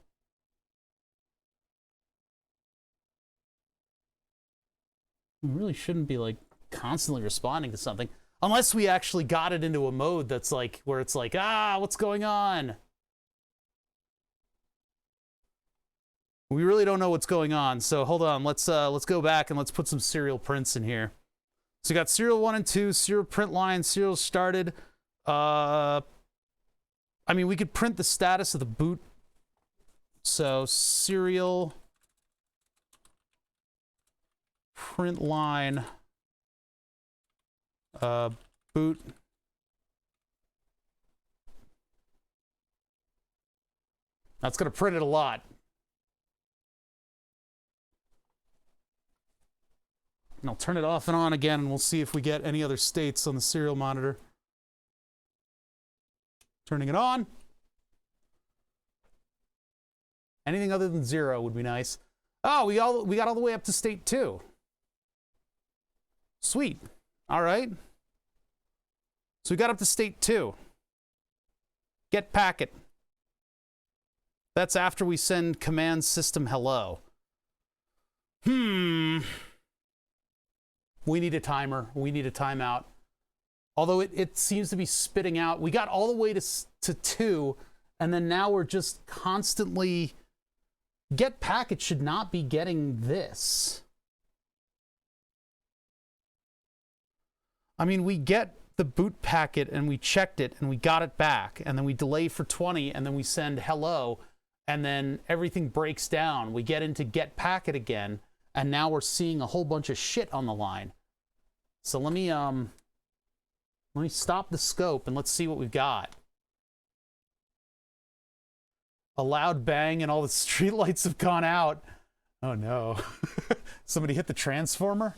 We really shouldn't be like constantly responding to something unless we actually got it into a mode that's like where it's like, ah, what's going on? We really don't know what's going on. So hold on, let's go back and let's put some serial prints in here. So you got serial 1 and 2, serial print line, serial started. I mean, we could print the status of the boot. So serial print line boot. That's going to print it a lot. And I'll turn it off and on again, and we'll see if we get any other states on the serial monitor. Turning it on. Anything other than 0 would be nice. Oh, we got all the way up to state 2. Sweet. All right. So we got up to state 2. Get packet. That's after we send command system hello. We need a timer. We need a timeout. Although it seems to be spitting out. We got all the way to 2, and then now we're just constantly... Get packet should not be getting this. I mean, we get the boot packet, and we checked it, and we got it back, and then we delay for 20, and then we send hello, and then everything breaks down. We get into get packet again, and now we're seeing a whole bunch of shit on the line. So let me stop the scope and let's see what we've got. A loud bang and all the streetlights have gone out. Oh no. Somebody hit the transformer?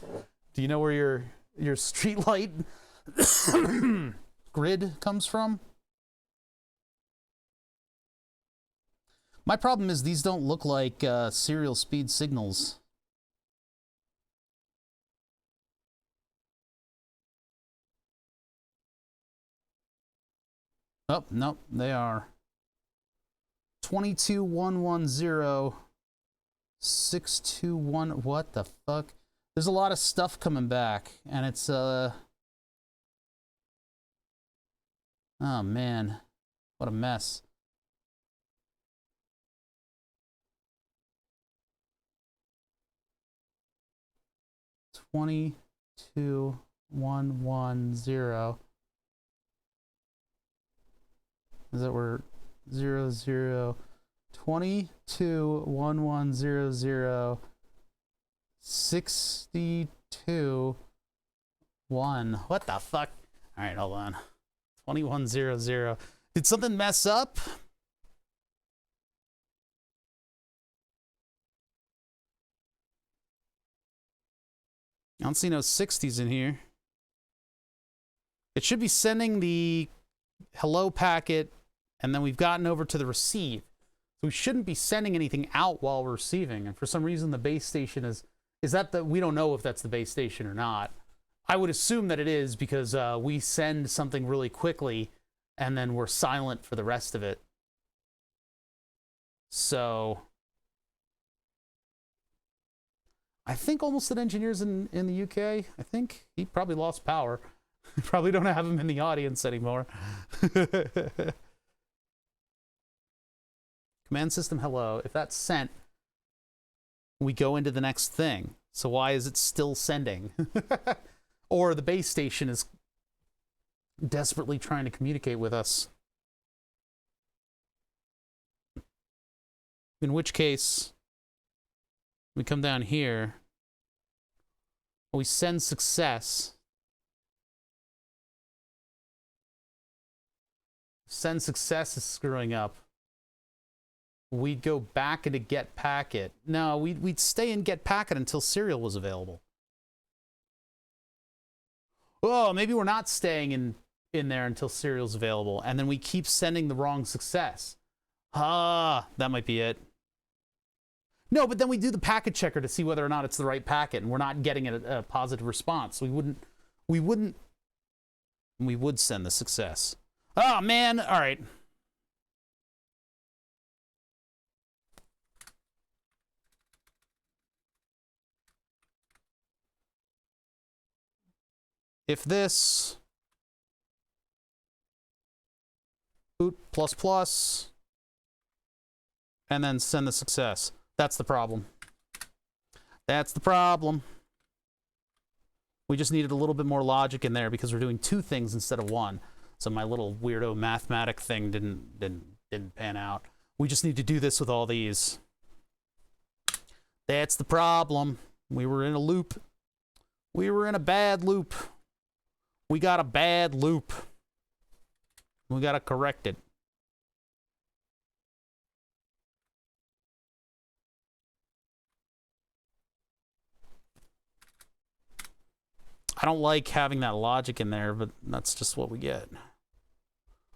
Do you know where your streetlight grid comes from? My problem is these don't look like serial speed signals. Oh, nope, they are. 22110 621. What the fuck? There's a lot of stuff coming back, and it's oh man, what a mess. $22,110. Is that where 00 221100 62 1. What the fuck? All right, hold on. 2100. Did something mess up? I don't see no 60s in here. It should be sending the hello packet, and then we've gotten over to the receive. So we shouldn't be sending anything out while we're receiving. And for some reason, the base station is that we don't know if that's the base station or not. I would assume that it is because we send something really quickly and then we're silent for the rest of it. So I think almost an engineer's in the UK. I think he probably lost power. Probably don't have him in the audience anymore. Command system hello. If that's sent, we go into the next thing. So why is it still sending? Or the base station is desperately trying to communicate with us. In which case, we come down here, we send success. Send success is screwing up. We'd go back into get packet. No, we'd stay in get packet until serial was available. Oh, maybe we're not staying in there until serial's available, and then we keep sending the wrong success. Ah, that might be it. No, but then we do the packet checker to see whether or not it's the right packet, and we're not getting a positive response. We would send the success. Oh, man. All right. If this boot plus plus, and then send the success. That's the problem. That's the problem. We just needed a little bit more logic in there because we're doing two things instead of one. So my little weirdo mathematic thing didn't pan out. We just need to do this with all these. That's the problem. We were in a loop. We were in a bad loop. We got a bad loop. We got to correct it. I don't like having that logic in there, but that's just what we get. I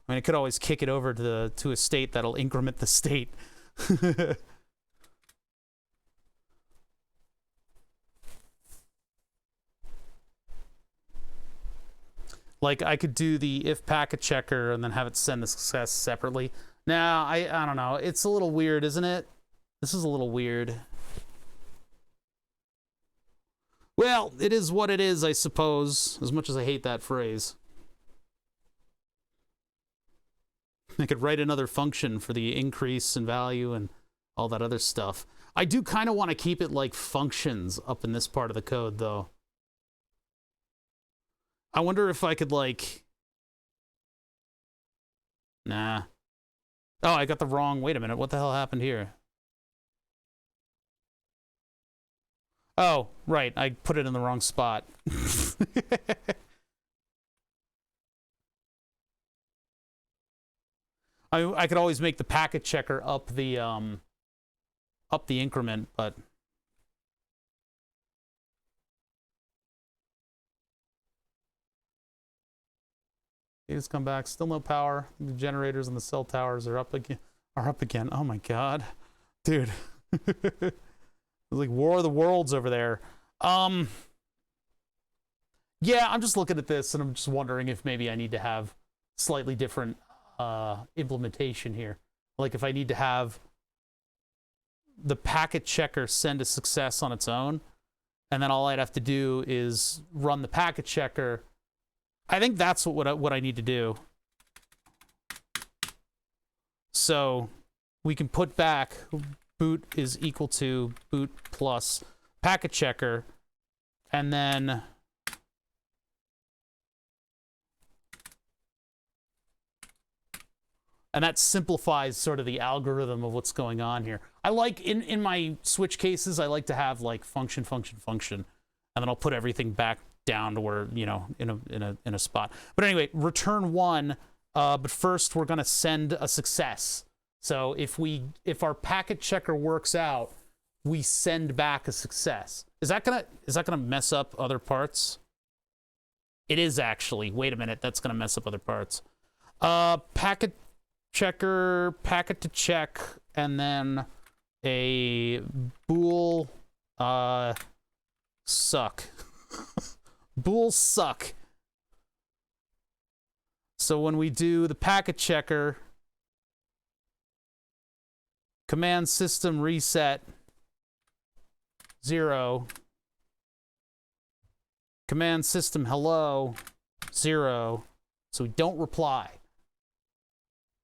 mean, it could always kick it over to a state that'll increment the state. Like, I could do the if packet checker and then have it send the success separately. Now, I don't know. It's a little weird, isn't it? This is a little weird. Well, it is what it is, I suppose, as much as I hate that phrase. I could write another function for the increase in value and all that other stuff. I do kind of want to keep it like functions up in this part of the code, though. I wonder if I could, like... Nah. Oh, I got the wrong... Wait a minute, what the hell happened here? Oh, right, I put it in the wrong spot. I could always make the packet checker up the increment, but... Just come back. Still no power. The generators and the cell towers are up again. Oh my god, dude! It's like War of the Worlds over there. Yeah, I'm just looking at this and I'm just wondering if maybe I need to have slightly different implementation here. Like if I need to have the packet checker send a success on its own, and then all I'd have to do is run the packet checker. I think that's what I need to do. So we can put back boot is equal to boot plus packet checker, and then that simplifies sort of the algorithm of what's going on here. I like in my switch cases, I like to have like function, and then I'll put everything back down to where, you know, in a spot. But anyway, return 1, but first we're going to send a success. So if our packet checker works out, we send back a success. Is that gonna mess up other parts? It is actually. Wait a minute, that's gonna mess up other parts. Packet checker, packet to check, and then a bool suck. Bool suck. So when we do the packet checker, command system reset 0, command system hello 0, so we don't reply.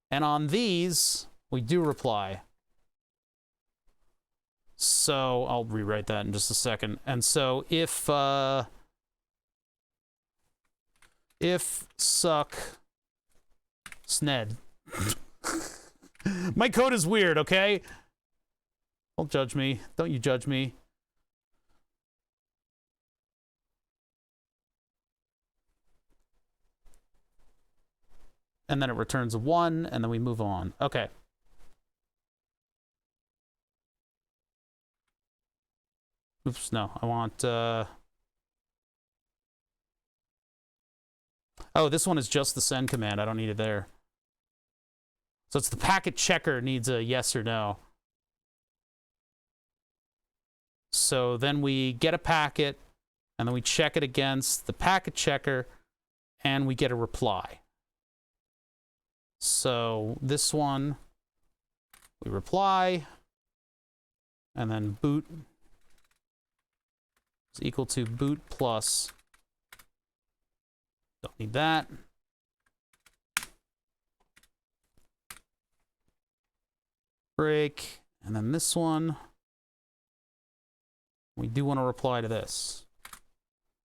And on these, we do reply. So I'll rewrite that in just a second. And so if if suck sned. My code is weird, okay? Don't judge me. Don't you judge me. And then it returns a 1, and then we move on. Okay. Oops, no. I want... Oh, this one is just the send command. I don't need it there. So it's the packet checker needs a yes or no. So then we get a packet, and then we check it against the packet checker, and we get a reply. So this one, we reply, and then boot is equal to boot plus. Don't need that. Break, and then this one, we do want to reply to this.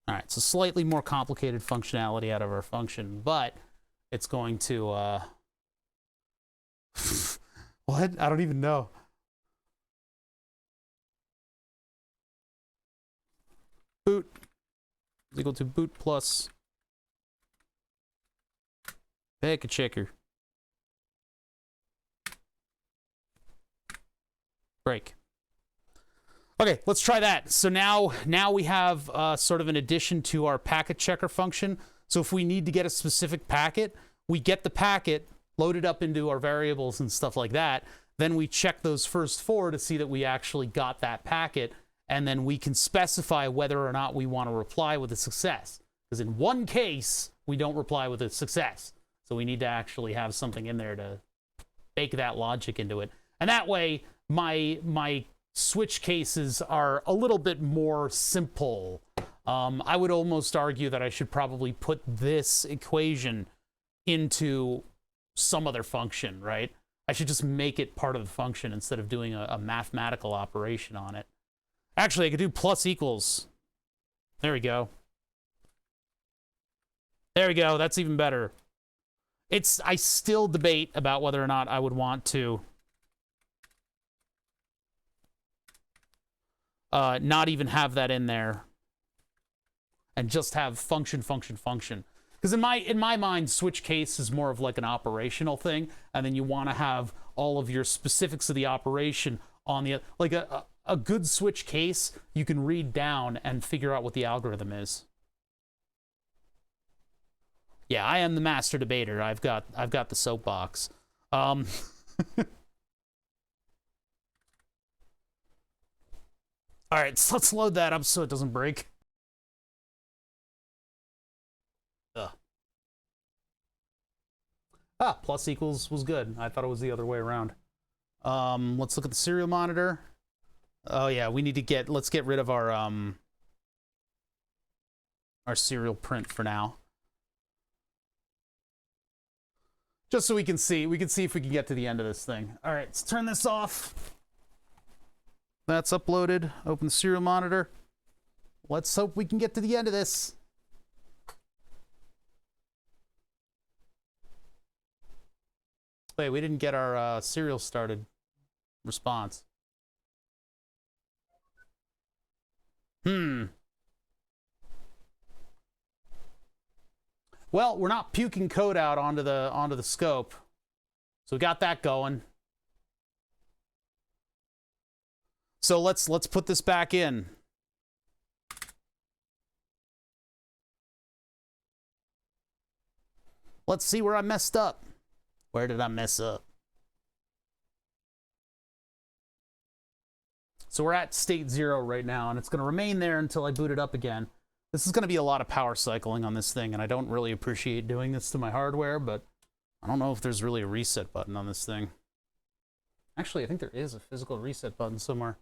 All right, so slightly more complicated functionality out of our function, but it's going to, what? I don't even know. Boot is equal to boot plus packet checker. Break. Okay, let's try that. So now we have sort of an addition to our packet checker function. So if we need to get a specific packet, we get the packet, load it up into our variables and stuff like that. Then we check those first 4 to see that we actually got that packet, and then we can specify whether or not we want to reply with a success. Because in one case, we don't reply with a success. So we need to actually have something in there to bake that logic into it. And that way, my switch cases are a little bit more simple. I would almost argue that I should probably put this equation into some other function, right? I should just make it part of the function instead of doing a mathematical operation on it. Actually, I could do plus equals. There we go. There we go. That's even better. I still debate about whether or not I would want to not even have that in there and just have function. Because in my mind, switch case is more of like an operational thing, and then you want to have all of your specifics of the operation on the, like a good switch case, you can read down and figure out what the algorithm is. Yeah, I am the master debater. I've got the soapbox. All right, so let's load that up so it doesn't break. Plus equals was good. I thought it was the other way around. Let's look at the serial monitor. Oh yeah, we need to let's get rid of our serial print for now. Just so we can see if we can get to the end of this thing. All right, let's turn this off. That's uploaded. Open the serial monitor. Let's hope we can get to the end of this. Wait, we didn't get our serial started response. Well, we're not puking code out onto the scope. So we got that going. So let's put this back in. Let's see where I messed up. Where did I mess up? So we're at state 0 right now, and it's going to remain there until I boot it up again. This is going to be a lot of power cycling on this thing, and I don't really appreciate doing this to my hardware, but I don't know if there's really a reset button on this thing. Actually, I think there is a physical reset button somewhere.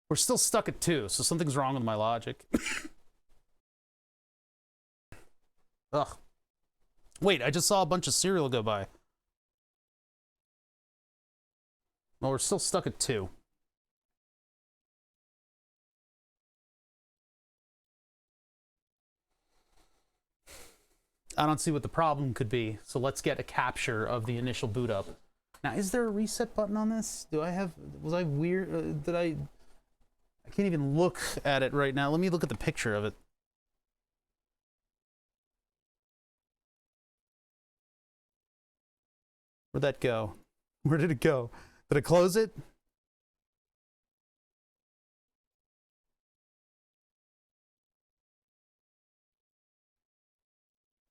We're still stuck at 2, so something's wrong with my logic. Ugh. Wait, I just saw a bunch of serial go by. Well, we're still stuck at 2. I don't see what the problem could be. So let's get a capture of the initial boot up. Now, is there a reset button on this? Do I have, was I weird? I can't even look at it right now. Let me look at the picture of it. Where'd that go? Where did it go? Did I close it?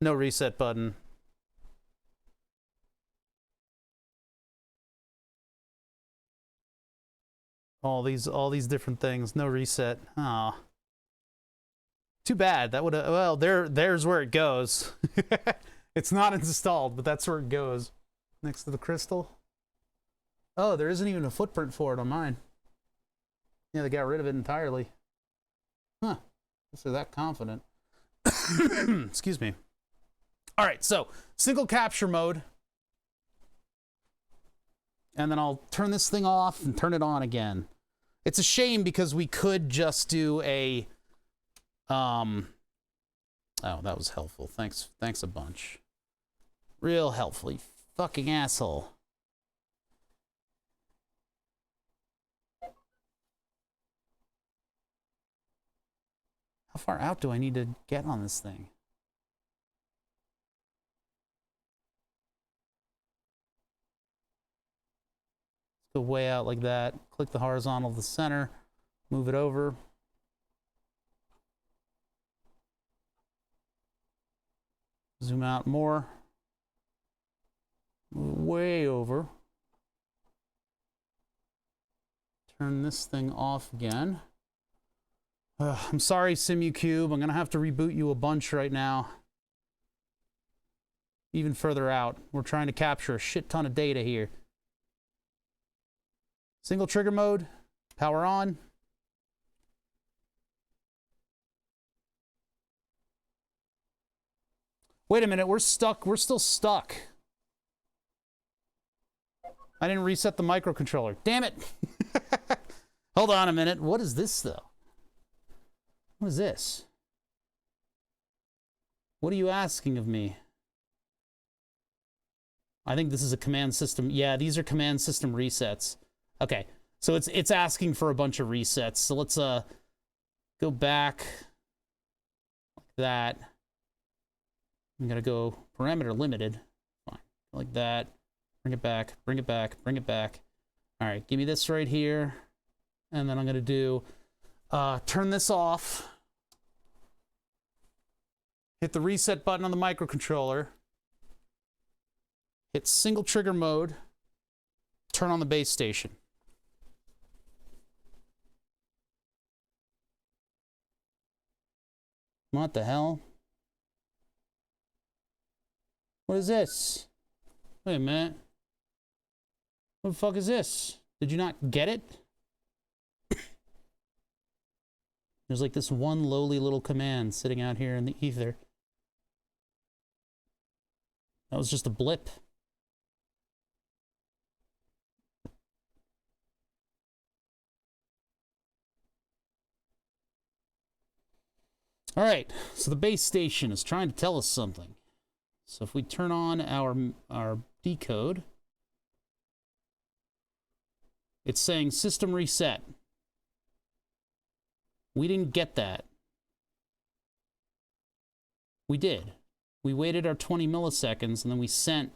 No reset button. All these different things. No reset. Ah. Too bad. That would have, well, there's where it goes. It's not installed, but that's where it goes. Next to the crystal. Oh, there isn't even a footprint for it on mine. Yeah, they got rid of it entirely. Huh. Guess they're that confident. Excuse me. All right, so single capture mode. And then I'll turn this thing off and turn it on again. It's a shame because we could just do a... Oh, that was helpful. Thanks a bunch. Real helpful, you fucking asshole. How far out do I need to get on this thing? Go way out like that. Click the horizontal to the center. Move it over. Zoom out more. Move it way over. Turn this thing off again. I'm sorry, Simucube. I'm going to have to reboot you a bunch right now. Even further out. We're trying to capture a shit ton of data here. Single trigger mode, power on. Wait a minute, we're stuck. We're still stuck. I didn't reset the microcontroller. Damn it. Hold on a minute. What is this, though? What is this? What are you asking of me? I think this is a command system. Yeah, these are command system resets. Okay, so it's asking for a bunch of resets. So let's go back like that. I'm gonna go parameter limited. Fine, like that. Bring it back, bring it back, bring it back. All right, give me this right here. And then I'm gonna do, turn this off. Hit the reset button on the microcontroller. Hit single trigger mode. Turn on the base station. What the hell? What is this? Wait a minute. What the fuck is this? Did you not get it? There's like this one lowly little command sitting out here in the ether. That was just a blip. All right, so the base station is trying to tell us something. So if we turn on our decode, it's saying system reset. We didn't get that. We did. We waited our 20 milliseconds and then we sent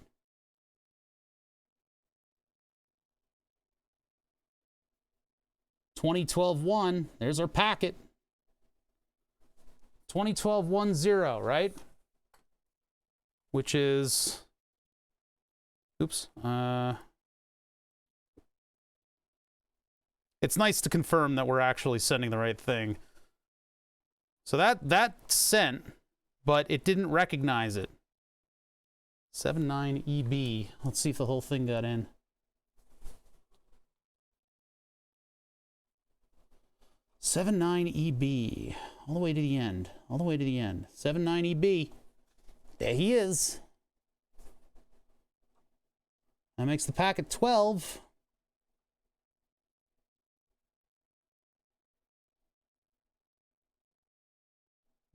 2012-1. There's our packet. 2012-10, right? Which is, oops. It's nice to confirm that we're actually sending the right thing. So that sent, but it didn't recognize it. 79EB. Let's see if the whole thing got in. (79EB) all the way to the end. All the way to the end. 79EB. There he is. That makes the packet 12.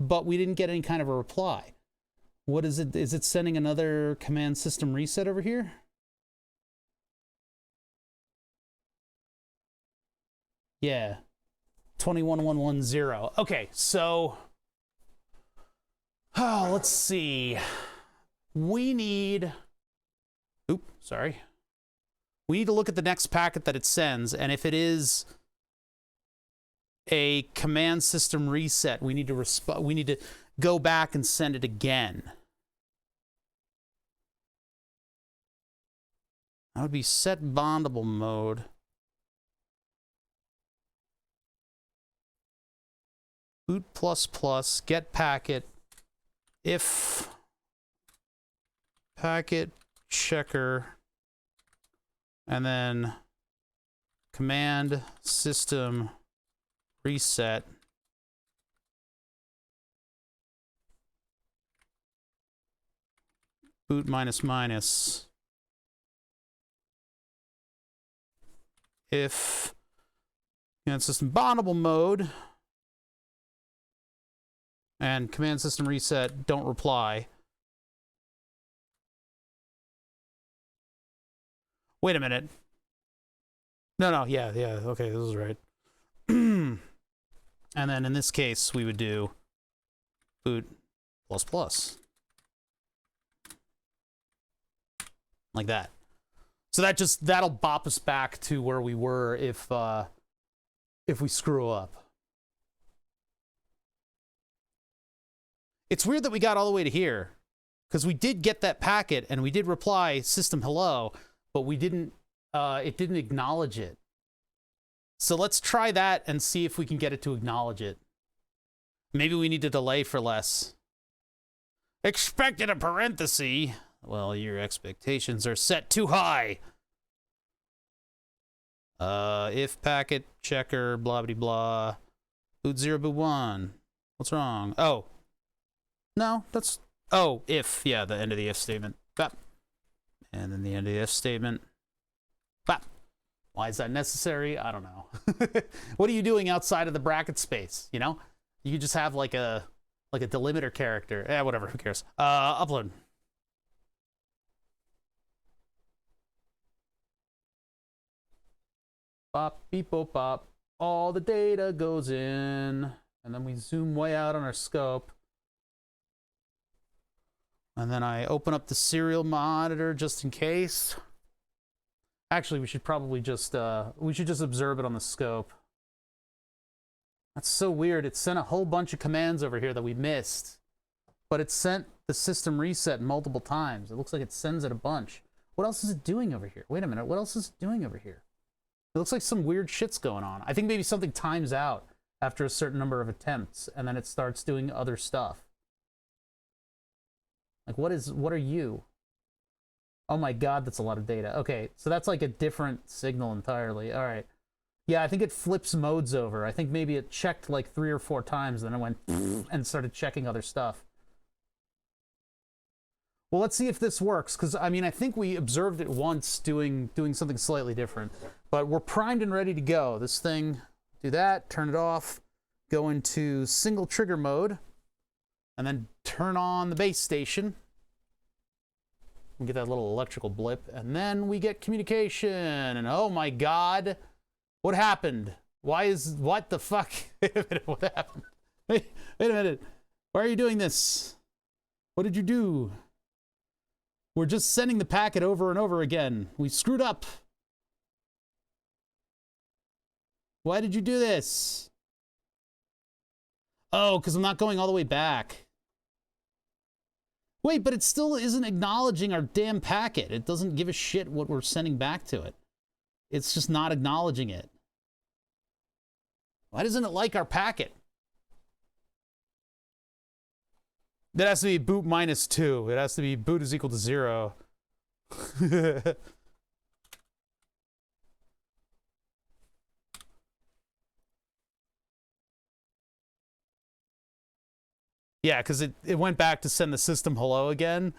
But we didn't get any kind of a reply. What is it? Is it sending another command system reset over here? Yeah. 21110. Okay, so let's see. We need we need to look at the next packet that it sends, and if it is a command system reset, we need to go back and send it again. That would be set bondable mode. Boot ++ get packet if packet checker, and then command system reset boot ---- if command system bondable mode and command system reset don't reply. Wait a minute. No, yeah, okay, this is right. And then in this case, we would do boot ++. Like that. So that'll bop us back to where we were if we screw up. It's weird that we got all the way to here, because we did get that packet and we did reply system hello, but we didn't it didn't acknowledge it. So let's try that and see if we can get it to acknowledge it. Maybe we need to delay for less. Expected a parenthesis. Well, your expectations are set too high. If packet checker blah blah blah boot 0 boot 1. What's wrong? Oh. No, that's if, yeah, the end of the if statement. Bap. And then the end of the if statement. Bap. Why is that necessary? I don't know. What are you doing outside of the bracket space, you know? You could just have like a delimiter character. Whatever, who cares? Upload. Bop, beep, boop, bop. All the data goes in. And then we zoom way out on our scope. And then I open up the serial monitor just in case. Actually, we should probably just observe it on the scope. That's so weird. It sent a whole bunch of commands over here that we missed. But it sent the system reset multiple times. It looks like it sends it a bunch. What else is it doing over here? Wait a minute. What else is it doing over here? It looks like some weird shit's going on. I think maybe something times out after a certain number of attempts, and then it starts doing other stuff. Like, what are you? Oh my god, that's a lot of data. Okay, so that's like a different signal entirely. All right. Yeah, I think it flips modes over. I think maybe it checked like 3 or 4 times, and then it went and started checking other stuff. Well, let's see if this works, because, I mean, I think we observed it once doing something slightly different. But we're primed and ready to go. This thing, do that, turn it off, go into single trigger mode, and then turn on the base station. We get that little electrical blip, and then we get communication, and oh my god, what happened? What the fuck? Wait a minute, what happened? Wait a minute. Why are you doing this? What did you do? We're just sending the packet over and over again. We screwed up. Why did you do this? Oh, because I'm not going all the way back. Wait, but it still isn't acknowledging our damn packet. It doesn't give a shit what we're sending back to it. It's just not acknowledging it. Why doesn't it like our packet? That has to be boot -2. It has to be boot is equal to 0. Yeah, because it went back to send the system hello again,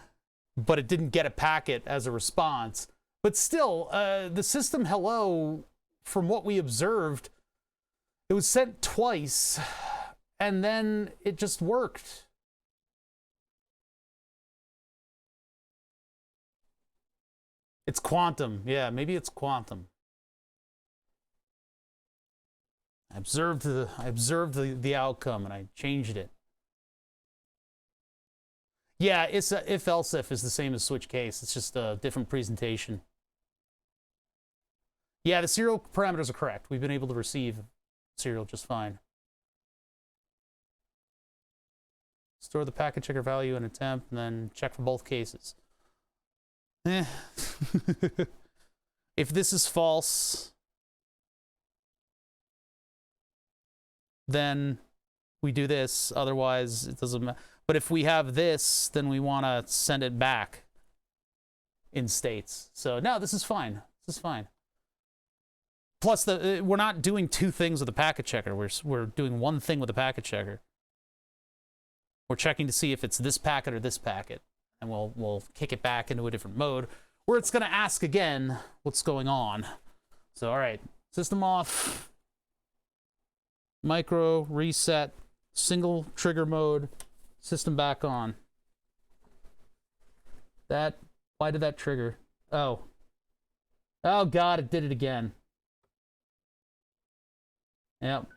but it didn't get a packet as a response. But still, the system hello, from what we observed, it was sent twice, and then it just worked. It's quantum. Yeah, maybe it's quantum. I observed the outcome and I changed it. Yeah, it's if else if is the same as switch case. It's just a different presentation. Yeah, the serial parameters are correct. We've been able to receive serial just fine. Store the packet checker value in a temp and then check for both cases. If this is false, then we do this. Otherwise, it doesn't matter. But if we have this, then we want to send it back in states. So no, this is fine. This is fine. Plus, we're not doing two things with the packet checker. We're doing one thing with the packet checker. We're checking to see if it's this packet or this packet, and we'll kick it back into a different mode where it's going to ask again what's going on. So all right, system off, micro reset, single trigger mode. System back on. Why did that trigger? Oh. Oh God, it did it again. Yep.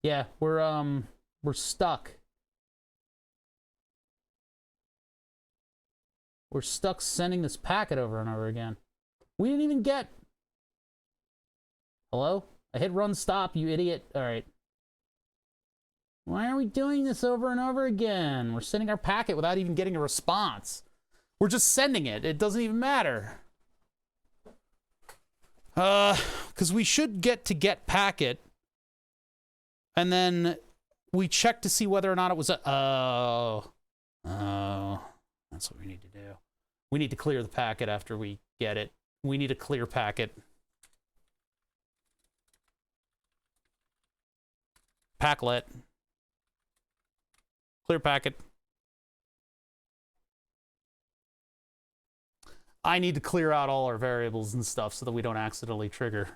Yeah, we're stuck. We're stuck sending this packet over and over again. We didn't even get... Hello? I hit run stop, you idiot. All right. Why are we doing this over and over again? We're sending our packet without even getting a response. We're just sending it. It doesn't even matter. Because we should get packet. And then we check to see whether or not it was a... Oh. That's what we need to do. We need to clear the packet after we get it. We need a clear packet. Packlet. Clear packet. I need to clear out all our variables and stuff so that we don't accidentally trigger.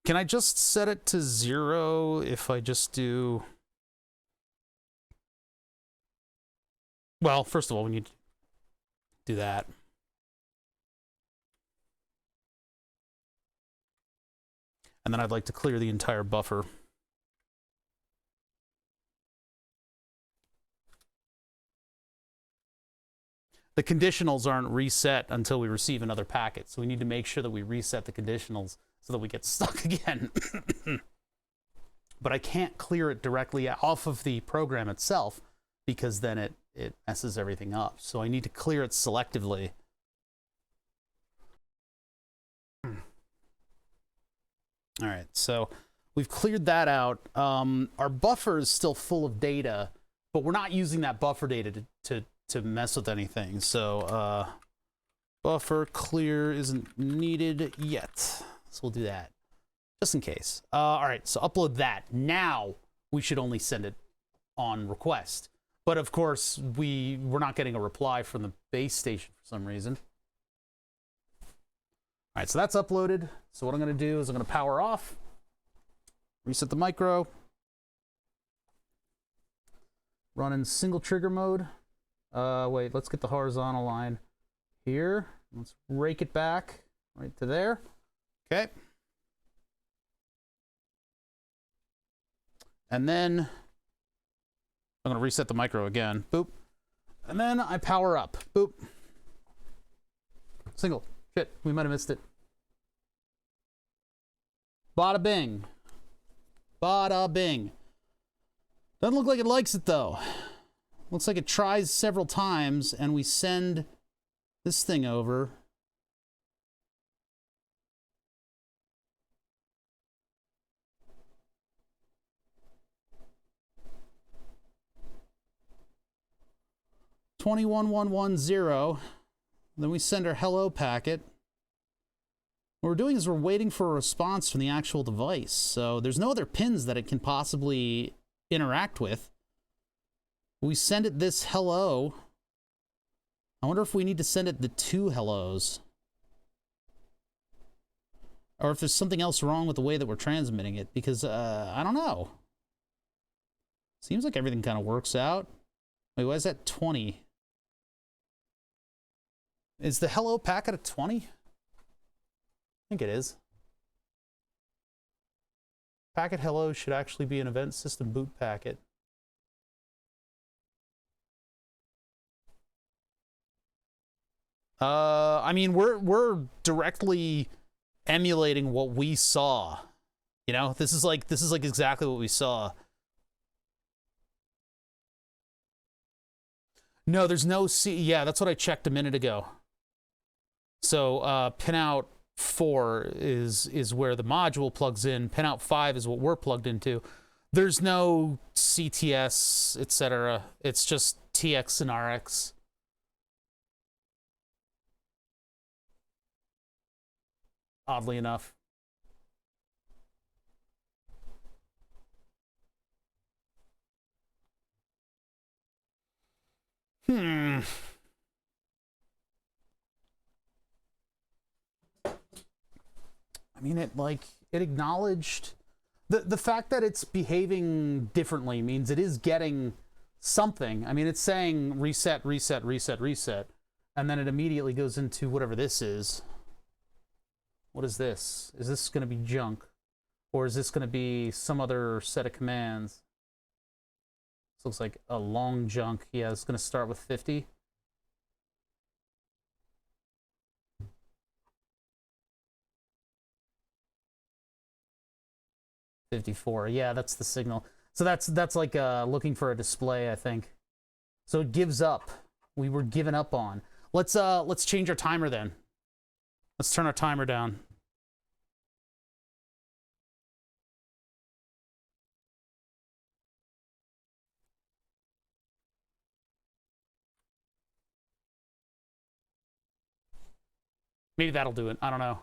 Can I just set it to 0 if I just do... Well, first of all, we need to do that. And then I'd like to clear the entire buffer. The conditionals aren't reset until we receive another packet, so we need to make sure that we reset the conditionals so that we get stuck again. But I can't clear it directly off of the program itself because then it messes everything up. So I need to clear it selectively. All right, so we've cleared that out. Our buffer is still full of data, but we're not using that buffer data to mess with anything. So buffer clear isn't needed yet. So we'll do that just in case. All right, so upload that. Now we should only send it on request. But of course, we're not getting a reply from the base station for some reason. All right, so that's uploaded. So what I'm going to do is I'm going to power off, reset the micro, run in single trigger mode. Wait, let's get the horizontal line here. Let's rake it back right to there. Okay. And then I'm going to reset the micro again. Boop. And then I power up. Boop. Single. Shit, we might have missed it. Bada bing. Bada bing. Doesn't look like it likes it though. Looks like it tries several times and we send this thing over. $21,110. Then we send our hello packet. What we're doing is we're waiting for a response from the actual device. So there's no other pins that it can possibly interact with. We send it this hello. I wonder if we need to send it the 2 hellos. Or if there's something else wrong with the way that we're transmitting it, because, I don't know. Seems like everything kind of works out. Wait, why is that 20? Is the hello packet a 20? I think it is. Packet hello should actually be an event system boot packet. I mean, we're directly emulating what we saw. You know, this is like exactly what we saw. No, there's no C. Yeah, that's what I checked a minute ago. So pinout 4 is where the module plugs in. Pinout 5 is what we're plugged into. There's no CTS, etc. It's just TX and RX. Oddly enough. I mean, it acknowledged the fact that it's behaving differently means it is getting something. I mean, it's saying reset, reset, reset, reset, and then it immediately goes into whatever this is. What is this? Is this going to be junk? Or is this going to be some other set of commands? This looks like a long junk. Yeah, it's going to start with 50. $54. Yeah, that's the signal. So that's like looking for a display, I think. So it gives up. We were given up on. Let's change our timer then. Let's turn our timer down. Maybe that'll do it. I don't know.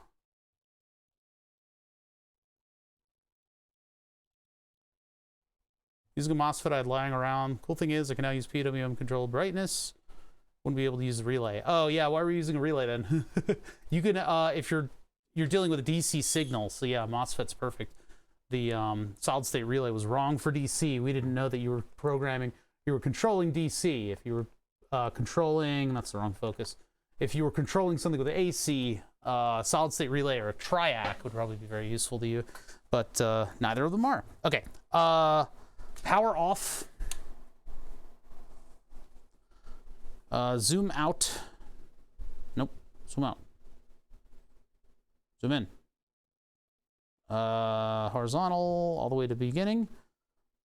Using a MOSFET I had lying around. Cool thing is I can now use PWM controlled brightness. Wouldn't be able to use the relay. Oh yeah, why were you using a relay then? You can if you're dealing with a DC signal, so yeah, MOSFET's perfect. The solid state relay was wrong for DC. We didn't know that you were programming, you were controlling DC. If you were controlling, that's the wrong focus. If you were controlling something with an AC, solid state relay or a triac would probably be very useful to you, but neither of them are. Okay, power off. Zoom out. Nope. Zoom out. Zoom in. Horizontal all the way to the beginning.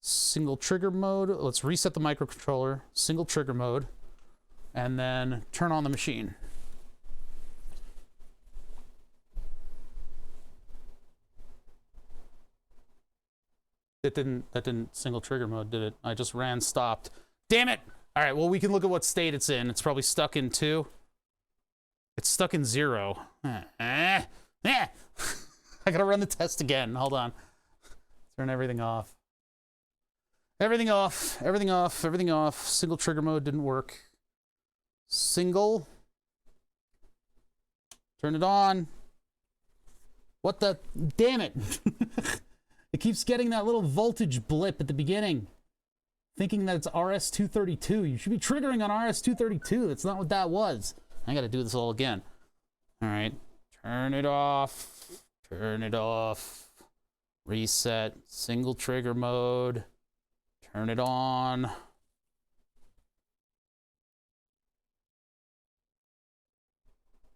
Single trigger mode. Let's reset the microcontroller. Single trigger mode. And then turn on the machine. That didn't single trigger mode, did it? I just ran stopped. Damn it! All right, well, we can look at what state it's in. It's probably stuck in 2. It's stuck in 0. I gotta run the test again. Hold on. Turn everything off. Everything off. Everything off. Everything off. Single trigger mode didn't work. Single. Turn it on. What the? Damn it. It keeps getting that little voltage blip at the beginning. Thinking that it's RS-232. You should be triggering on RS-232. That's not what that was. I gotta do this all again. All right. Turn it off. Turn it off. Reset. Single trigger mode. Turn it on.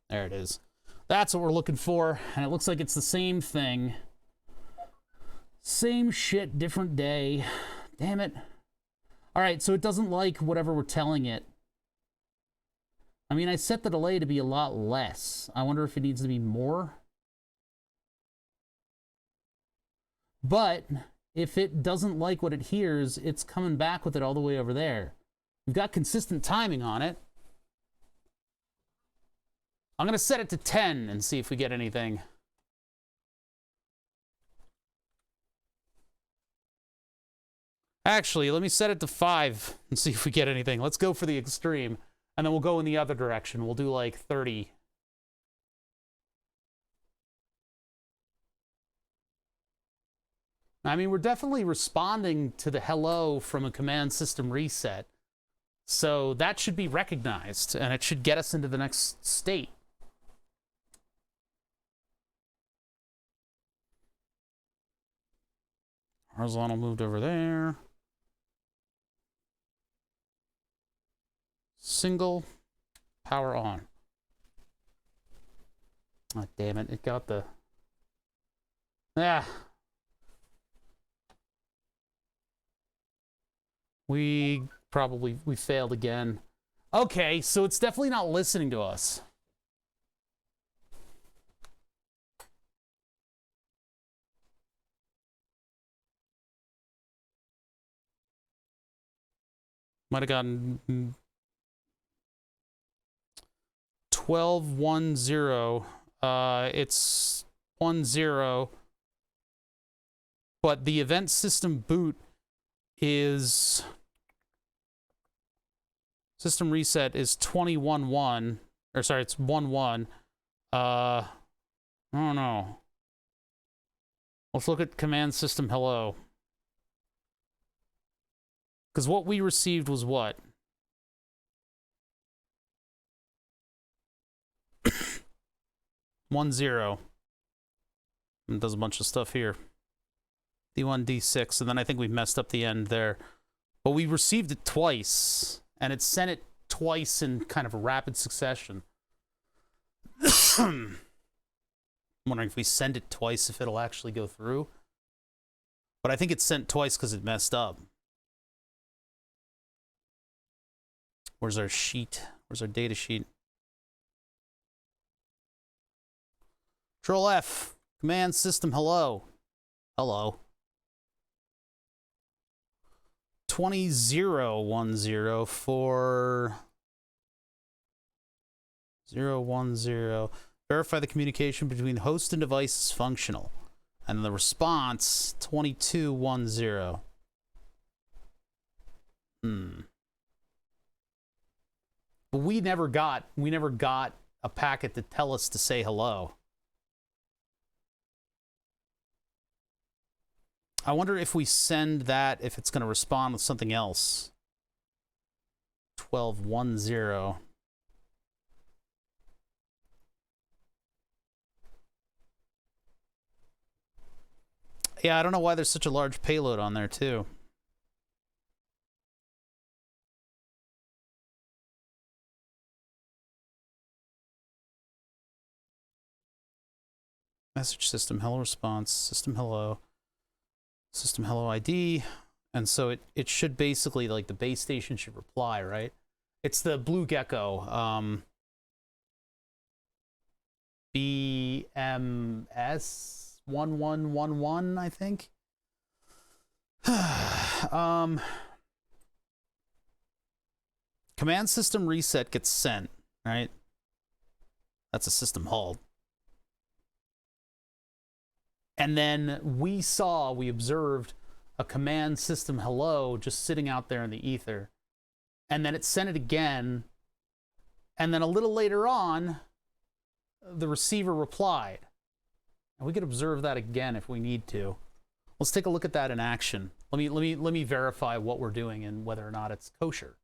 There it is. That's what we're looking for. And it looks like it's the same thing. Same shit, different day. Damn it. All right, so it doesn't like whatever we're telling it. I mean, I set the delay to be a lot less. I wonder if it needs to be more. But if it doesn't like what it hears, it's coming back with it all the way over there. We've got consistent timing on it. I'm going to set it to 10 and see if we get anything. Actually, let me set it to 5 and see if we get anything. Let's go for the extreme. And then we'll go in the other direction. We'll do like 30. I mean, we're definitely responding to the hello from a command system reset. So that should be recognized, and it should get us into the next state. Horizontal moved over there. Single, power on. Oh, damn it, it got the... Ah. We failed again. Okay, so it's definitely not listening to us. Might have gotten 1210. It's 10, but the event system boot is system reset is 21.1, or sorry, it's 1.1. I don't know. Let's look at command system hello. Because what we received was what? One zero. And it does a bunch of stuff here. D1, D6, and then I think we messed up the end there. But we received it twice, and it sent it twice in kind of a rapid succession. I'm wondering if we send it twice, if it'll actually go through. But I think it's sent twice because it messed up. Where's our sheet? Where's our data sheet? Control F. Command system hello. Hello. 20.010 for 010. Verify the communication between host and device is functional. And the response 22.10. But we never got a packet to tell us to say hello. I wonder if we send that, if it's going to respond with something else. 12.10. Yeah, I don't know why there's such a large payload on there, too. Message system, hello response, system hello ID. And so it should basically, like, the base station should reply, right? It's the Blue Gecko, BMS 1111, I think. Command system reset gets sent, right? That's a system halt. And then we observed a command system hello just sitting out there in the ether. And then it sent it again. And then a little later on, the receiver replied. And we could observe that again if we need to. Let's take a look at that in action. Let me verify what we're doing and whether or not it's kosher.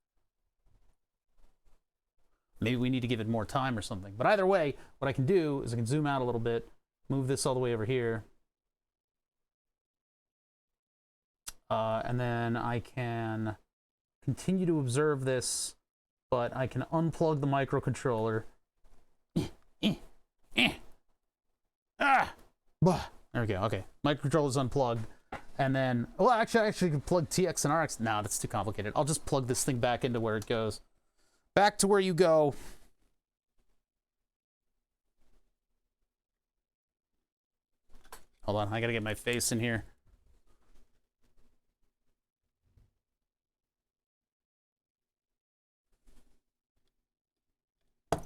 Maybe we need to give it more time or something. But either way, what I can do is I can zoom out a little bit, move this all the way over here. And then I can continue to observe this, but I can unplug the microcontroller. There we go. Okay, microcontroller's unplugged. And then, well, actually, I can plug TX and RX. No, that's too complicated. I'll just plug this thing back into where it goes. Back to where you go. Hold on, I gotta get my face in here.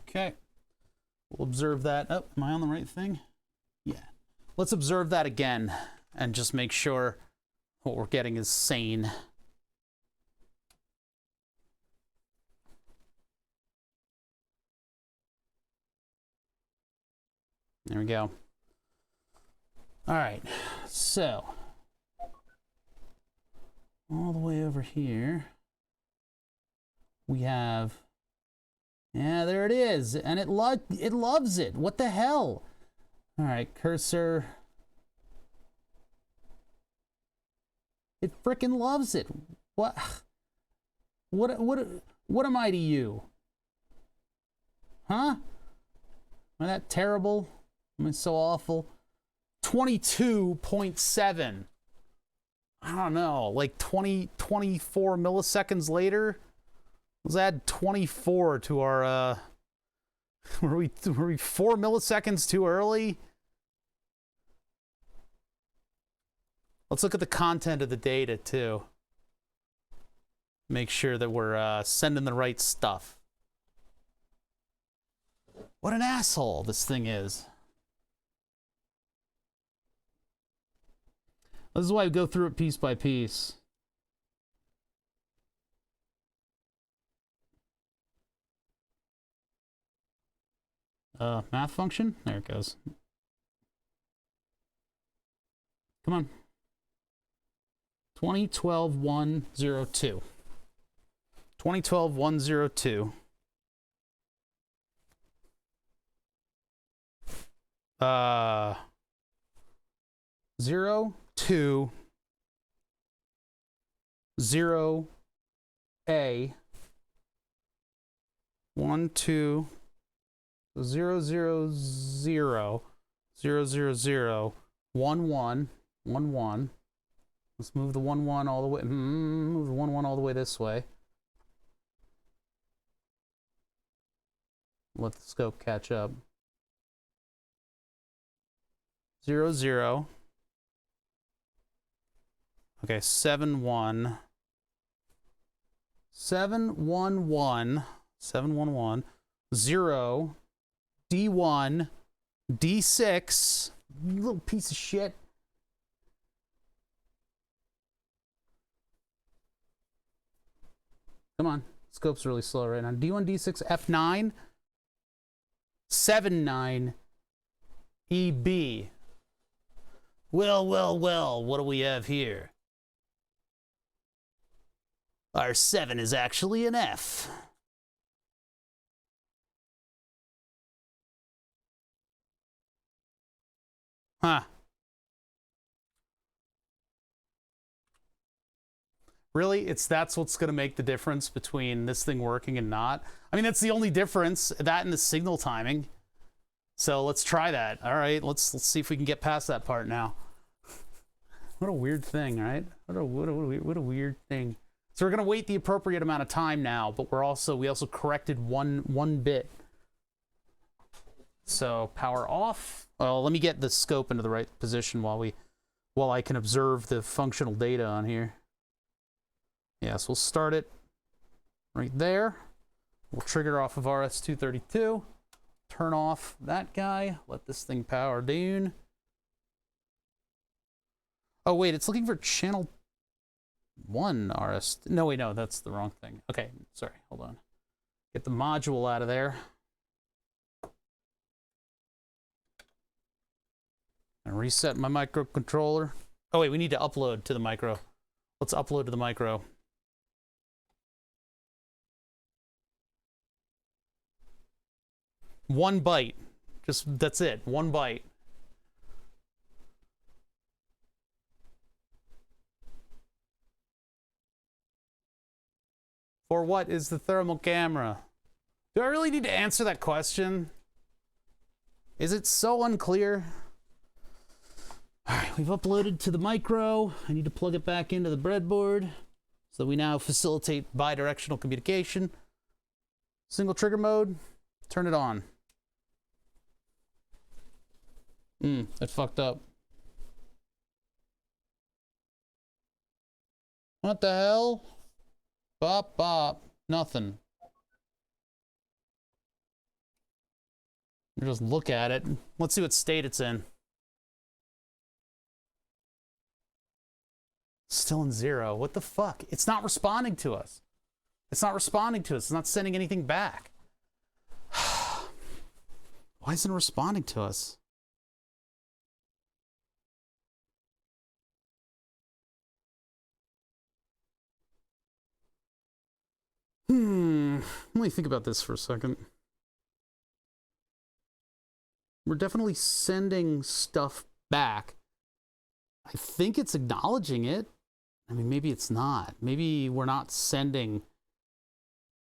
Okay, we'll observe that. Oh, am I on the right thing? Yeah. Let's observe that again and just make sure what we're getting is sane. There we go. All right, so all the way over here, we have, yeah, there it is, and it loves it. What the hell? All right, cursor. It frickin' loves it. What am I to you? Huh? Am I that terrible? Am I so awful? 22.7. I don't know, like 24 milliseconds later. Let's add 24 to our, were we 4 milliseconds too early? Let's look at the content of the data too. Make sure that we're sending the right stuff. What an asshole this thing is. This is why I go through it piece by piece. Math function? There it goes. Come on. 2012-102. 2012-102. 0, 2, 0, A, 1, 2, 0, 0, 0, 0, 0, 0, 1, 1, 1, 1. Let's move the 1, 1 all the way. Move the 1, 1 all the way this way. Let the scope catch up. 0, 0. Okay, 7, 1. 7, 1, 1. 7, 1, 1. 0. D1. D6. You little piece of shit. Come on. Scope's really slow right now. D1, D6, F9. 7, 9. EB. Well, well, well, what do we have here? Our 7 is actually an F. Huh. Really? That's what's going to make the difference between this thing working and not? I mean, that's the only difference, that and the signal timing. So let's try that. All right, let's see if we can get past that part now. What a weird thing, right? What a weird thing. So we're going to wait the appropriate amount of time now, but we also corrected one bit. So power off. Well, let me get the scope into the right position while I can observe the functional data on here. Yes, we'll start it right there. We'll trigger off of RS-232. Turn off that guy. Let this thing power down. Oh, wait, it's looking for channel 1 RS. No, wait, no, that's the wrong thing. Okay, sorry, hold on. Get the module out of there. And reset my microcontroller. Oh, wait, we need to upload to the micro. Let's upload to the micro. One byte. Just, that's it. 1 byte. For what is the thermal camera? Do I really need to answer that question? Is it so unclear? All right, we've uploaded to the micro. I need to plug it back into the breadboard so that we now facilitate bidirectional communication. Single trigger mode, turn it on. It fucked up. What the hell? Bop, bop, nothing. Just look at it. Let's see what state it's in. Still in 0. What the fuck? It's not responding to us. It's not responding to us. It's not sending anything back. Why isn't it responding to us? Let me think about this for a second. We're definitely sending stuff back. I think it's acknowledging it. I mean, maybe it's not. Maybe we're not sending.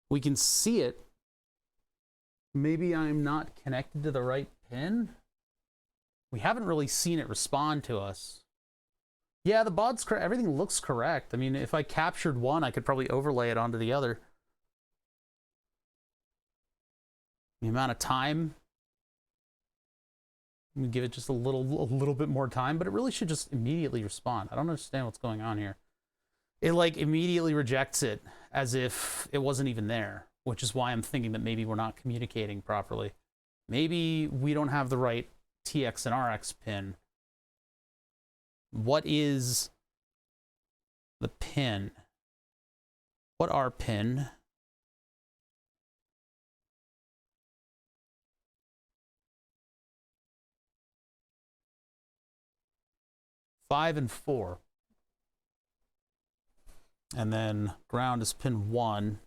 We can see it. Maybe I'm not connected to the right pin. We haven't really seen it respond to us. Yeah, the BOD's correct. Everything looks correct. I mean, if I captured one, I could probably overlay it onto the other. The amount of time. We give it just a little bit more time, but it really should just immediately respond. I don't understand what's going on here. It like immediately rejects it as if it wasn't even there, which is why I'm thinking that maybe we're not communicating properly. Maybe we don't have the right TX and RX pin. What is the pin? What are pin? Five and 4. And then ground is pin 1.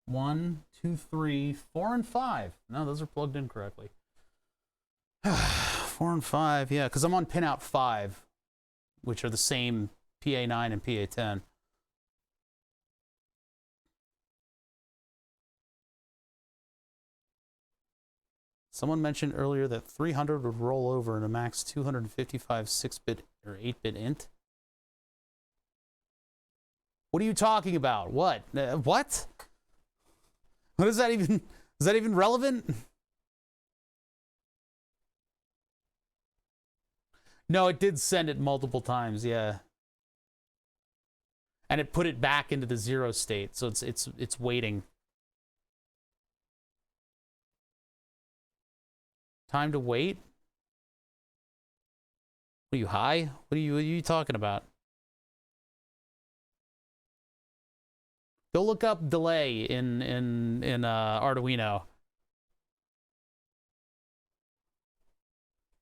1, 2, 3, 4, and 5. No, those are plugged in correctly. 4 and 5, yeah, because I'm on pin out 5, which are the same PA9 and PA10. Someone mentioned earlier that 300 would roll over in a max 255 6-bit or 8-bit int. What are you talking about? What? What? What is that even? Is that even relevant? No, it did send it multiple times, yeah. And it put it back into the 0 state, so it's waiting. Time to wait? What are you, high? What are you talking about? Go look up delay in Arduino.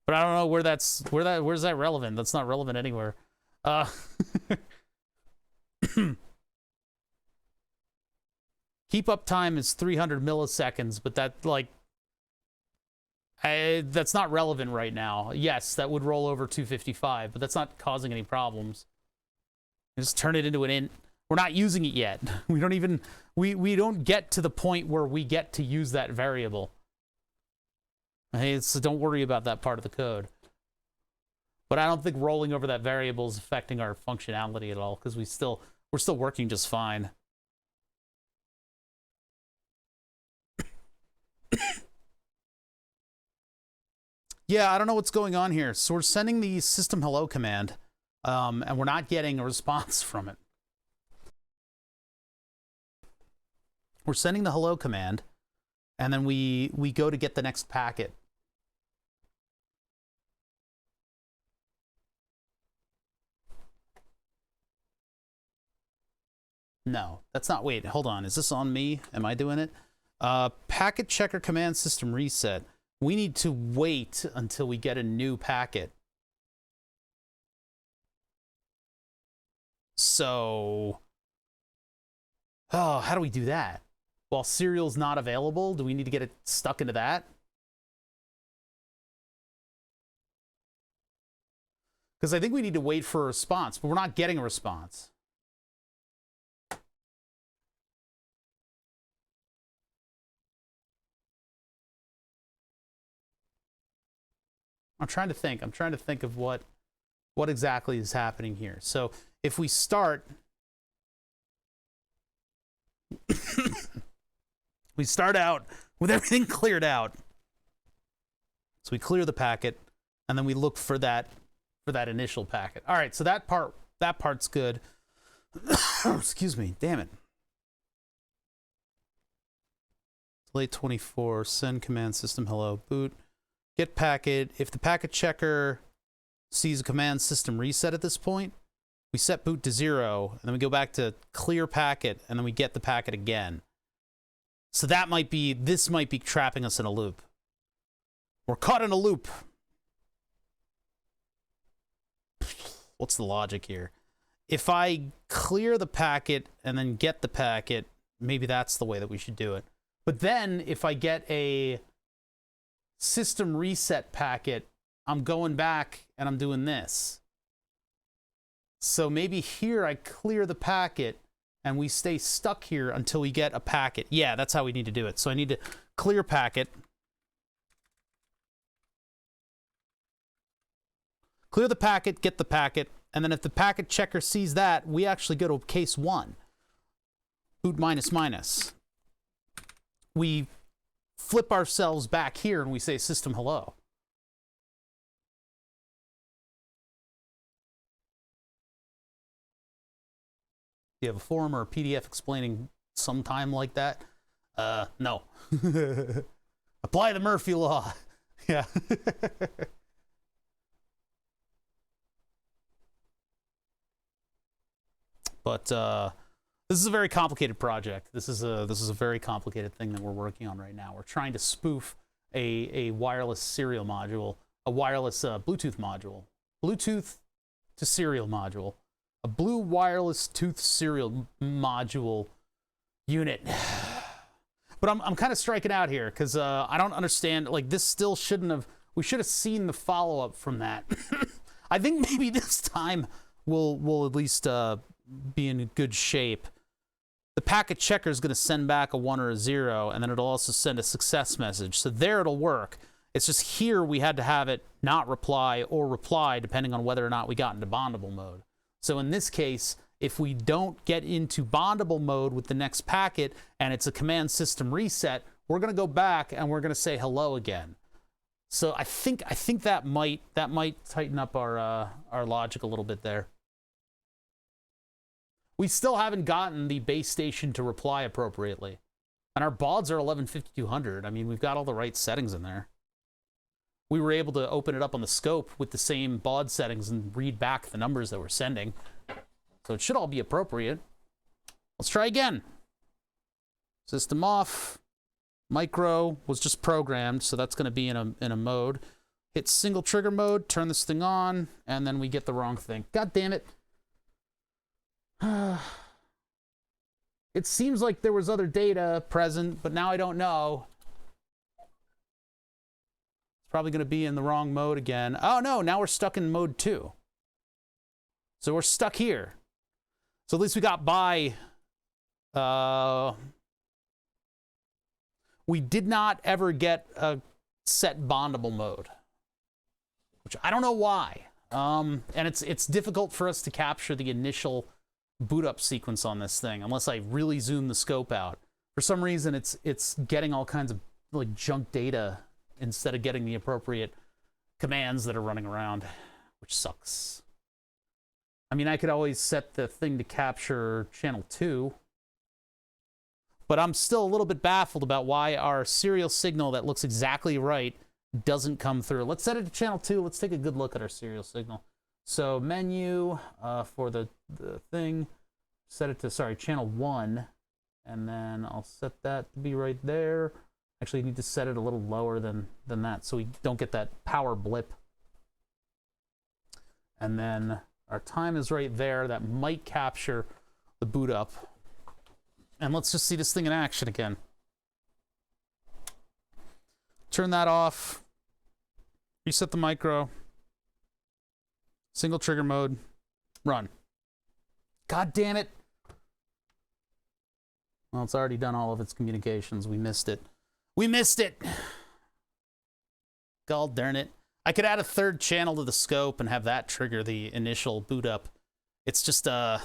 But I don't know where's that relevant? That's not relevant anywhere. Keep up time is 300 milliseconds, but that that's not relevant right now. Yes, that would roll over 255, but that's not causing any problems. Just turn it into an int. We're not using it yet. We don't even we don't get to the point where we get to use that variable. Hey, so don't worry about that part of the code. But I don't think rolling over that variable is affecting our functionality at all, because we're still working just fine. Yeah, I don't know what's going on here. So we're sending the system hello command, and we're not getting a response from it. We're sending the hello command, and then we go to get the next packet. No, that's not, wait, hold on. Is this on me? Am I doing it? Packet checker command system reset. We need to wait until we get a new packet. So, oh, how do we do that? While serial's not available, do we need to get it stuck into that? Because I think we need to wait for a response, but we're not getting a response. I'm trying to think. I'm trying to think of what exactly is happening here. So if we start, we start out with everything cleared out. So we clear the packet, and then we look for that initial packet. All right, so that part's good. Excuse me, damn it. Delay 24, send command system hello boot. Get packet. If the packet checker sees a command system reset at this point, we set boot to 0, and then we go back to clear packet, and then we get the packet again. So that might be, this might be trapping us in a loop. We're caught in a loop. What's the logic here? If I clear the packet and then get the packet, maybe that's the way that we should do it. But then if I get a system reset packet, I'm going back and I'm doing this. So maybe here I clear the packet and we stay stuck here until we get a packet. Yeah, that's how we need to do it. So I need to clear packet. Clear the packet, get the packet, and then if the packet checker sees that, we actually go to case 1. Boot minus minus. We flip ourselves back here and we say system hello. Do you have a forum or a PDF explaining some time like that? No. Apply the Mercwheel law. Yeah. But this is a very complicated project. This is a very complicated thing that we're working on right now. We're trying to spoof a wireless serial module, a wireless Bluetooth module, Bluetooth to serial module, a blue wireless tooth serial module unit. But I'm kind of striking out here because I don't understand. Like, this still shouldn't have. We should have seen the follow-up from that. I think maybe this time we'll at least be in good shape. The packet checker is going to send back a 1 or a 0, and then it'll also send a success message. So there it'll work. It's just here we had to have it not reply or reply depending on whether or not we got into bondable mode. So in this case, if we don't get into bondable mode with the next packet and it's a command system reset, we're going to go back and we're going to say hello again. So I think that might tighten up our logic a little bit there. We still haven't gotten the base station to reply appropriately. And our BODs are 115200. I mean, we've got all the right settings in there. We were able to open it up on the scope with the same baud settings and read back the numbers that we're sending. So it should all be appropriate. Let's try again. System off. Micro was just programmed, so that's going to be in a mode. Hit single trigger mode, turn this thing on, and then we get the wrong thing. God damn it. It seems like there was other data present, but now I don't know. It's probably going to be in the wrong mode again. Oh no, now we're stuck in mode 2. So we're stuck here. So at least we got by. We did not ever get a set bondable mode, which I don't know why. And it's difficult for us to capture the initial boot up sequence on this thing unless I really zoom the scope out. For some reason, it's getting all kinds of like junk data instead of getting the appropriate commands that are running around, which sucks. I mean, I could always set the thing to capture channel 2, but I'm still a little bit baffled about why our serial signal that looks exactly right doesn't come through. Let's set it to channel 2. Let's take a good look at our serial signal. So menu for the thing, set it to, sorry, channel 1, and then I'll set that to be right there. Actually, you need to set it a little lower than that so we don't get that power blip. And then our time is right there. That might capture the boot up. And let's just see this thing in action again. Turn that off. Reset the micro. Single trigger mode. Run. God damn it. Well, it's already done all of its communications. We missed it. We missed it. God darn it. I could add a third channel to the scope and have that trigger the initial boot up. It's just that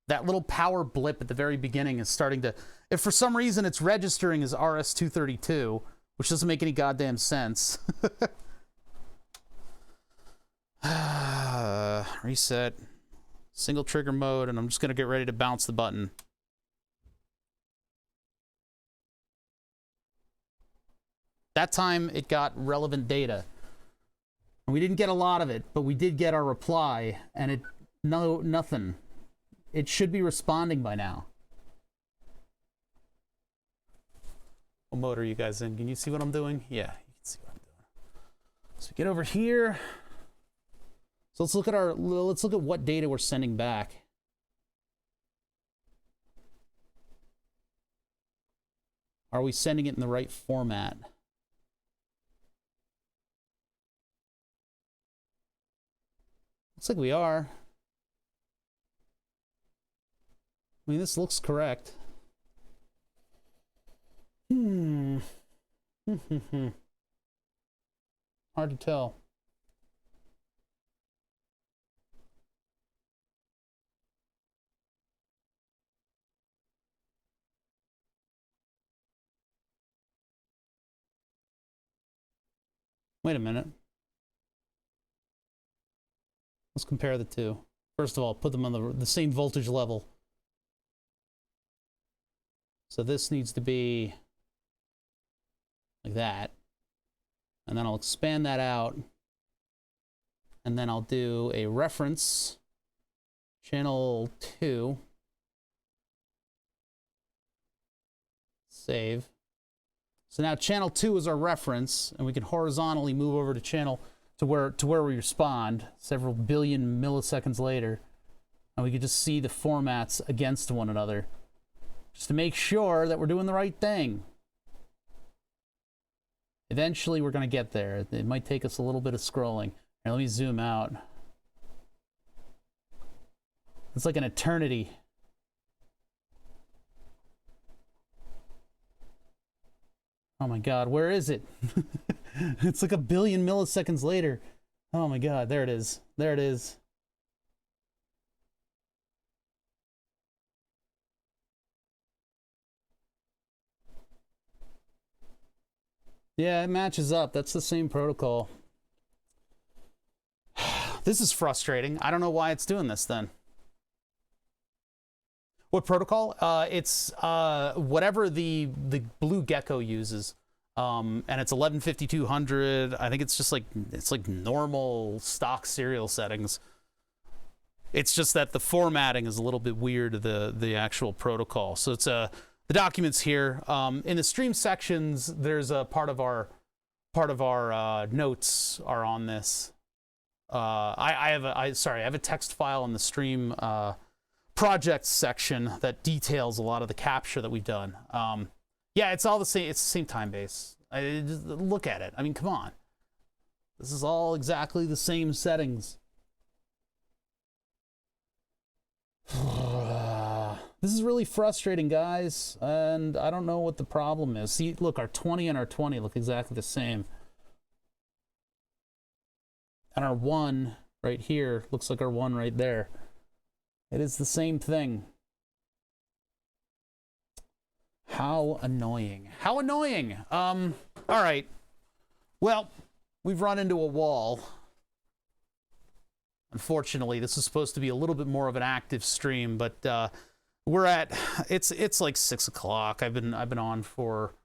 little power blip at the very beginning is starting to, if for some reason it's registering as RS-232, which doesn't make any goddamn sense. Reset. Single trigger mode, and I'm just going to get ready to bounce the button. That time it got relevant data. And we didn't get a lot of it, but we did get our reply, and nothing. It should be responding by now. What mode are you guys in? Can you see what I'm doing? Yeah, you can see what I'm doing. So we get over here. So let's look at what data we're sending back. Are we sending it in the right format? Looks like we are. I mean, this looks correct. Hard to tell. Wait a minute. Let's compare the two. First of all, put them on the same voltage level. So this needs to be like that. And then I'll expand that out. And then I'll do a reference, channel 2. Save. So now channel 2 is our reference, and we can horizontally move over to channel to where we respond several billion milliseconds later, and we can just see the formats against one another, just to make sure that we're doing the right thing. Eventually, we're going to get there. It might take us a little bit of scrolling. Here, let me zoom out. It's like an eternity. Oh my God, where is it? It's like a billion milliseconds later. Oh my God, there it is. There it is. Yeah, it matches up. That's the same protocol. This is frustrating. I don't know why it's doing this then. What protocol? It's whatever the blue gecko uses, and it's 115200. I think it's just like normal stock serial settings. It's just that the formatting is a little bit weird. The actual protocol. So it's the documents here in the stream sections. There's a part of our notes are on this. I have a text file in the stream projects section that details a lot of the capture that we've done. Yeah, it's all the same. It's the same time base. Just look at it. I mean, come on. This is all exactly the same settings. This is really frustrating, guys, and I don't know what the problem is. See, look, our 20 and our 20 look exactly the same. And our 1 right here looks like our 1 right there. It is the same thing. How annoying. How annoying. All right. Well, we've run into a wall. Unfortunately, this is supposed to be a little bit more of an active stream, but we're at it's like 6 o'clock. I've been on for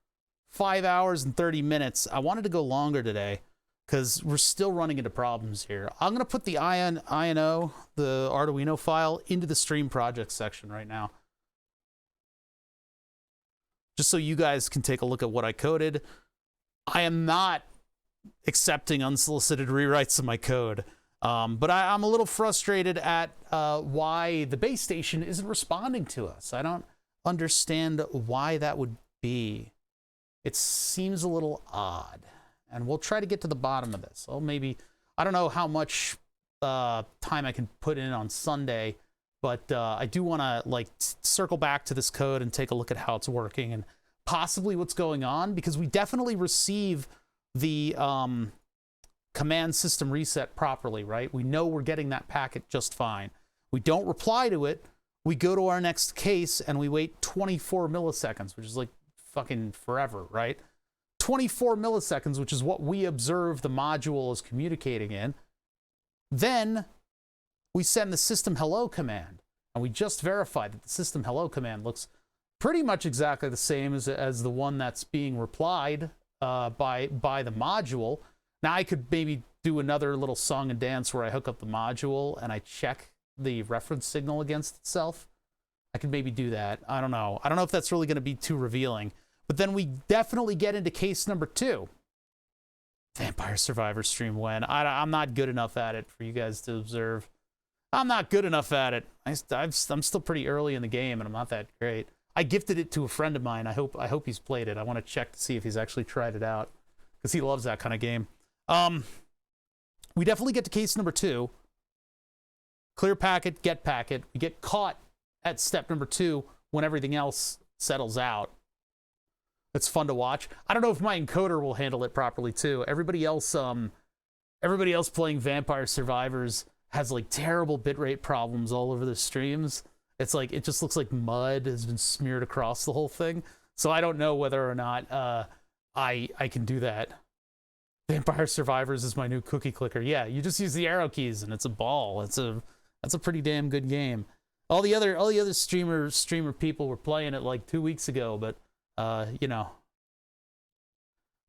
5 hours and 30 minutes. I wanted to go longer today because we're still running into problems here. I'm gonna put the INO, the Arduino file, into the stream project section right now, just so you guys can take a look at what I coded. I am not accepting unsolicited rewrites of my code. But I'm a little frustrated at why the base station isn't responding to us. I don't understand why that would be. It seems a little odd. And we'll try to get to the bottom of this. Well, maybe, I don't know how much time I can put in on Sunday, but I do want to like circle back to this code and take a look at how it's working and possibly what's going on, because we definitely receive the command system reset properly, right? We know we're getting that packet just fine. We don't reply to it. We go to our next case and we wait 24 milliseconds, which is like fucking forever, right? 24 milliseconds, which is what we observe the module is communicating in. Then we send the system hello command, and we just verified that the system hello command looks pretty much exactly the same as the one that's being replied by the module. Now I could maybe do another little song and dance where I hook up the module and I check the reference signal against itself. I could maybe do that. I don't know. I don't know if that's really going to be too revealing. But then we definitely get into case number 2. Vampire Survivor stream when. I'm not good enough at it for you guys to observe. I'm not good enough at it. I'm still pretty early in the game and I'm not that great. I gifted it to a friend of mine. I hope he's played it. I want to check to see if he's actually tried it out, because he loves that kind of game. We definitely get to case number 2. Clear packet, get packet. We get caught at step number 2 when everything else settles out. It's fun to watch. I don't know if my encoder will handle it properly too. Everybody else playing Vampire Survivors has like terrible bitrate problems all over the streams. It's like, it just looks like mud has been smeared across the whole thing. So I don't know whether or not I can do that. Vampire Survivors is my new cookie clicker. Yeah, you just use the arrow keys and it's a ball. That's a pretty damn good game. All the other streamer people were playing it like 2 weeks ago, but you know,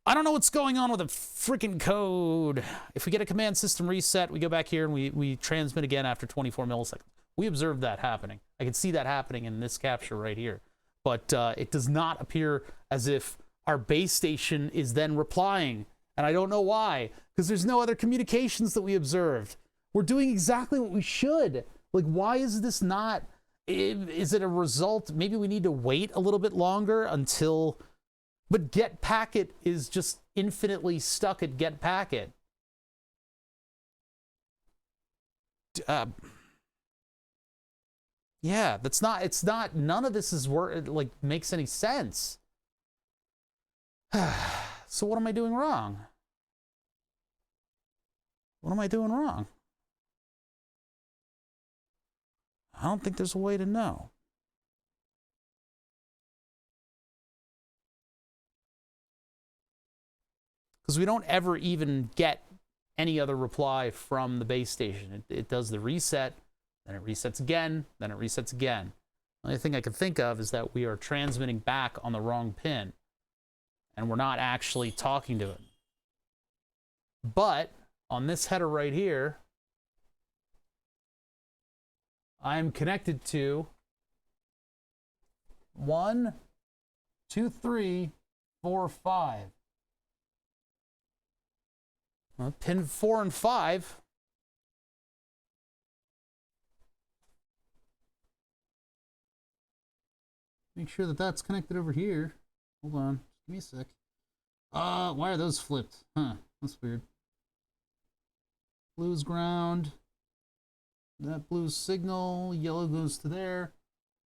I don't know what's going on with the freaking code. If we get a command system reset, we go back here and we transmit again after 24 milliseconds. We observed that happening. I can see that happening in this capture right here. But it does not appear as if our base station is then replying. And I don't know why, because there's no other communications that we observed. We're doing exactly what we should. Like, why is this not? Is it a result? Maybe we need to wait a little bit longer until... But get packet is just infinitely stuck at get packet. Yeah, that's not, it's not, none of this is like makes any sense. So what am I doing wrong? What am I doing wrong? I don't think there's a way to know. Because we don't ever even get any other reply from the base station. It does the reset, then it resets again, then it resets again. The only thing I can think of is that we are transmitting back on the wrong pin, and we're not actually talking to it. But on this header right here, I'm connected to 1, 2, 3, 4, 5. Pin 4 and 5. Make sure that that's connected over here. Hold on, give me a sec. Why are those flipped? Huh, that's weird. Blue's ground. That blue's signal. Yellow goes to there.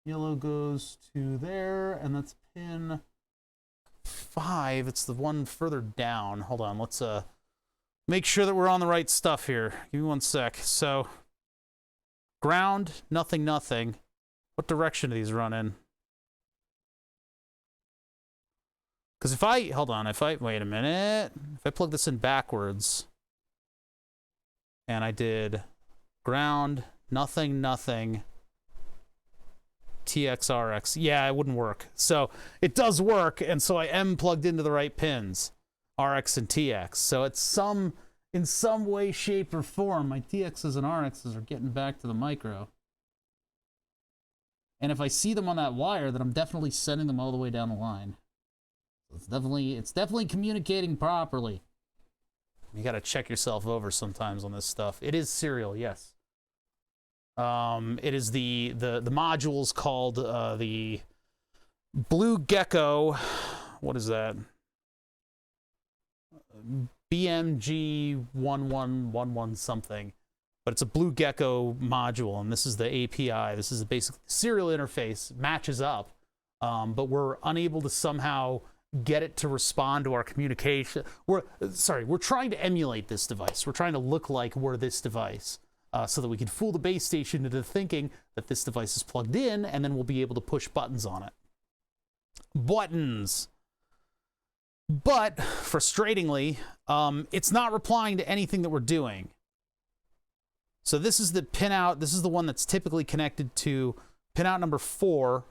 Yellow goes to there, and that's pin 5. It's the one further down. Hold on, let's make sure that we're on the right stuff here. Give me one sec. So, ground, nothing, nothing. What direction do these run in? Because if I, hold on, wait a minute. If I plug this in backwards, and I did ground, nothing, nothing, TXRX, yeah, it wouldn't work. So, it does work, and so I am plugged into the right pins. RX and TX. So it's in some way, shape, or form, my TXs and RXs are getting back to the micro. And if I see them on that wire, then I'm definitely sending them all the way down the line. It's definitely communicating properly. You gotta check yourself over sometimes on this stuff. It is serial, yes. It is the module's called the Blue Gecko. What is that? BMG1111 something, but it's a Blue Gecko module, and this is the API. This is a basic serial interface, matches up, but we're unable to somehow get it to respond to our communication. We're trying to emulate this device. We're trying to look like we're this device, so that we can fool the base station into thinking that this device is plugged in, and then we'll be able to push buttons on it. Buttons. But, frustratingly, it's not replying to anything that we're doing. So this is the pinout. This is the one that's typically connected to pinout number 4.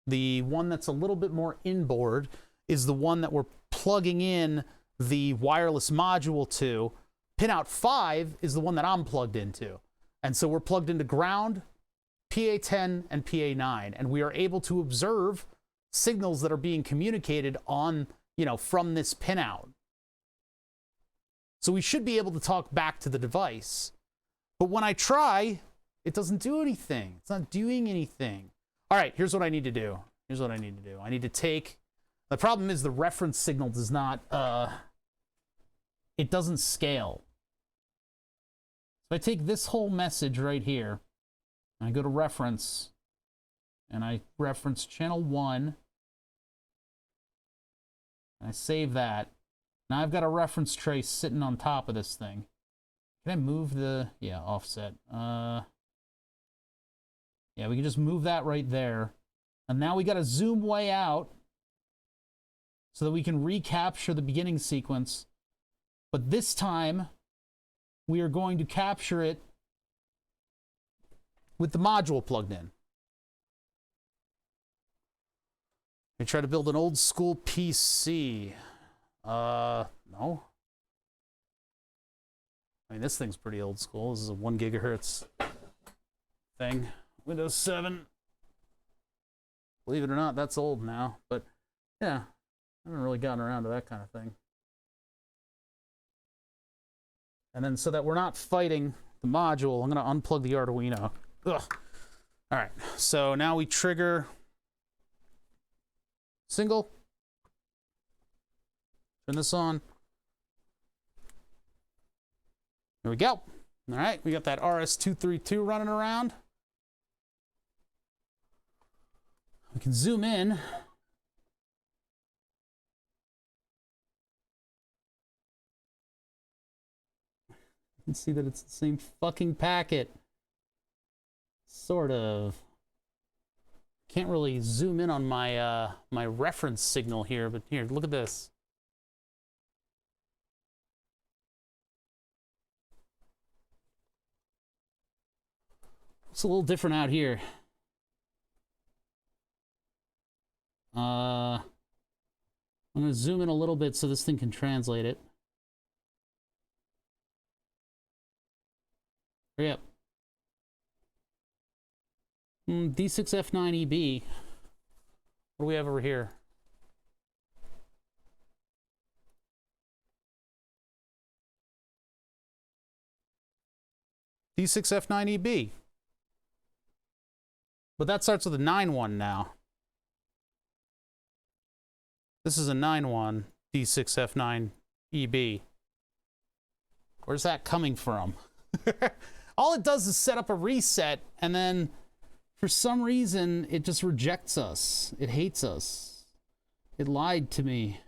The one that's a little bit more inboard is the one that we're plugging in the wireless module to. Pinout 5 is the one that I'm plugged into. And so we're plugged into ground, PA10, and PA9. And we are able to observe signals that are being communicated on, from this pinout. So we should be able to talk back to the device. But when I try, it doesn't do anything. It's not doing anything. All right, here's what I need to do. Here's what I need to do. I need to take... The problem is the reference signal does not... it doesn't scale. So I take this whole message right here, and I go to reference, and I reference channel 1, and I save that. Now I've got a reference trace sitting on top of this thing. Can I move the... Yeah, offset. Yeah, we can just move that right there. And now we got to zoom way out so that we can recapture the beginning sequence. But this time, we are going to capture it with the module plugged in. I try to build an old school PC. No. I mean, this thing's pretty old school. This is a 1 gigahertz thing. Windows 7. Believe it or not, that's old now. But, yeah, I haven't really gotten around to that kind of thing. And then so that we're not fighting the module, I'm going to unplug the Arduino. Ugh. All right, so now we trigger single. Turn this on. There we go. All right, we got that RS-232 running around. We can zoom in. You can see that it's the same fucking packet. Sort of. Can't really zoom in on my my reference signal here, but here, look at this. It's a little different out here. I'm gonna zoom in a little bit so this thing can translate it. Hurry up. D6F9EB. What do we have over here? D6F9EB. But that starts with a 9-1 now. This is a 9-1 D6F9EB. Where's that coming from? All it does is set up a reset, and then for some reason it just rejects us. It hates us. It lied to me.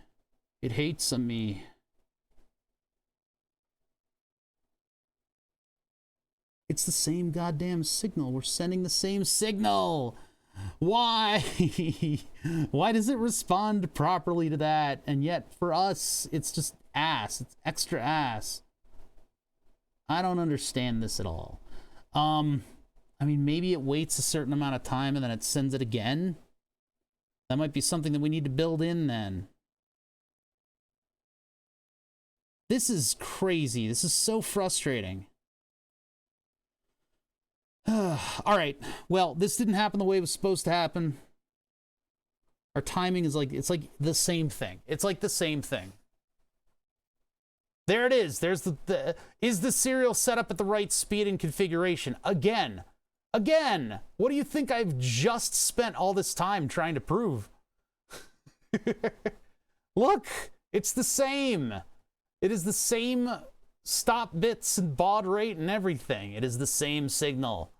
It hates me. It's the same goddamn signal. We're sending the same signal. Why? Why does it respond properly to that? And yet for us, it's just ass. It's extra ass. I don't understand this at all. I mean, maybe it waits a certain amount of time and then it sends it again. That might be something that we need to build in then. This is crazy. This is so frustrating. All right. Well, this didn't happen the way it was supposed to happen. Our timing is like, it's like the same thing. It's like the same thing. There it is. There's is the serial set up at the right speed and configuration? Again. What do you think I've just spent all this time trying to prove? Look, it's the same. It is the same stop bits and baud rate and everything. It is the same signal.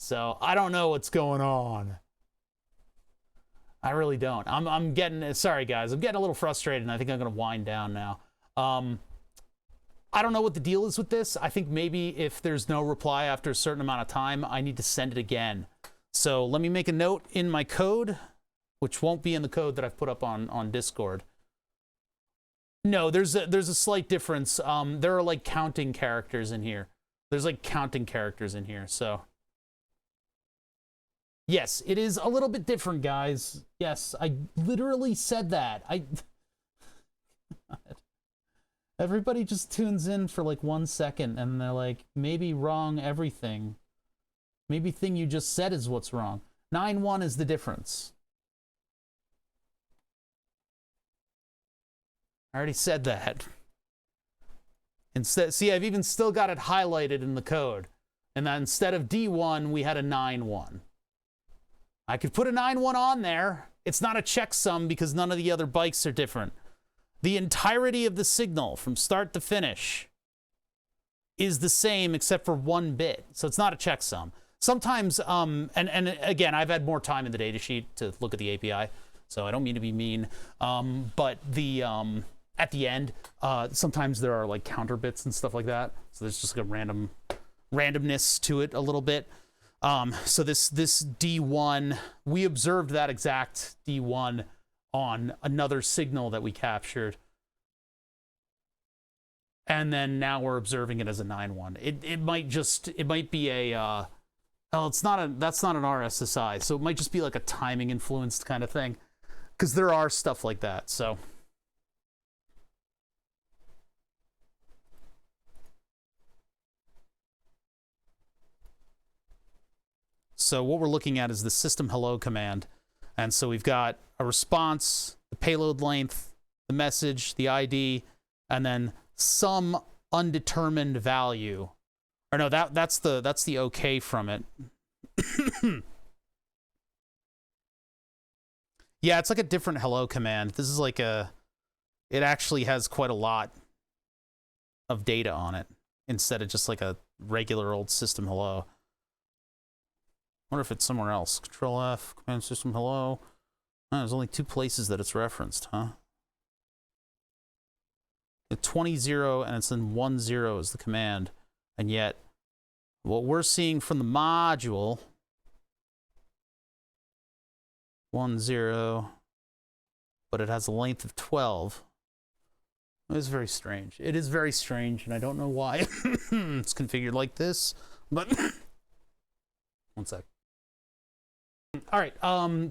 So I don't know what's going on. I really don't. I'm getting, sorry guys, I'm getting a little frustrated and I think I'm going to wind down now. I don't know what the deal is with this. I think maybe if there's no reply after a certain amount of time, I need to send it again. So let me make a note in my code, which won't be in the code that I've put up on Discord. No, there's a slight difference. There are like counting characters in here. There's like counting characters in here, so. Yes, it is a little bit different, guys. Yes, I literally said that. Everybody just tunes in for like 1 second and they're like, maybe wrong everything. Maybe thing you just said is what's wrong. 9-1 is the difference. I already said that. Instead, see, I've even still got it highlighted in the code. And that instead of D1, we had a 9-1. I could put a 9-1 on there. It's not a checksum because none of the other bytes are different. The entirety of the signal from start to finish is the same except for 1 bit. So it's not a checksum. Sometimes, and again, I've had more time in the datasheet to look at the API, so I don't mean to be mean, but the at the end, sometimes there are like counter bits and stuff like that. So there's just like a randomness to it a little bit. So this D1, we observed that exact D1 on another signal that we captured. And then now we're observing it as a 9-1. It might be a, that's not an RSSI, so it might just be like a timing influenced kind of thing. Because there are stuff like that, so. So what we're looking at is the system hello command. And so we've got a response, the payload length, the message, the ID, and then some undetermined value. Or no, that's the okay from it. Yeah, it's like a different hello command. This is like it actually has quite a lot of data on it instead of just like a regular old system hello. I wonder if it's somewhere else. Control F, command system hello. Oh, there's only 2 places that it's referenced, huh? It's 20.0 and it's in 1.0 is the command. And yet, what we're seeing from the module, 1.0, but it has a length of 12. It's very strange. It is very strange, and I don't know why it's configured like this, but one sec. All right,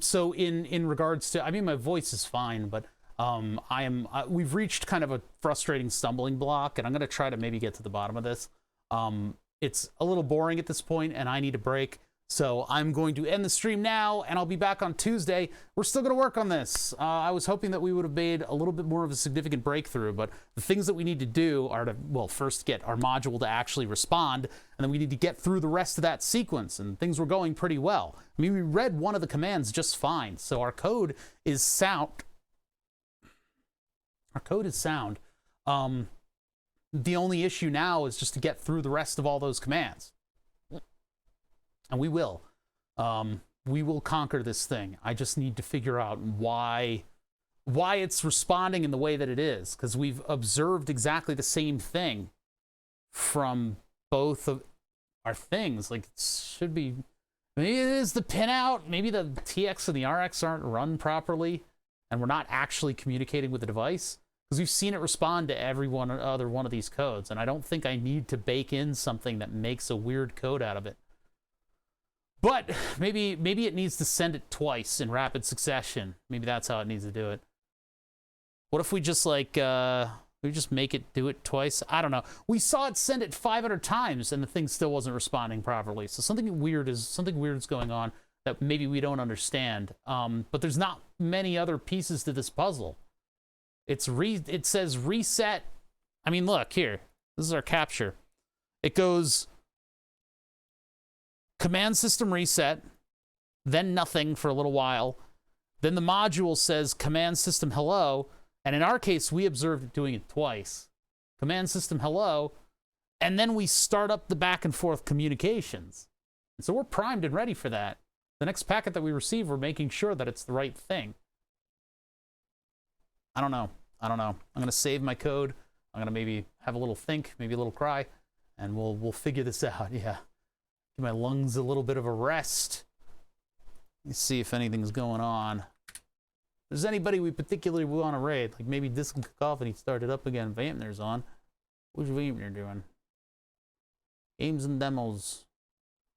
so in regards to, I mean, my voice is fine, but we've reached kind of a frustrating stumbling block, and I'm going to try to maybe get to the bottom of this. It's a little boring at this point, and I need a break. So I'm going to end the stream now, and I'll be back on Tuesday. We're still going to work on this. I was hoping that we would have made a little bit more of a significant breakthrough, but the things that we need to do are to, well, first get our module to actually respond, and then we need to get through the rest of that sequence, and things were going pretty well. I mean, we read one of the commands just fine, so our code is sound. Our code is sound. The only issue now is just to get through the rest of all those commands. And we will. We will conquer this thing. I just need to figure out why it's responding in the way that it is, because we've observed exactly the same thing from both of our things. Like, it should be, maybe it is the pinout, maybe the TX and the RX aren't run properly, and we're not actually communicating with the device, because we've seen it respond to every other one of these codes, and I don't think I need to bake in something that makes a weird code out of it. But maybe it needs to send it twice in rapid succession. Maybe that's how it needs to do it. What if we just like we just make it do it twice? I don't know. We saw it send it 500 times and the thing still wasn't responding properly. So something weird is going on that maybe we don't understand. But there's not many other pieces to this puzzle. It says reset. I mean, look here. This is our capture. It goes command system reset, then nothing for a little while. Then the module says command system hello, and in our case, we observed it doing it twice. Command system hello, and then we start up the back and forth communications. And so we're primed and ready for that. The next packet that we receive, we're making sure that it's the right thing. I don't know. I'm going to save my code. I'm going to maybe have a little think, maybe a little cry, and we'll figure this out. Yeah. Give my lungs a little bit of a rest. Let's see if anything's going on. If there's anybody we particularly want to raid, like maybe DistantCacophony started up again. Vampner's on. What's Vampner doing? Games and demos.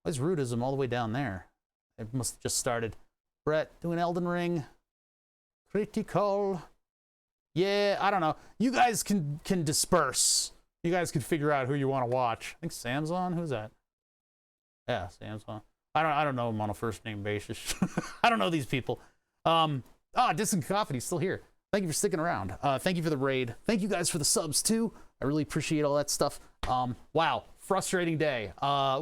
Why is Rudism all the way down there? It must have just started. Brett doing Elden Ring. Critical. Yeah, I don't know. You guys can disperse. You guys can figure out who you want to watch. I think Sam's on. Who's that? Yeah, Sam's on. I don't know him on a first name basis. I don't know these people. DistantCacophony's still here. Thank you for sticking around. Thank you for the raid. Thank you guys for the subs too. I really appreciate all that stuff. Wow, frustrating day.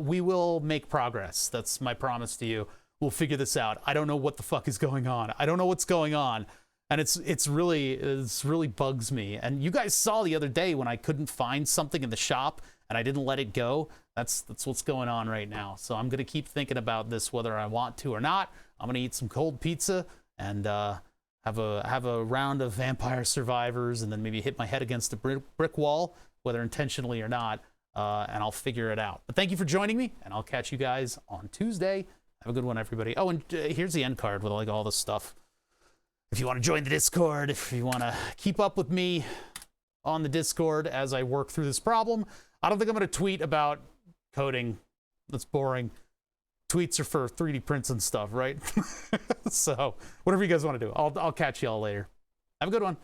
We will make progress. That's my promise to you. we'll figure this out. I don't know what the fuck is going on. I don't know what's going on. And it's really bugs me. And you guys saw the other day when I couldn't find something in the shop and I didn't let it go. That's what's going on right now. So I'm gonna keep thinking about this whether I want to or not. I'm gonna eat some cold pizza and have a round of Vampire Survivors, and then maybe hit my head against a brick wall, whether intentionally or not, and I'll figure it out. But thank you for joining me, and I'll catch you guys on Tuesday. Have a good one, everybody. Oh, and here's the end card with like all this stuff. If you want to join the Discord, if you want to keep up with me on the Discord as I work through this problem, I don't think I'm going to tweet about coding. That's boring. Tweets are for 3D prints and stuff, right? So whatever you guys want to do, I'll catch y'all later. Have a good one.